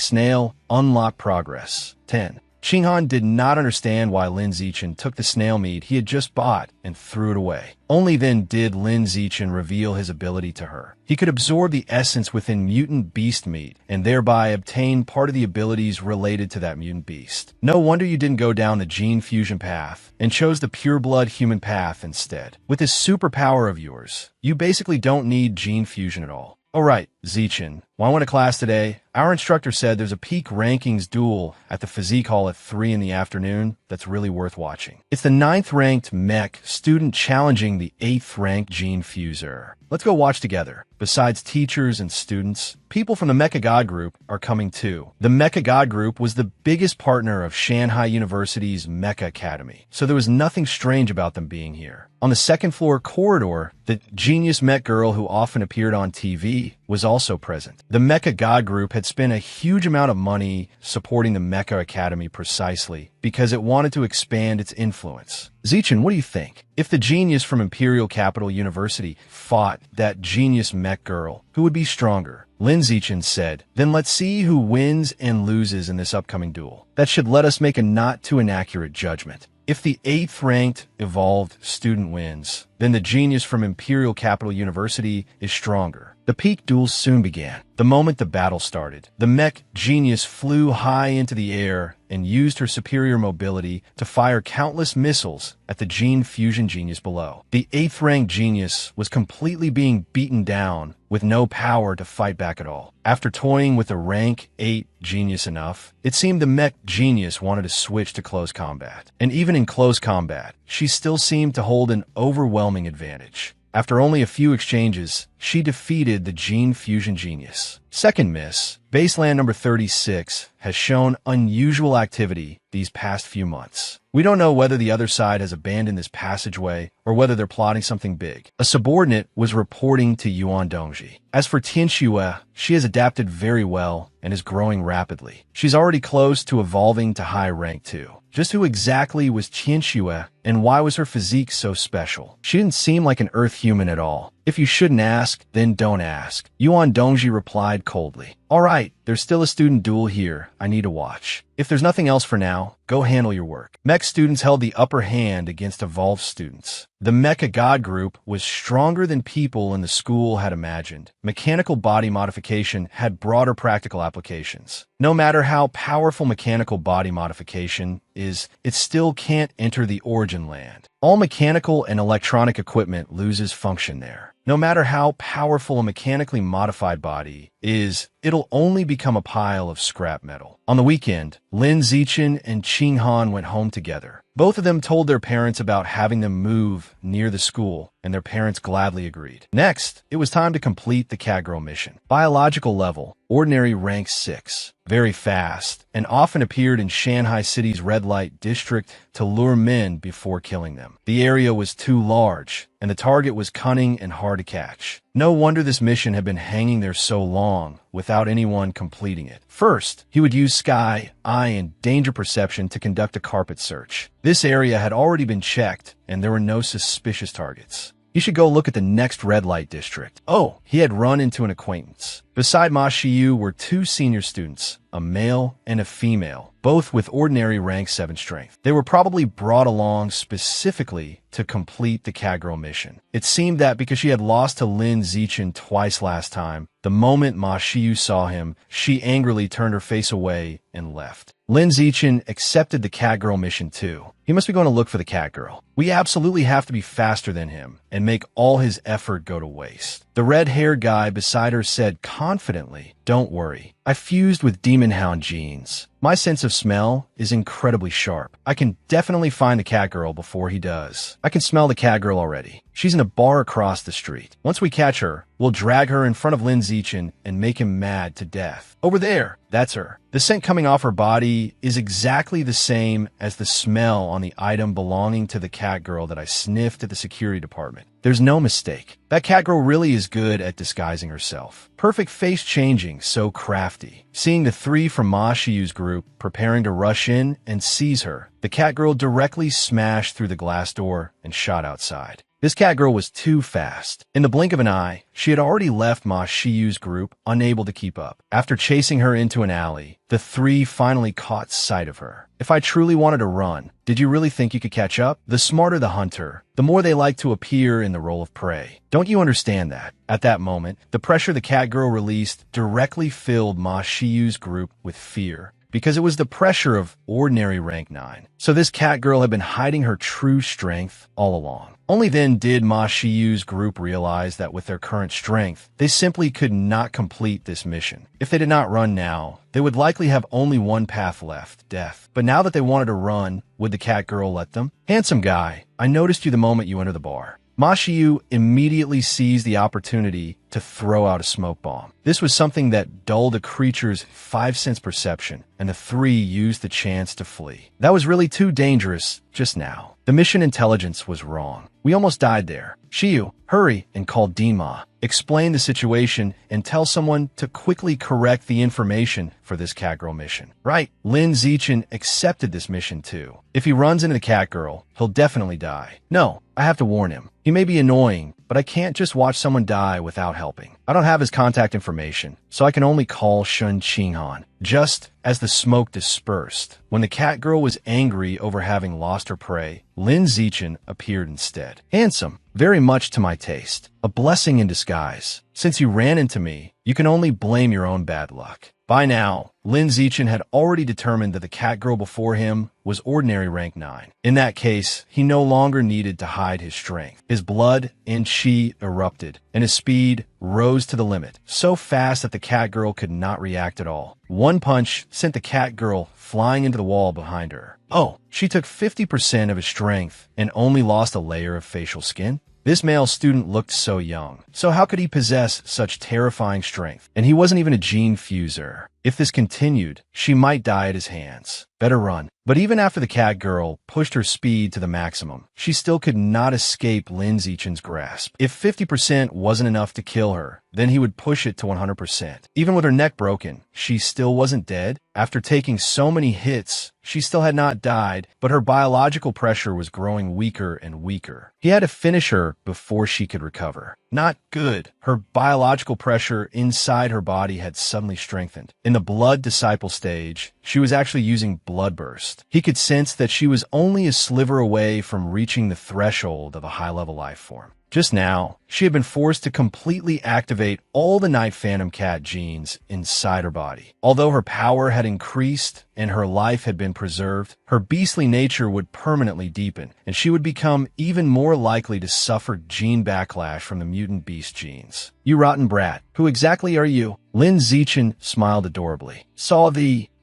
snail, unlock progress. 10. Qinghan did not understand why Lin Zichen took the snail meat he had just bought and threw it away. Only then did Lin Zichen reveal his ability to her. He could absorb the essence within mutant beast meat and thereby obtain part of the abilities related to that mutant beast. No wonder you didn't go down the gene fusion path and chose the pure-blood human path instead. With this superpower of yours, you basically don't need gene fusion at all. Alright, Zichen, when I went to class today, our instructor said there's a peak rankings duel at the physique hall at 3 in the afternoon that's really worth watching. It's the 9th ranked mech student challenging the 8th ranked gene fuser. Let's go watch together. Besides teachers and students, people from the Mecha God Group are coming too. The Mecha God Group was the biggest partner of Shanghai University's Mecha Academy, so there was nothing strange about them being here. On the 2nd floor corridor, the genius mech girl who often appeared on TV was also present. The Mecha God Group had spent a huge amount of money supporting the Mecha Academy precisely because it wanted to expand its influence. Zichen, what do you think? If the genius from Imperial Capital University fought that genius mech girl, who would be stronger? Lin Zichen said, then let's see who wins and loses in this upcoming duel. That should let us make a not too inaccurate judgment. If the 8th ranked evolved student wins, then the genius from Imperial Capital University is stronger. The peak duels soon began. The moment the battle started, the mech genius flew high into the air and used her superior mobility to fire countless missiles at the gene fusion genius below. The 8th rank genius was completely being beaten down with no power to fight back at all. After toying with the rank 8 genius enough, it seemed the mech genius wanted to switch to close combat. And even in close combat, she still seemed to hold an overwhelming advantage. After only a few exchanges, she defeated the Gene Fusion Genius. Second miss, Baseland number 36 has shown unusual activity these past few months. We don't know whether the other side has abandoned this passageway or whether they're plotting something big. A subordinate was reporting to Yuan Dongji. As for Tianxue, she has adapted very well and is growing rapidly. She's already close to evolving to high rank too. Just who exactly was Tianxue, and why was her physique so special? She didn't seem like an Earth human at all. If you shouldn't ask, then don't ask. Yuan Dongji replied coldly. All right, there's still a student duel here I need to watch. If there's nothing else for now, go handle your work. Mech students held the upper hand against evolved students. The Mecha God group was stronger than people in the school had imagined. Mechanical body modification had broader practical applications. No matter how powerful mechanical body modification is, it still can't enter the origin land. All mechanical and electronic equipment loses function there. No matter how powerful a mechanically modified body is, it'll only become a pile of scrap metal. On the weekend, Lin Zichen and Qing Han went home together. Both of them told their parents about having them move near the school, and their parents gladly agreed. Next, it was time to complete the Catgirl mission. Biological level, ordinary rank 6. Very fast, and often appeared in Shanghai City's red light district to lure men before killing them. The area was too large, and the target was cunning and hard to catch. No wonder this mission had been hanging there so long without anyone completing it. First, he would use sky, eye, and danger perception to conduct a carpet search. This area had already been checked, and there were no suspicious targets. He should go look at the next red light district. Oh, he had run into an acquaintance. Beside Ma Shiyu were 2 senior students, a male and a female, both with ordinary rank 7 strength. They were probably brought along specifically to complete the Catgirl mission. It seemed that because she had lost to Lin Zichen twice last time, the moment Ma Shiyu saw him, she angrily turned her face away and left. Lin Zichen accepted the Catgirl mission too. He must be going to look for the Catgirl. We absolutely have to be faster than him and make all his effort go to waste. The red-haired guy beside her said confidently, "Don't worry. I fused with Demon Hound genes. My sense of smell is incredibly sharp. I can definitely find the Catgirl before he does. I can smell the Catgirl already. She's in a bar across the street. Once we catch her, we'll drag her in front of Lin Zichen and make him mad to death. Over there, that's her. The scent coming off her body is exactly the same as the smell on the item belonging to the Catgirl that I sniffed at the security department. There's no mistake. That Catgirl really is good at disguising herself. Perfect face changing, so crafty. Seeing the 3 from Ma Shiyu's group preparing to rush in and seize her, the Catgirl directly smashed through the glass door and shot outside. This Catgirl was too fast. In the blink of an eye, she had already left Ma Shiyu's group, unable to keep up. After chasing her into an alley, the 3 finally caught sight of her. If I truly wanted to run, did you really think you could catch up? The smarter the hunter, the more they like to appear in the role of prey. Don't you understand that? At that moment, the pressure the Catgirl released directly filled Ma Shiyu's group with fear, because it was the pressure of ordinary rank 9. So this Catgirl had been hiding her true strength all along. Only then did Ma Shiyu's group realize that with their current strength, they simply could not complete this mission. If they did not run now, they would likely have only one path left, death. But now that they wanted to run, would the Catgirl let them? "Handsome guy, I noticed you the moment you entered the bar." Ma Shiyu immediately seized the opportunity to throw out a smoke bomb. This was something that dulled a creature's 5-sense perception, and the 3 used the chance to flee. That was really too dangerous just now. The mission intelligence was wrong. We almost died there. Shiyu, hurry and call Dinma. Explain the situation and tell someone to quickly correct the information for this Catgirl mission. Right, Lin Zichen accepted this mission too. If he runs into the Catgirl, he'll definitely die. No, I have to warn him. He may be annoying, but I can't just watch someone die without helping. I don't have his contact information, so I can only call Shun Qinghan. Just as the smoke dispersed, when the cat girl was angry over having lost her prey, Lin Zichen appeared instead. Handsome, very much to my taste. A blessing in disguise. Since you ran into me, you can only blame your own bad luck. By now, Lin Zichen had already determined that the cat girl before him was ordinary rank 9. In that case, he no longer needed to hide his strength. His blood and qi erupted, and his speed rose to the limit, so fast that the cat girl could not react at all. One punch sent the cat girl flying into the wall behind her. Oh, she took 50% of his strength and only lost a layer of facial skin? This male student looked so young. So how could he possess such terrifying strength? And he wasn't even a gene fuser. If this continued, she might die at his hands. Better run. But even after the cat girl pushed her speed to the maximum, she still could not escape Lin Zichen's grasp. If 50% wasn't enough to kill her, then he would push it to 100%. Even with her neck broken, she still wasn't dead. After taking so many hits, she still had not died, but her biological pressure was growing weaker and weaker. He had to finish her before she could recover. Not good. Her biological pressure inside her body had suddenly strengthened. In the blood disciple stage, she was actually using blood burst. He could sense that she was only a sliver away from reaching the threshold of a high-level life form. Just now, she had been forced to completely activate all the Night Phantom Cat genes inside her body. Although her power had increased and her life had been preserved, her beastly nature would permanently deepen, and she would become even more likely to suffer gene backlash from the mutant beast genes. You rotten brat, who exactly are you? Lin Zichen smiled adorably.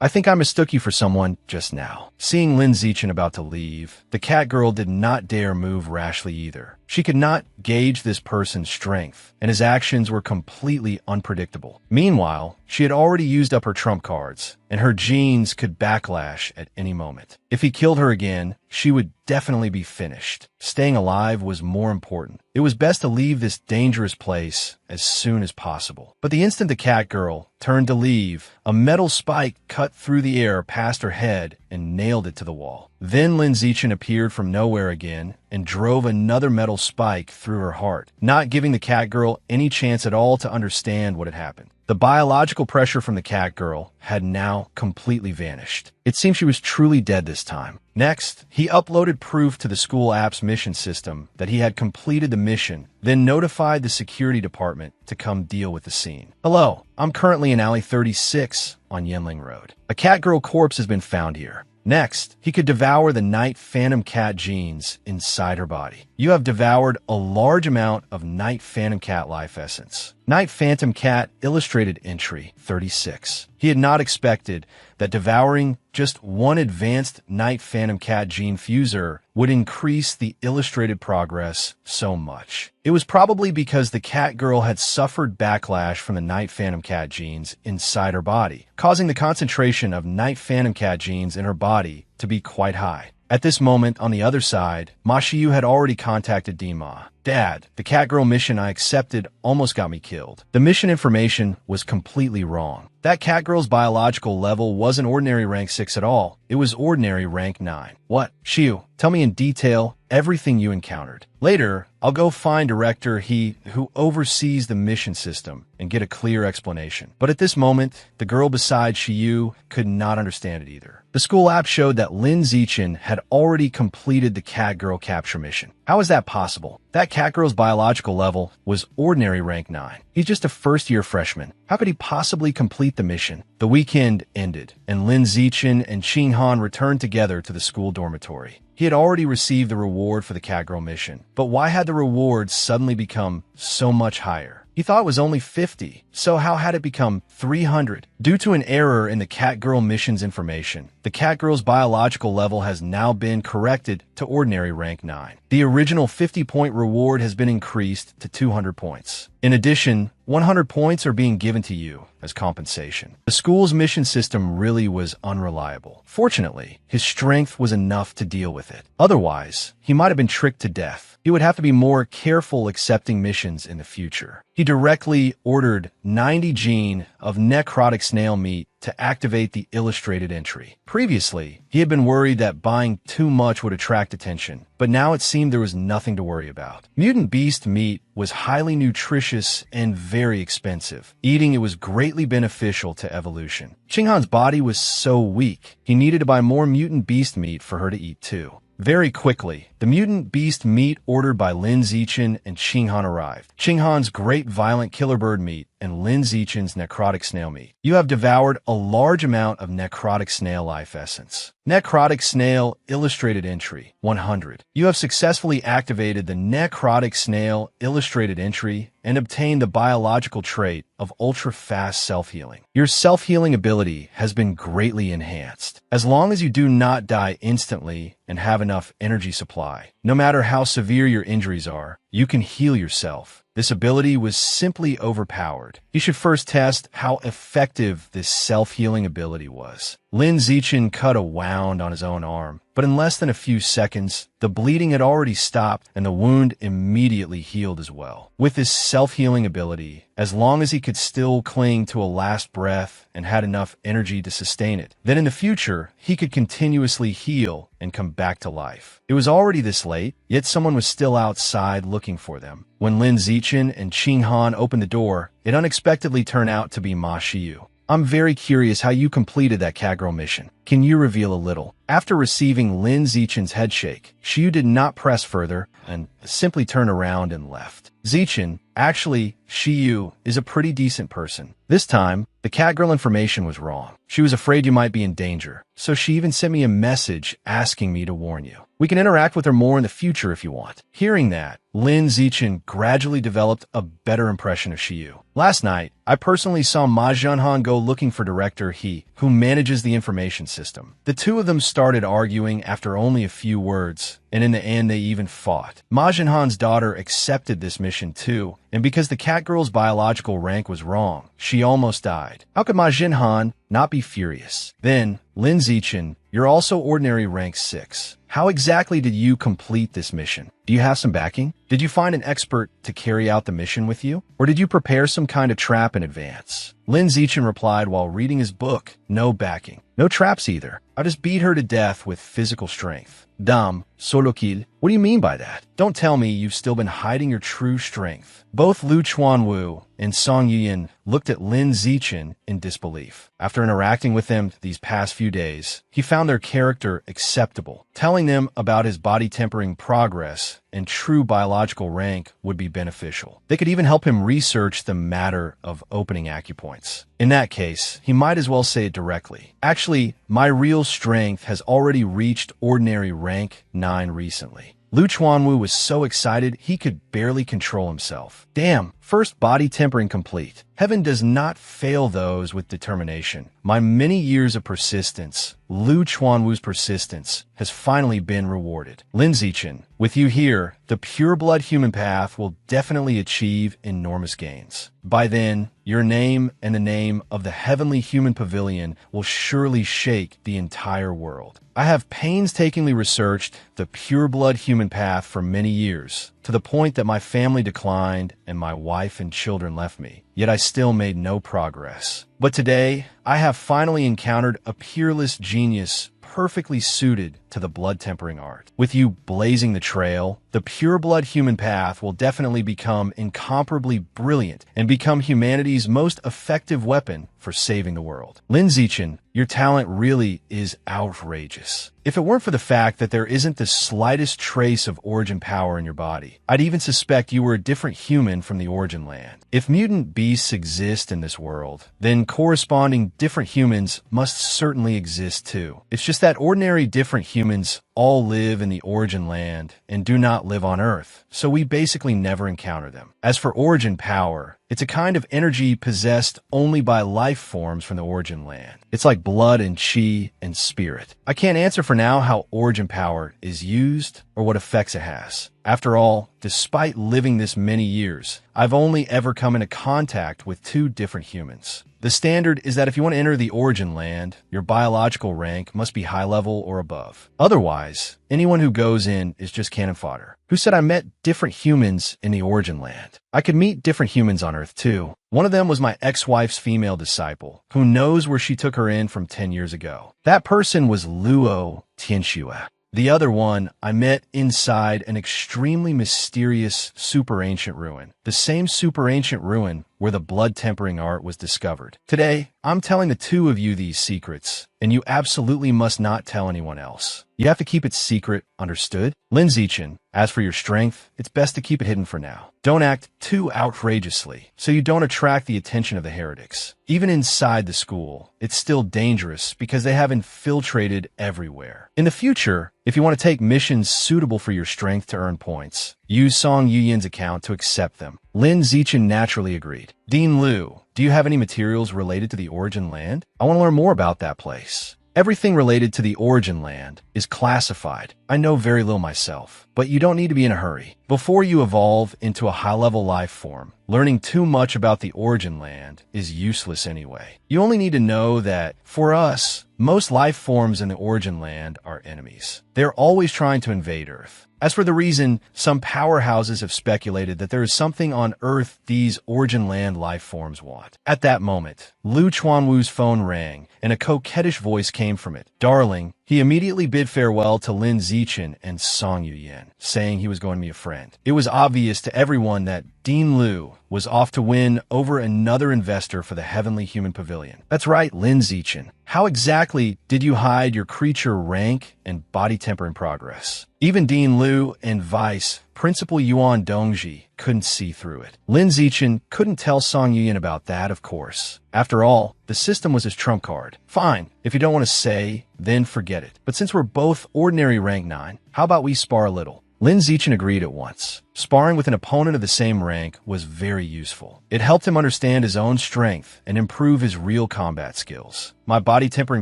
I think I mistook you for someone just now. Seeing Lin Zichen about to leave, the cat girl did not dare move rashly either. She could not gauge this person's strength, and his actions were completely unpredictable. Meanwhile, she had already used up her trump cards, and her genes could backlash at any moment. If he killed her again, she would definitely be finished. Staying alive was more important. It was best to leave this dangerous place as soon as possible. But the instant the cat girl turned to leave, a metal spike cut through the air past her head and nailed it to the wall. Then Lin Zichen appeared from nowhere again and drove another metal spike through her heart, not giving the cat girl any chance at all to understand what had happened. The biological pressure from the cat girl had now completely vanished. It seemed she was truly dead this time. Next, he uploaded proof to the school app's mission system that he had completed the mission, then notified the security department to come deal with the scene. Hello, I'm currently in Alley 36 on Yenling Road. A cat girl corpse has been found here. Next, he could devour the Night Phantom Cat genes inside her body. You have devoured a large amount of Night Phantom Cat life essence. Night Phantom Cat illustrated entry 36. He had not expected that devouring just one advanced Night Phantom Cat gene fuser would increase the illustrated progress so much. It was probably because the cat girl had suffered backlash from the Night Phantom Cat genes inside her body, causing the concentration of Night Phantom Cat genes in her body to be quite high. At this moment, on the other side, Ma Shiyu had already contacted Dima. Dad, the cat girl mission I accepted almost got me killed. The mission information was completely wrong. That cat girl's biological level wasn't ordinary rank 6 at all. It was ordinary rank 9. What? Shiyu, tell me in detail everything you encountered. Later, I'll go find Director He who oversees the mission system and get a clear explanation. But at this moment, the girl beside Shiyu could not understand it either. The school app showed that Lin Zichen had already completed the cat girl capture mission. How is that possible? That cat girl's biological level was ordinary rank 9. He's just a first-year freshman. How could he possibly complete the mission? The weekend ended, and Lin Zichen and Qing Han returned together to the school dormitory. He had already received the reward for the cat girl mission, but why had the reward suddenly become so much higher? He thought it was only 50, so how had it become 300? Due to an error in the cat girl mission's information, the cat girl's biological level has now been corrected to ordinary rank 9. The original 50-point reward has been increased to 200 points. In addition, 100 points are being given to you as compensation. The school's mission system really was unreliable. Fortunately, his strength was enough to deal with it. Otherwise, he might have been tricked to death. He would have to be more careful accepting missions in the future. He directly ordered 90 gene of necrotic snail meat to activate the illustrated entry. Previously, he had been worried that buying too much would attract attention, but now it seemed there was nothing to worry about. Mutant beast meat was highly nutritious and very expensive. Eating it was greatly beneficial to evolution. Qinghan's body was so weak, he needed to buy more mutant beast meat for her to eat too. Very quickly, the mutant beast meat ordered by Lin Zichen and Qinghan arrived. Qinghan's great violent killer bird meat and Lin Zichen's necrotic snail meat. You have devoured a large amount of necrotic snail life essence. Necrotic snail illustrated entry 100. You have successfully activated the necrotic snail illustrated entry and obtained the biological trait of ultra-fast self-healing. Your self-healing ability has been greatly enhanced. As long as you do not die instantly and have enough energy supply, no matter how severe your injuries are, you can heal yourself. This ability was simply overpowered. You should first test how effective this self-healing ability was. Lin Zichen cut a wound on his own arm, but in less than a few seconds, the bleeding had already stopped and the wound immediately healed as well. With his self-healing ability, as long as he could still cling to a last breath and had enough energy to sustain it, then in the future, he could continuously heal and come back to life. It was already this late, yet someone was still outside looking for them. When Lin Zichen and Qinghan opened the door, it unexpectedly turned out to be Ma Shiyu. I'm very curious how you completed that catgirl mission. Can you reveal a little? After receiving Lin Zichen's headshake, Shiyu did not press further and simply turned around and left. Zichen, actually, Shiyu is a pretty decent person. This time, the catgirl information was wrong. She was afraid you might be in danger, so she even sent me a message asking me to warn you. We can interact with her more in the future if you want. Hearing that, Lin Zichen gradually developed a better impression of Shiyu. Last night, I personally saw Ma Zhenhan go looking for Director He, who manages the information system. The two of them started arguing after only a few words, and in the end they even fought. Ma Zhenhan's daughter accepted this mission too, and because the catgirl's biological rank was wrong, she almost died. How could Ma Zhenhan not be furious? Then, Lin Zichen, you're also ordinary rank 6. How exactly did you complete this mission? Do you have some backing? Did you find an expert to carry out the mission with you? Or did you prepare some kind of trap in advance? Lin Zichen replied while reading his book, no backing. No traps either. I just beat her to death with physical strength. Dam, solo kill. What do you mean by that? Don't tell me you've still been hiding your true strength. Both Lu Chuanwu and Song Yuyan looked at Lin Zichen in disbelief. After interacting with them these past few days, he found their character acceptable. Telling them about his body tempering progress and true biological rank would be beneficial. They could even help him research the matter of opening acupoints. In that case, he might as well say it directly. Actually, my real strength has already reached ordinary rank 9 recently. Lu Chuanwu was so excited he could barely control himself. Damn, first body tempering complete. Heaven does not fail those with determination. My many years of persistence, Lu Chuanwu's persistence, has finally been rewarded. Lin Zichen, with you here, the pure-blood human path will definitely achieve enormous gains. By then, your name and the name of the heavenly human pavilion will surely shake the entire world. I have painstakingly researched the pure-blood human path for many years, to the point that my family declined and my wife and children left me. Yet I still made no progress. But today, I have finally encountered a peerless genius perfectly suited to the blood tempering art. With you blazing the trail, the pure-blood human path will definitely become incomparably brilliant and become humanity's most effective weapon for saving the world. Lin Zichen, your talent really is outrageous. If it weren't for the fact that there isn't the slightest trace of origin power in your body, I'd even suspect you were a different human from the origin land. If mutant beasts exist in this world, then corresponding different humans must certainly exist too. It's just that ordinary different humans all live in the origin land and do not live on Earth, so we basically never encounter them. As for origin power, it's a kind of energy possessed only by life forms from the origin land. It's like blood and chi and spirit. I can't answer for now how origin power is used or what effects it has. After all, despite living this many years, I've only ever come into contact with 2 different humans. The standard is that if you want to enter the origin land, your biological rank must be high level or above. Otherwise, anyone who goes in is just cannon fodder. Who said I met different humans in the origin land? I could meet different humans on Earth too. One of them was my ex-wife's female disciple, who knows where she took her in from 10 years ago. That person was Luo Tianxue. The other one I met inside an extremely mysterious super ancient ruin. The same super ancient ruin where the blood tempering art was discovered. Today, I'm telling the two of you these secrets, and you absolutely must not tell anyone else. You have to keep it secret, understood? Lin Zichen, as for your strength, it's best to keep it hidden for now. Don't act too outrageously, so you don't attract the attention of the heretics. Even inside the school, it's still dangerous because they have infiltrated everywhere. In the future, if you want to take missions suitable for your strength to earn points, use Song Yuyin's account to accept them. Lin Zichen naturally agreed. Dean Liu, do you have any materials related to the origin land? I want to learn more about that place. Everything related to the origin land is classified. I know very little myself, but you don't need to be in a hurry. Before you evolve into a high-level life form, learning too much about the origin land is useless anyway. You only need to know that, for us, most life forms in the origin land are enemies. They're always trying to invade Earth. As for the reason, some powerhouses have speculated that there is something on Earth these origin land life forms want. At that moment, Lu Chuanwu's phone rang, and a coquettish voice came from it. Darling, he immediately bid farewell to Lin Zichen and Song Yuyin, saying he was going to be a friend. It was obvious to everyone that Dean Liu was off to win over another investor for the Heavenly Human Pavilion. That's right, Lin Zichen. How exactly did you hide your creature rank and body temper in progress? Even Dean Liu and Vice Principal Yuan Dongji couldn't see through it. Lin Zichen couldn't tell Song Yuyin about that, of course. After all, the system was his trump card. Fine, if you don't want to say, then forget it. But since we're both ordinary rank 9, how about we spar a little? Lin Zichen agreed at once. Sparring with an opponent of the same rank was very useful. It helped him understand his own strength and improve his real combat skills. My body tempering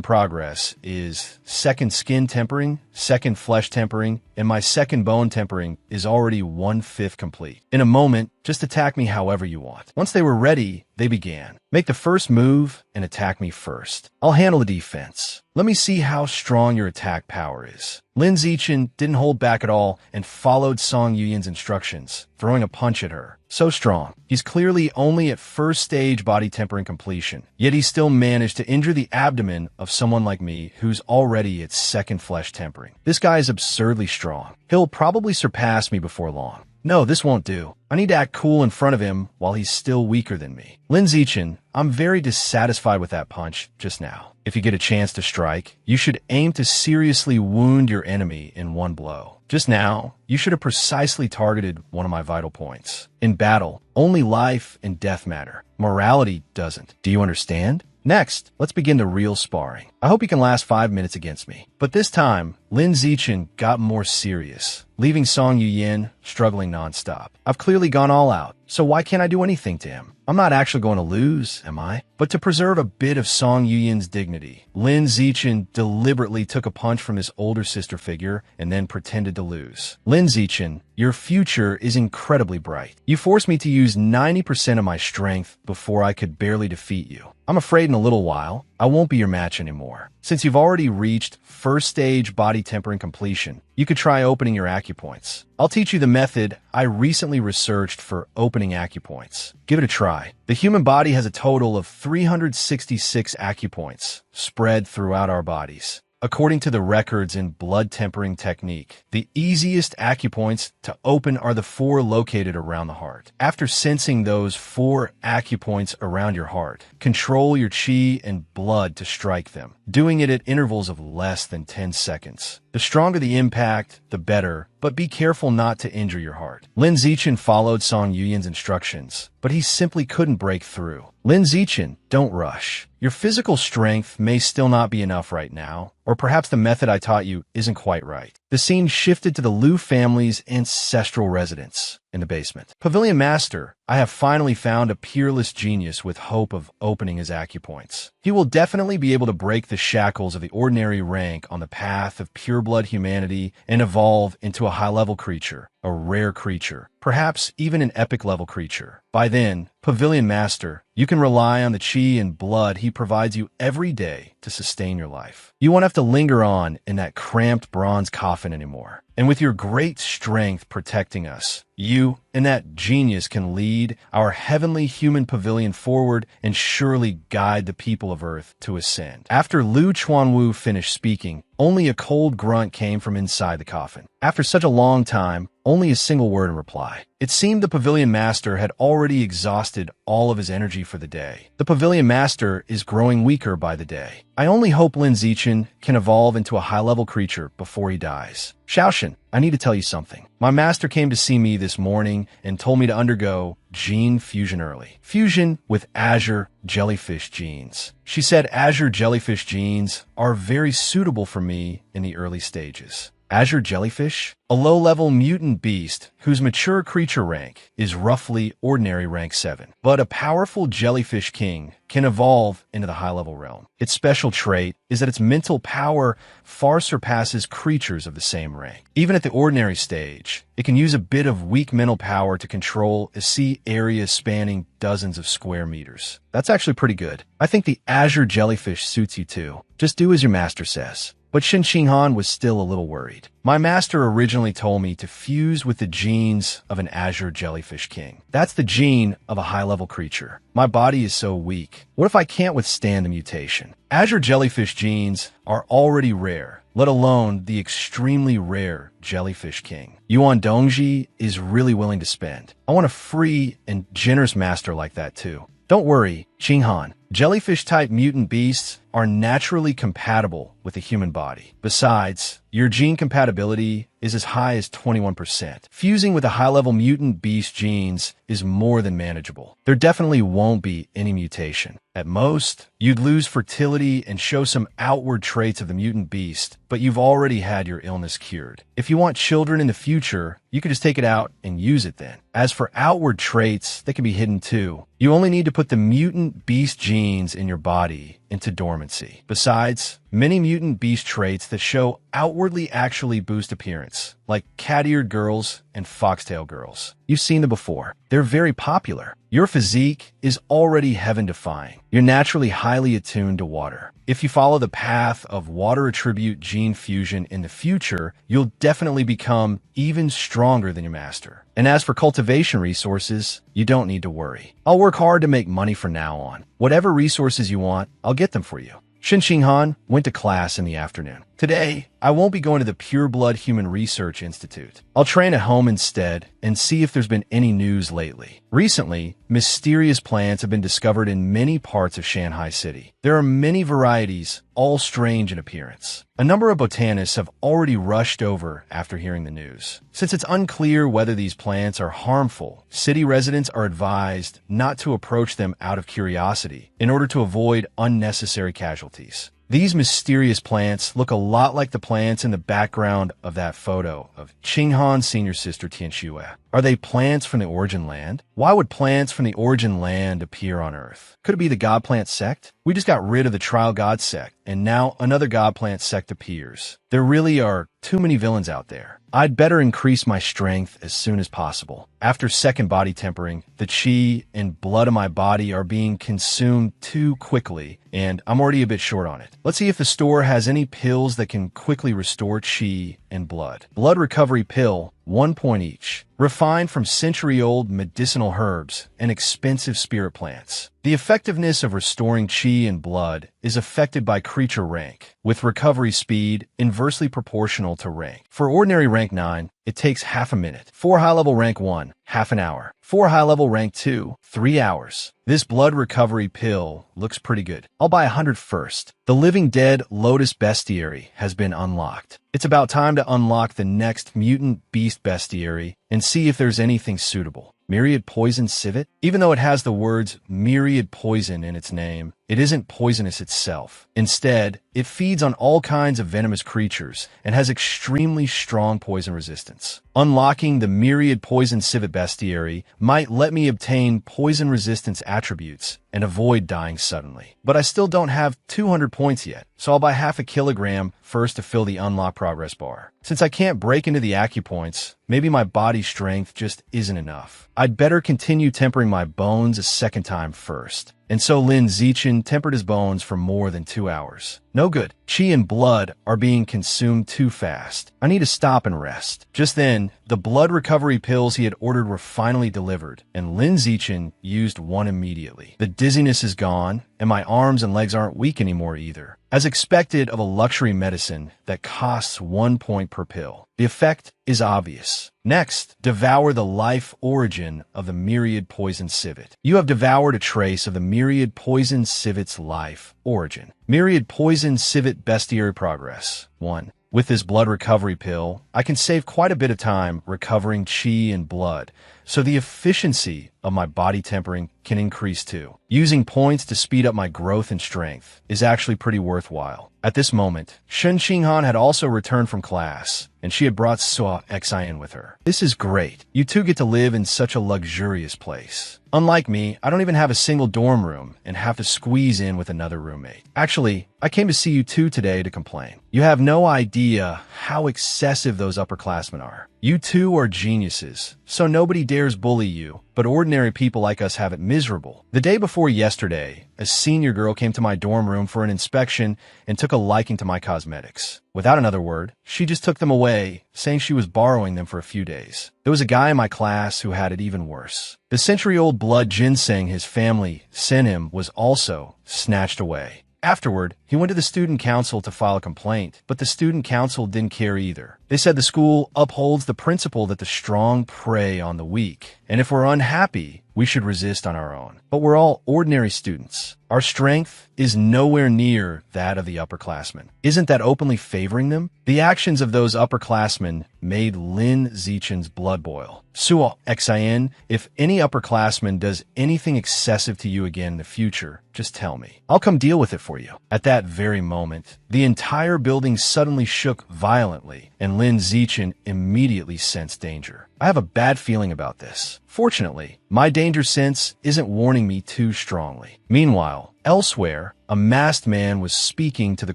progress is second skin tempering, second flesh tempering, and my second bone tempering is already 1/5 complete. In a moment, just attack me however you want. Once they were ready, they began. Make the first move and attack me first. I'll handle the defense. Let me see how strong your attack power is. Lin Zichen didn't hold back at all and followed Song Yuyin's instructions, throwing a punch at her. So strong. He's clearly only at first stage body tempering completion, yet he still managed to injure the abdomen of someone like me who's already at second flesh tempering. This guy is absurdly strong. He'll probably surpass me before long. No, this won't do. I need to act cool in front of him while he's still weaker than me. Lin Zichen, I'm very dissatisfied with that punch just now. If you get a chance to strike, you should aim to seriously wound your enemy in one blow. Just now, you should have precisely targeted one of my vital points. In battle, only life and death matter. Morality doesn't. Do you understand? Next, let's begin the real sparring. I hope you can last 5 minutes against me. But this time, Lin Zichen got more serious, leaving Song Yuyin struggling nonstop. I've clearly gone all out, so why can't I do anything to him? I'm not actually going to lose, am I? But to preserve a bit of Song Yuyin's dignity, Lin Zichen deliberately took a punch from his older sister figure and then pretended to lose. Lin Zichen, your future is incredibly bright. You forced me to use 90% of my strength before I could barely defeat you. I'm afraid in a little while, I won't be your match anymore. Since you've already reached first stage body tempering completion, you could try opening your acupoints. I'll teach you the method I recently researched for opening acupoints. Give it a try. The human body has a total of 366 acupoints spread throughout our bodies. According to the records in blood tempering technique, the easiest acupoints to open are the 4 located around the heart. After sensing those 4 acupoints around your heart, control your chi and blood to strike them, doing it at intervals of less than 10 seconds. The stronger the impact, the better, but be careful not to injure your heart. Lin Zichen followed Song Yuyin's instructions, but he simply couldn't break through. Lin Zichen, don't rush. Your physical strength may still not be enough right now, or perhaps the method I taught you isn't quite right. The scene shifted to the Liu family's ancestral residence in the basement. Pavilion Master, I have finally found a peerless genius with hope of opening his acupoints. He will definitely be able to break the shackles of the ordinary rank on the path of pureblood humanity and evolve into a high-level creature. a rare creature, perhaps even an epic level creature. By then, Pavilion Master, you can rely on the chi and blood he provides you every day to sustain your life. You won't have to linger on in that cramped bronze coffin anymore. And with your great strength protecting us, you and that genius can lead our heavenly human pavilion forward and surely guide the people of Earth to ascend. After Lu Chuanwu finished speaking, only a cold grunt came from inside the coffin. After such a long time, only a single word in reply. It seemed the Pavilion Master had already exhausted all of his energy for the day. The Pavilion Master is growing weaker by the day. I only hope Lin Zichen can evolve into a high-level creature before he dies. Xiaoshan, I need to tell you something. My master came to see me this morning and told me to undergo gene fusion early. Fusion with Azure Jellyfish genes. She said Azure Jellyfish genes are very suitable for me in the early stages. Azure Jellyfish? A low-level mutant beast whose mature creature rank is roughly ordinary rank 7. But a powerful jellyfish king can evolve into the high-level realm. Its special trait is that its mental power far surpasses creatures of the same rank. Even at the ordinary stage, it can use a bit of weak mental power to control a sea area spanning dozens of square meters. That's actually pretty good. I think the Azure Jellyfish suits you too. Just do as your master says. But Shen Xinghan was still a little worried. My master originally told me to fuse with the genes of an Azure Jellyfish King. That's the gene of a high-level creature. My body is so weak. What if I can't withstand the mutation? Azure Jellyfish genes are already rare, let alone the extremely rare Jellyfish King. Yuan Dongji is really willing to spend. I want a free and generous master like that too. Don't worry, Xinghan. Jellyfish-type mutant beasts are naturally compatible with the human body. Besides, your gene compatibility is as high as 21%. Fusing with a high-level mutant beast genes is more than manageable. There definitely won't be any mutation. At most, you'd lose fertility and show some outward traits of the mutant beast, but you've already had your illness cured. If you want children in the future, you could just take it out and use it then. As for outward traits, they can be hidden too. You only need to put the mutant beast genes in your body into dormancy. Besides, many mutant beast traits that show outwardly actually boost appearance, like cat-eared girls and foxtail girls. You've seen them before. They're very popular. Your physique is already heaven-defying. You're naturally highly attuned to water. If you follow the path of water attribute gene fusion in the future, you'll definitely become even stronger than your master. And as for cultivation resources, you don't need to worry. I'll work hard to make money from now on. Whatever resources you want, I'll get them for you. Shen Xinghan went to class in the afternoon. Today, I won't be going to the Pure Blood Human Research Institute. I'll train at home instead and see if there's been any news lately. Recently, mysterious plants have been discovered in many parts of Shanghai City. There are many varieties, all strange in appearance. A number of botanists have already rushed over after hearing the news. Since it's unclear whether these plants are harmful, city residents are advised not to approach them out of curiosity in order to avoid unnecessary casualties. These mysterious plants look a lot like the plants in the background of that photo of Qinghan's senior sister Tianxue. Are they plants from the origin land? Why would plants from the origin land appear on Earth? Could it be the God Plant sect? We just got rid of the Trial God sect, and now another God Plant sect appears. There really are too many villains out there. I'd better increase my strength as soon as possible. After second body tempering, the chi and blood of my body are being consumed too quickly, and I'm already a bit short on it. Let's see if the store has any pills that can quickly restore chi and blood. Blood recovery pill, 1 point each. Refined from century-old medicinal herbs and expensive spirit plants. The effectiveness of restoring chi and blood is affected by creature rank, with recovery speed inversely proportional to rank. For ordinary rank 9, it takes half a minute. For high-level rank 1, half an hour. For high-level rank 2, 3 hours. This blood recovery pill looks pretty good. I'll buy 100 first. The Living Dead Lotus Bestiary has been unlocked. It's about time to unlock the next Mutant Beast Bestiary and see if there's anything suitable. Myriad Poison Civet? Even though it has the words Myriad Poison in its name, it isn't poisonous itself. Instead, it feeds on all kinds of venomous creatures and has extremely strong poison resistance. Unlocking the myriad poison civet bestiary might let me obtain poison resistance attributes and avoid dying suddenly. But I still don't have 200 points yet, so I'll buy half a kilogram first to fill the unlock progress bar. Since I can't break into the acupoints, maybe my body strength just isn't enough. I'd better continue tempering my bones a second time first. And so Lin Zichen tempered his bones for more than 2 hours. No good. Qi and blood are being consumed too fast. I need to stop and rest. Just then, the blood recovery pills he had ordered were finally delivered, and Lin Zichen used one immediately. The dizziness is gone, and my arms and legs aren't weak anymore either. As expected of a luxury medicine that costs 1 point per pill, the effect is obvious. Next, devour the life origin of the myriad poison civet. You have devoured a trace of the myriad poison civet's life origin. Myriad poison civet bestiary progress. 1. With this blood recovery pill, I can save quite a bit of time recovering qi and blood, so the efficiency of my body tempering can increase too. Using points to speed up my growth and strength is actually pretty worthwhile. At this moment, Shen Xinghan had also returned from class, and she had brought Suo Xin with her. This is great. You two get to live in such a luxurious place. Unlike me, I don't even have a single dorm room and have to squeeze in with another roommate. Actually, I came to see you two today to complain. You have no idea how excessive those upperclassmen are. You two are geniuses, so nobody dares bully you, but ordinary people like us have it miserable. The day before yesterday, a senior girl came to my dorm room for an inspection and took a liking to my cosmetics. Without another word, she just took them away, saying she was borrowing them for a few days. There was a guy in my class who had it even worse. The century-old blood ginseng his family sent him was also snatched away. Afterward, he went to the student council to file a complaint, but the student council didn't care either. They said the school upholds the principle that the strong prey on the weak, and if we're unhappy, we should resist on our own. But we're all ordinary students. Our strength is nowhere near that of the upperclassmen. Isn't that openly favoring them? The actions of those upperclassmen made Lin Zichen's blood boil. Suo Xin, if any upperclassman does anything excessive to you again in the future, just tell me. I'll come deal with it for you. At that very moment, the entire building suddenly shook violently, and Lin Zichen immediately sensed danger. I have a bad feeling about this. Fortunately, my danger sense isn't warning me too strongly. Meanwhile, elsewhere, a masked man was speaking to the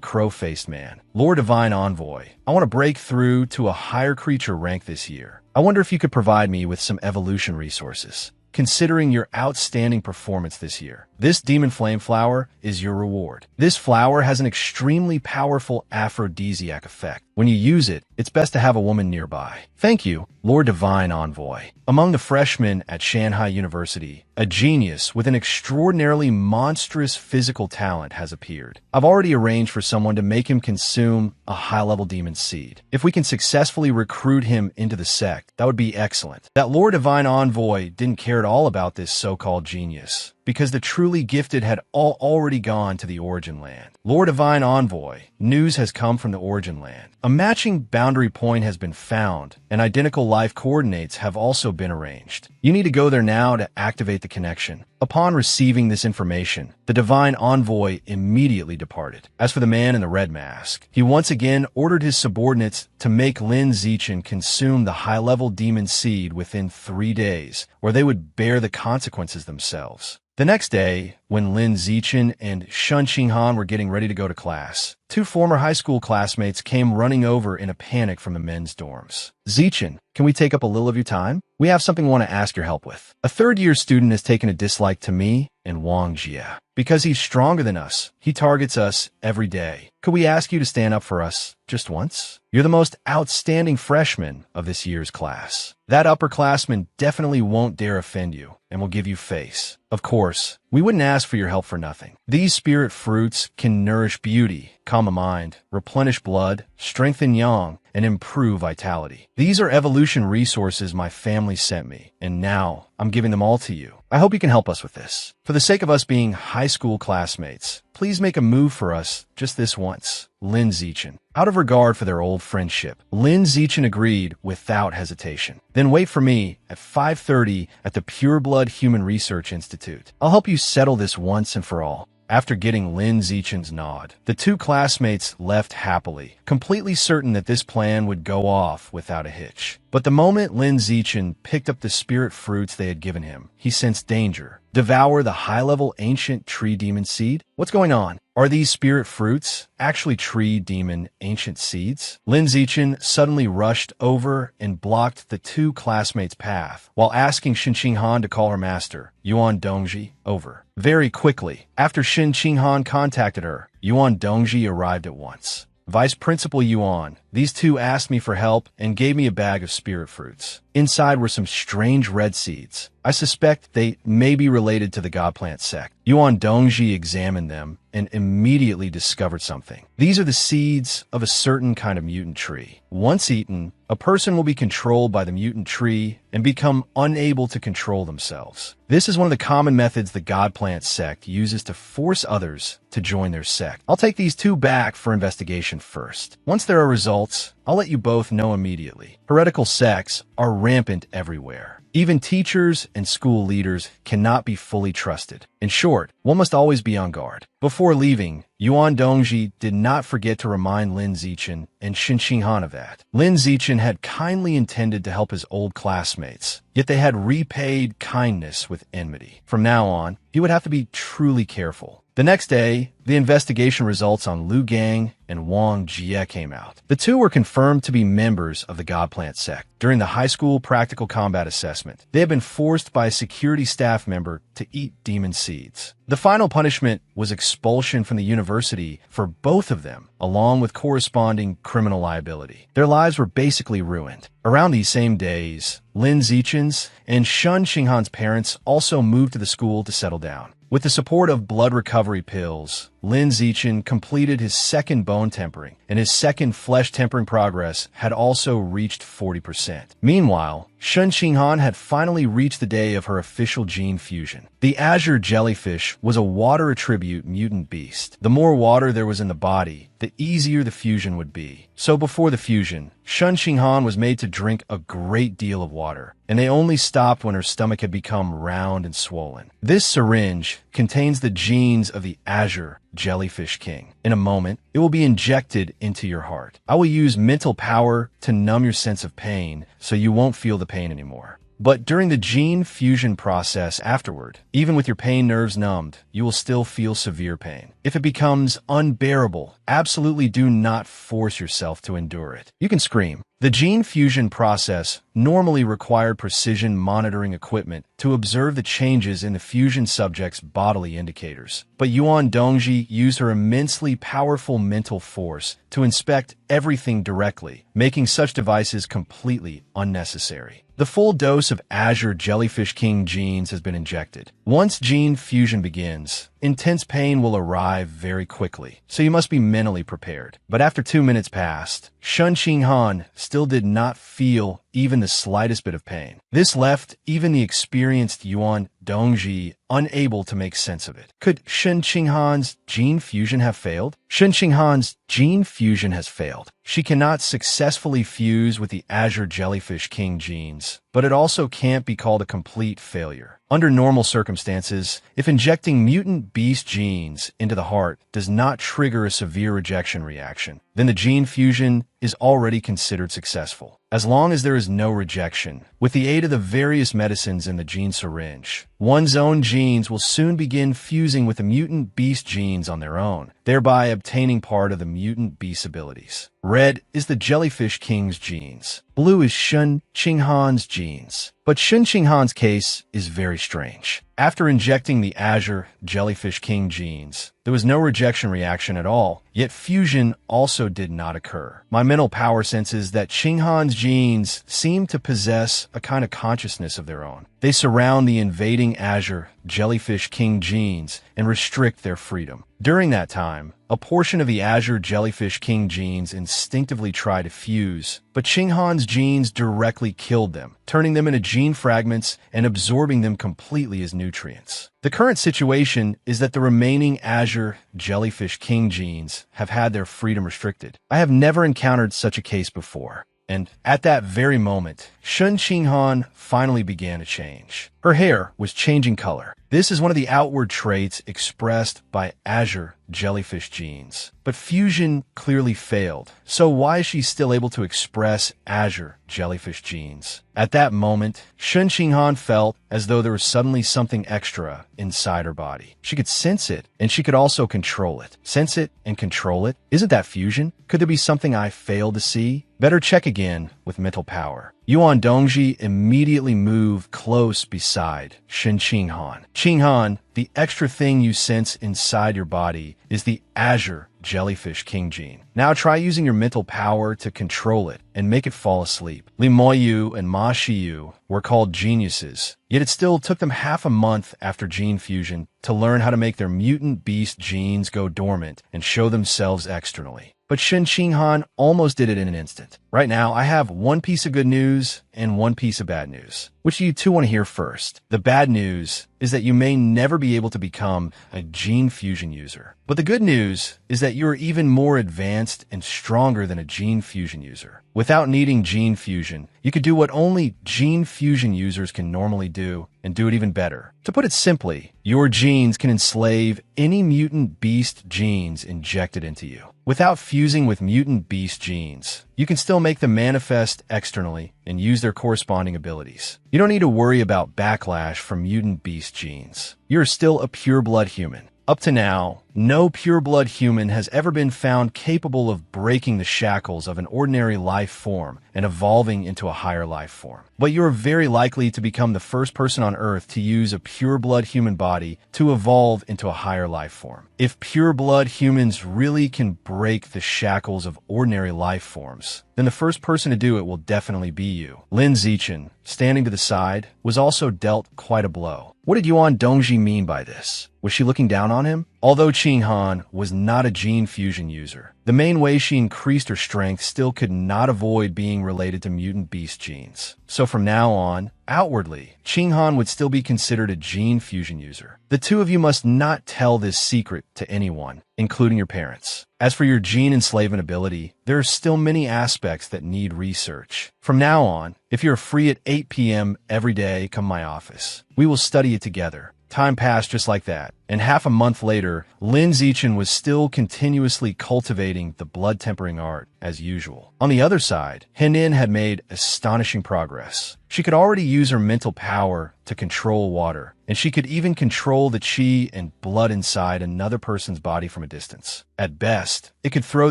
crow-faced man. Lord Divine Envoy, I want to break through to a higher creature rank this year. I wonder if you could provide me with some evolution resources. Considering your outstanding performance this year, this demon flame flower is your reward. This flower has an extremely powerful aphrodisiac effect. When you use it, it's best to have a woman nearby. Thank you, Lord Divine Envoy. Among the freshmen at Shanghai University, a genius with an extraordinarily monstrous physical talent has appeared. I've already arranged for someone to make him consume a high-level demon seed. If we can successfully recruit him into the sect, that would be excellent. That Lord Divine Envoy didn't care at all about this so-called genius, because the truly gifted had already gone to the Origin Land. Lord Divine Envoy, news has come from the Origin Land. A matching boundary point has been found, and identical life coordinates have also been arranged. You need to go there now to activate the connection. Upon receiving this information, the Divine Envoy immediately departed. As for the man in the red mask, he once again ordered his subordinates to make Lin Zichen consume the high-level demon seed within 3 days, or they would bear the consequences themselves. The next day, when Lin Zichen and Shen Xinghan were getting ready to go to class, 2 former high school classmates came running over in a panic from the men's dorms. Zichen, can we take up a little of your time? We have something we want to ask your help with. A third-year student has taken a dislike to me and Wang Jia. Because he's stronger than us, he targets us every day. Could we ask you to stand up for us just once? You're the most outstanding freshman of this year's class. That upperclassman definitely won't dare offend you and will give you face. Of course, we wouldn't ask for your help for nothing. These spirit fruits can nourish beauty, calm the mind, replenish blood, strengthen yang, and improve vitality. These are evolution resources my family sent me, and now I'm giving them all to you. I hope you can help us with this. For the sake of us being high school classmates, please make a move for us just this once. Lin Zichen. Out of regard for their old friendship, Lin Zichen agreed without hesitation. Then wait for me at 5:30 at the Pure Blood Human Research Institute. I'll help you settle this once and for all. After getting Lin Zichen's nod, the two classmates left happily, completely certain that this plan would go off without a hitch. But the moment Lin Zichen picked up the spirit fruits they had given him, he sensed danger. Devour the high-level ancient tree demon seed? What's going on? Are these spirit fruits actually tree demon ancient seeds? Lin Zichen suddenly rushed over and blocked the two classmates' path while asking Shin Qinghan to call her master, Yuan Dongji, over. Very quickly, after Shin Qinghan contacted her, Yuan Dongji arrived at once. Vice Principal Yuan, these two asked me for help and gave me a bag of spirit fruits. Inside were some strange red seeds. I suspect they may be related to the God Plant sect. Yuan Dongji examined them and immediately discovered something. These are the seeds of a certain kind of mutant tree. Once eaten, a person will be controlled by the mutant tree and become unable to control themselves. This is one of the common methods the God Plant sect uses to force others to join their sect. I'll take these two back for investigation first. Once there are results, I'll let you both know immediately. Heretical sects are rampant everywhere. Even teachers and school leaders cannot be fully trusted. In short, one must always be on guard. Before leaving, Yuan Dongji did not forget to remind Lin Zichen and Shin Qinghan of that. Lin Zichen had kindly intended to help his old classmates, yet they had repaid kindness with enmity. From now on, he would have to be truly careful. The next day, the investigation results on Lu Gang and Wang Jie came out. The two were confirmed to be members of the God Plant sect. During the high school practical combat assessment, they had been forced by a security staff member to eat demon seeds. The final punishment was expulsion from the university for both of them, along with corresponding criminal liability. Their lives were basically ruined. Around these same days, Lin Zichen's and Shun Qinghan's parents also moved to the school to settle down. With the support of blood recovery pills, Lin Zichen completed his second bone tempering, and his second flesh tempering progress had also reached 40%. Meanwhile, Shun Qinghan had finally reached the day of her official gene fusion. The azure jellyfish was a water attribute mutant beast. The more water there was in the body, the easier the fusion would be. So before the fusion, Shun Qinghan was made to drink a great deal of water, and they only stopped when her stomach had become round and swollen. This syringe contains the genes of the azure jellyfish king. In a moment, it will be injected into your heart. I will use mental power to numb your sense of pain so you won't feel the pain anymore. But during the gene fusion process afterward, even with your pain nerves numbed, you will still feel severe pain. If it becomes unbearable, absolutely do not force yourself to endure it. You can scream. The gene fusion process normally required precision monitoring equipment to observe the changes in the fusion subject's bodily indicators. But Yuan Dongji used her immensely powerful mental force to inspect everything directly, making such devices completely unnecessary. The full dose of Azure Jellyfish King genes has been injected. Once gene fusion begins, intense pain will arrive very quickly, so you must be mentally prepared. But after 2 minutes passed, Shun Qinghan still did not feel even the slightest bit of pain. This left even the experienced Yuan Dongji unable to make sense of it. Could Shin Qinghan's gene fusion have failed? Shin Qinghan's gene fusion has failed. She cannot successfully fuse with the Azure Jellyfish King genes, but it also can't be called a complete failure. Under normal circumstances, if injecting mutant beast genes into the heart does not trigger a severe rejection reaction, then the gene fusion is already considered successful. As long as there is no rejection, with the aid of the various medicines in the gene syringe, one's own genes will soon begin fusing with the mutant beast genes on their own, thereby obtaining part of the mutant beast abilities. Red is the Jellyfish King's genes. Blue is Shun Qinghan's genes. But Shun Qinghan's case is very strange. After injecting the Azure Jellyfish King genes, there was no rejection reaction at all, yet fusion also did not occur. My mental power senses that Qinghan's genes seem to possess a kind of consciousness of their own. They surround the invading Azure Jellyfish King genes and restrict their freedom. During that time, a portion of the Azure Jellyfish King genes instinctively try to fuse, but Qinghan's genes directly killed them, turning them into gene fragments and absorbing them completely as nutrients. The current situation is that the remaining Azure Jellyfish King genes have had their freedom restricted. I have never encountered such a case before. And at that very moment, Shun Qinghan finally began to change. Her hair was changing color. This is one of the outward traits expressed by azure jellyfish genes. But fusion clearly failed. So why is she still able to express azure jellyfish genes? At that moment, Shun Qinghan felt as though there was suddenly something extra inside her body. She could sense it, and she could also control it. Sense it and control it? Isn't that fusion? Could there be something I failed to see? Better check again with mental power. Yuan Dongji immediately moved close beside Shen Qinghan. Qinghan, the extra thing you sense inside your body is the azure jellyfish king gene. Now try using your mental power to control it and make it fall asleep. Li Moyu and Ma Shiyu were called geniuses, yet it still took them half a month after gene fusion to learn how to make their mutant beast genes go dormant and show themselves externally. But Shen Qinghan almost did it in an instant. Right now, I have one piece of good news and one piece of bad news. Which do you two want to hear first? The bad news is that you may never be able to become a gene fusion user. But the good news is that you are even more advanced and stronger than a gene fusion user. Without needing gene fusion, you could do what only gene fusion users can normally do, and do it even better. To put it simply, your genes can enslave any mutant beast genes injected into you. Without fusing with mutant beast genes, you can still make them manifest externally and use their corresponding abilities. You don't need to worry about backlash from mutant beast genes. You're still a pure-blood human. Up to now, no pure-blood human has ever been found capable of breaking the shackles of an ordinary life form and evolving into a higher life form. But you're very likely to become the first person on Earth to use a pure-blood human body to evolve into a higher life form. If pure-blood humans really can break the shackles of ordinary life forms, then the first person to do it will definitely be you. Lin Zichen, standing to the side, was also dealt quite a blow. What did Yuan Dongji mean by this? Was she looking down on him? Although Qinghan was not a gene fusion user, the main way she increased her strength still could not avoid being related to mutant beast genes. So from now on, outwardly, Qinghan would still be considered a gene fusion user. The two of you must not tell this secret to anyone, including your parents. As for your gene enslavement ability, there are still many aspects that need research. From now on, if you're free at 8 p.m. every day, come my office. We will study it together. Time passed just like that, and half a month later, Lin Zichen was still continuously cultivating the blood-tempering art as usual. On the other side, Henin had made astonishing progress. She could already use her mental power to control water, and she could even control the qi and blood inside another person's body from a distance. At best, it could throw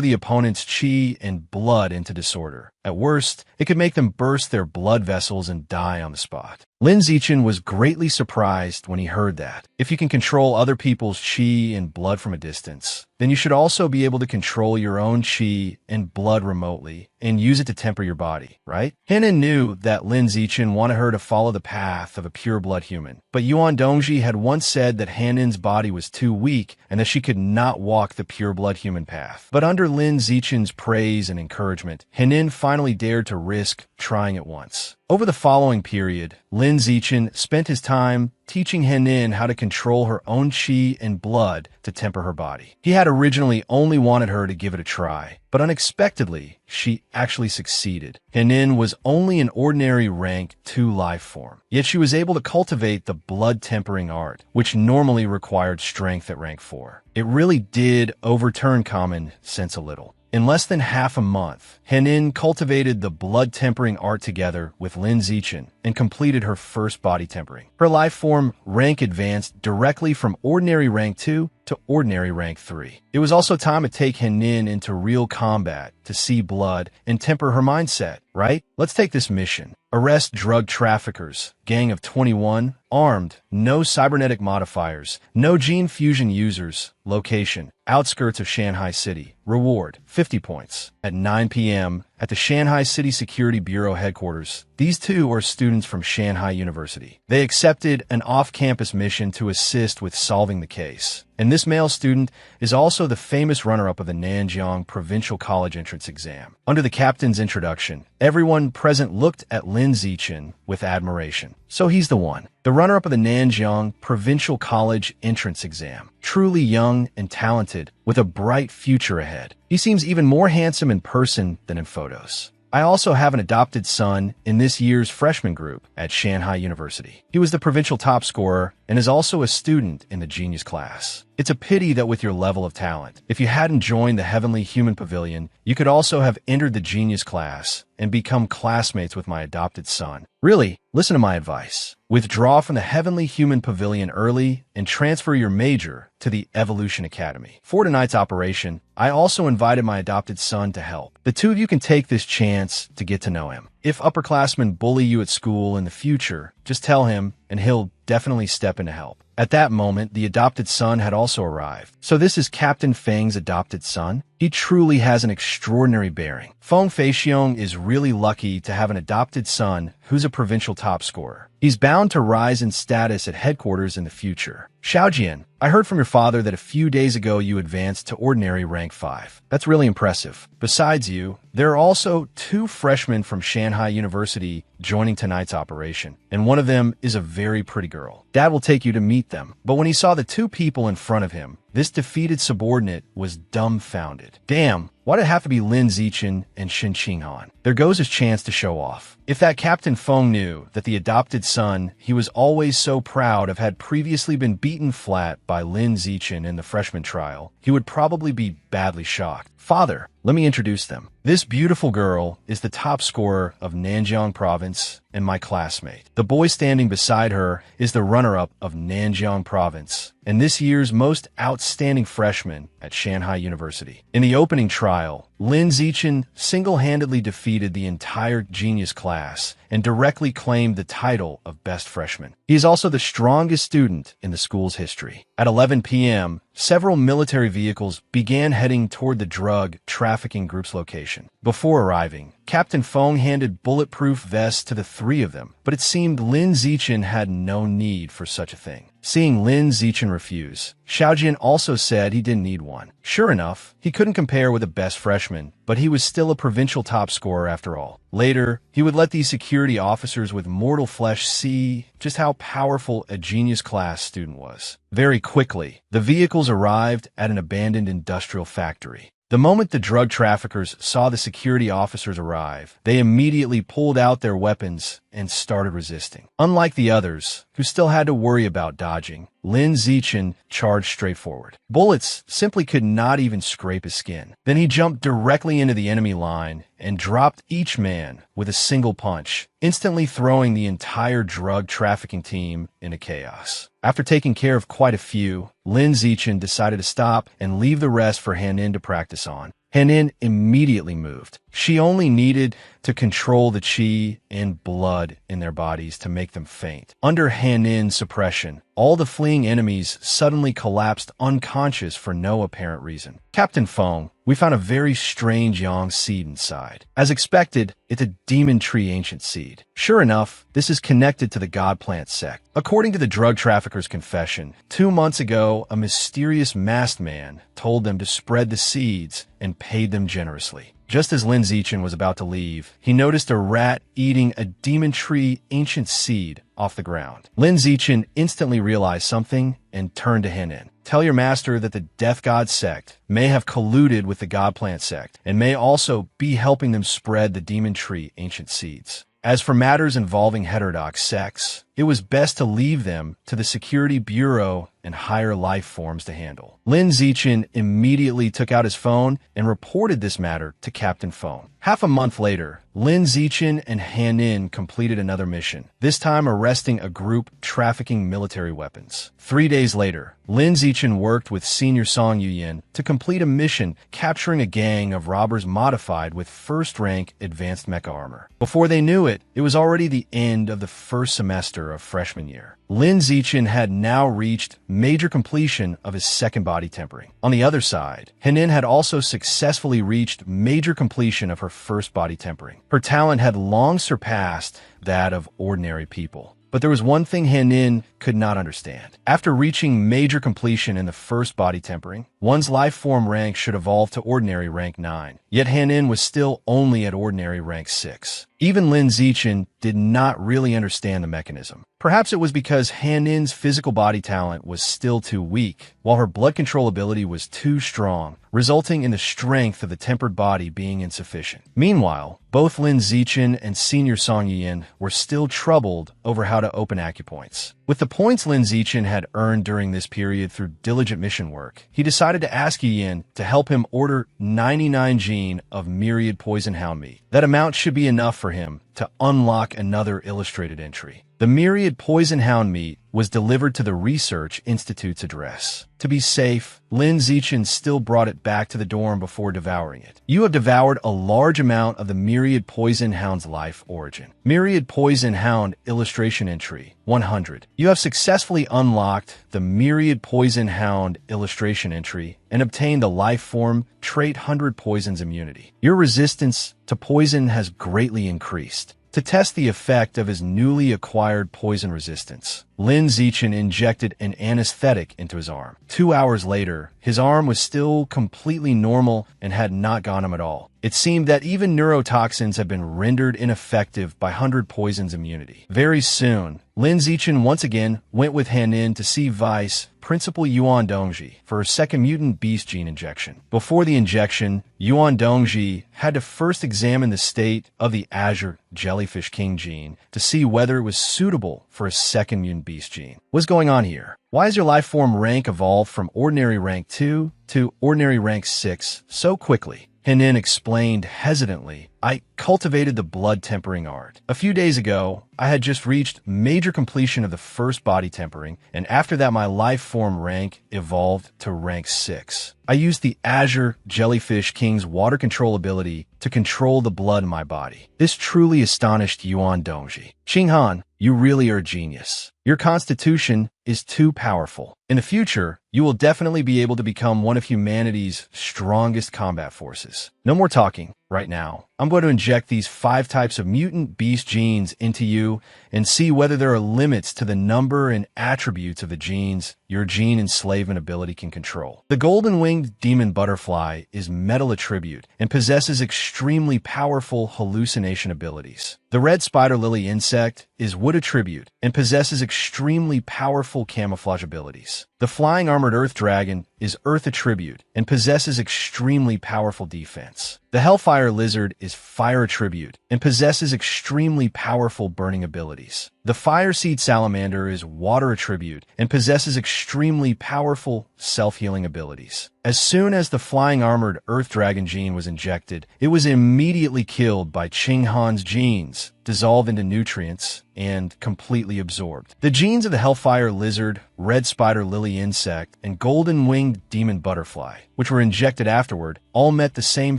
the opponent's qi and blood into disorder. At worst, it could make them burst their blood vessels and die on the spot. Lin Zichen was greatly surprised when he heard that. If you can control other people's qi and blood from a distance, then you should also be able to control your own qi and blood remotely and use it to temper your body, right? Henin knew that Lin Zichen wanted her to follow the path of a pure-blood human, but Yuan Dongji had once said that Henin's body was too weak and that she could not walk the pure-blood human path. But under Lin Zichen's praise and encouragement, Henin finally dared to risk trying it once. Over the following period, Lin Zichen spent his time teaching Henin how to control her own qi and blood to temper her body. He had originally only wanted her to give it a try, but unexpectedly, she actually succeeded. Henin was only an ordinary rank 2 life form, yet she was able to cultivate the blood-tempering art, which normally required strength at rank 4. It really did overturn common sense a little. In less than half a month, Henin cultivated the blood-tempering art together with Lin Zichen and completed her first body tempering. Her life form rank advanced directly from ordinary rank 2 to ordinary rank 3. It was also time to take Henin into real combat to see blood and temper her mindset, right? Let's take this mission. Arrest drug traffickers, gang of 21, armed, no cybernetic modifiers, no gene fusion users, location, outskirts of Shanghai City, reward, 50 points. At 9 p.m. at the Shanghai City Security Bureau headquarters, these two are students from Shanghai University. They accepted an off-campus mission to assist with solving the case. And this male student is also the famous runner-up of the Nanjiang Provincial College entrance exam. Under the captain's introduction, everyone present looked at Lin Zichen with admiration. So he's the one, the runner-up of the Nanjiang Provincial College entrance exam. Truly young and talented, with a bright future ahead. He seems even more handsome in person than in photos. I also have an adopted son in this year's freshman group at Shanghai University. He was the provincial top scorer and is also a student in the genius class. It's a pity that with your level of talent, if you hadn't joined the Heavenly Human Pavilion, you could also have entered the genius class and become classmates with my adopted son. Really, listen to my advice. Withdraw from the Heavenly Human Pavilion early and transfer your major to the Evolution Academy. For tonight's operation, I also invited my adopted son to help. The two of you can take this chance to get to know him. If upperclassmen bully you at school in the future, just tell him and he'll definitely step in to help. At that moment, the adopted son had also arrived. So this is Captain Feng's adopted son? He truly has an extraordinary bearing. Feng Feixiong is really lucky to have an adopted son who's a provincial top scorer. He's bound to rise in status at headquarters in the future. Xiaojian, I heard from your father that a few days ago you advanced to ordinary rank 5. That's really impressive. Besides you, there are also 2 freshmen from Shanghai University joining tonight's operation, and one of them is a very pretty girl. Dad will take you to meet them. But when he saw the 2 people in front of him, this defeated subordinate was dumbfounded. Damn, why'd it have to be Lin Zichen and Shin Qinghan? There goes his chance to show off. If that Captain Feng knew that the adopted son he was always so proud of had previously been beaten flat by Lin Zichen in the freshman trial, he would probably be badly shocked. Father, let me introduce them. This beautiful girl is the top scorer of Nanjiang Province and my classmate. The boy standing beside her is the runner-up of Nanjiang Province and this year's most outstanding freshman at Shanghai University. In the opening trial, Lin Zichen single-handedly defeated the entire genius class and directly claimed the title of best freshman. He is also the strongest student in the school's history. At 11 p.m., several military vehicles began heading toward the drug trafficking group's location. Before arriving, Captain Feng handed bulletproof vests to the 3 of them, but it seemed Lin Zichen had no need for such a thing. Seeing Lin Zichen refuse, Xiaojian also said he didn't need one. Sure enough, he couldn't compare with the best freshman, but he was still a provincial top scorer after all. Later, he would let these security officers with mortal flesh see just how powerful a genius class student was. Very quickly, the vehicles arrived at an abandoned industrial factory. The moment the drug traffickers saw the security officers arrive, they immediately pulled out their weapons and started resisting. Unlike the others, who still had to worry about dodging, Lin Zichen charged straight forward. Bullets simply could not even scrape his skin. Then he jumped directly into the enemy line and dropped each man with a single punch, instantly throwing the entire drug trafficking team into chaos. After taking care of quite a few, Lin Zichen decided to stop and leave the rest for Han-In to practice on. Han-In immediately moved. She only needed to control the qi and blood in their bodies to make them faint. Under Han-In's suppression, all the fleeing enemies suddenly collapsed unconscious for no apparent reason. Captain Feng, we found a very strange yang seed inside. As expected, it's a demon tree ancient seed. Sure enough, this is connected to the God Plant sect. According to the drug trafficker's confession, 2 months ago, a mysterious masked man told them to spread the seeds and paid them generously. Just as Lin Zichen was about to leave, he noticed a rat eating a demon tree ancient seed off the ground. Lin Zichen instantly realized something and turned to Han-In. Tell your master that the Death God sect may have colluded with the God Plant sect and may also be helping them spread the demon tree ancient seeds. As for matters involving heterodox sects, it was best to leave them to the Security Bureau and higher life forms to handle. Lin Zichen immediately took out his phone and reported this matter to Captain Feng. Half a month later, Lin Zichen and Han-In completed another mission, this time arresting a group trafficking military weapons. 3 days later, Lin Zichen worked with Senior Song Yuyin to complete a mission capturing a gang of robbers modified with first-rank advanced mecha armor. Before they knew it, it was already the end of the first semester of freshman year. Lin Zichen had now reached major completion of his second body tempering. On the other side, Han-In had also successfully reached major completion of her first body tempering. Her talent had long surpassed that of ordinary people. But there was one thing Han-In could not understand. After reaching major completion in the first body tempering, one's life form rank should evolve to ordinary rank 9. Yet Han-In was still only at ordinary rank 6. Even Lin Zichen did not really understand the mechanism. Perhaps it was because Han Nin's physical body talent was still too weak, while her blood control ability was too strong, resulting in the strength of the tempered body being insufficient. Meanwhile, both Lin Zichen and Senior Song Yin were still troubled over how to open acupoints. With the points Lin Zichen had earned during this period through diligent mission work, he decided to ask Yin to help him order 99 gene of myriad poison hound meat. That amount should be enough for him to unlock another illustrated entry. The myriad poison hound meat was delivered to the Research Institute's address. To be safe, Lin Zichen still brought it back to the dorm before devouring it. You have devoured a large amount of the myriad poison hound's life origin. Myriad poison hound illustration entry 100. You have successfully unlocked the myriad poison hound illustration entry and obtained the life form trait 100 poisons immunity. Your resistance to poison has greatly increased. To test the effect of his newly acquired poison resistance, Lin Zichen injected an anesthetic into his arm. 2 hours later, his arm was still completely normal and had not gone him at all. It seemed that even neurotoxins had been rendered ineffective by 100 poisons immunity. Very soon, Lin Zichen once again went with Han Nin to see Vice Principal Yuan Dongji for her second mutant beast gene injection. Before the injection, Yuan Dongji had to first examine the state of the Azure Jellyfish King gene to see whether it was suitable for a second mutant beast gene. What's going on here? Why has your life form rank evolved from ordinary rank 2 to ordinary rank 6 so quickly? Han Nin explained hesitantly, I cultivated the blood tempering art. A few days ago, I had just reached major completion of the first body tempering, and after that my life form rank evolved to rank 6. I used the Azure Jellyfish King's water control ability to control the blood in my body. This truly astonished Yuan Dongji. Qinghan, you really are a genius. Your constitution is too powerful. In the future, you will definitely be able to become one of humanity's strongest combat forces. No more talking. Right now, I'm going to inject these 5 types of mutant beast genes into you and see whether there are limits to the number and attributes of the genes your gene enslavement ability can control. The golden-winged demon butterfly is metal attribute and possesses extremely powerful hallucination abilities. The red spider lily insect is wood attribute and possesses extremely powerful camouflage abilities. The flying armored earth dragon is earth attribute and possesses extremely powerful defense. The hellfire lizard is fire attribute and possesses extremely powerful burning abilities. The fire seed salamander is water attribute and possesses extremely powerful self-healing abilities. As soon as the flying armored earth dragon gene was injected, it was immediately killed by Qinghan's genes, dissolved into nutrients, and completely absorbed. The genes of the hellfire lizard, red spider lily insect, and golden-winged demon butterfly, which were injected afterward, all met the same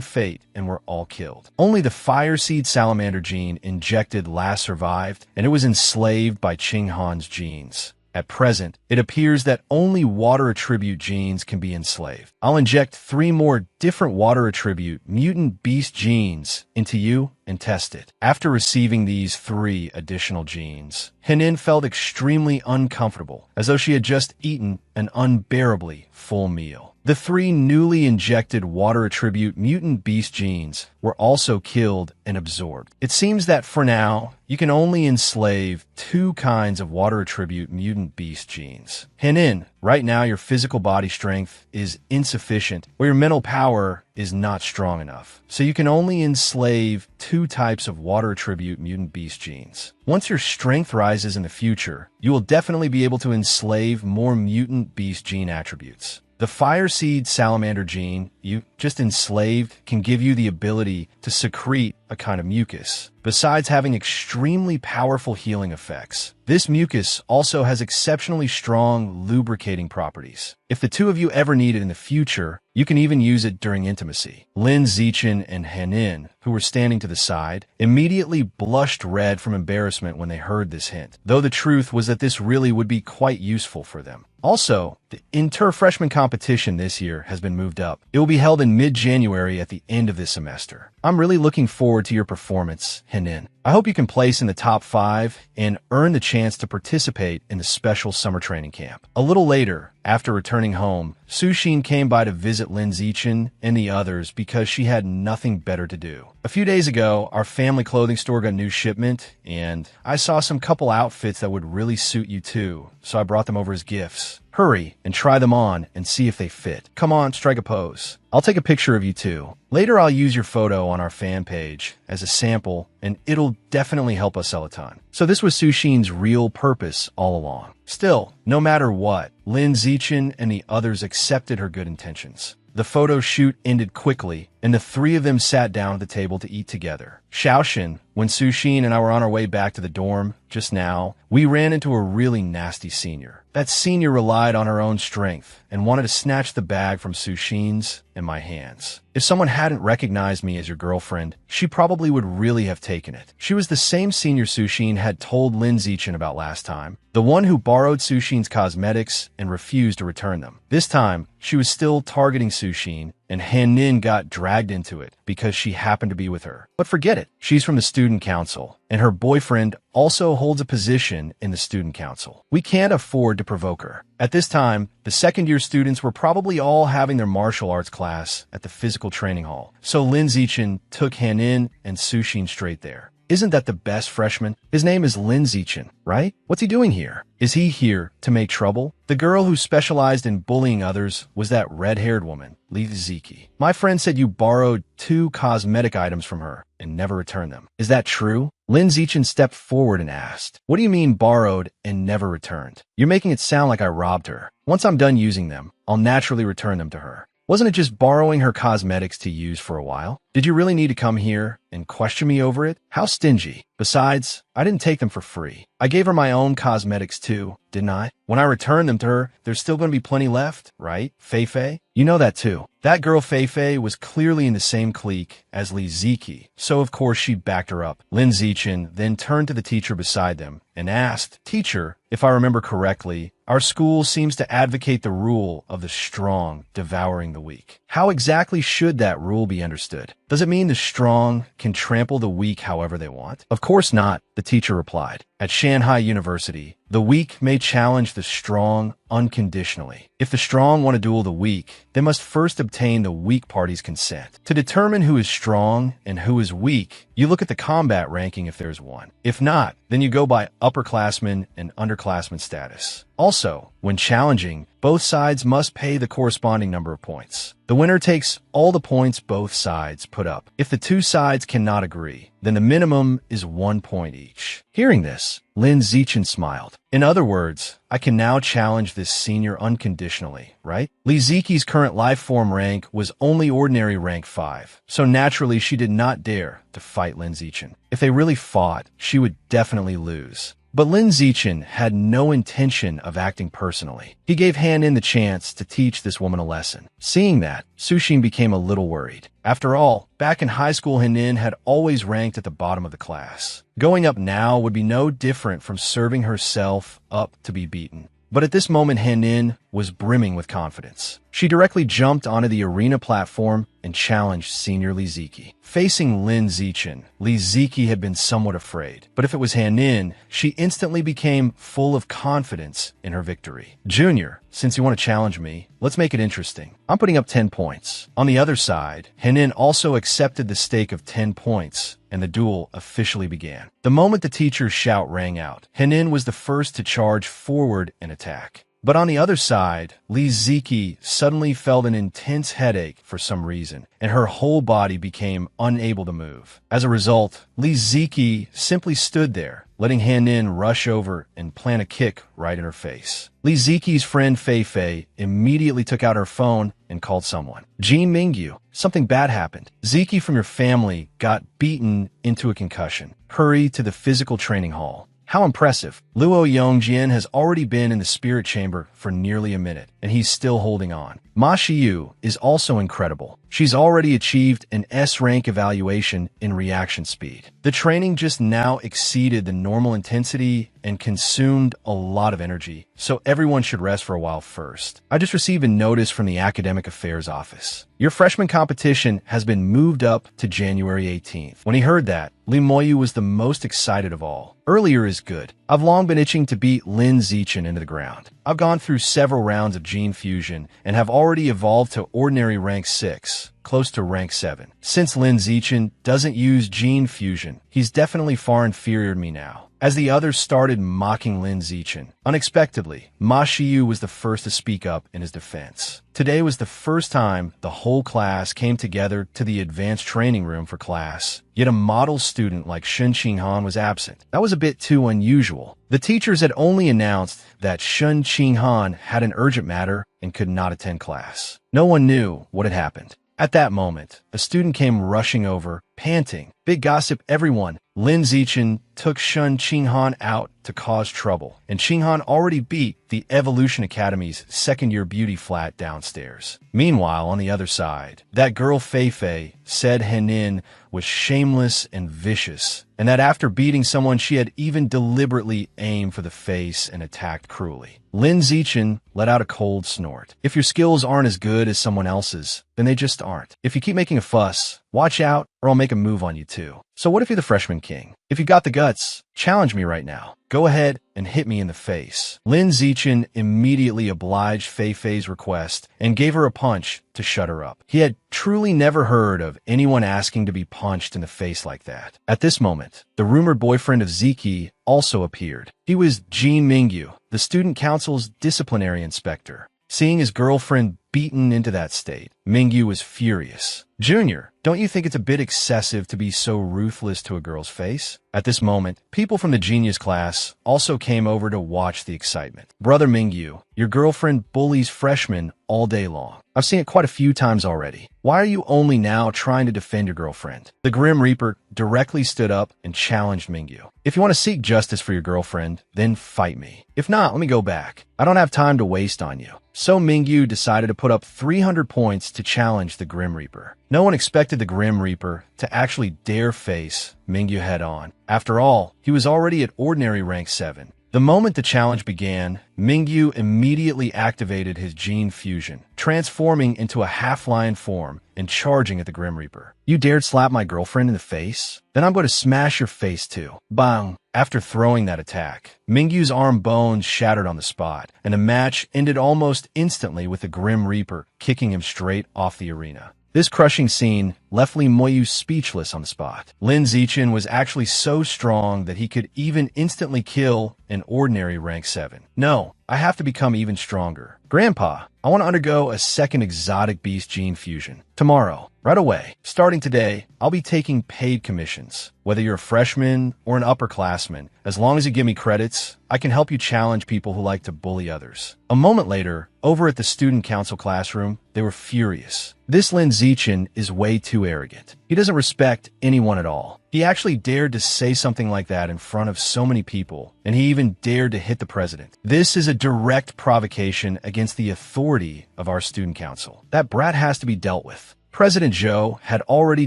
fate and were all killed. Only the fire seed salamander gene injected last survived, and it was enslaved by Qinghan's genes. At present, it appears that only water attribute genes can be enslaved. I'll inject 3 more different water attribute mutant beast genes into you and test it. After receiving these 3 additional genes, Han Nin felt extremely uncomfortable, as though she had just eaten an unbearably full meal. The 3 newly injected water attribute mutant beast genes were also killed and absorbed. It seems that for now, you can only enslave 2 kinds of water attribute mutant beast genes. Han Nin, right now your physical body strength is insufficient, or your mental power is not strong enough. So you can only enslave 2 types of water attribute mutant beast genes. Once your strength rises in the future, you will definitely be able to enslave more mutant beast gene attributes. The fire seed salamander gene you just enslaved can give you the ability to secrete a kind of mucus, besides having extremely powerful healing effects. This mucus also has exceptionally strong lubricating properties. If the 2 of you ever need it in the future, you can even use it during intimacy. Lin Zichen and Han Nin, who were standing to the side, immediately blushed red from embarrassment when they heard this hint, though the truth was that this really would be quite useful for them. Also, the inter-freshman competition this year has been moved up. It will be held in mid-January at the end of this semester. I'm really looking forward forward to your performance, Henin. I hope you can place in the top 5 and earn the chance to participate in the special summer training camp. A little later, after returning home, Sushin came by to visit Lin Zichen and the others because she had nothing better to do. A few days ago, our family clothing store got a new shipment, and I saw some couple outfits that would really suit you too, so I brought them over as gifts. Hurry and try them on and see if they fit. Come on, strike a pose. I'll take a picture of you too. Later, I'll use your photo on our fan page as a sample, and it'll definitely help us sell a ton. So this was Sushin's real purpose all along. Still, no matter what, Lin Zichen and the others accepted her good intentions. The photo shoot ended quickly, and the three of them sat down at the table to eat together. Xiaoxin, when Sushin and I were on our way back to the dorm just now, we ran into a really nasty senior. That senior relied on her own strength and wanted to snatch the bag from Sushin's and my hands. If someone hadn't recognized me as your girlfriend, she probably would really have taken it. She was the same senior Sushin had told Lin Zichen about last time, the one who borrowed Sushin's cosmetics and refused to return them. This time, she was still targeting Sushin, and Han Nin got dragged into it because she happened to be with her. But forget it, she's from the student council, and her boyfriend also holds a position in the student council. We can't afford to provoke her. At this time, the second-year students were probably all having their martial arts class at the physical training hall, so Lin Zichen took Han Nin and Sushin straight there. Isn't that the best freshman? His name is Lin Zichen, right? What's he doing here? Is he here to make trouble? The girl who specialized in bullying others was that red-haired woman, Li Ziki. My friend said you borrowed 2 cosmetic items from her and never returned them. Is that true? Lin Zichen stepped forward and asked, "What do you mean borrowed and never returned? You're making it sound like I robbed her. Once I'm done using them, I'll naturally return them to her. Wasn't it just borrowing her cosmetics to use for a while? Did you really need to come here and question me over it? How stingy. Besides, I didn't take them for free. I gave her my own cosmetics too, didn't I? When I return them to her, there's still going to be plenty left, right? Fei? You know that too. That girl Fei was clearly in the same clique as Li Ziki, so of course she backed her up." Lin Zichen then turned to the teacher beside them and asked, "Teacher, if I remember correctly, our school seems to advocate the rule of the strong devouring the weak. How exactly should that rule be understood? Does it mean the strong can trample the weak however they want?" "Of course not," the teacher replied. "At Shanghai University, the weak may challenge the strong unconditionally. If the strong want to duel the weak, they must first obtain the weak party's consent. To determine who is strong and who is weak, you look at the combat ranking if there's one. If not, then you go by upperclassmen and underclassmen status. Also, when challenging, both sides must pay the corresponding number of points. The winner takes all the points both sides put up. If the two sides cannot agree, then the minimum is 1 point each." Hearing this, Lin Zichen smiled. "In other words, I can now challenge this senior unconditionally, right?" Li Ziki's current life form rank was only ordinary rank 5, so naturally she did not dare to fight Lin Zichen. If they really fought, she would definitely lose. But Lin Zichen had no intention of acting personally. He gave Han Nin the chance to teach this woman a lesson. Seeing that, Sushin became a little worried. After all, back in high school, Han Nin had always ranked at the bottom of the class. Going up now would be no different from serving herself up to be beaten. But at this moment, Han Nin was brimming with confidence. She directly jumped onto the arena platform and challenged Senior Li Ziki. Facing Lin Zichen, Li Ziki had been somewhat afraid, but if it was Han Nin, she instantly became full of confidence in her victory. "Junior, since you want to challenge me, let's make it interesting. I'm putting up 10 points. On the other side, Han Nin also accepted the stake of 10 points, and the duel officially began. The moment the teacher's shout rang out, Han Nin was the first to charge forward and attack. But on the other side, Li Ziki suddenly felt an intense headache for some reason, and her whole body became unable to move. As a result, Li Ziki simply stood there, letting Han Nin rush over and plant a kick right in her face. Li Ziki's friend Fei immediately took out her phone and called someone. "Jean Mingyu, something bad happened. Ziki from your family got beaten into a concussion. Hurry to the physical training hall." How impressive. Luo Yongjian has already been in the spirit chamber for nearly a minute. and he's still holding on. Ma Shiyu is also incredible. She's already achieved an S rank evaluation in reaction speed. The training just now exceeded the normal intensity and consumed a lot of energy, so everyone should rest for a while first. I just received a notice from the Academic Affairs Office. Your freshman competition has been moved up to January 18th. When he heard that, Lee Moyu was the most excited of all. Earlier is good. I've long been itching to beat Lin Zichen into the ground. I've gone through several rounds of gene fusion and have already evolved to ordinary rank 6, close to rank 7. Since Lin Zichen doesn't use gene fusion, he's definitely far inferior to me now. As the others started mocking Lin Zichen, unexpectedly, Ma Shiyu was the first to speak up in his defense. Today was the first time the whole class came together to the advanced training room for class, yet a model student like Shun Qinghan was absent. That was a bit too unusual. The teachers had only announced that Shun Qinghan had an urgent matter and could not attend class. No one knew what had happened. At that moment, a student came rushing over, panting. Big gossip, everyone. Lin Zichen took Shun Qinghan out to cause trouble, and Qinghan already beat the Evolution Academy's second-year beauty flat downstairs. Meanwhile, on the other side, that girl Fei Fei said Henin was shameless and vicious, and that after beating someone she had even deliberately aimed for the face and attacked cruelly. Lin Zichen let out a cold snort. If your skills aren't as good as someone else's, then they just aren't. If you keep making a fuss, watch out or I'll make a move on you too. So what if you're the freshman king? If you got the guts, challenge me right now. Go ahead and hit me in the face. Lin Zichen immediately obliged Fei Fei's request and gave her a punch to shut her up. He had truly never heard of anyone asking to be punched in the face like that. At this moment, the rumored boyfriend of Ziki also appeared. He was Ji Mingyu, the student council's disciplinary inspector. Seeing his girlfriend beaten into that state, Mingyu was furious. Junior, don't you think it's a bit excessive to be so ruthless to a girl's face? At this moment, people from the genius class also came over to watch the excitement. Brother Mingyu, your girlfriend bullies freshmen all day long. I've seen it quite a few times already. Why are you only now trying to defend your girlfriend? The Grim Reaper directly stood up and challenged Mingyu. If you want to seek justice for your girlfriend, then fight me. If not, let me go back. I don't have time to waste on you. So Mingyu decided to put up 300 points to challenge the Grim Reaper. No one expected the Grim Reaper to actually dare face Mingyu head on. After all, he was already at ordinary rank 7. The moment the challenge began, Mingyu immediately activated his gene fusion, transforming into a half-lion form and charging at the Grim Reaper. You dared slap my girlfriend in the face? Then I'm going to smash your face too. Bang! After throwing that attack, Mingyu's arm bones shattered on the spot, and the match ended almost instantly with the Grim Reaper kicking him straight off the arena. This crushing scene left Lee Moyu speechless on the spot. Lin Zichen was actually so strong that he could even instantly kill an ordinary rank 7. No, I have to become even stronger. Grandpa, I want to undergo a second exotic beast gene fusion. Tomorrow, right away. Starting today, I'll be taking paid commissions. Whether you're a freshman or an upperclassman, as long as you give me credits, I can help you challenge people who like to bully others. A moment later, over at the student council classroom, they were furious. This Lin Zichen is way too arrogant. He doesn't respect anyone at all. He actually dared to say something like that in front of so many people, and he even dared to hit the president. This is a direct provocation against the authority of our student council. That brat has to be dealt with. President Zhou had already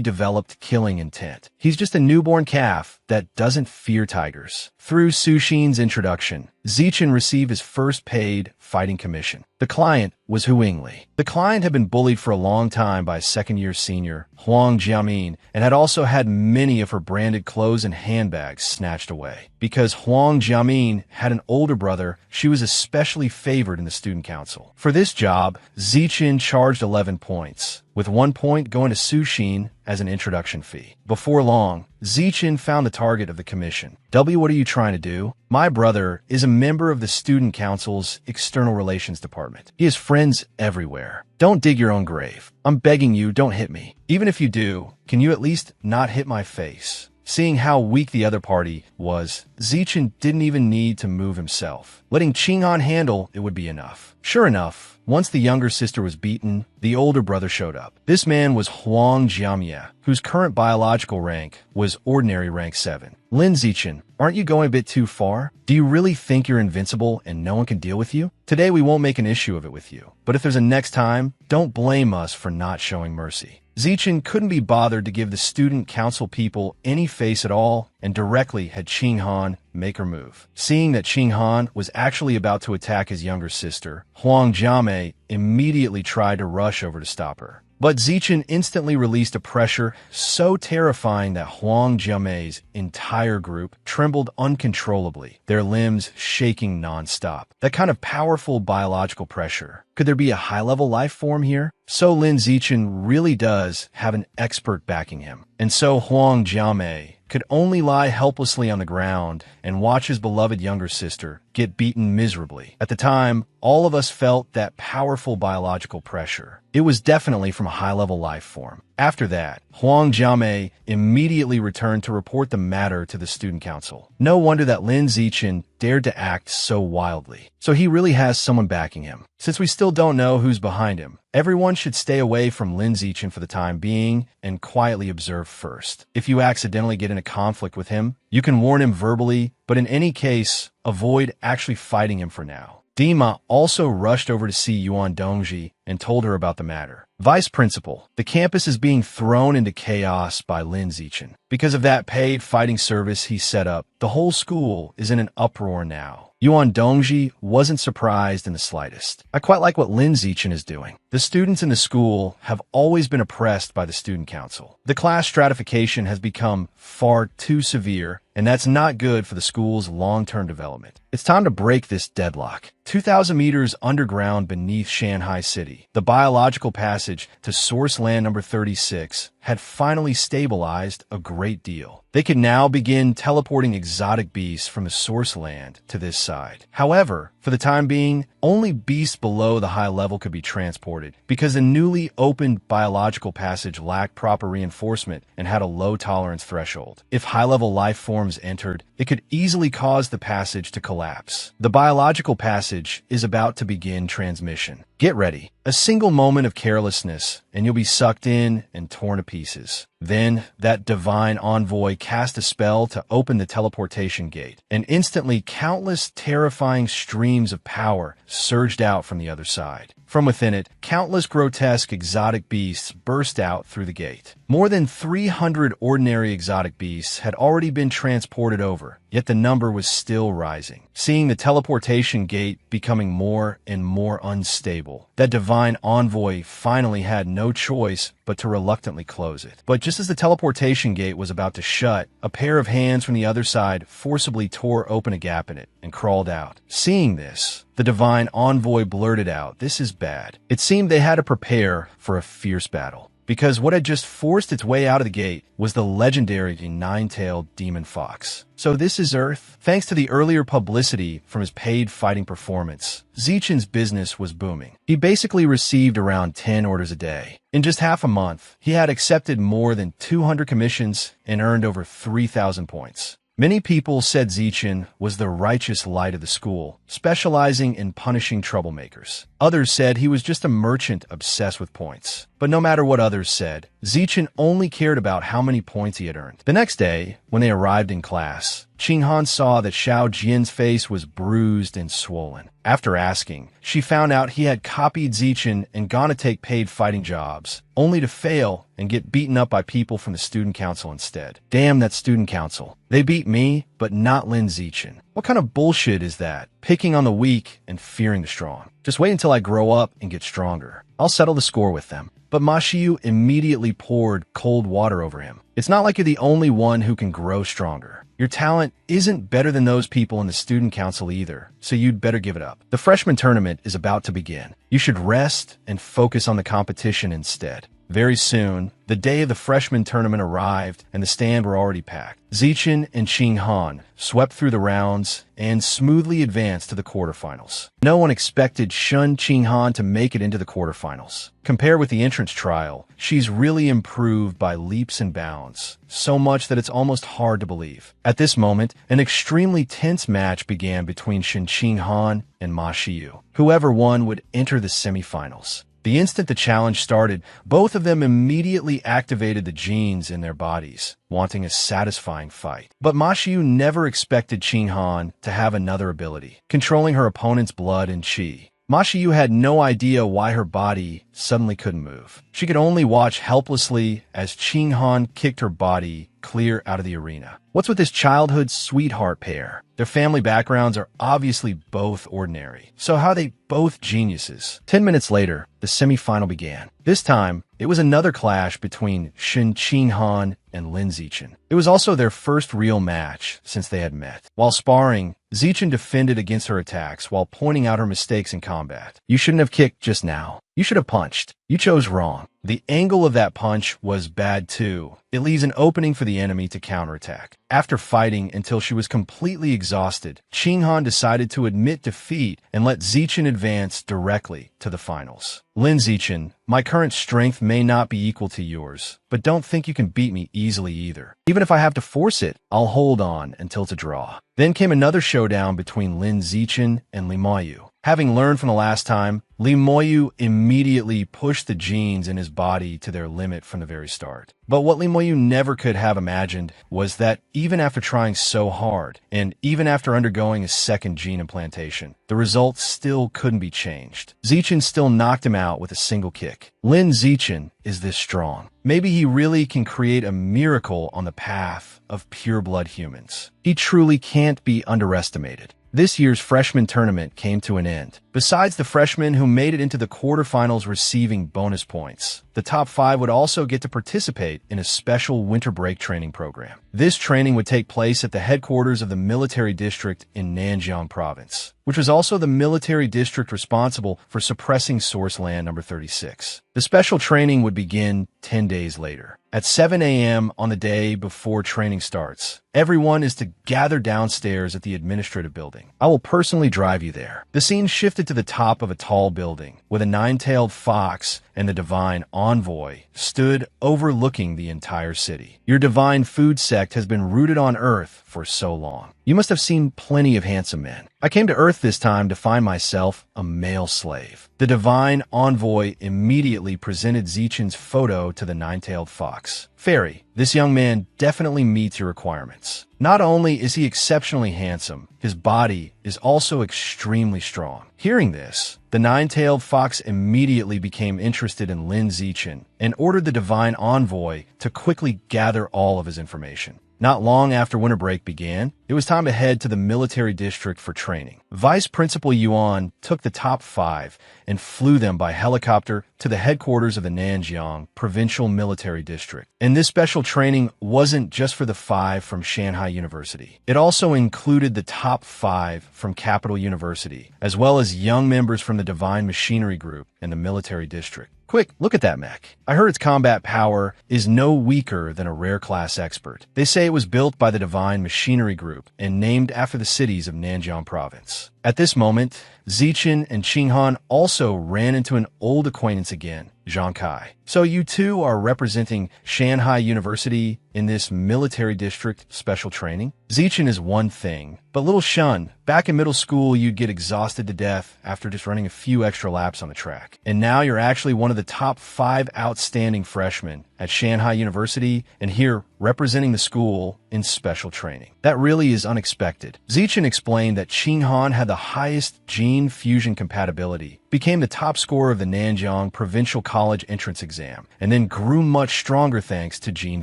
developed killing intent. He's just a newborn calf that doesn't fear tigers. Through Sushin's introduction, Zichen received his first paid fighting commission. The client was Hu Yingli. The client had been bullied for a long time by a second-year senior, Huang Jiamin, and had also had many of her branded clothes and handbags snatched away. Because Huang Jiamin had an older brother, she was especially favored in the student council. For this job, Zichen charged 11 points, with 1 point going to Sushin as an introduction fee. Before long, Zichen found the target of the commission. W, what are you trying to do? My brother is a member of the student council's external relations department. He has friends everywhere. Don't dig your own grave. I'm begging you, don't hit me. Even if you do, can you at least not hit my face? Seeing how weak the other party was, Zichen didn't even need to move himself. Letting Qinghan handle it would be enough. Sure enough, once the younger sister was beaten, the older brother showed up. This man was Huang Jiamie, whose current biological rank was ordinary rank 7. Lin Zichen, aren't you going a bit too far? Do you really think you're invincible and no one can deal with you? Today we won't make an issue of it with you, but if there's a next time, don't blame us for not showing mercy. Zichen couldn't be bothered to give the student council people any face at all and directly had Qinghan make her move. Seeing that Qinghan was actually about to attack his younger sister, Huang Jiamie immediately tried to rush over to stop her. But Zichen instantly released a pressure so terrifying that Huang Jiamie's entire group trembled uncontrollably, their limbs shaking non-stop. That kind of powerful biological pressure. Could there be a high-level life form here? So Lin Zichen really does have an expert backing him. And so Huang Jiamie could only lie helplessly on the ground and watch his beloved younger sister get beaten miserably. At the time, all of us felt that powerful biological pressure. It was definitely from a high-level life form. After that, Huang Jiamie immediately returned to report the matter to the student council. No wonder that Lin Zichen dared to act so wildly. So he really has someone backing him. Since we still don't know who's behind him, everyone should stay away from Lin Zichen for the time being and quietly observe first. If you accidentally get in a conflict with him, you can warn him verbally, but in any case, avoid actually fighting him for now. Dima also rushed over to see Yuan Dongji and told her about the matter. Vice Principal, the campus is being thrown into chaos by Lin Zichen. Because of that paid fighting service he set up, the whole school is in an uproar now. Yuan Dongji wasn't surprised in the slightest. I quite like what Lin Zichen is doing. The students in the school have always been oppressed by the student council. The class stratification has become far too severe, and that's not good for the school's long-term development. It's time to break this deadlock. 2,000 meters underground beneath Shanghai City, the biological passage to source land number 36 had finally stabilized a great deal. They could now begin teleporting exotic beasts from the source land to this side. However, for the time being, only beasts below the high level could be transported because the newly opened biological passage lacked proper reinforcement and had a low tolerance threshold. If high-level life forms entered, it could easily cause the passage to collapse. The biological passage is about to begin transmission. Get ready. A single moment of carelessness, and you'll be sucked in and torn to pieces. Then, that divine envoy cast a spell to open the teleportation gate, and instantly countless terrifying streams of power surged out from the other side. From within it, countless grotesque exotic beasts burst out through the gate. More than 300 ordinary exotic beasts had already been transported over, yet the number was still rising. Seeing the teleportation gate becoming more and more unstable, that divine envoy finally had no choice but to reluctantly close it. But just as the teleportation gate was about to shut, a pair of hands from the other side forcibly tore open a gap in it and crawled out. Seeing this, the divine envoy blurted out, "This is bad." It seemed they had to prepare for a fierce battle, because what had just forced its way out of the gate was the legendary nine-tailed demon fox. So this is Earth? Thanks to the earlier publicity from his paid fighting performance, Zichen's business was booming. He basically received around 10 orders a day. In just half a month, he had accepted more than 200 commissions and earned over 3,000 points. Many people said Zichen was the righteous light of the school, specializing in punishing troublemakers. Others said he was just a merchant obsessed with points. But no matter what others said, Zichen only cared about how many points he had earned. The next day, when they arrived in class, Qinghan saw that Xiao Jian's face was bruised and swollen. After asking, she found out he had copied Zichen and gone to take paid fighting jobs, only to fail and get beaten up by people from the student council instead. Damn that student council. They beat me, but not Lin Zichen. What kind of bullshit is that? Picking on the weak and fearing the strong. Just wait until I grow up and get stronger. I'll settle the score with them. But Ma Xiu immediately poured cold water over him. It's not like you're the only one who can grow stronger. Your talent isn't better than those people in the student council either, so you'd better give it up. The freshman tournament is about to begin. You should rest and focus on the competition instead. Very soon, the day of the freshman tournament arrived and the stand were already packed. Zichen and Qinghan swept through the rounds and smoothly advanced to the quarterfinals. No one expected Shun Qinghan to make it into the quarterfinals. Compared with the entrance trial, she's really improved by leaps and bounds, so much that it's almost hard to believe. At this moment, an extremely tense match began between Shin Qinghan and Ma Shiyu. Whoever won would enter the semifinals. The instant the challenge started, both of them immediately activated the genes in their bodies, wanting a satisfying fight. But Ma Shiyu never expected Qinghan to have another ability, controlling her opponent's blood and qi. Ma Shiyu had no idea why her body suddenly couldn't move. She could only watch helplessly as Qinghan kicked her body clear out of the arena. What's with this childhood sweetheart pair? Their family backgrounds are obviously both ordinary. So how are they both geniuses? 10 minutes later, the semifinal began. This time, it was another clash between Shin Qinghan and Lin Zichen. It was also their first real match since they had met. While sparring, Zichen defended against her attacks while pointing out her mistakes in combat. You shouldn't have kicked just now. You should have punched. You chose wrong. The angle of that punch was bad too. It leaves an opening for the enemy to counterattack. After fighting until she was completely exhausted, Qinghan decided to admit defeat and let Zichen advance directly to the finals. Lin Zichen, my current strength may not be equal to yours, but don't think you can beat me easily either. Even if I have to force it, I'll hold on until it's a draw. Then came another showdown between Lin Zichen and Li Moyu. Having learned from the last time, Li Moyu immediately pushed the genes in his body to their limit from the very start. But what Li Moyu never could have imagined was that even after trying so hard, and even after undergoing a second gene implantation, the results still couldn't be changed. Zichen still knocked him out with a single kick. Lin Zichen is this strong. Maybe he really can create a miracle on the path of pure-blood humans. He truly can't be underestimated. This year's freshman tournament came to an end. Besides the freshmen who made it into the quarterfinals receiving bonus points, the top 5 would also get to participate in a special winter break training program. This training would take place at the headquarters of the military district in Nanjiang province, which was also the military district responsible for suppressing Source Land number 36. The special training would begin 10 days later. At 7 a.m. on the day before training starts, everyone is to gather downstairs at the administrative building. I will personally drive you there. The scene shifted to the top of a tall building, with a nine-tailed fox and the divine envoy stood overlooking the entire city. Your divine food sect has been rooted on Earth for so long. You must have seen plenty of handsome men. I came to Earth this time to find myself a male slave. The divine envoy immediately presented Zichen's photo to the nine-tailed fox. Fairy, this young man definitely meets your requirements. Not only is he exceptionally handsome, his body is also extremely strong. Hearing this, the nine-tailed fox immediately became interested in Lin Zichen and ordered the divine envoy to quickly gather all of his information. Not long after winter break began, it was time to head to the military district for training. Vice Principal Yuan took the top 5 and flew them by helicopter to the headquarters of the Nanjiang Provincial Military District. And this special training wasn't just for the 5 from Shanghai University. It also included the top 5 from Capital University, as well as young members from the Divine Machinery Group and the military district. Quick, look at that mech. I heard its combat power is no weaker than a rare class expert. They say it was built by the Divine Machinery Group and named after the cities of Nanjiang Province. At this moment, Zichen and Qinghan also ran into an old acquaintance again, Zhang Kai. So you two are representing Shanghai University in this military district special training? Zichen is one thing, but little Shun, back in middle school you'd get exhausted to death after just running a few extra laps on the track. And now you're actually one of the top 5 outstanding freshmen at Shanghai University and here representing the school in special training. That really is unexpected. Zichen explained that Qinghan had the highest gene fusion compatibility, became the top scorer of the Nanjiang Provincial College entrance exam, and then grew much stronger thanks to gene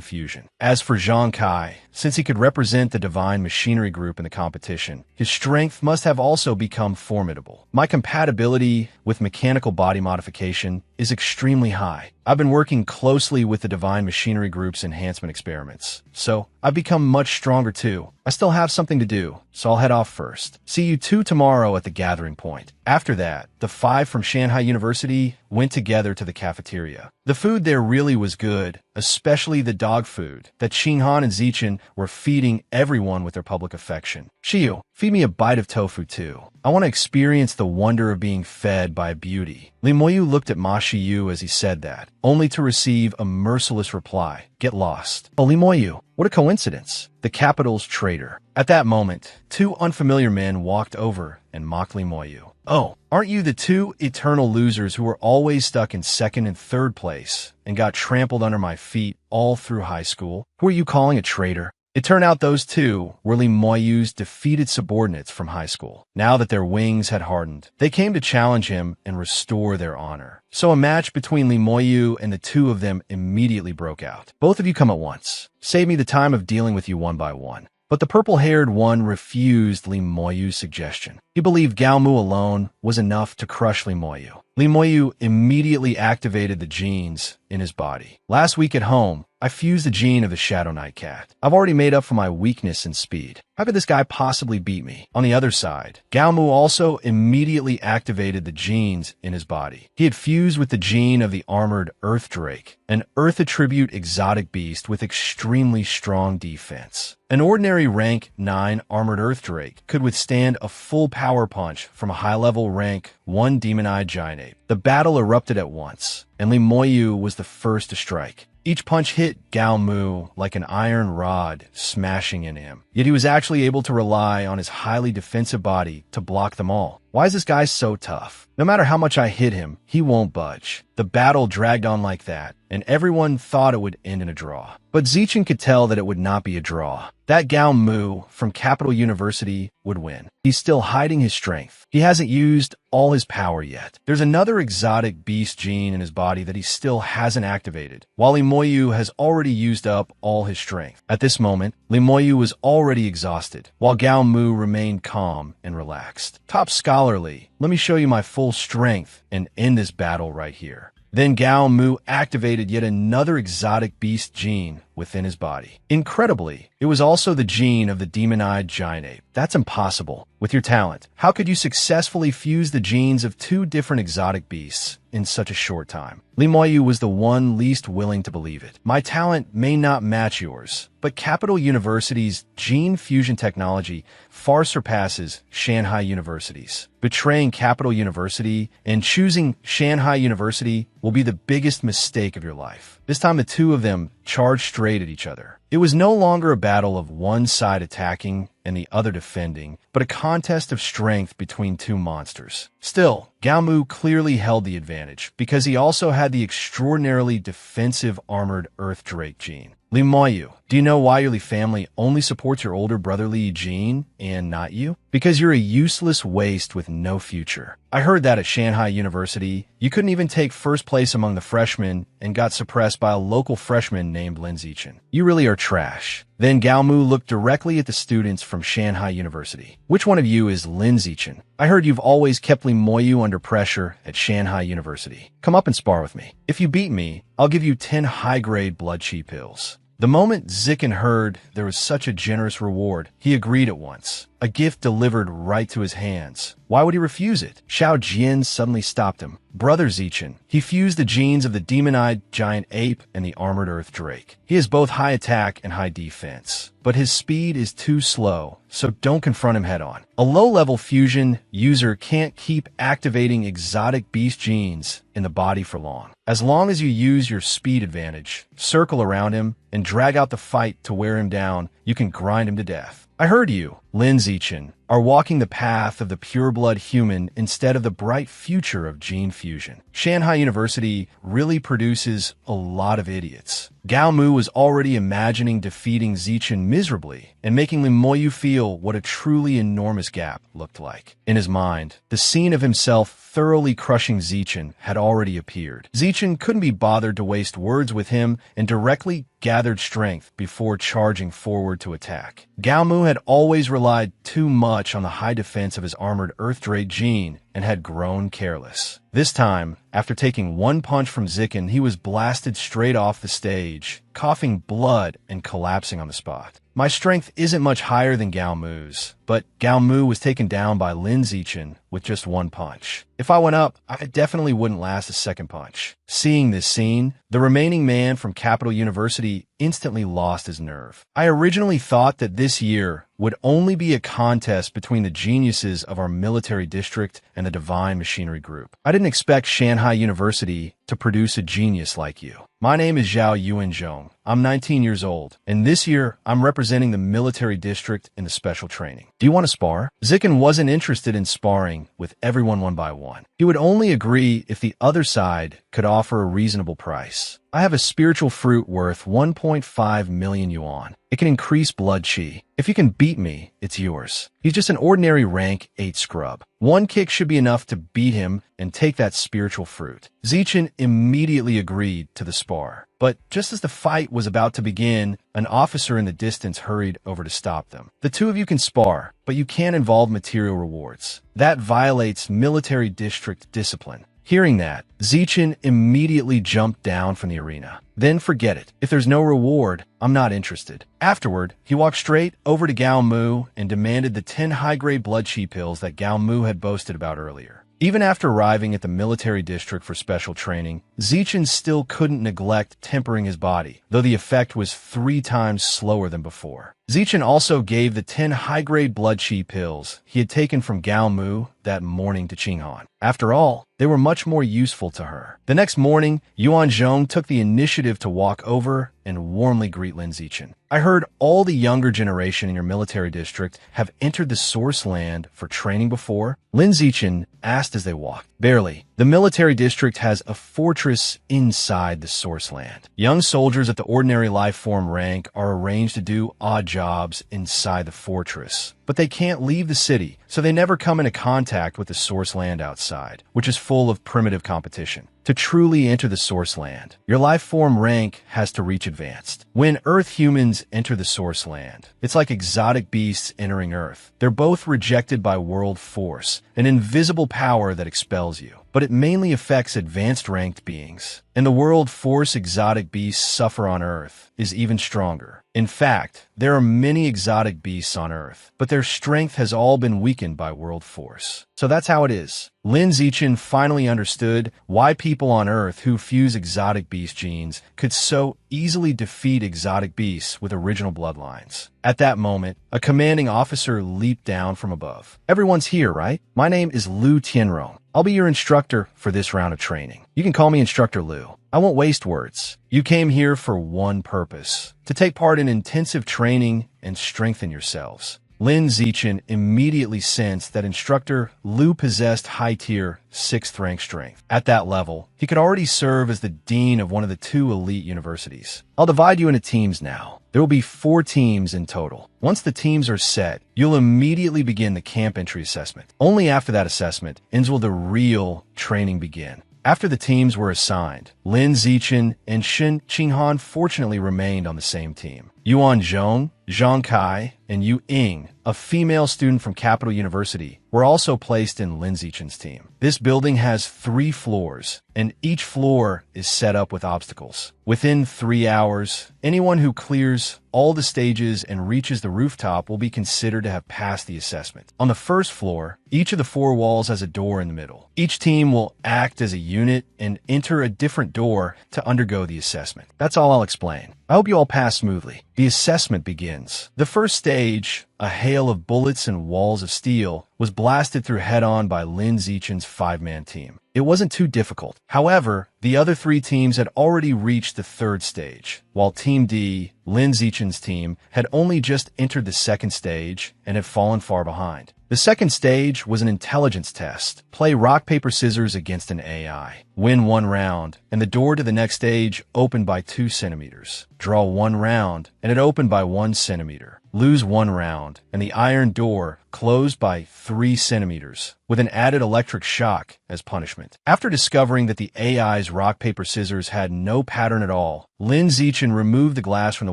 fusion. As for Zhang Kai, since he could represent the Divine Machinery Group in the competition, his strength must have also become formidable. My compatibility with mechanical body modification is extremely high. I've been working closely with the Divine Machinery Group's enhancement experiments, so I've become much stronger too. I still have something to do, so I'll head off first. See you two tomorrow at the gathering point. After that, the 5 from Shanghai University went together to the cafeteria. The food there really was good, especially the dog food that Shinhan and Zichin were feeding everyone with their public affection. Shiyu, feed me a bite of tofu too. I want to experience the wonder of being fed by beauty. Li Moyu looked at Ma Shiyu as he said that, only to receive a merciless reply. Get lost. Oh, Li Moyu, what a coincidence. The capital's traitor. At that moment, two unfamiliar men walked over and mocked Li Moyu. Oh, aren't you the two eternal losers who were always stuck in second and third place and got trampled under my feet all through high school? Who are you calling a traitor? It turned out those two were Li Moyu's defeated subordinates from high school. Now that their wings had hardened, they came to challenge him and restore their honor. So a match between Li Moyu and the two of them immediately broke out. Both of you come at once. Save me the time of dealing with you one by one. But the purple-haired one refused Li Moyu's suggestion. He believed Gao Mu alone was enough to crush Li Moyu. Li Moyu immediately activated the genes in his body. Last week at home, I fused the gene of the Shadow Knight cat. I've already made up for my weakness in speed. How could this guy possibly beat me? On the other side, Gao Mu also immediately activated the genes in his body. He had fused with the gene of the armored Earth Drake, an Earth attribute exotic beast with extremely strong defense. An ordinary rank 9 armored Earth Drake could withstand a full power punch from a high-level rank 1 demon-eyed giant ape. The battle erupted at once, and Li Moyu was the first to strike. Each punch hit Gao Mu like an iron rod, smashing into him. Yet he was actually able to rely on his highly defensive body to block them all. Why is this guy so tough? No matter how much I hit him, he won't budge. The battle dragged on like that, and everyone thought it would end in a draw. But Zichin could tell that it would not be a draw. That Gao Mu from Capital University would win. He's still hiding his strength. He hasn't used all his power yet. There's another exotic beast gene in his body that he still hasn't activated, while Li Moyu has already used up all his strength. At this moment, Li Moyu was already exhausted, while Gao Mu remained calm and relaxed. Top scholarly, let me show you my full strength and end this battle right here. Then Gao Mu activated yet another exotic beast gene within his body. Incredibly, it was also the gene of the demon-eyed giant ape. That's impossible. With your talent, how could you successfully fuse the genes of two different exotic beasts in such a short time? Li Moyu was the one least willing to believe it. My talent may not match yours, but Capital University's gene fusion technology far surpasses Shanghai University's. Betraying Capital University and choosing Shanghai University will be the biggest mistake of your life. This time the two of them charged straight at each other. It was no longer a battle of one side attacking and the other defending, but a contest of strength between two monsters. Still, Gao Mu clearly held the advantage because he also had the extraordinarily defensive armored Earth Drake gene. Li Moyu, do you know why your Li family only supports your older brother Li Jin and not you? Because you're a useless waste with no future. I heard that at Shanghai University, you couldn't even take first place among the freshmen and got suppressed by a local freshman named Lin Zichin. You really are trash. Then Gao Mu looked directly at the students from Shanghai University. Which one of you is Lin Zichin? I heard you've always kept Li Moyu under pressure at Shanghai University. Come up and spar with me. If you beat me, I'll give you 10 high-grade blood chi pills. The moment Zichin heard there was such a generous reward, he agreed at once. A gift delivered right to his hands. Why would he refuse it? Xiao Jian suddenly stopped him. Brother Zichin, he fused the genes of the demon-eyed giant ape and the armored Earth Drake. He has both high attack and high defense, but his speed is too slow, so don't confront him head-on. A low-level fusion user can't keep activating exotic beast genes in the body for long. As long as you use your speed advantage, circle around him, and drag out the fight to wear him down, you can grind him to death. I heard you, Lin Zichin, are walking the path of the pure-blood human instead of the bright future of gene fusion. Shanghai University really produces a lot of idiots. Gao Mu was already imagining defeating Zichin miserably and making Li Moyu feel what a truly enormous gap looked like. In his mind, the scene of himself thoroughly crushing Zichin had already appeared. Zichin couldn't be bothered to waste words with him and directly gathered strength before charging forward to attack. Gao Mu had always relied too much on the high defense of his armored Earth Drake gene and had grown careless. This time, after taking one punch from Zicken, he was blasted straight off the stage, coughing blood and collapsing on the spot. My strength isn't much higher than Gao Mu's, but Gao Mu was taken down by Lin Zichen with just one punch. If I went up, I definitely wouldn't last a second punch. Seeing this scene, the remaining man from Capital University instantly lost his nerve. I originally thought that this year would only be a contest between the geniuses of our military district and the Divine Machinery Group. I didn't expect Shanghai University to produce a genius like you. My name is Zhao Yuanzhong. I'm 19 years old, and this year I'm representing the military district in the special training. Do you want to spar? Zicken wasn't interested in sparring with everyone one by one. He would only agree if the other side could offer a reasonable price. I have a spiritual fruit worth 1.5 million yuan. It can increase blood chi. If you can beat me, it's yours. He's just an ordinary rank 8 scrub. One kick should be enough to beat him and take that spiritual fruit. Zichen immediately agreed to the spar. But just as the fight was about to begin, an officer in the distance hurried over to stop them. The two of you can spar, but you can't involve material rewards. That violates military district discipline. Hearing that, Zichen immediately jumped down from the arena. Then forget it. If there's no reward, I'm not interested. Afterward, he walked straight over to Gao Mu and demanded the 10 high-grade blood chi pills that Gao Mu had boasted about earlier. Even after arriving at the military district for special training, Zichen still couldn't neglect tempering his body, though the effect was 3 times slower than before. Zichen also gave the 10 high-grade blood chi pills he had taken from Gao Mu that morning to Qinghan. After all, they were much more useful to her. The next morning, Yuan Zhong took the initiative to walk over and warmly greet Lin Zichen. I heard all the younger generation in your military district have entered the source land for training before. Lin Zichen asked as they walked. Barely. The military district has a fortress inside the source land. Young soldiers at the ordinary life form rank are arranged to do odd jobs inside the fortress, but they can't leave the city, so they never come into contact with the source land outside, which is full of primitive competition. To truly enter the source land, your life form rank has to reach advanced. When Earth humans enter the source land, it's like exotic beasts entering Earth. They're both rejected by world force, an invisible power that expels you. But it mainly affects advanced ranked beings. And the world force exotic beasts suffer on Earth is even stronger. In fact, there are many exotic beasts on Earth, but their strength has all been weakened by world force. So that's how it is. Lin Zichen finally understood why people on Earth who fuse exotic beast genes could so easily defeat exotic beasts with original bloodlines. At that moment, a commanding officer leaped down from above. Everyone's here, right? My name is Lu Tianrong. I'll be your instructor for this round of training. You can call me Instructor Lu. I won't waste words. You came here for one purpose: to take part in intensive training and strengthen yourselves. Lin Zichen immediately sensed that Instructor Lu possessed high-tier 6th rank strength. At that level, he could already serve as the dean of one of the 2 elite universities. I'll divide you into teams now. There will be 4 teams in total. Once the teams are set, you'll immediately begin the camp entry assessment. Only after that assessment will the real training begin. After the teams were assigned, Lin Zichen and Shen Qinghan fortunately remained on the same team. Yuan Zhong, Zhang Kai, and Yu Ying, a female student from Capital University, were also placed in Lin Zichen's team. This building has 3 floors, and each floor is set up with obstacles. Within 3 hours, anyone who clears all the stages and reaches the rooftop will be considered to have passed the assessment. On the first floor, each of the 4 walls has a door in the middle. Each team will act as a unit and enter a different door to undergo the assessment. That's all I'll explain. I hope you all pass smoothly. The assessment begins. The first stage, a hail of bullets and walls of steel, was blasted through head-on by Lin Zichen's 5-man team. It wasn't too difficult. However, the other 3 teams had already reached the 3rd stage, while Team D, Lin Zichen's team, had only just entered the 2nd stage and had fallen far behind. The 2nd stage was an intelligence test. Play rock, paper, scissors against an AI. Win 1 round, and the door to the next stage opened by 2 centimeters. Draw 1 round, and it opened by 1 centimeter. Lose 1 round, and the iron door closed by 3 centimeters, with an added electric shock as punishment. After discovering that the AI's rock, paper, scissors had no pattern at all, Lin Zichen removed the glass from the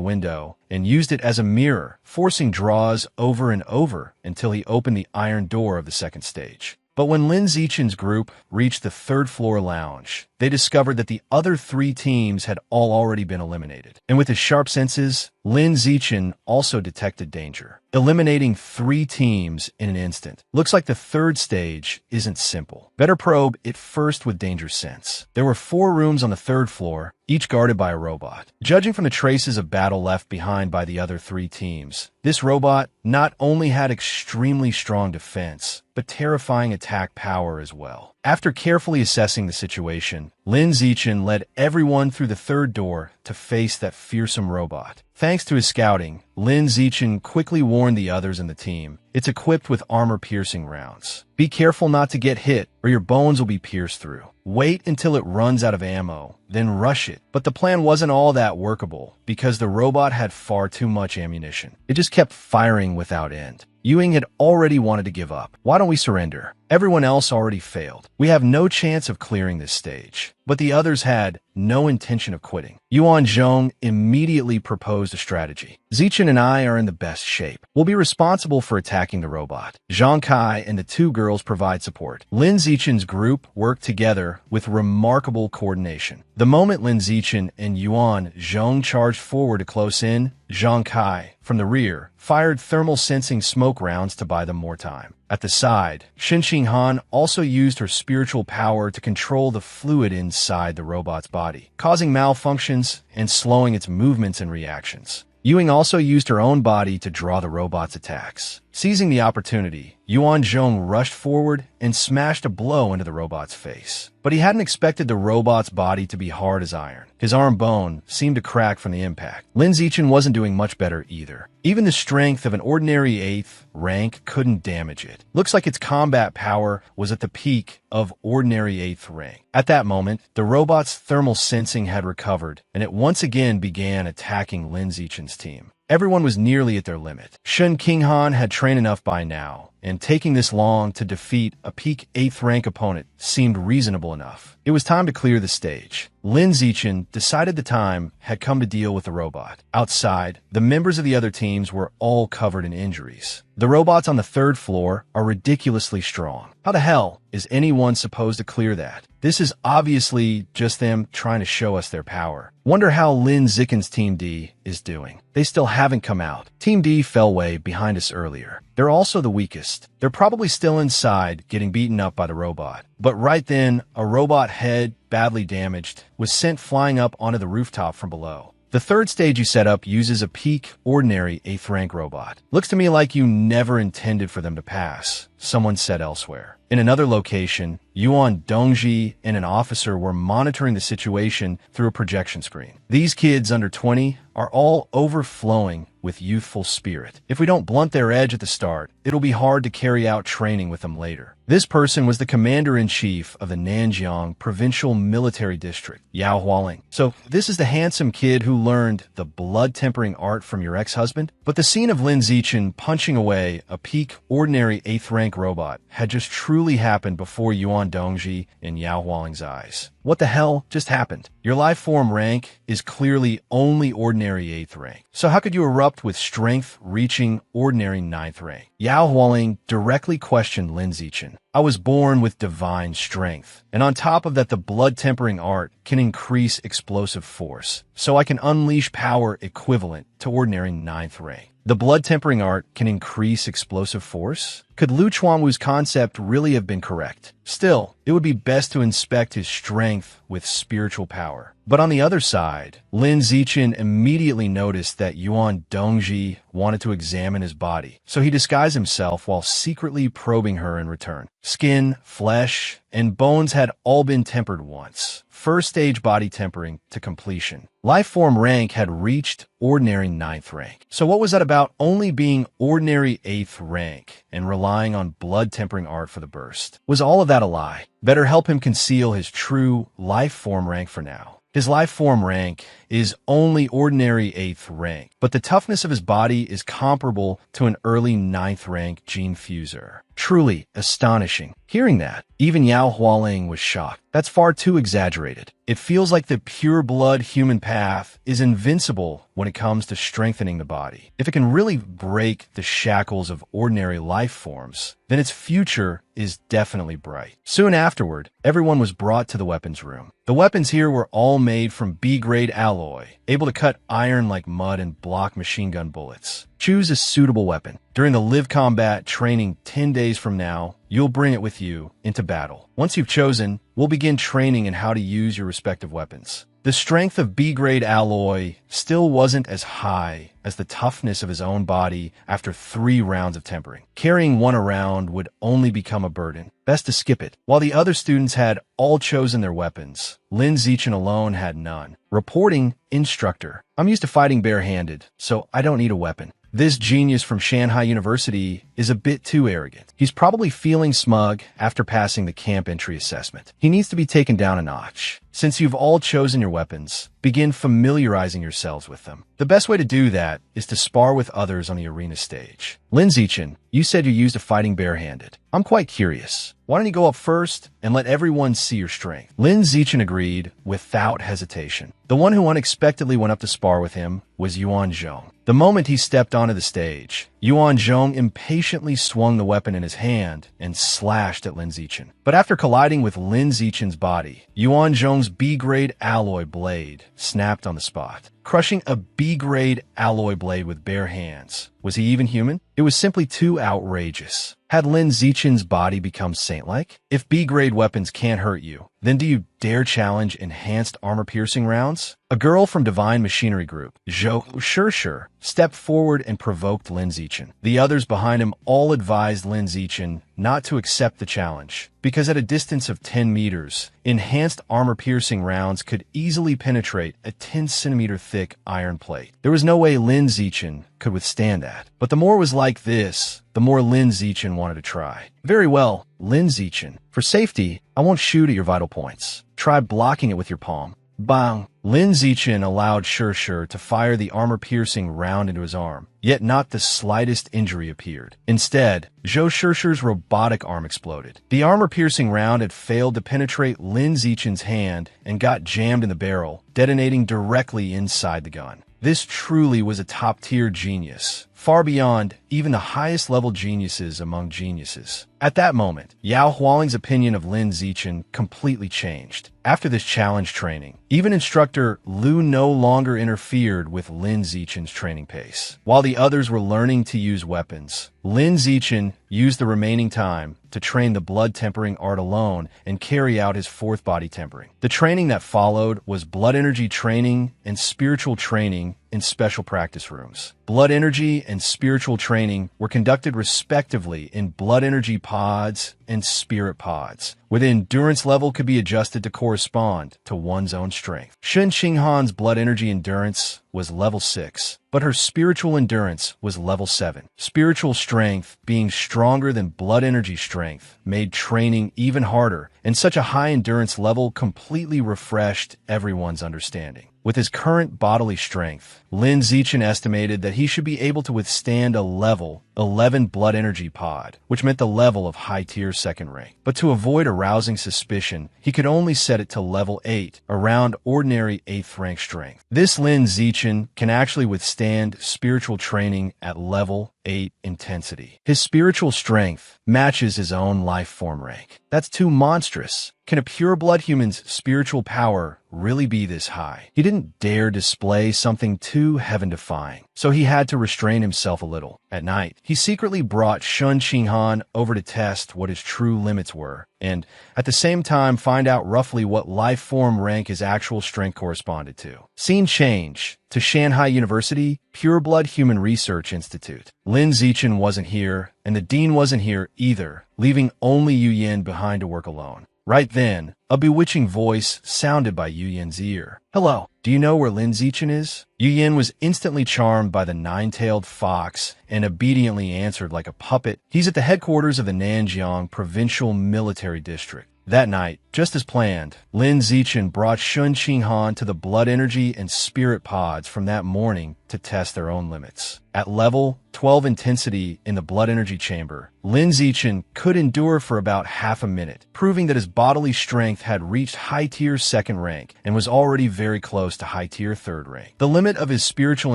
window and used it as a mirror, forcing draws over and over until he opened the iron door of the 2nd stage. But when Lin Zichen's group reached the third-floor lounge, they discovered that the other 3 teams had all already been eliminated. And with his sharp senses, Lin Zichen also detected danger, eliminating 3 teams in an instant. Looks like the third stage isn't simple. Better probe it first with danger sense. There were 4 rooms on the third floor, each guarded by a robot. Judging from the traces of battle left behind by the other 3 teams, this robot not only had extremely strong defense, but terrifying attack power as well. After carefully assessing the situation, Lin Zichen led everyone through the third door to face that fearsome robot. Thanks to his scouting, Lin Zichen quickly warned the others in the team. It's equipped with armor-piercing rounds. Be careful not to get hit, or your bones will be pierced through. Wait until it runs out of ammo, then rush it. But the plan wasn't all that workable, because the robot had far too much ammunition. It just kept firing without end. Ewing had already wanted to give up. Why don't we surrender? Everyone else already failed. We have no chance of clearing this stage. But the others had no intention of quitting. Yuan Zhong immediately proposed a strategy. Zichen and I are in the best shape. We'll be responsible for attacking the robot. Zhang Kai and the 2 girls provide support. Lin Zichen's group worked together with remarkable coordination. The moment Lin Zichen and Yuan Zhong charged forward to close in, Zhang Kai, from the rear, fired thermal sensing smoke rounds to buy them more time. At the side, Shin Han also used her spiritual power to control the fluid inside the robot's body, causing malfunctions and slowing its movements and reactions. Ewing also used her own body to draw the robot's attacks. Seizing the opportunity, Yuan Zhong rushed forward and smashed a blow into the robot's face. But he hadn't expected the robot's body to be hard as iron. His arm bone seemed to crack from the impact. Lin Zichen wasn't doing much better either. Even the strength of an ordinary 8th rank couldn't damage it. Looks like its combat power was at the peak of ordinary 8th rank. At that moment, the robot's thermal sensing had recovered, and it once again began attacking Lin Zichen's team. Everyone was nearly at their limit. Shun Qinghan had trained enough by now, and taking this long to defeat a peak 8th rank opponent seemed reasonable enough. It was time to clear the stage. Lin Zichen decided the time had come to deal with the robot. Outside, the members of the other teams were all covered in injuries. The robots on the third floor are ridiculously strong. How the hell is anyone supposed to clear that? This is obviously just them trying to show us their power. Wonder how Lin Zichen's Team D is doing. They still haven't come out. Team D fell way behind us earlier. They're also the weakest. They're probably still inside, getting beaten up by the robot. But right then, a robot head, badly damaged, was sent flying up onto the rooftop from below. The third stage you set up uses a peak, ordinary 8th rank robot. Looks to me like you never intended for them to pass, someone said elsewhere. In another location, Yuan Dongji and an officer were monitoring the situation through a projection screen. These kids under 20 are all overflowing with youthful spirit. If we don't blunt their edge at the start, it'll be hard to carry out training with them later. This person was the commander-in-chief of the Nanjiang Provincial Military District, Yao Hualing. So this is the handsome kid who learned the blood-tempering art from your ex-husband? But the scene of Lin Zichen punching away a peak ordinary 8th rank robot had just truly happened before Yuan Dongji and Yao Hualing's eyes. What the hell just happened? Your life form rank is clearly only ordinary 8th rank. So how could you erupt with strength reaching ordinary 9th rank? Yao Hualing directly questioned Lin Zichen. I was born with divine strength, and on top of that the blood-tempering art can increase explosive force, so I can unleash power equivalent to ordinary 9th rank. The blood-tempering art can increase explosive force? Could Lu Chuanwu's concept really have been correct? Still, it would be best to inspect his strength with spiritual power. But on the other side, Lin Zichen immediately noticed that Yuan Dongji wanted to examine his body, so he disguised himself while secretly probing her in return. Skin, flesh, and bones had all been tempered once. First stage body tempering to completion. Life form rank had reached ordinary 9th rank. So what was that about only being ordinary 8th rank and relying on blood tempering art for the burst? Was all of that a lie? Better help him conceal his true life form rank for now. His life form rank is only ordinary 8th rank, but the toughness of his body is comparable to an early 9th rank gene fuser. Truly astonishing. Hearing that, even Yao Hualing was shocked. That's far too exaggerated. It feels like the pure-blood human path is invincible when it comes to strengthening the body. If it can really break the shackles of ordinary life forms, then its future is definitely bright. Soon afterward, everyone was brought to the weapons room. The weapons here were all made from B-grade alloy, able to cut iron like mud and block machine gun bullets. Choose a suitable weapon. During the live combat training 10 days from now, you'll bring it with you into battle. Once you've chosen, we'll begin training in how to use your respective weapons. The strength of B-grade alloy still wasn't as high as the toughness of his own body after 3 rounds of tempering. Carrying one around would only become a burden. Best to skip it. While the other students had all chosen their weapons, Lin Zichen alone had none. Reporting, instructor. I'm used to fighting barehanded, so I don't need a weapon. This genius from Shanghai University is a bit too arrogant. He's probably feeling smug after passing the camp entry assessment. He needs to be taken down a notch. Since you've all chosen your weapons, begin familiarizing yourselves with them. The best way to do that is to spar with others on the arena stage. Lin Zichen, you said you used a fighting barehanded. I'm quite curious. Why don't you go up first and let everyone see your strength? Lin Zichen agreed without hesitation. The one who unexpectedly went up to spar with him was Yuan Zhong. The moment he stepped onto the stage, Yuan Zhong impatiently swung the weapon in his hand and slashed at Lin Zichen. But after colliding with Lin Zichen's body, Yuan Zhong's B-grade alloy blade snapped on the spot. Crushing a B-grade alloy blade with bare hands. Was he even human? It was simply too outrageous. Had Lin Zichen's body become saint-like? If B-grade weapons can't hurt you, then do you dare challenge enhanced armor-piercing rounds? A girl from Divine Machinery Group, Zhou Shishir, stepped forward and provoked Lin Zichen. The others behind him all advised Lin Zichen not to accept the challenge, because at a distance of 10 meters, enhanced armor-piercing rounds could easily penetrate a 10-centimeter thick iron plate. There was no way Lin Zichen could withstand that. But the more was like this, the more Lin Zichen wanted to try. Very well, Lin Zichen. For safety, I won't shoot at your vital points. Try blocking it with your palm. Bang! Lin Zichen allowed Shishir to fire the armor-piercing round into his arm, yet not the slightest injury appeared. Instead, Zhou Shishir's robotic arm exploded. The armor-piercing round had failed to penetrate Lin Zichen's hand and got jammed in the barrel, detonating directly inside the gun. This truly was a top-tier genius, far beyond even the highest-level geniuses among geniuses. At that moment, Yao Hualing's opinion of Lin Zichen completely changed. After this challenge training, even instructor Lu no longer interfered with Lin Zichen's training pace. While the others were learning to use weapons, Lin Zichen used the remaining time to train the blood tempering art alone and carry out his 4th body tempering. The training that followed was blood energy training and spiritual training in special practice rooms. Blood energy and spiritual training were conducted respectively in blood energy pods and spirit pods, where the endurance level could be adjusted to correspond to one's own strength. Shun Qinghan's blood energy endurance was level 6, but her spiritual endurance was level 7. Spiritual strength, being stronger than blood energy strength, made training even harder, and such a high endurance level completely refreshed everyone's understanding. With his current bodily strength, Lin Zichen estimated that he should be able to withstand a level 11 blood energy pod, which meant the level of high-tier second rank. But to avoid arousing suspicion, he could only set it to level 8, around ordinary 8th rank strength. This Lin Zichen can actually withstand spiritual training at level 8 intensity. His spiritual strength matches his own life form rank. That's too monstrous. Can a pure-blood human's spiritual power really be this high? He didn't dare display something too heaven-defying, so he had to restrain himself a little. At night, he secretly brought Shun Qinghan over to test what his true limits were, and at the same time find out roughly what life form rank his actual strength corresponded to. Scene change to Shanghai University, Pure-Blood Human Research Institute. Lin Zichen wasn't here, and the dean wasn't here either, leaving only Yu Yin behind to work alone. Right then, a bewitching voice sounded by Yu Yin's ear. "Hello, do you know where Lin Zichen is?" Yu Yin was instantly charmed by the 9-tailed fox and obediently answered like a puppet. "He's at the headquarters of the Nanjiang Provincial Military District." That night, just as planned, Lin Zichen brought Shun Qinghan to the blood energy and spirit pods from that morning to test their own limits. At level 12 intensity in the blood energy chamber, Lin Zichen could endure for about half a minute, proving that his bodily strength had reached high-tier 2nd rank and was already very close to high-tier 3rd rank. The limit of his spiritual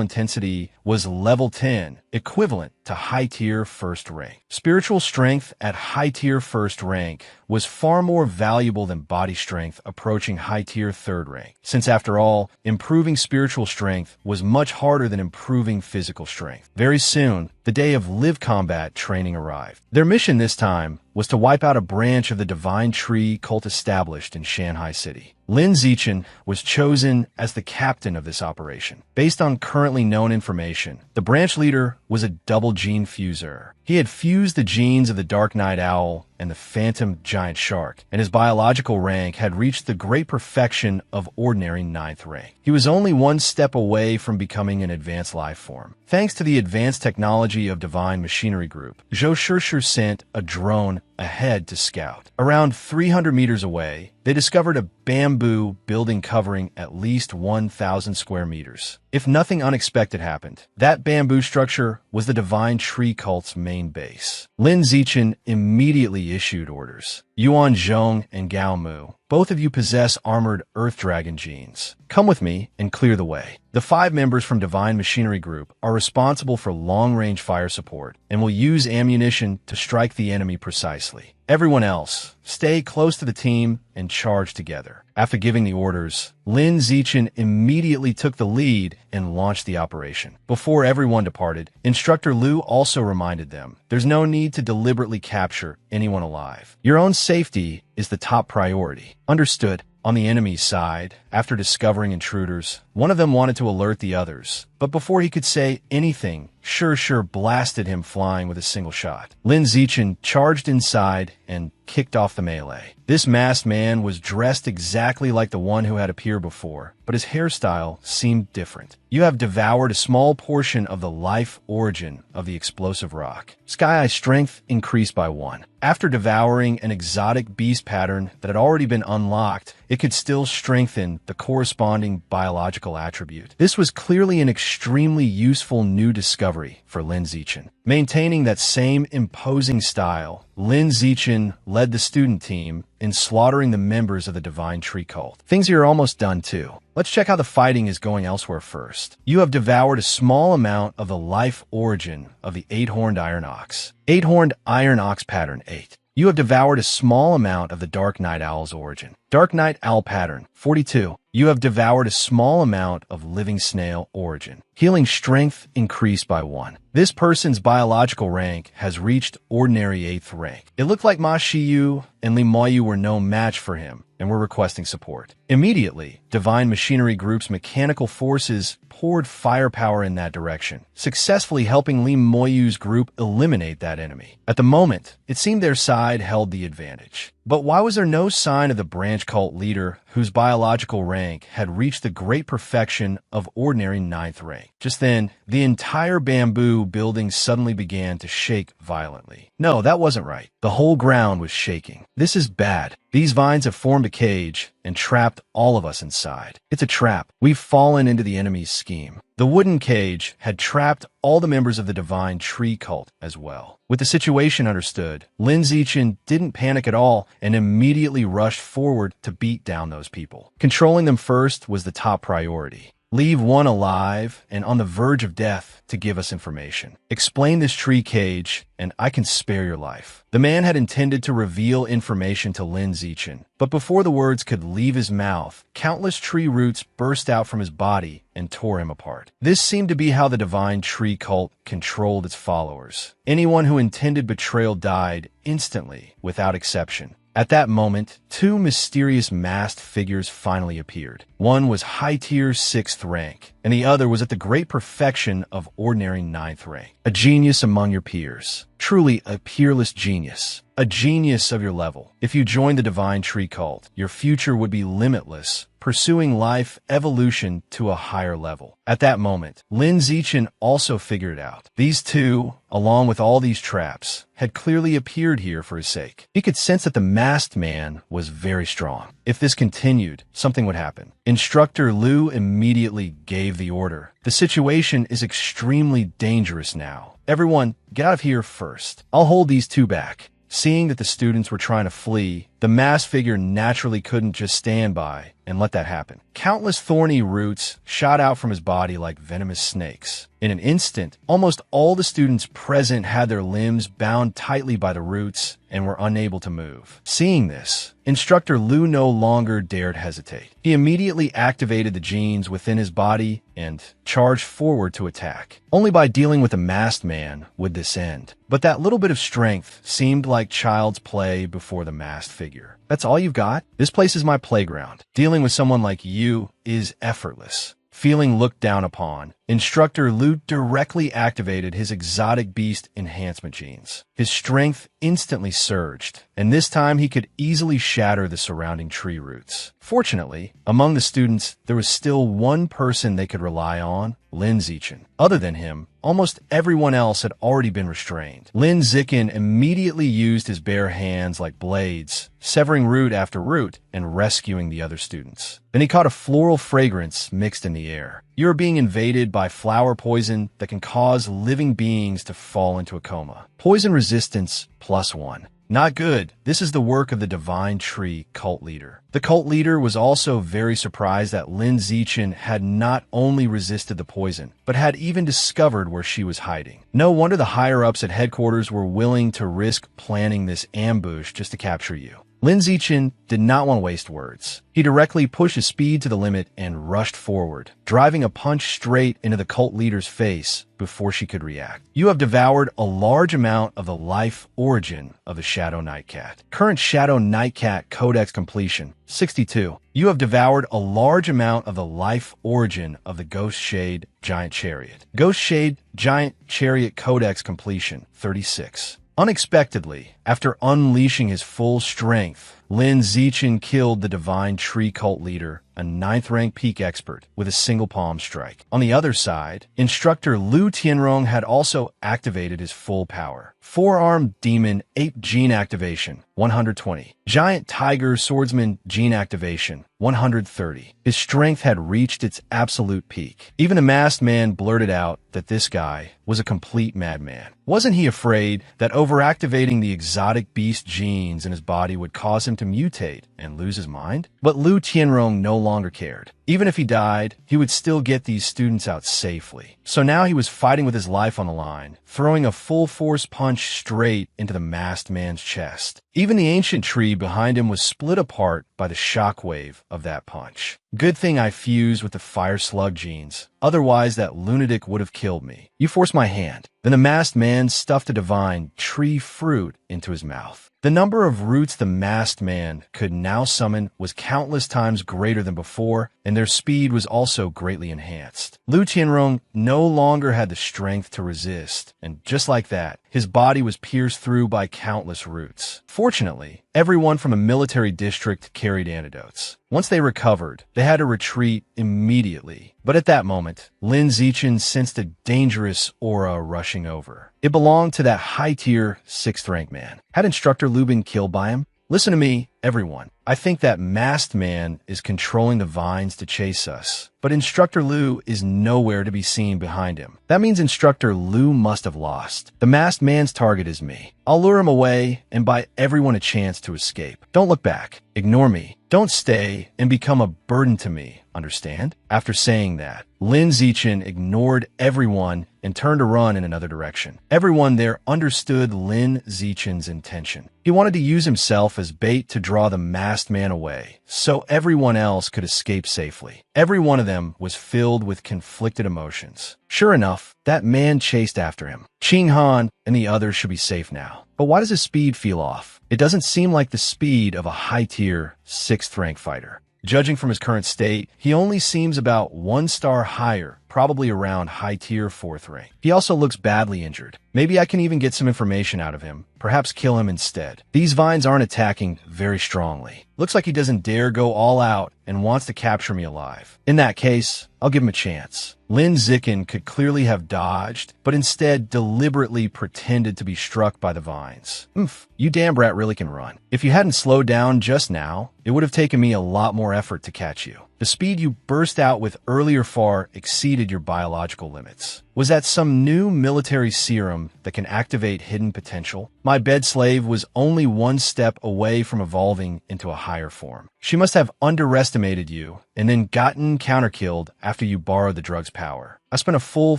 intensity was level 10, equivalent to high-tier 1st rank. Spiritual strength at high-tier 1st rank was far more valuable than body strength approaching high-tier 3rd rank, since after all, improving spiritual strength was much harder than improving physical strength. Very soon, the day of live combat training arrived. Their mission this time was to wipe out a branch of the Divine Tree cult established in Shanghai City. Lin Zichen was chosen as the captain of this operation. Based on currently known information, the branch leader was a double gene fuser. He had fused the genes of the Dark Night Owl and the Phantom Giant Shark, and his biological rank had reached the great perfection of ordinary 9th rank. He was only one step away from becoming an advanced life form. Thanks to the advanced technology of Divine Machinery Group, Zhou Shishir sent a drone ahead to scout. Around 300 meters away, they discovered a bamboo building covering at least 1,000 square meters. If nothing unexpected happened, that bamboo structure was the Divine Tree Cult's main base. Lin Zichen immediately issued orders. Yuan Zhong and Gao Mu, both of you possess armored Earth Dragon genes. Come with me and clear the way. The 5 members from Divine Machinery Group are responsible for long-range fire support and will use ammunition to strike the enemy precisely. Everyone else, stay close to the team and charge together. After giving the orders, Lin Zichen immediately took the lead and launched the operation. Before everyone departed, Instructor Liu also reminded them, there's no need to deliberately capture anyone alive. Your own safety is the top priority. Understood. On the enemy's side, after discovering intruders, one of them wanted to alert the others, but before he could say anything, Shishir blasted him flying with a single shot. Lin Zichen charged inside and kicked off the melee. This masked man was dressed exactly like the one who had appeared before, but his hairstyle seemed different. You have devoured a small portion of the life origin of the explosive rock. Sky Eye strength increased by 1. After devouring an exotic beast pattern that had already been unlocked, it could still strengthen the corresponding biological attribute. This was clearly an extremely useful new discovery for Lin Zichen. Maintaining that same imposing style, Lin Zichen led the student team in slaughtering the members of the Divine Tree Cult. Things here are almost done too. Let's check how the fighting is going elsewhere first. You have devoured a small amount of the life origin of the 8-horned iron ox. 8-horned iron ox pattern 8. You have devoured a small amount of the Dark Night Owl's origin. Dark Night Owl pattern 42. You have devoured a small amount of living snail origin. Healing strength increased by 1. This person's biological rank has reached ordinary 8th rank. It looked like Ma Shiyu and Li Moyu were no match for him and were requesting support. Immediately, Divine Machinery Group's mechanical forces poured firepower in that direction, successfully helping Li Moyu's group eliminate that enemy. At the moment, it seemed their side held the advantage. But why was there no sign of the branch cult leader whose biological rank had reached the great perfection of ordinary 9th rank? Just then, the entire bamboo building suddenly began to shake violently. No, that wasn't right. The whole ground was shaking. This is bad. These vines have formed a cage and trapped all of us inside. It's a trap. We've fallen into the enemy's scheme. The wooden cage had trapped all the members of the Divine Tree Cult as well. With the situation understood, Lin Zichen didn't panic at all and immediately rushed forward to beat down those people. Controlling them first was the top priority. Leave one alive and on the verge of death to give us information. Explain this tree cage, and I can spare your life. The man had intended to reveal information to Lin Zichen, but before the words could leave his mouth, countless tree roots burst out from his body and tore him apart. This seemed to be how the Divine Tree Cult controlled its followers. Anyone who intended betrayal died instantly, without exception. At that moment, 2 mysterious masked figures finally appeared. One was high-tier 6th rank, and the other was at the great perfection of ordinary 9th rank. A genius among your peers. Truly a peerless genius. A genius of your level. If you joined the Divine Tree Cult, your future would be limitless, pursuing life evolution to a higher level. At that moment, Lin Zichen also figured it out. These two, along with all these traps, had clearly appeared here for his sake. He could sense that the masked man was very strong. If this continued, something would happen. Instructor Liu immediately gave the order. The situation is extremely dangerous now. Everyone, get out of here first. I'll hold these two back. Seeing that the students were trying to flee, the masked figure naturally couldn't just stand by and let that happen. Countless thorny roots shot out from his body like venomous snakes. In an instant, almost all the students present had their limbs bound tightly by the roots and were unable to move. Seeing this, Instructor Liu no longer dared hesitate. He immediately activated the genes within his body and charged forward to attack. Only by dealing with a masked man would this end. But that little bit of strength seemed like child's play before the masked figure. That's all you've got? This place is my playground. Dealing with someone like you is effortless. Feeling looked down upon, Instructor Liu directly activated his exotic beast enhancement genes. His strength instantly surged, and this time he could easily shatter the surrounding tree roots. Fortunately, among the students, there was still one person they could rely on, Lin Zichen. Other than him, almost everyone else had already been restrained. Lin Zichen immediately used his bare hands like blades, severing root after root and rescuing the other students. Then he caught a floral fragrance mixed in the air. You are being invaded by flower poison that can cause living beings to fall into a coma. Poison resistance +1. Not good. This is the work of the Divine Tree cult leader. The cult leader was also very surprised that Lin Zichen had not only resisted the poison, but had even discovered where she was hiding. No wonder the higher-ups at headquarters were willing to risk planning this ambush just to capture you. Lin Zichen did not want to waste words. He directly pushed his speed to the limit and rushed forward, driving a punch straight into the cult leader's face before she could react. You have devoured a large amount of the life origin of the Shadow Nightcat. Current Shadow Nightcat Codex completion, 62. You have devoured a large amount of the life origin of the Ghost Shade Giant Chariot. Ghost Shade Giant Chariot Codex completion, 36. Unexpectedly, after unleashing his full strength, Lin Zichen killed the Divine Tree cult leader, a 9th rank peak expert, with a single palm strike. On the other side, Instructor Liu Tianrong had also activated his full power. Four-armed Demon Ape Gene Activation, 120. Giant Tiger Swordsman Gene Activation, 130. His strength had reached its absolute peak. Even the masked man blurted out that this guy was a complete madman. Wasn't he afraid that overactivating the exotic beast genes in his body would cause him to mutate and lose his mind? But Liu Tianrong no longer cared. Even if he died, he would still get these students out safely. So now he was fighting with his life on the line, throwing a full-force punch straight into the masked man's chest. Even the ancient tree behind him was split apart by the shockwave of that punch. Good thing I fused with the fire slug genes. Otherwise, that lunatic would have killed me. You forced my hand. Then the masked man stuffed a divine tree fruit into his mouth. The number of roots the masked man could now summon was countless times greater than before, and their speed was also greatly enhanced. Liu Tianrong no longer had the strength to resist, and just like that, his body was pierced through by countless roots. Fortunately, everyone from a military district carried antidotes. Once they recovered, they had to retreat immediately. But at that moment, Lin Zichen sensed a dangerous aura rushing over. It belonged to that high-tier 6th rank man. Had Instructor Liu been killed by him? Listen to me, everyone. I think that masked man is controlling the vines to chase us, but Instructor Liu is nowhere to be seen behind him. That means Instructor Liu must have lost. The masked man's target is me. I'll lure him away and buy everyone a chance to escape. Don't look back. Ignore me. Don't stay and become a burden to me, understand? After saying that, Lin Zichen ignored everyone and turned to run in another direction. Everyone there understood Lin Zichen's intention. He wanted to use himself as bait to draw the masked man away, so everyone else could escape safely. Every one of them was filled with conflicted emotions. Sure enough, that man chased after him. Qing Han and the others should be safe now. But why does his speed feel off? It doesn't seem like the speed of a high-tier 6th rank fighter. Judging from his current state, he only seems about 1 star higher probably around high-tier 4th rank. He also looks badly injured. Maybe I can even get some information out of him, perhaps kill him instead. These vines aren't attacking very strongly. Looks like he doesn't dare go all out and wants to capture me alive. In that case, I'll give him a chance. Lin Zikin could clearly have dodged, but instead deliberately pretended to be struck by the vines. Oof, you damn brat really can run. If you hadn't slowed down just now, it would have taken me a lot more effort to catch you. The speed you burst out with earlier far exceeded your biological limits. Was that some new military serum that can activate hidden potential? My bed slave was only one step away from evolving into a higher form. She must have underestimated you and then gotten counterkilled after you borrowed the drug's power. I spent a full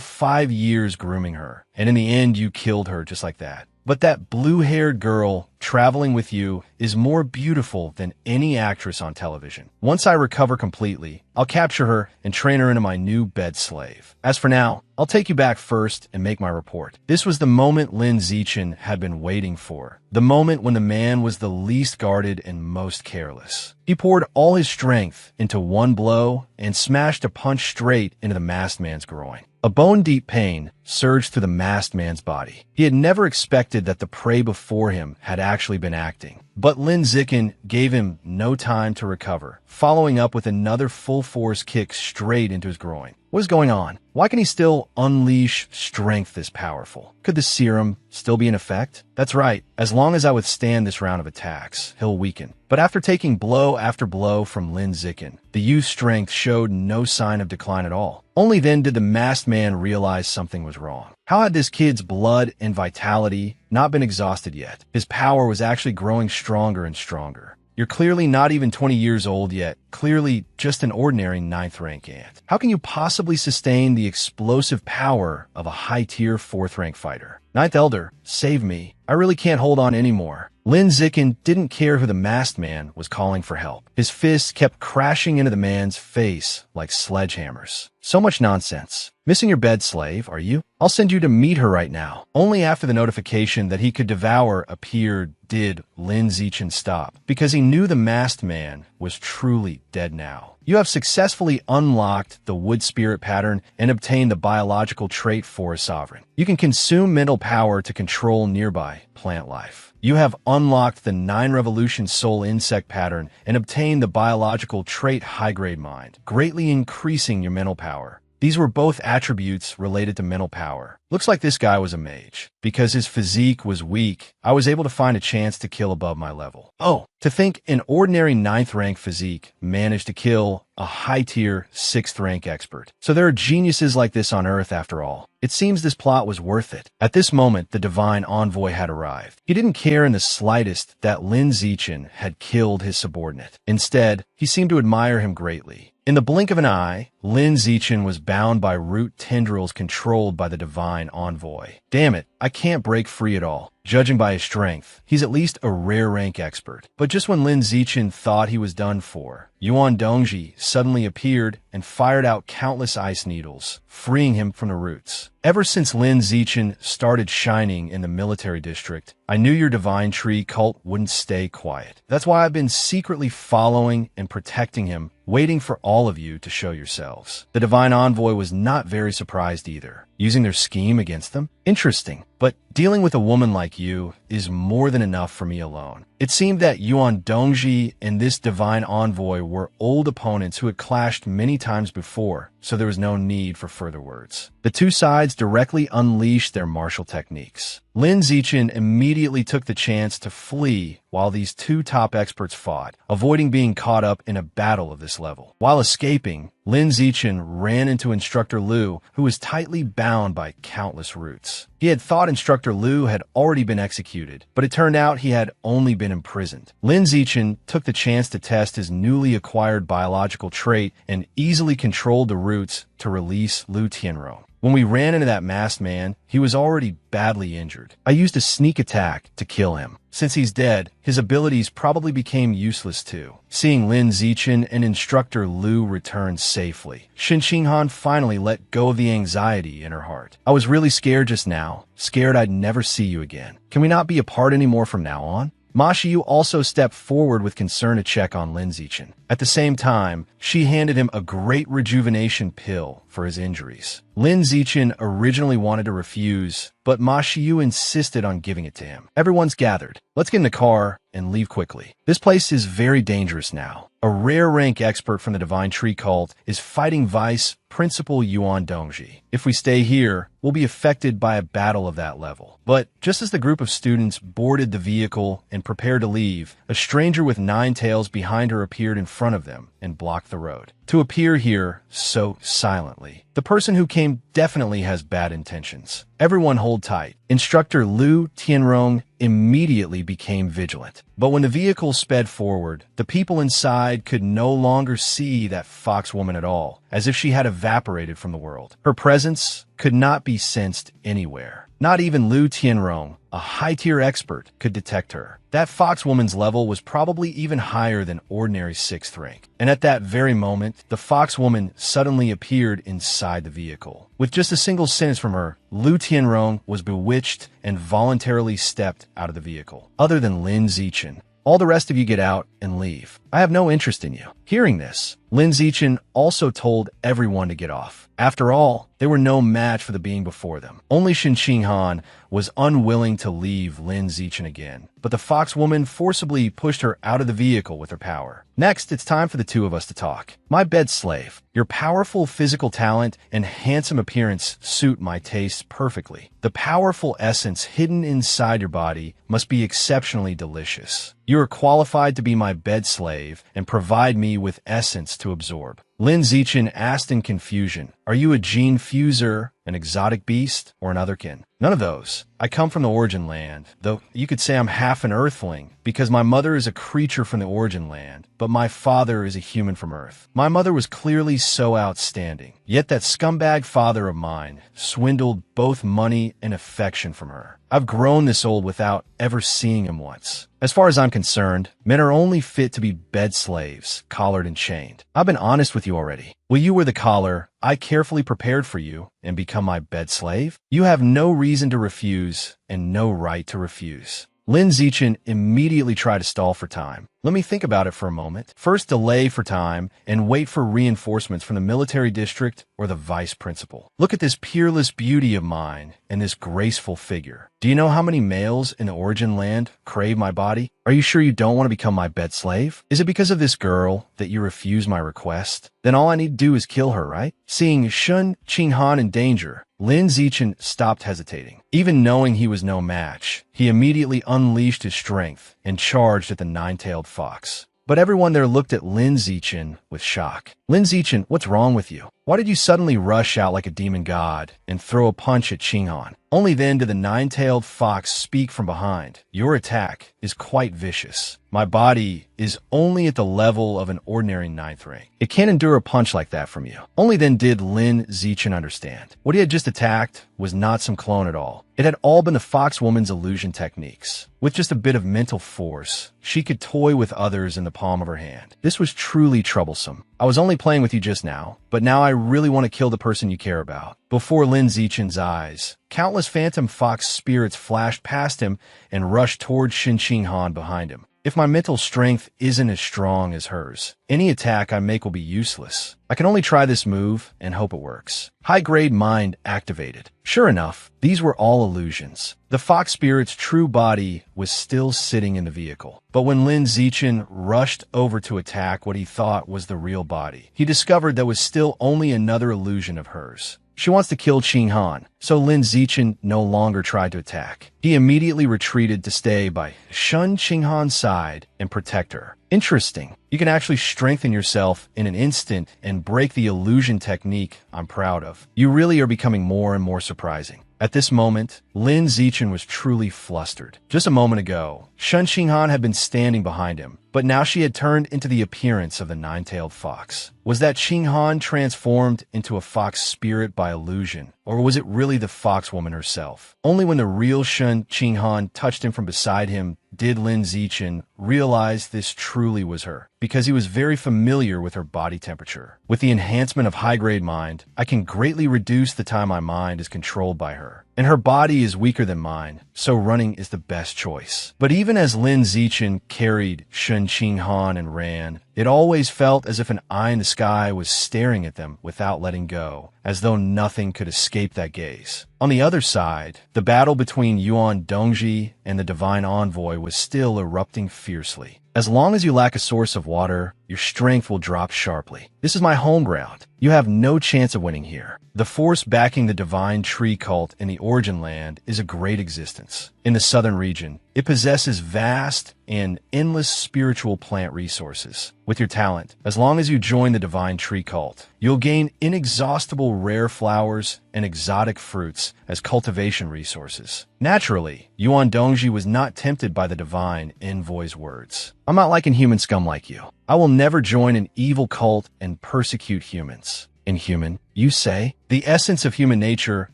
5 years grooming her, and in the end you killed her just like that. But that blue-haired girl traveling with you is more beautiful than any actress on television. Once I recover completely, I'll capture her and train her into my new bed slave. As for now, I'll take you back first and make my report. This was the moment Lin Zichen had been waiting for. The moment when the man was the least guarded and most careless. He poured all his strength into one blow and smashed a punch straight into the masked man's groin. A bone-deep pain surged through the masked man's body. He had never expected that the prey before him had actually been acting. But Lin Zikin gave him no time to recover, following up with another full-force kick straight into his groin. What is going on? Why can he still unleash strength this powerful? Could the serum still be in effect? That's right. As long as I withstand this round of attacks, he'll weaken. But after taking blow after blow from Lin Zikin, the youth's strength showed no sign of decline at all. Only then did the masked man realize something was wrong. How had this kid's blood and vitality not been exhausted yet? His power was actually growing stronger and stronger. You're clearly not even 20 years old yet, clearly just an ordinary 9th rank ant. How can you possibly sustain the explosive power of a high-tier 4th rank fighter? Ninth Elder, save me. I really can't hold on anymore. Lin Zikin didn't care who the masked man was calling for help. His fists kept crashing into the man's face like sledgehammers. So much nonsense. Missing your bed slave, are you? I'll send you to meet her right now. Only after the notification that he could devour appeared did Lin Zichen stop, because he knew the masked man was truly dead now. You have successfully unlocked the wood spirit pattern and obtained the biological trait Forest Sovereign. You can consume mental power to control nearby plant life. You have unlocked the 9 Revolution Soul Insect pattern and obtained the biological trait High Grade Mind, greatly increasing your mental power. These were both attributes related to mental power. Looks like this guy was a mage. Because his physique was weak, I was able to find a chance to kill above my level. Oh, to think an ordinary 9th rank physique managed to kill a high-tier 6th rank expert. So there are geniuses like this on Earth after all. It seems this plot was worth it. At this moment, the divine envoy had arrived. He didn't care in the slightest that Lin Zichen had killed his subordinate. Instead, he seemed to admire him greatly. In the blink of an eye, Lin Zichen was bound by root tendrils controlled by the divine envoy. Damn it, I can't break free at all. Judging by his strength, he's at least a rare rank expert. But just when Lin Zichen thought he was done for, Yuan Dongji suddenly appeared and fired out countless ice needles, freeing him from the roots. Ever since Lin Zichen started shining in the military district, I knew your divine tree cult wouldn't stay quiet. That's why I've been secretly following and protecting him, waiting for all of you to show yourselves. The divine envoy was not very surprised either. Using their scheme against them? Interesting. But dealing with a woman like you is more than enough for me alone. It seemed that Yuan Dongji and this divine envoy were old opponents who had clashed many times before, so there was no need for further words. The two sides directly unleashed their martial techniques. Lin Zichen immediately took the chance to flee while these two top experts fought, avoiding being caught up in a battle of this level. While escaping, Lin Zichen ran into Instructor Liu, who was tightly bound by countless roots. He had thought Instructor Liu had already been executed, but it turned out he had only been imprisoned. Lin Zichen took the chance to test his newly acquired biological trait and easily controlled the roots to release Liu Tianrou. When we ran into that masked man, he was already badly injured. I used a sneak attack to kill him. Since he's dead, his abilities probably became useless too. Seeing Lin Zichen and Instructor Liu return safely, Shin Xinghan finally let go of the anxiety in her heart. I was really scared just now, scared I'd never see you again. Can we not be apart anymore from now on? Ma Xiu also stepped forward with concern to check on Lin Zichen. At the same time, she handed him a great rejuvenation pill for his injuries. Lin Zichen originally wanted to refuse, but Ma Xiu insisted on giving it to him. Everyone's gathered. Let's get in the car and leave quickly. This place is very dangerous now. A rare rank expert from the Divine Tree cult is fighting Vice Principal Yuan Dongji. If we stay here, we'll be affected by a battle of that level. But just as the group of students boarded the vehicle and prepared to leave, a stranger with 9 tails behind her appeared in front of them and blocked the road. To appear here so silently, the person who came definitely has bad intentions. Everyone hold tight. Instructor Liu Tianrong immediately became vigilant. But when the vehicle sped forward, the people inside could no longer see that fox woman at all, as if she had evaporated from the world. Her presence could not be sensed anywhere. Not even Liu Tianrong, a high-tier expert, could detect her. That fox woman's level was probably even higher than ordinary 6th rank. And at that very moment, the fox woman suddenly appeared inside the vehicle. With just a single sentence from her, Liu Tianrong was bewitched and voluntarily stepped out of the vehicle. Other than Lin Zichen, all the rest of you get out and leave. I have no interest in you. Hearing this, Lin Zichen also told everyone to get off. After all, they were no match for the being before them. Only Shen Qinghan was unwilling to leave Lin Zichen again, but the fox woman forcibly pushed her out of the vehicle with her power. Next, it's time for the two of us to talk. My bed slave, your powerful physical talent and handsome appearance suit my tastes perfectly. The powerful essence hidden inside your body must be exceptionally delicious. You are qualified to be my bed slave and provide me with essence to absorb. Lin Zichen asked in confusion, are you a gene fuser, an exotic beast, or an otherkin? None of those. I come from the origin land, though you could say I'm half an earthling, because my mother is a creature from the origin land, but my father is a human from Earth. My mother was clearly so outstanding, yet that scumbag father of mine swindled both money and affection from her. I've grown this old without ever seeing him once. As far as I'm concerned, men are only fit to be bed slaves, collared and chained. I've been honest with you already. Will you wear the collar I carefully prepared for you and become my bed slave? You have no reason to refuse and no right to refuse. Lin Zichen immediately tried to stall for time. Let me think about it for a moment. First, delay for time and wait for reinforcements from the military district or the vice principal. Look at this peerless beauty of mine and this graceful figure. Do you know how many males in the origin land crave my body? Are you sure you don't want to become my bed slave? Is it because of this girl that you refuse my request? Then all I need to do is kill her, right? Seeing Shen Qinghan in danger, Lin Zichen stopped hesitating. Even knowing he was no match, he immediately unleashed his strength and charged at the 9-tailed fox. But everyone there looked at Lin Zichen with shock. Lin Zichen, what's wrong with you? Why did you suddenly rush out like a demon god and throw a punch at Qinghan? Only then did the 9-tailed fox speak from behind. Your attack is quite vicious. My body is only at the level of an ordinary 9th rank. It can't endure a punch like that from you. Only then did Lin Zichen understand. What he had just attacked was not some clone at all. It had all been the fox woman's illusion techniques. With just a bit of mental force, she could toy with others in the palm of her hand. This was truly troublesome. I was only playing with you just now, but now I really want to kill the person you care about. Before Lin Zichen's eyes, countless phantom fox spirits flashed past him and rushed toward Shen Qinghan behind him. If my mental strength isn't as strong as hers, any attack I make will be useless. I can only try this move and hope it works. High-grade mind activated. Sure enough, these were all illusions. The fox spirit's true body was still sitting in the vehicle. But when Lin Zichen rushed over to attack what he thought was the real body, he discovered there was still only another illusion of hers. She wants to kill Qinghan, so Lin Zichen no longer tried to attack. He immediately retreated to stay by Shen Qinghan's side and protect her. Interesting. You can actually strengthen yourself in an instant and break the illusion technique I'm proud of. You really are becoming more and more surprising. At this moment, Lin Zichen was truly flustered. Just a moment ago, Shen Qinghan had been standing behind him, but now she had turned into the appearance of the 9-tailed fox. Was that Qinghan transformed into a fox spirit by illusion, or was it really the fox woman herself? Only when the real Shen Qinghan touched him from beside him did Lin Zichen realize this truly was her, because he was very familiar with her body temperature. With the enhancement of high-grade mind, I can greatly reduce the time my mind is controlled by her. and her body is weaker than mine, so running is the best choice. But even as Lin Zichen carried Shen Qinghan and ran, it always felt as if an eye in the sky was staring at them without letting go, as though nothing could escape that gaze. On the other side, the battle between Yuan Dongji and the Divine Envoy was still erupting fiercely. As long as you lack a source of water, your strength will drop sharply. This is my home ground. You have no chance of winning here. The force backing the divine tree cult in the origin land is a great existence. In the southern region, it possesses vast and endless spiritual plant resources. With your talent, as long as you join the divine tree cult, you'll gain inexhaustible rare flowers and exotic fruits as cultivation resources. Naturally, Yuan Dongji was not tempted by the divine envoy's words. I'm not like inhuman scum like you. I will never join an evil cult and persecute humans. Inhuman, you say? The essence of human nature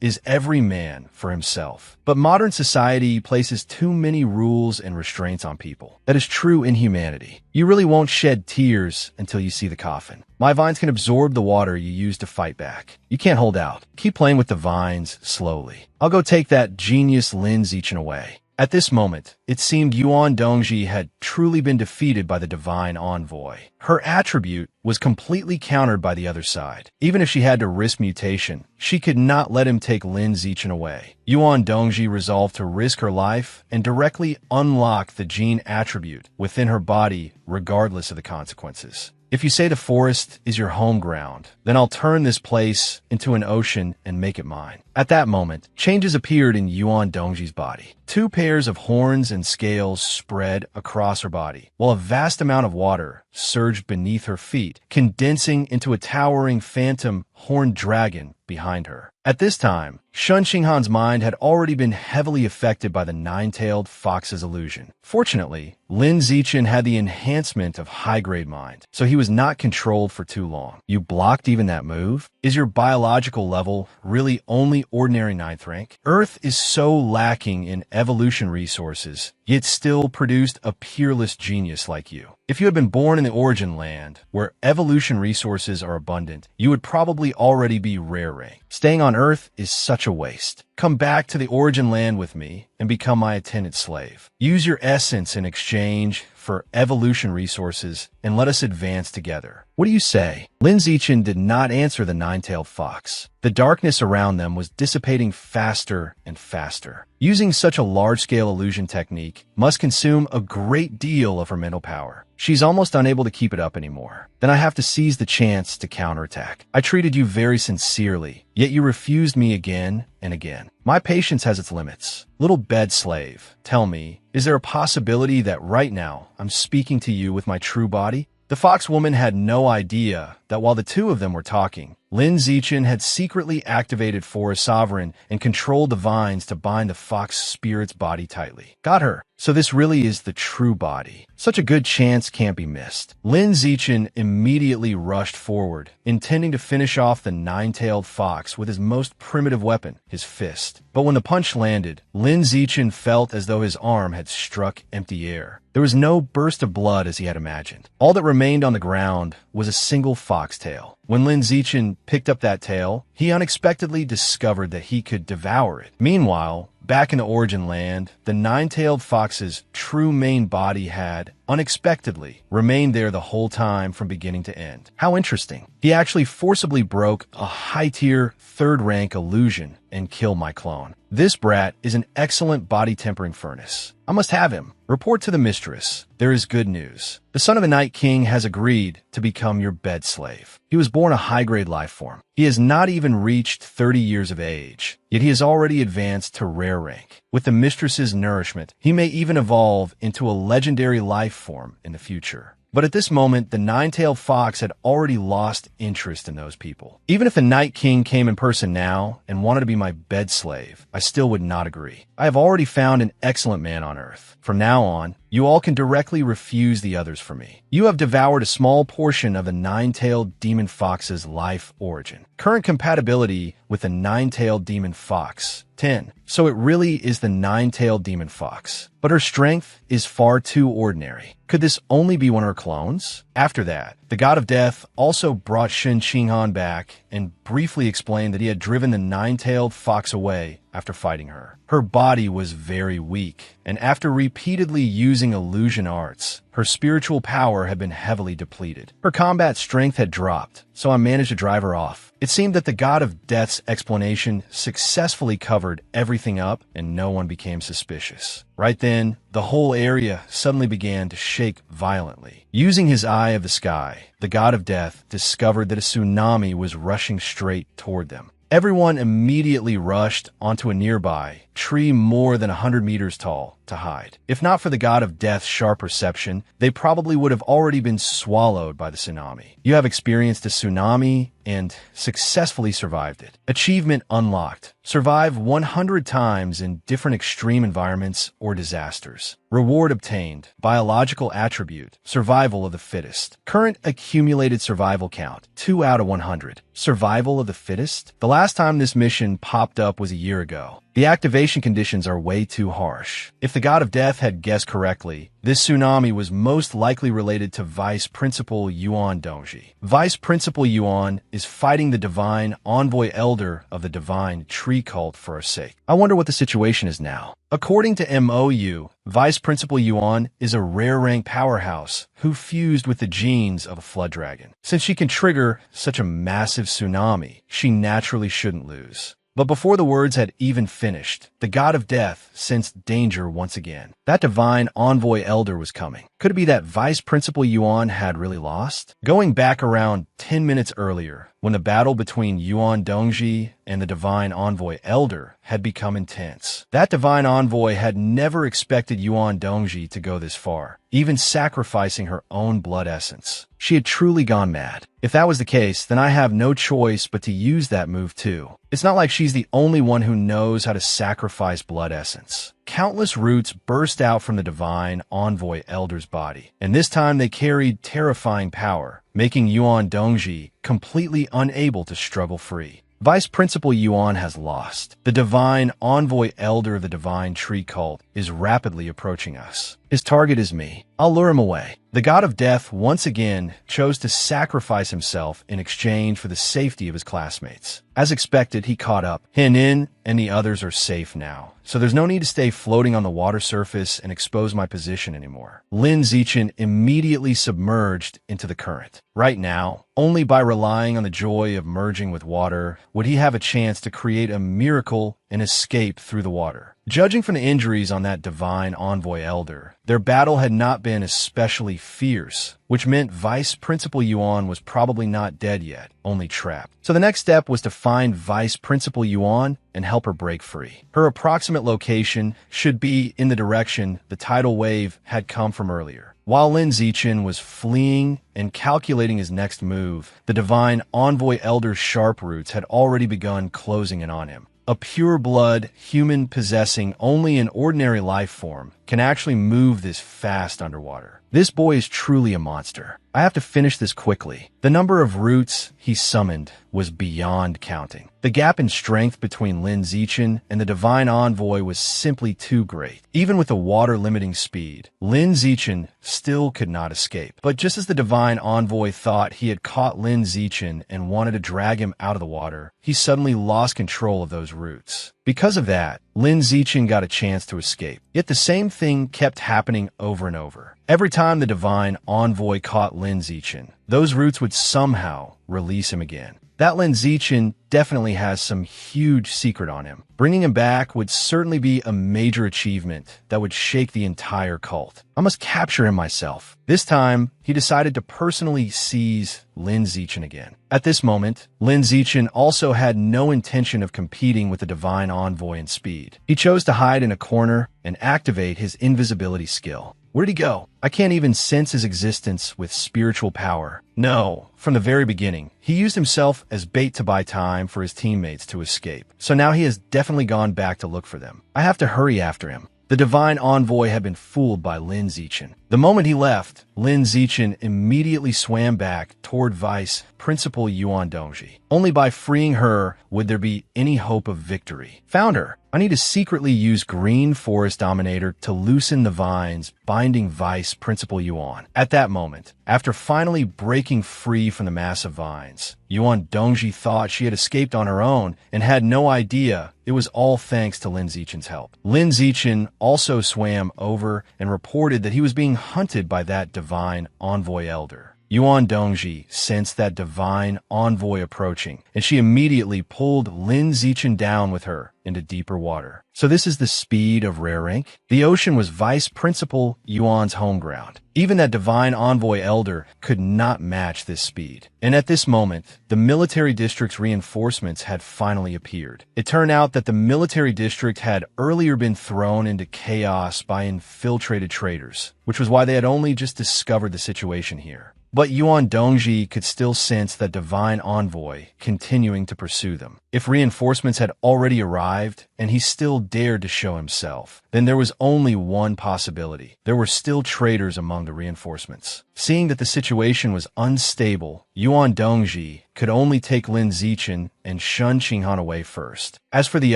is every man for himself. But modern society places too many rules and restraints on people. That is true inhumanity. You really won't shed tears until you see the coffin. My vines can absorb the water you use to fight back. You can't hold out. Keep playing with the vines slowly. I'll go take that genius Lin Zichen away. At this moment, it seemed Yuan Dongji had truly been defeated by the divine envoy. Her attribute was completely countered by the other side. Even if she had to risk mutation, she could not let him take Lin Zichen away. Yuan Dongji resolved to risk her life and directly unlock the gene attribute within her body regardless of the consequences. If you say the forest is your home ground, then I'll turn this place into an ocean and make it mine. At that moment, changes appeared in Yuan Dongji's body. 2 pairs of horns and scales spread across her body, while a vast amount of water surged beneath her feet, condensing into a towering phantom horned dragon behind her. At this time, Shen Qinghan's mind had already been heavily affected by the nine-tailed fox's illusion. Fortunately, Lin Zichen had the enhancement of high-grade mind, so he was not controlled for too long. You blocked even that move? Is your biological level really only ordinary 9th rank? Earth is so lacking in evolution resources, yet still produced a peerless genius like you. If you had been born in the origin land, where evolution resources are abundant, you would probably already be rare rank. Staying on Earth is such a waste. Come back to the origin land with me and become my attendant slave. Use your essence in exchange for evolution resources and let us advance together. What do you say? Lin Zichen did not answer the nine-tailed fox. The darkness around them was dissipating faster and faster. Using such a large-scale illusion technique must consume a great deal of her mental power. She's almost unable to keep it up anymore. Then I have to seize the chance to counterattack. I treated you very sincerely, yet you refused me again and again. My patience has its limits. Little bed slave, tell me, is there a possibility that right now I'm speaking to you with my true body? The fox woman had no idea that while the two of them were talking, Lin Zichen had secretly activated Forest Sovereign and controlled the vines to bind the fox spirit's body tightly. Got her. So this really is the true body. Such a good chance can't be missed. Lin Zichen immediately rushed forward, intending to finish off the nine-tailed fox with his most primitive weapon, his fist. But when the punch landed, Lin Zichen felt as though his arm had struck empty air. There was no burst of blood as he had imagined. All that remained on the ground was a single foxtail. When Lin Zichen picked up that tail, he unexpectedly discovered that he could devour it. Meanwhile, back in the origin land, the nine-tailed fox's true main body had, unexpectedly, remained there the whole time from beginning to end. How interesting. He actually forcibly broke a high-tier, third-rank illusion and killed my clone. This brat is an excellent body-tempering furnace. I must have him. Report to the mistress. There is good news. The son of a Night King has agreed to become your bed slave. He was born a high-grade life form. He has not even reached 30 years of age, yet he has already advanced to rare rank. With the mistress's nourishment, he may even evolve into a legendary life form in the future. But at this moment, the nine-tailed fox had already lost interest in those people. Even if the Night King came in person now and wanted to be my bed slave, I still would not agree. I have already found an excellent man on Earth. From now on, you all can directly refuse the others for me. You have devoured a small portion of the nine-tailed demon fox's life origin. Current compatibility with the nine-tailed demon fox, 10. So it really is the nine-tailed demon fox. but her strength is far too ordinary. Could this only be one of her clones? After that, the god of death also brought Shin Qinghan back and briefly explained that he had driven the nine-tailed fox away after fighting her. Her body was very weak, and after repeatedly using illusion arts, her spiritual power had been heavily depleted. Her combat strength had dropped, so I managed to drive her off. It seemed that the god of death's explanation successfully covered everything up, and no one became suspicious. Right then, the whole area suddenly began to shake violently. Using his eye of the sky, the god of death discovered that a tsunami was rushing straight toward them. Everyone immediately rushed onto a nearby tree more than 100 meters tall to hide. If not for the god of death's sharp perception, they probably would have already been swallowed by the tsunami. You have experienced a tsunami and successfully survived it. Achievement unlocked. Survive 100 times in different extreme environments or disasters. Reward obtained. Biological attribute. Survival of the fittest. Current accumulated survival count. 2 out of 100. Survival of the fittest? The last time this mission popped up was a year ago. The activation conditions are way too harsh. If the god of death had guessed correctly, this tsunami was most likely related to Vice Principal Yuan Dongji. Vice Principal Yuan is fighting the divine envoy elder of the divine tree cult for our sake. I wonder what the situation is now. According to MOU, Vice Principal Yuan is a rare rank powerhouse who fused with the genes of a flood dragon. Since she can trigger such a massive tsunami, she naturally shouldn't lose. But before the words had even finished, the god of death sensed danger once again. That divine envoy elder was coming. Could it be that Vice Principal Yuan had really lost? Going back around 10 minutes earlier, when the battle between Yuan Dongji and the divine envoy elder had become intense. That divine envoy had never expected Yuan Dongji to go this far, even sacrificing her own blood essence. She had truly gone mad. If that was the case, then I have no choice but to use that move too. It's not like she's the only one who knows how to sacrifice blood essence. Countless roots burst out from the divine envoy elder's body, and this time they carried terrifying power, making Yuan Dongji completely unable to struggle free. Vice Principal Yuan has lost. The divine envoy elder of the divine tree cult is rapidly approaching us. His target is me. I'll lure him away. The god of death once again chose to sacrifice himself in exchange for the safety of his classmates. As expected, he caught up. Henin and the others are safe now, so there's no need to stay floating on the water surface and expose my position anymore. Lin Zichen immediately submerged into the current. Right now, only by relying on the joy of merging with water would he have a chance to create a miracle and escape through the water. Judging from the injuries on that divine envoy elder, their battle had not been especially fierce, which meant Vice Principal Yuan was probably not dead yet, only trapped. So the next step was to find Vice Principal Yuan and help her break free. Her approximate location should be in the direction the tidal wave had come from earlier. While Lin Zichen was fleeing and calculating his next move, the divine envoy elder's sharp roots had already begun closing in on him. A pure-blood human possessing only an ordinary life form can actually move this fast underwater. This boy is truly a monster. I have to finish this quickly. The number of roots he summoned was beyond counting. The gap in strength between Lin Zichen and the divine envoy was simply too great. Even with the water-limiting speed, Lin Zichen still could not escape. But just as the divine envoy thought he had caught Lin Zichen and wanted to drag him out of the water, he suddenly lost control of those roots. Because of that, Lin Zichen got a chance to escape. Yet the same thing kept happening over and over. Every time the divine envoy caught Lin Zichen, those roots would somehow release him again. That Lin Zichen definitely has some huge secret on him. Bringing him back would certainly be a major achievement that would shake the entire cult. I must capture him myself. This time, he decided to personally seize Lin Zichen again. At this moment, Lin Zichen also had no intention of competing with the divine envoy in speed. He chose to hide in a corner and activate his invisibility skill. Where'd he go? I can't even sense his existence with spiritual power. No, from the very beginning, he used himself as bait to buy time for his teammates to escape. So now he has definitely gone back to look for them. I have to hurry after him. The divine envoy had been fooled by Lin Zichen. The moment he left, Lin Zichen immediately swam back toward Vice Principal Yuan Dongji. Only by freeing her would there be any hope of victory. Found her. I need to secretly use Green Forest Dominator to loosen the vines binding Vice Principal Yuan. At that moment, after finally breaking free from the massive vines, Yuan Dongji thought she had escaped on her own and had no idea it was all thanks to Lin Zichen's help. Lin Zichen also swam over and reported that he was being hunted by that divine envoy elder. Yuan Dongji sensed that divine envoy approaching, and she immediately pulled Lin Zichen down with her into deeper water. So this is the speed of rare rank? The ocean was Vice Principal Yuan's home ground. Even that divine envoy elder could not match this speed. And at this moment, the military district's reinforcements had finally appeared. It turned out that the military district had earlier been thrown into chaos by infiltrated traders, which was why they had only just discovered the situation here. But Yuan Dongji could still sense that divine envoy continuing to pursue them. If reinforcements had already arrived, and he still dared to show himself, then there was only one possibility. There were still traitors among the reinforcements. Seeing that the situation was unstable, Yuan Dongji could only take Lin Zichen and Shun Qinghan away first. As for the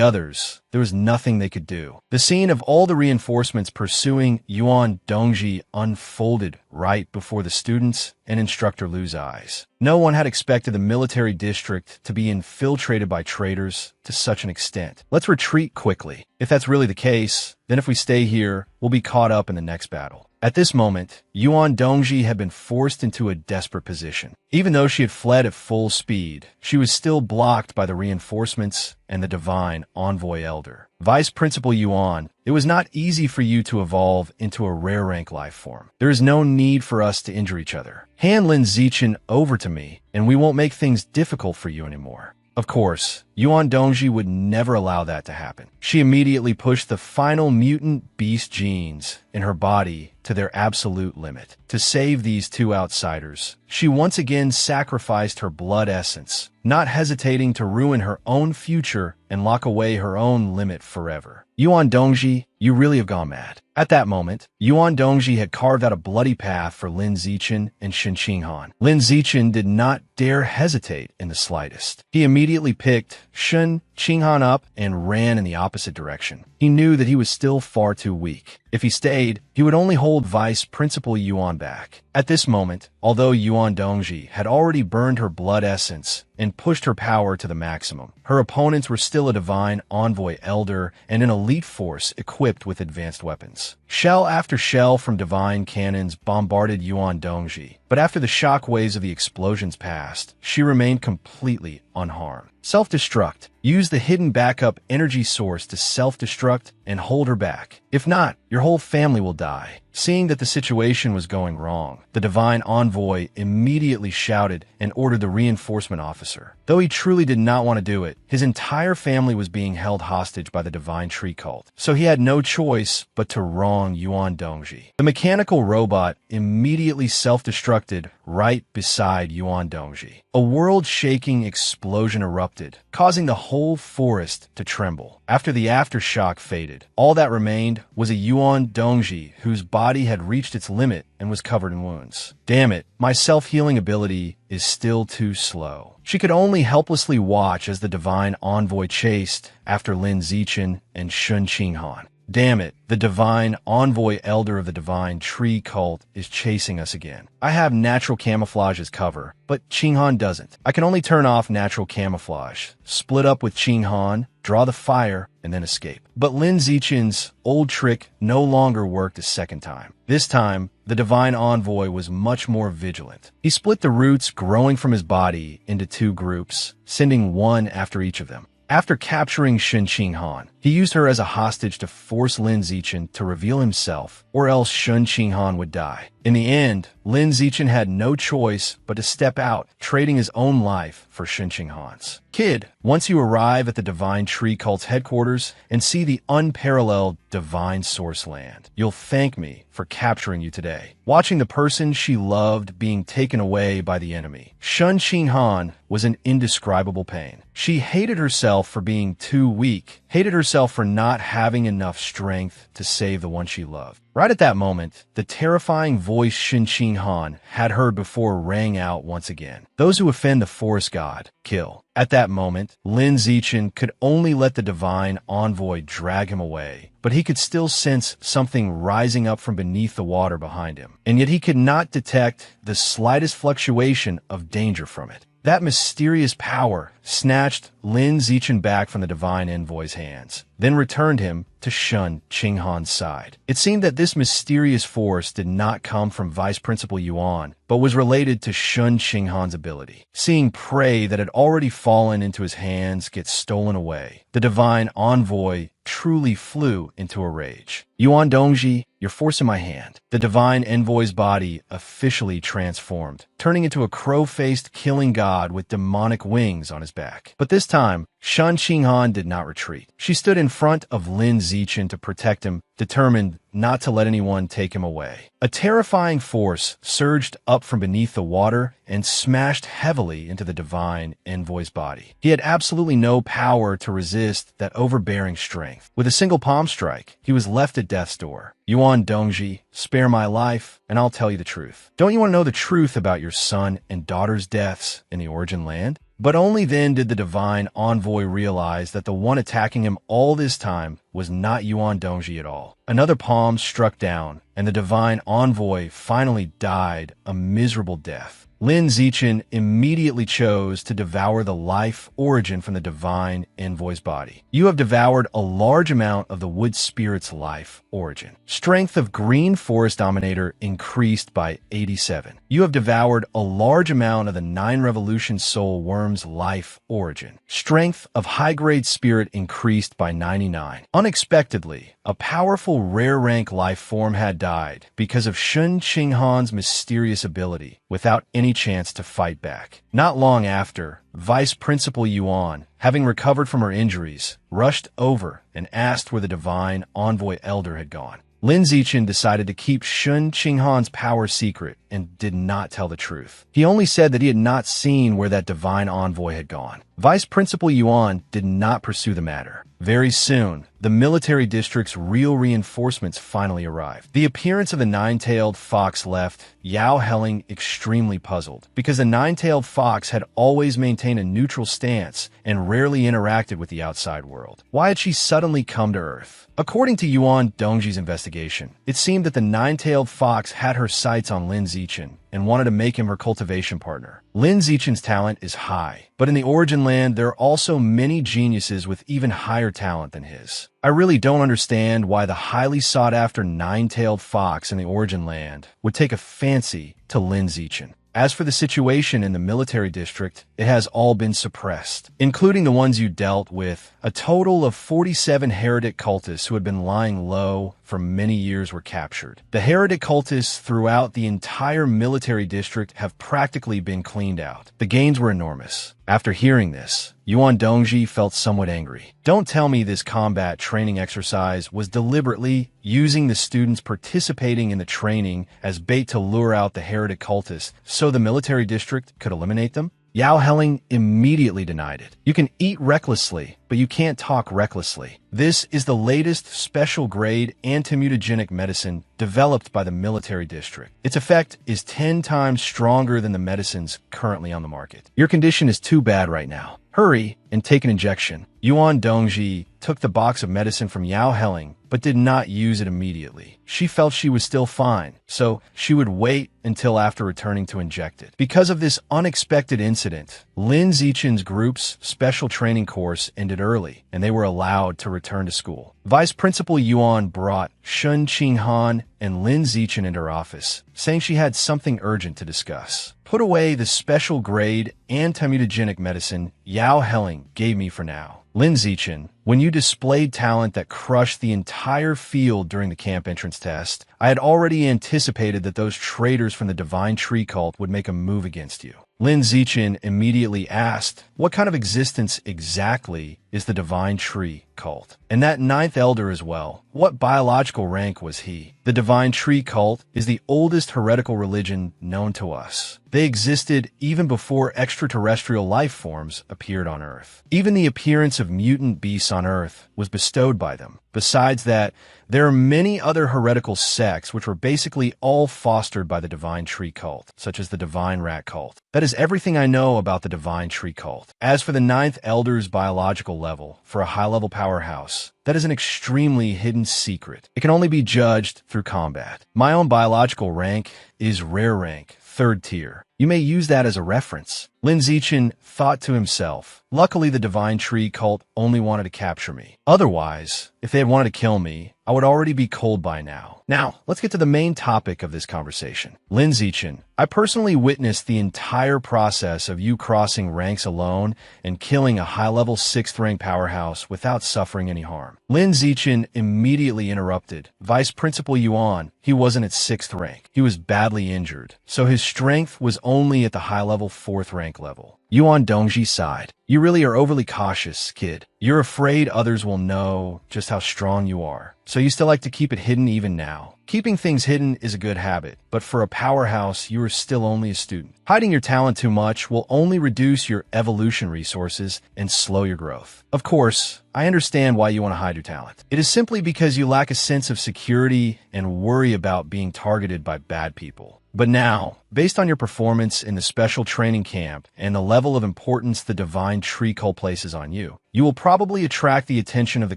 others, there was nothing they could do. The scene of all the reinforcements pursuing Yuan Dongji unfolded right before the students and instructor Lu's eyes. No one had expected the military district to be infiltrated by traitors to such an extent. Let's retreat quickly. If that's really the case, then if we stay here, we'll be caught up in the next battle. At this moment, Yuan Dongji had been forced into a desperate position. Even though she had fled at full speed, she was still blocked by the reinforcements and the divine envoy elder. Vice Principal Yuan, it was not easy for you to evolve into a rare rank life form. There is no need for us to injure each other. Hand Lin Zichen over to me, and we won't make things difficult for you anymore. Of course, Yuan Dongji would never allow that to happen. She immediately pushed the final mutant beast genes in her body to their absolute limit. To save these two outsiders, she once again sacrificed her blood essence, not hesitating to ruin her own future and lock away her own limit forever. Yuan Dongji, you really have gone mad. At that moment, Yuan Dongji had carved out a bloody path for Lin Zichen and Shen Qinghan. Lin Zichen did not dare hesitate in the slightest. He immediately picked Shen Qinghan up and ran in the opposite direction. He knew that he was still far too weak. If he stayed, he would only hold Vice Principal Yuan back. At this moment, although Yuan Dongji had already burned her blood essence and pushed her power to the maximum, her opponents were still a divine envoy elder and an elite force equipped with advanced weapons. Shell after shell from divine cannons bombarded Yuan Dongji, but after the shock waves of the explosions passed, she remained completely unharmed. Self-destruct. Use the hidden backup energy source to self-destruct and hold her back. If not, your whole family will die. Seeing that the situation was going wrong, the divine envoy immediately shouted and ordered the reinforcement officer. Though he truly did not want to do it, his entire family was being held hostage by the divine tree cult, so he had no choice but to wrong Yuan Dongji. The mechanical robot immediately self-destructed right beside Yuan Dongji. A world-shaking explosion erupted, causing the whole forest to tremble. After the aftershock faded, all that remained was a Yuan Dongji whose body had reached its limit and was covered in wounds. Damn it, my self-healing ability is still too slow. She could only helplessly watch as the divine envoy chased after Lin Zichen and Shun Qinghan. Damn it, the divine envoy elder of the divine tree cult is chasing us again. I have natural camouflage as cover, but Qinghan doesn't. I can only turn off natural camouflage, split up with Qinghan, draw the fire, and then escape. But Lin Zichen's old trick no longer worked a second time. This time, the divine envoy was much more vigilant. He split the roots growing from his body into two groups, sending one after each of them. After capturing Shen Qinghan, he used her as a hostage to force Lin Zichen to reveal himself, or else Shen Qinghan would die. In the end, Lin Zichen had no choice but to step out, trading his own life for Shen Qinghan's. Kid, once you arrive at the Divine Tree Cult's headquarters and see the unparalleled Divine Source Land, you'll thank me for capturing you today. Watching the person she loved being taken away by the enemy, Shen Qinghan was an indescribable pain. She hated herself for being too weak, hated herself for not having enough strength to save the one she loved. Right at that moment, the terrifying voice Shin Ching Han had heard before rang out once again. Those who offend the forest god, kill. At that moment, Lin Zichen could only let the divine envoy drag him away, but he could still sense something rising up from beneath the water behind him, and yet he could not detect the slightest fluctuation of danger from it. That mysterious power snatched Lin Zichen back from the divine envoy's hands, then returned him to Shun Qinghan's side. It seemed that this mysterious force did not come from Vice Principal Yuan, but was related to Shun Qinghan's ability. Seeing prey that had already fallen into his hands get stolen away, the divine envoy truly flew into a rage. Yuan Dongji, you're forcing my hand. The divine envoy's body officially transformed, turning into a crow-faced killing god with demonic wings on his back. But this time, Shun Qinghan did not retreat. She stood in front of Lin Zichen to protect him, determined not to let anyone take him away. A terrifying force surged up from beneath the water and smashed heavily into the divine envoy's body. He had absolutely no power to resist that overbearing strength. With a single palm strike, he was left at death's door. Yuan Dongji, spare my life, and I'll tell you the truth. Don't you want to know the truth about your son and daughter's deaths in the origin land? But only then did the divine envoy realize that the one attacking him all this time was not Yuan Dongji at all. Another palm struck down, and the divine envoy finally died a miserable death. Lin Zichen immediately chose to devour the life origin from the divine envoy's body. You have devoured a large amount of the wood spirit's life origin. Strength of Green Forest Dominator increased by 87. You have devoured a large amount of the 9 Revolution Soul Worm's life origin. Strength of High Grade Spirit increased by 99. Unexpectedly, a powerful rare rank life form had died because of Shun Qinghan's mysterious ability, without any chance to fight back. Not long after, Vice Principal Yuan, having recovered from her injuries, rushed over and asked where the divine envoy elder had gone. Lin Zichen decided to keep Shun Qinghan's power secret and did not tell the truth. He only said that he had not seen where that divine envoy had gone. Vice Principal Yuan did not pursue the matter. Very soon, the military district's real reinforcements finally arrived. The appearance of the nine-tailed fox left Yahello extremely puzzled, because the nine-tailed fox had always maintained a neutral stance and rarely interacted with the outside world. Why had she suddenly come to Earth? According to Yuan Dongji's investigation, it seemed that the nine-tailed fox had her sights on Lin Zichen and wanted to make him her cultivation partner. Lin Zichen's talent is high, but in the origin land, there are also many geniuses with even higher talent than his. I really don't understand why the highly sought-after nine-tailed fox in the origin land would take a fancy to Lin Zichen. As for the situation in the military district, it has all been suppressed, including the ones you dealt with. A total of 47 heretic cultists who had been lying low for many years were captured. The heretic cultists throughout the entire military district have practically been cleaned out. The gains were enormous. After hearing this, Yuan Dongji felt somewhat angry. Don't tell me this combat training exercise was deliberately using the students participating in the training as bait to lure out the heretic cultists so the military district could eliminate them? Yahello immediately denied it. You can eat recklessly, but you can't talk recklessly. This is the latest special grade antimutagenic medicine developed by the military district. Its effect is 10 times stronger than the medicines currently on the market. Your condition is too bad right now. Hurry and take an injection. Yuan Dongji took the box of medicine from Yahello, but did not use it immediately. She felt she was still fine, so she would wait until after returning to inject it. Because of this unexpected incident, Lin Zichen's group's special training course ended early, and they were allowed to return to school. Vice Principal Yuan brought Shun Qinghan and Lin Zichen into her office, saying she had something urgent to discuss. Put away the special grade antimutagenic medicine Yahello gave me for now. Lin Zichen, when you displayed talent that crushed the entire field during the camp entrance test, I had already anticipated that those traitors from the Divine Tree Cult would make a move against you. Lin Zichen immediately asked, what kind of existence exactly is the Divine Tree cult? And that ninth elder as well. What biological rank was he? The Divine Tree cult is the oldest heretical religion known to us. They existed even before extraterrestrial life forms appeared on Earth. Even the appearance of mutant beasts on Earth was bestowed by them. Besides that, there are many other heretical sects which were basically all fostered by the Divine Tree cult, such as the Divine Rat cult. That is everything I know about the Divine Tree cult. As for the ninth elder's biological level, for a high-level powerhouse, that is an extremely hidden secret. It can only be judged through combat. My own biological rank is rare rank, 3rd tier. You may use that as a reference. Lin Zichen thought to himself, luckily the Divine Tree cult only wanted to capture me. Otherwise, if they had wanted to kill me, I would already be cold by now. Now, let's get to the main topic of this conversation. Lin Zichen, I personally witnessed the entire process of you crossing ranks alone and killing a high-level 6th rank powerhouse without suffering any harm. Lin Zichen immediately interrupted. Vice Principal Yuan, he wasn't at 6th rank. He was badly injured, so his strength was only at the high-level 4th rank level. Yuan Dongji sighed. You really are overly cautious, kid. You're afraid others will know just how strong you are, so you still like to keep it hidden even now. Keeping things hidden is a good habit, but for a powerhouse, you are still only a student. Hiding your talent too much will only reduce your evolution resources and slow your growth. Of course, I understand why you want to hide your talent. It is simply because you lack a sense of security and worry about being targeted by bad people. But now, based on your performance in the special training camp and the level of importance the Divine Tree cult places on you, you will probably attract the attention of the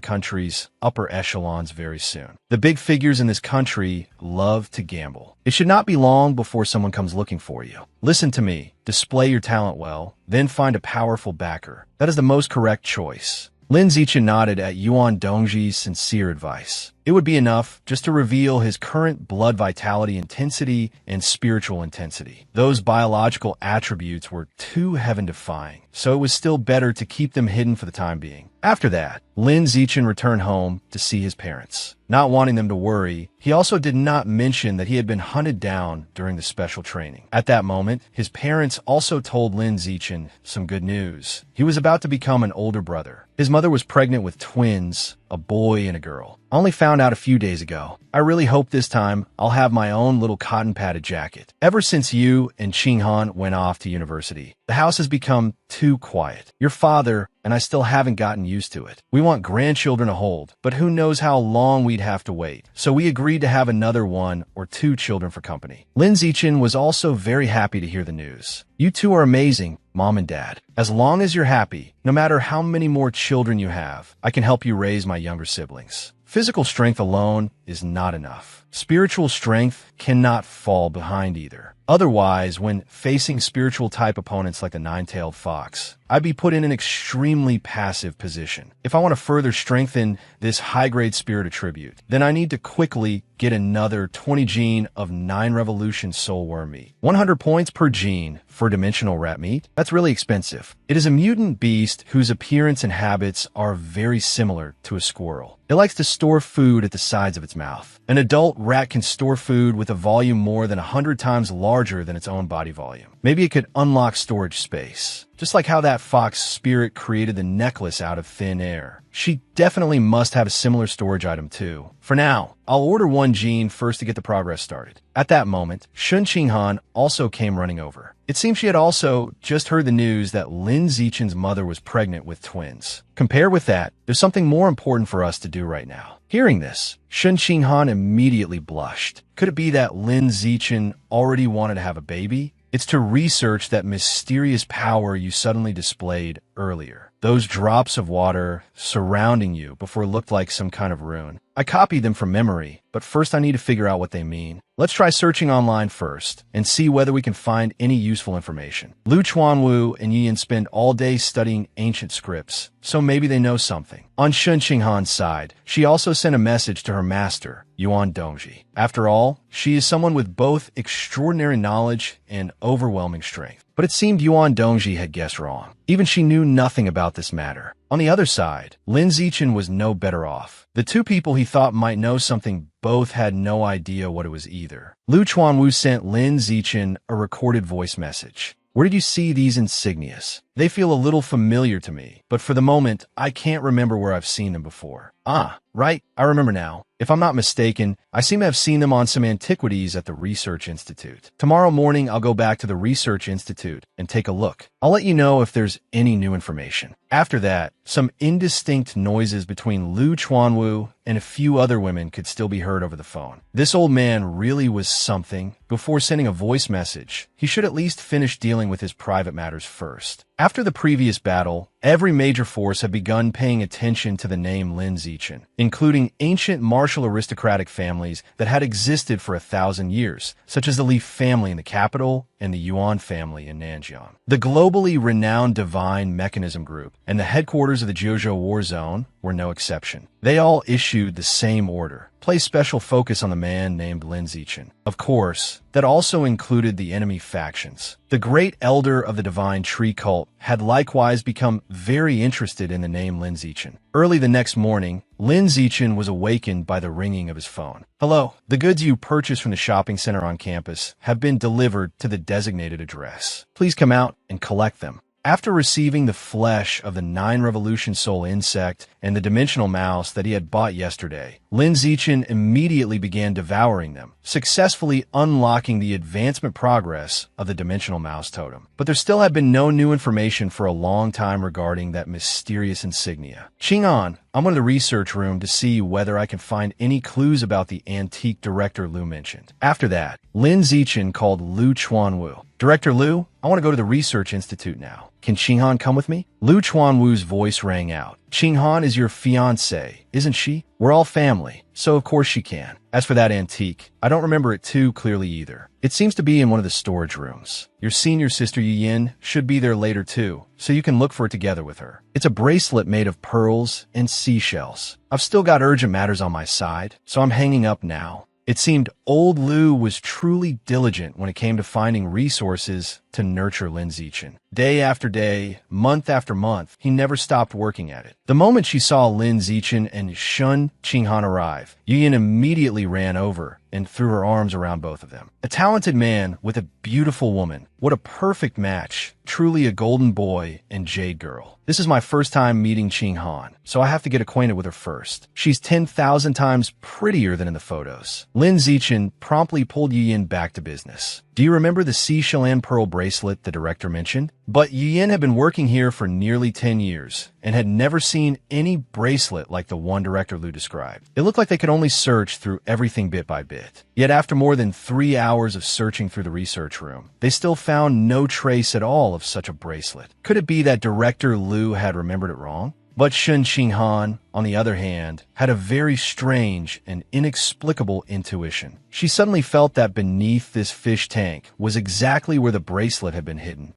country's upper echelons very soon. The big figures in this country love to gamble. It should not be long before someone comes looking for you. Listen to me, display your talent well, then find a powerful backer. That is the most correct choice. Lin Zichen nodded at Yuan Dongji's sincere advice. It would be enough just to reveal his current blood vitality intensity and spiritual intensity. Those biological attributes were too heaven-defying, so it was still better to keep them hidden for the time being. After that, Lin Zichen returned home to see his parents. Not wanting them to worry, he also did not mention that he had been hunted down during the special training. At that moment, his parents also told Lin Zichen some good news. He was about to become an older brother. His mother was pregnant with twins, a boy and a girl. I only found out a few days ago. I really hope this time I'll have my own little cotton-padded jacket. Ever since you and Qinghan went off to university, the house has become too quiet. Your father and I still haven't gotten used to it. We want grandchildren to hold, but who knows how long we'd have to wait. So we agreed to have another 1 or 2 children for company. Lin Zichen was also very happy to hear the news. You two are amazing, Mom and Dad. As long as you're happy, no matter how many more children you have, I can help you raise my younger siblings. Physical strength alone is not enough. Spiritual strength cannot fall behind either. Otherwise, when facing spiritual-type opponents like the nine-tailed fox, I'd be put in an extremely passive position. If I want to further strengthen this high-grade spirit attribute, then I need to quickly get another 20 gene of 9 revolution soul worm meat. 100 points per gene for dimensional rat meat? That's really expensive. It is a mutant beast whose appearance and habits are very similar to a squirrel. It likes to store food at the sides of its mouth. An adult rat can store food with a volume more than 100 times larger than its own body volume. Maybe it could unlock storage space. Just like how that fox spirit created the necklace out of thin air. She definitely must have a similar storage item too. For now, I'll order 1 gene first to get the progress started. At that moment, Shun Qinghan also came running over. It seems she had also just heard the news that Lin Zichen's mother was pregnant with twins. Compare with that, there's something more important for us to do right now. Hearing this, Shun Qinghan immediately blushed. Could it be that Lin Zichen already wanted to have a baby? It's to research that mysterious power you suddenly displayed earlier. Those drops of water surrounding you before it looked like some kind of rune. I copied them from memory, but first I need to figure out what they mean. Let's try searching online first and see whether we can find any useful information. Lu Chuanwu and Yiyan spend all day studying ancient scripts, so maybe they know something. On Shun Qinghan's side, she also sent a message to her master, Yuan Dongji. After all, she is someone with both extraordinary knowledge and overwhelming strength. But it seemed Yuan Dongji had guessed wrong. Even she knew nothing about this matter. On the other side, Lin Zichen was no better off. The 2 people he thought might know something both had no idea what it was either. Lu Chuanwu sent Lin Zichen a recorded voice message. Where did you see these insignias? They feel a little familiar to me, but for the moment, I can't remember where I've seen them before. Ah, right, I remember now. If I'm not mistaken, I seem to have seen them on some antiquities at the Research Institute. Tomorrow morning, I'll go back to the Research Institute and take a look. I'll let you know if there's any new information. After that, some indistinct noises between Lu Chuanwu and a few other women could still be heard over the phone. This old man really was something. Before sending a voice message, he should at least finish dealing with his private matters first. After the previous battle, every major force had begun paying attention to the name Lin Zichen, including ancient martial aristocratic families that had existed for 1,000 years, such as the Li family in the capital and the Yuan family in Nanjiang. The globally renowned Divine Mechanism Group and the headquarters of the Jiuzhou War Zone were no exception. They all issued the same order: place special focus on the man named Lin Zichen. Of course, that also included the enemy factions. The great elder of the Divine Tree cult had likewise become very interested in the name Lin Zichen. Early the next morning, Lin Zichen was awakened by the ringing of his phone. Hello, the goods you purchased from the shopping center on campus have been delivered to the designated address. Please come out and collect them. After receiving the flesh of the 9 Revolution Soul insect and the dimensional mouse that he had bought yesterday, Lin Zichen immediately began devouring them, successfully unlocking the advancement progress of the dimensional mouse totem. But there still had been no new information for a long time regarding that mysterious insignia. Qing'an, I'm going to the research room to see whether I can find any clues about the antique director Lu mentioned. After that, Lin Zichen called Lu Chuanwu. Director Lu, I want to go to the Research Institute now. Can Qing'an come with me? Lu Chuanwu's voice rang out. Qing'an is your fiancée, isn't she? We're all family, so of course she can. As for that antique, I don't remember it too clearly either. It seems to be in one of the storage rooms. Your senior sister Yuyin should be there later too, so you can look for it together with her. It's a bracelet made of pearls and seashells. I've still got urgent matters on my side, so I'm hanging up now. It seemed old Lu was truly diligent when it came to finding resources to nurture Lin Zichen. Day after day, month after month, he never stopped working at it. The moment she saw Lin Zichen and Shun Qing'an arrive, Yuyin immediately ran over and threw her arms around both of them. A talented man with a beautiful woman. What a perfect match. Truly a golden boy and jade girl. This is my first time meeting Qing'an, so I have to get acquainted with her first. She's 10,000 times prettier than in the photos. Lin Zichen promptly pulled Yuyin back to business. Do you remember the seashell and pearl bracelet the director mentioned? But Yuyin had been working here for nearly 10 years and had never seen any bracelet like the one Director Lu described. It looked like they could only search through everything bit by bit. Yet after more than 3 hours of searching through the research room, they still found no trace at all of such a bracelet. Could it be that Director Lu had remembered it wrong? But Shun Qing'an, on the other hand, had a very strange and inexplicable intuition. She suddenly felt that beneath this fish tank was exactly where the bracelet had been hidden.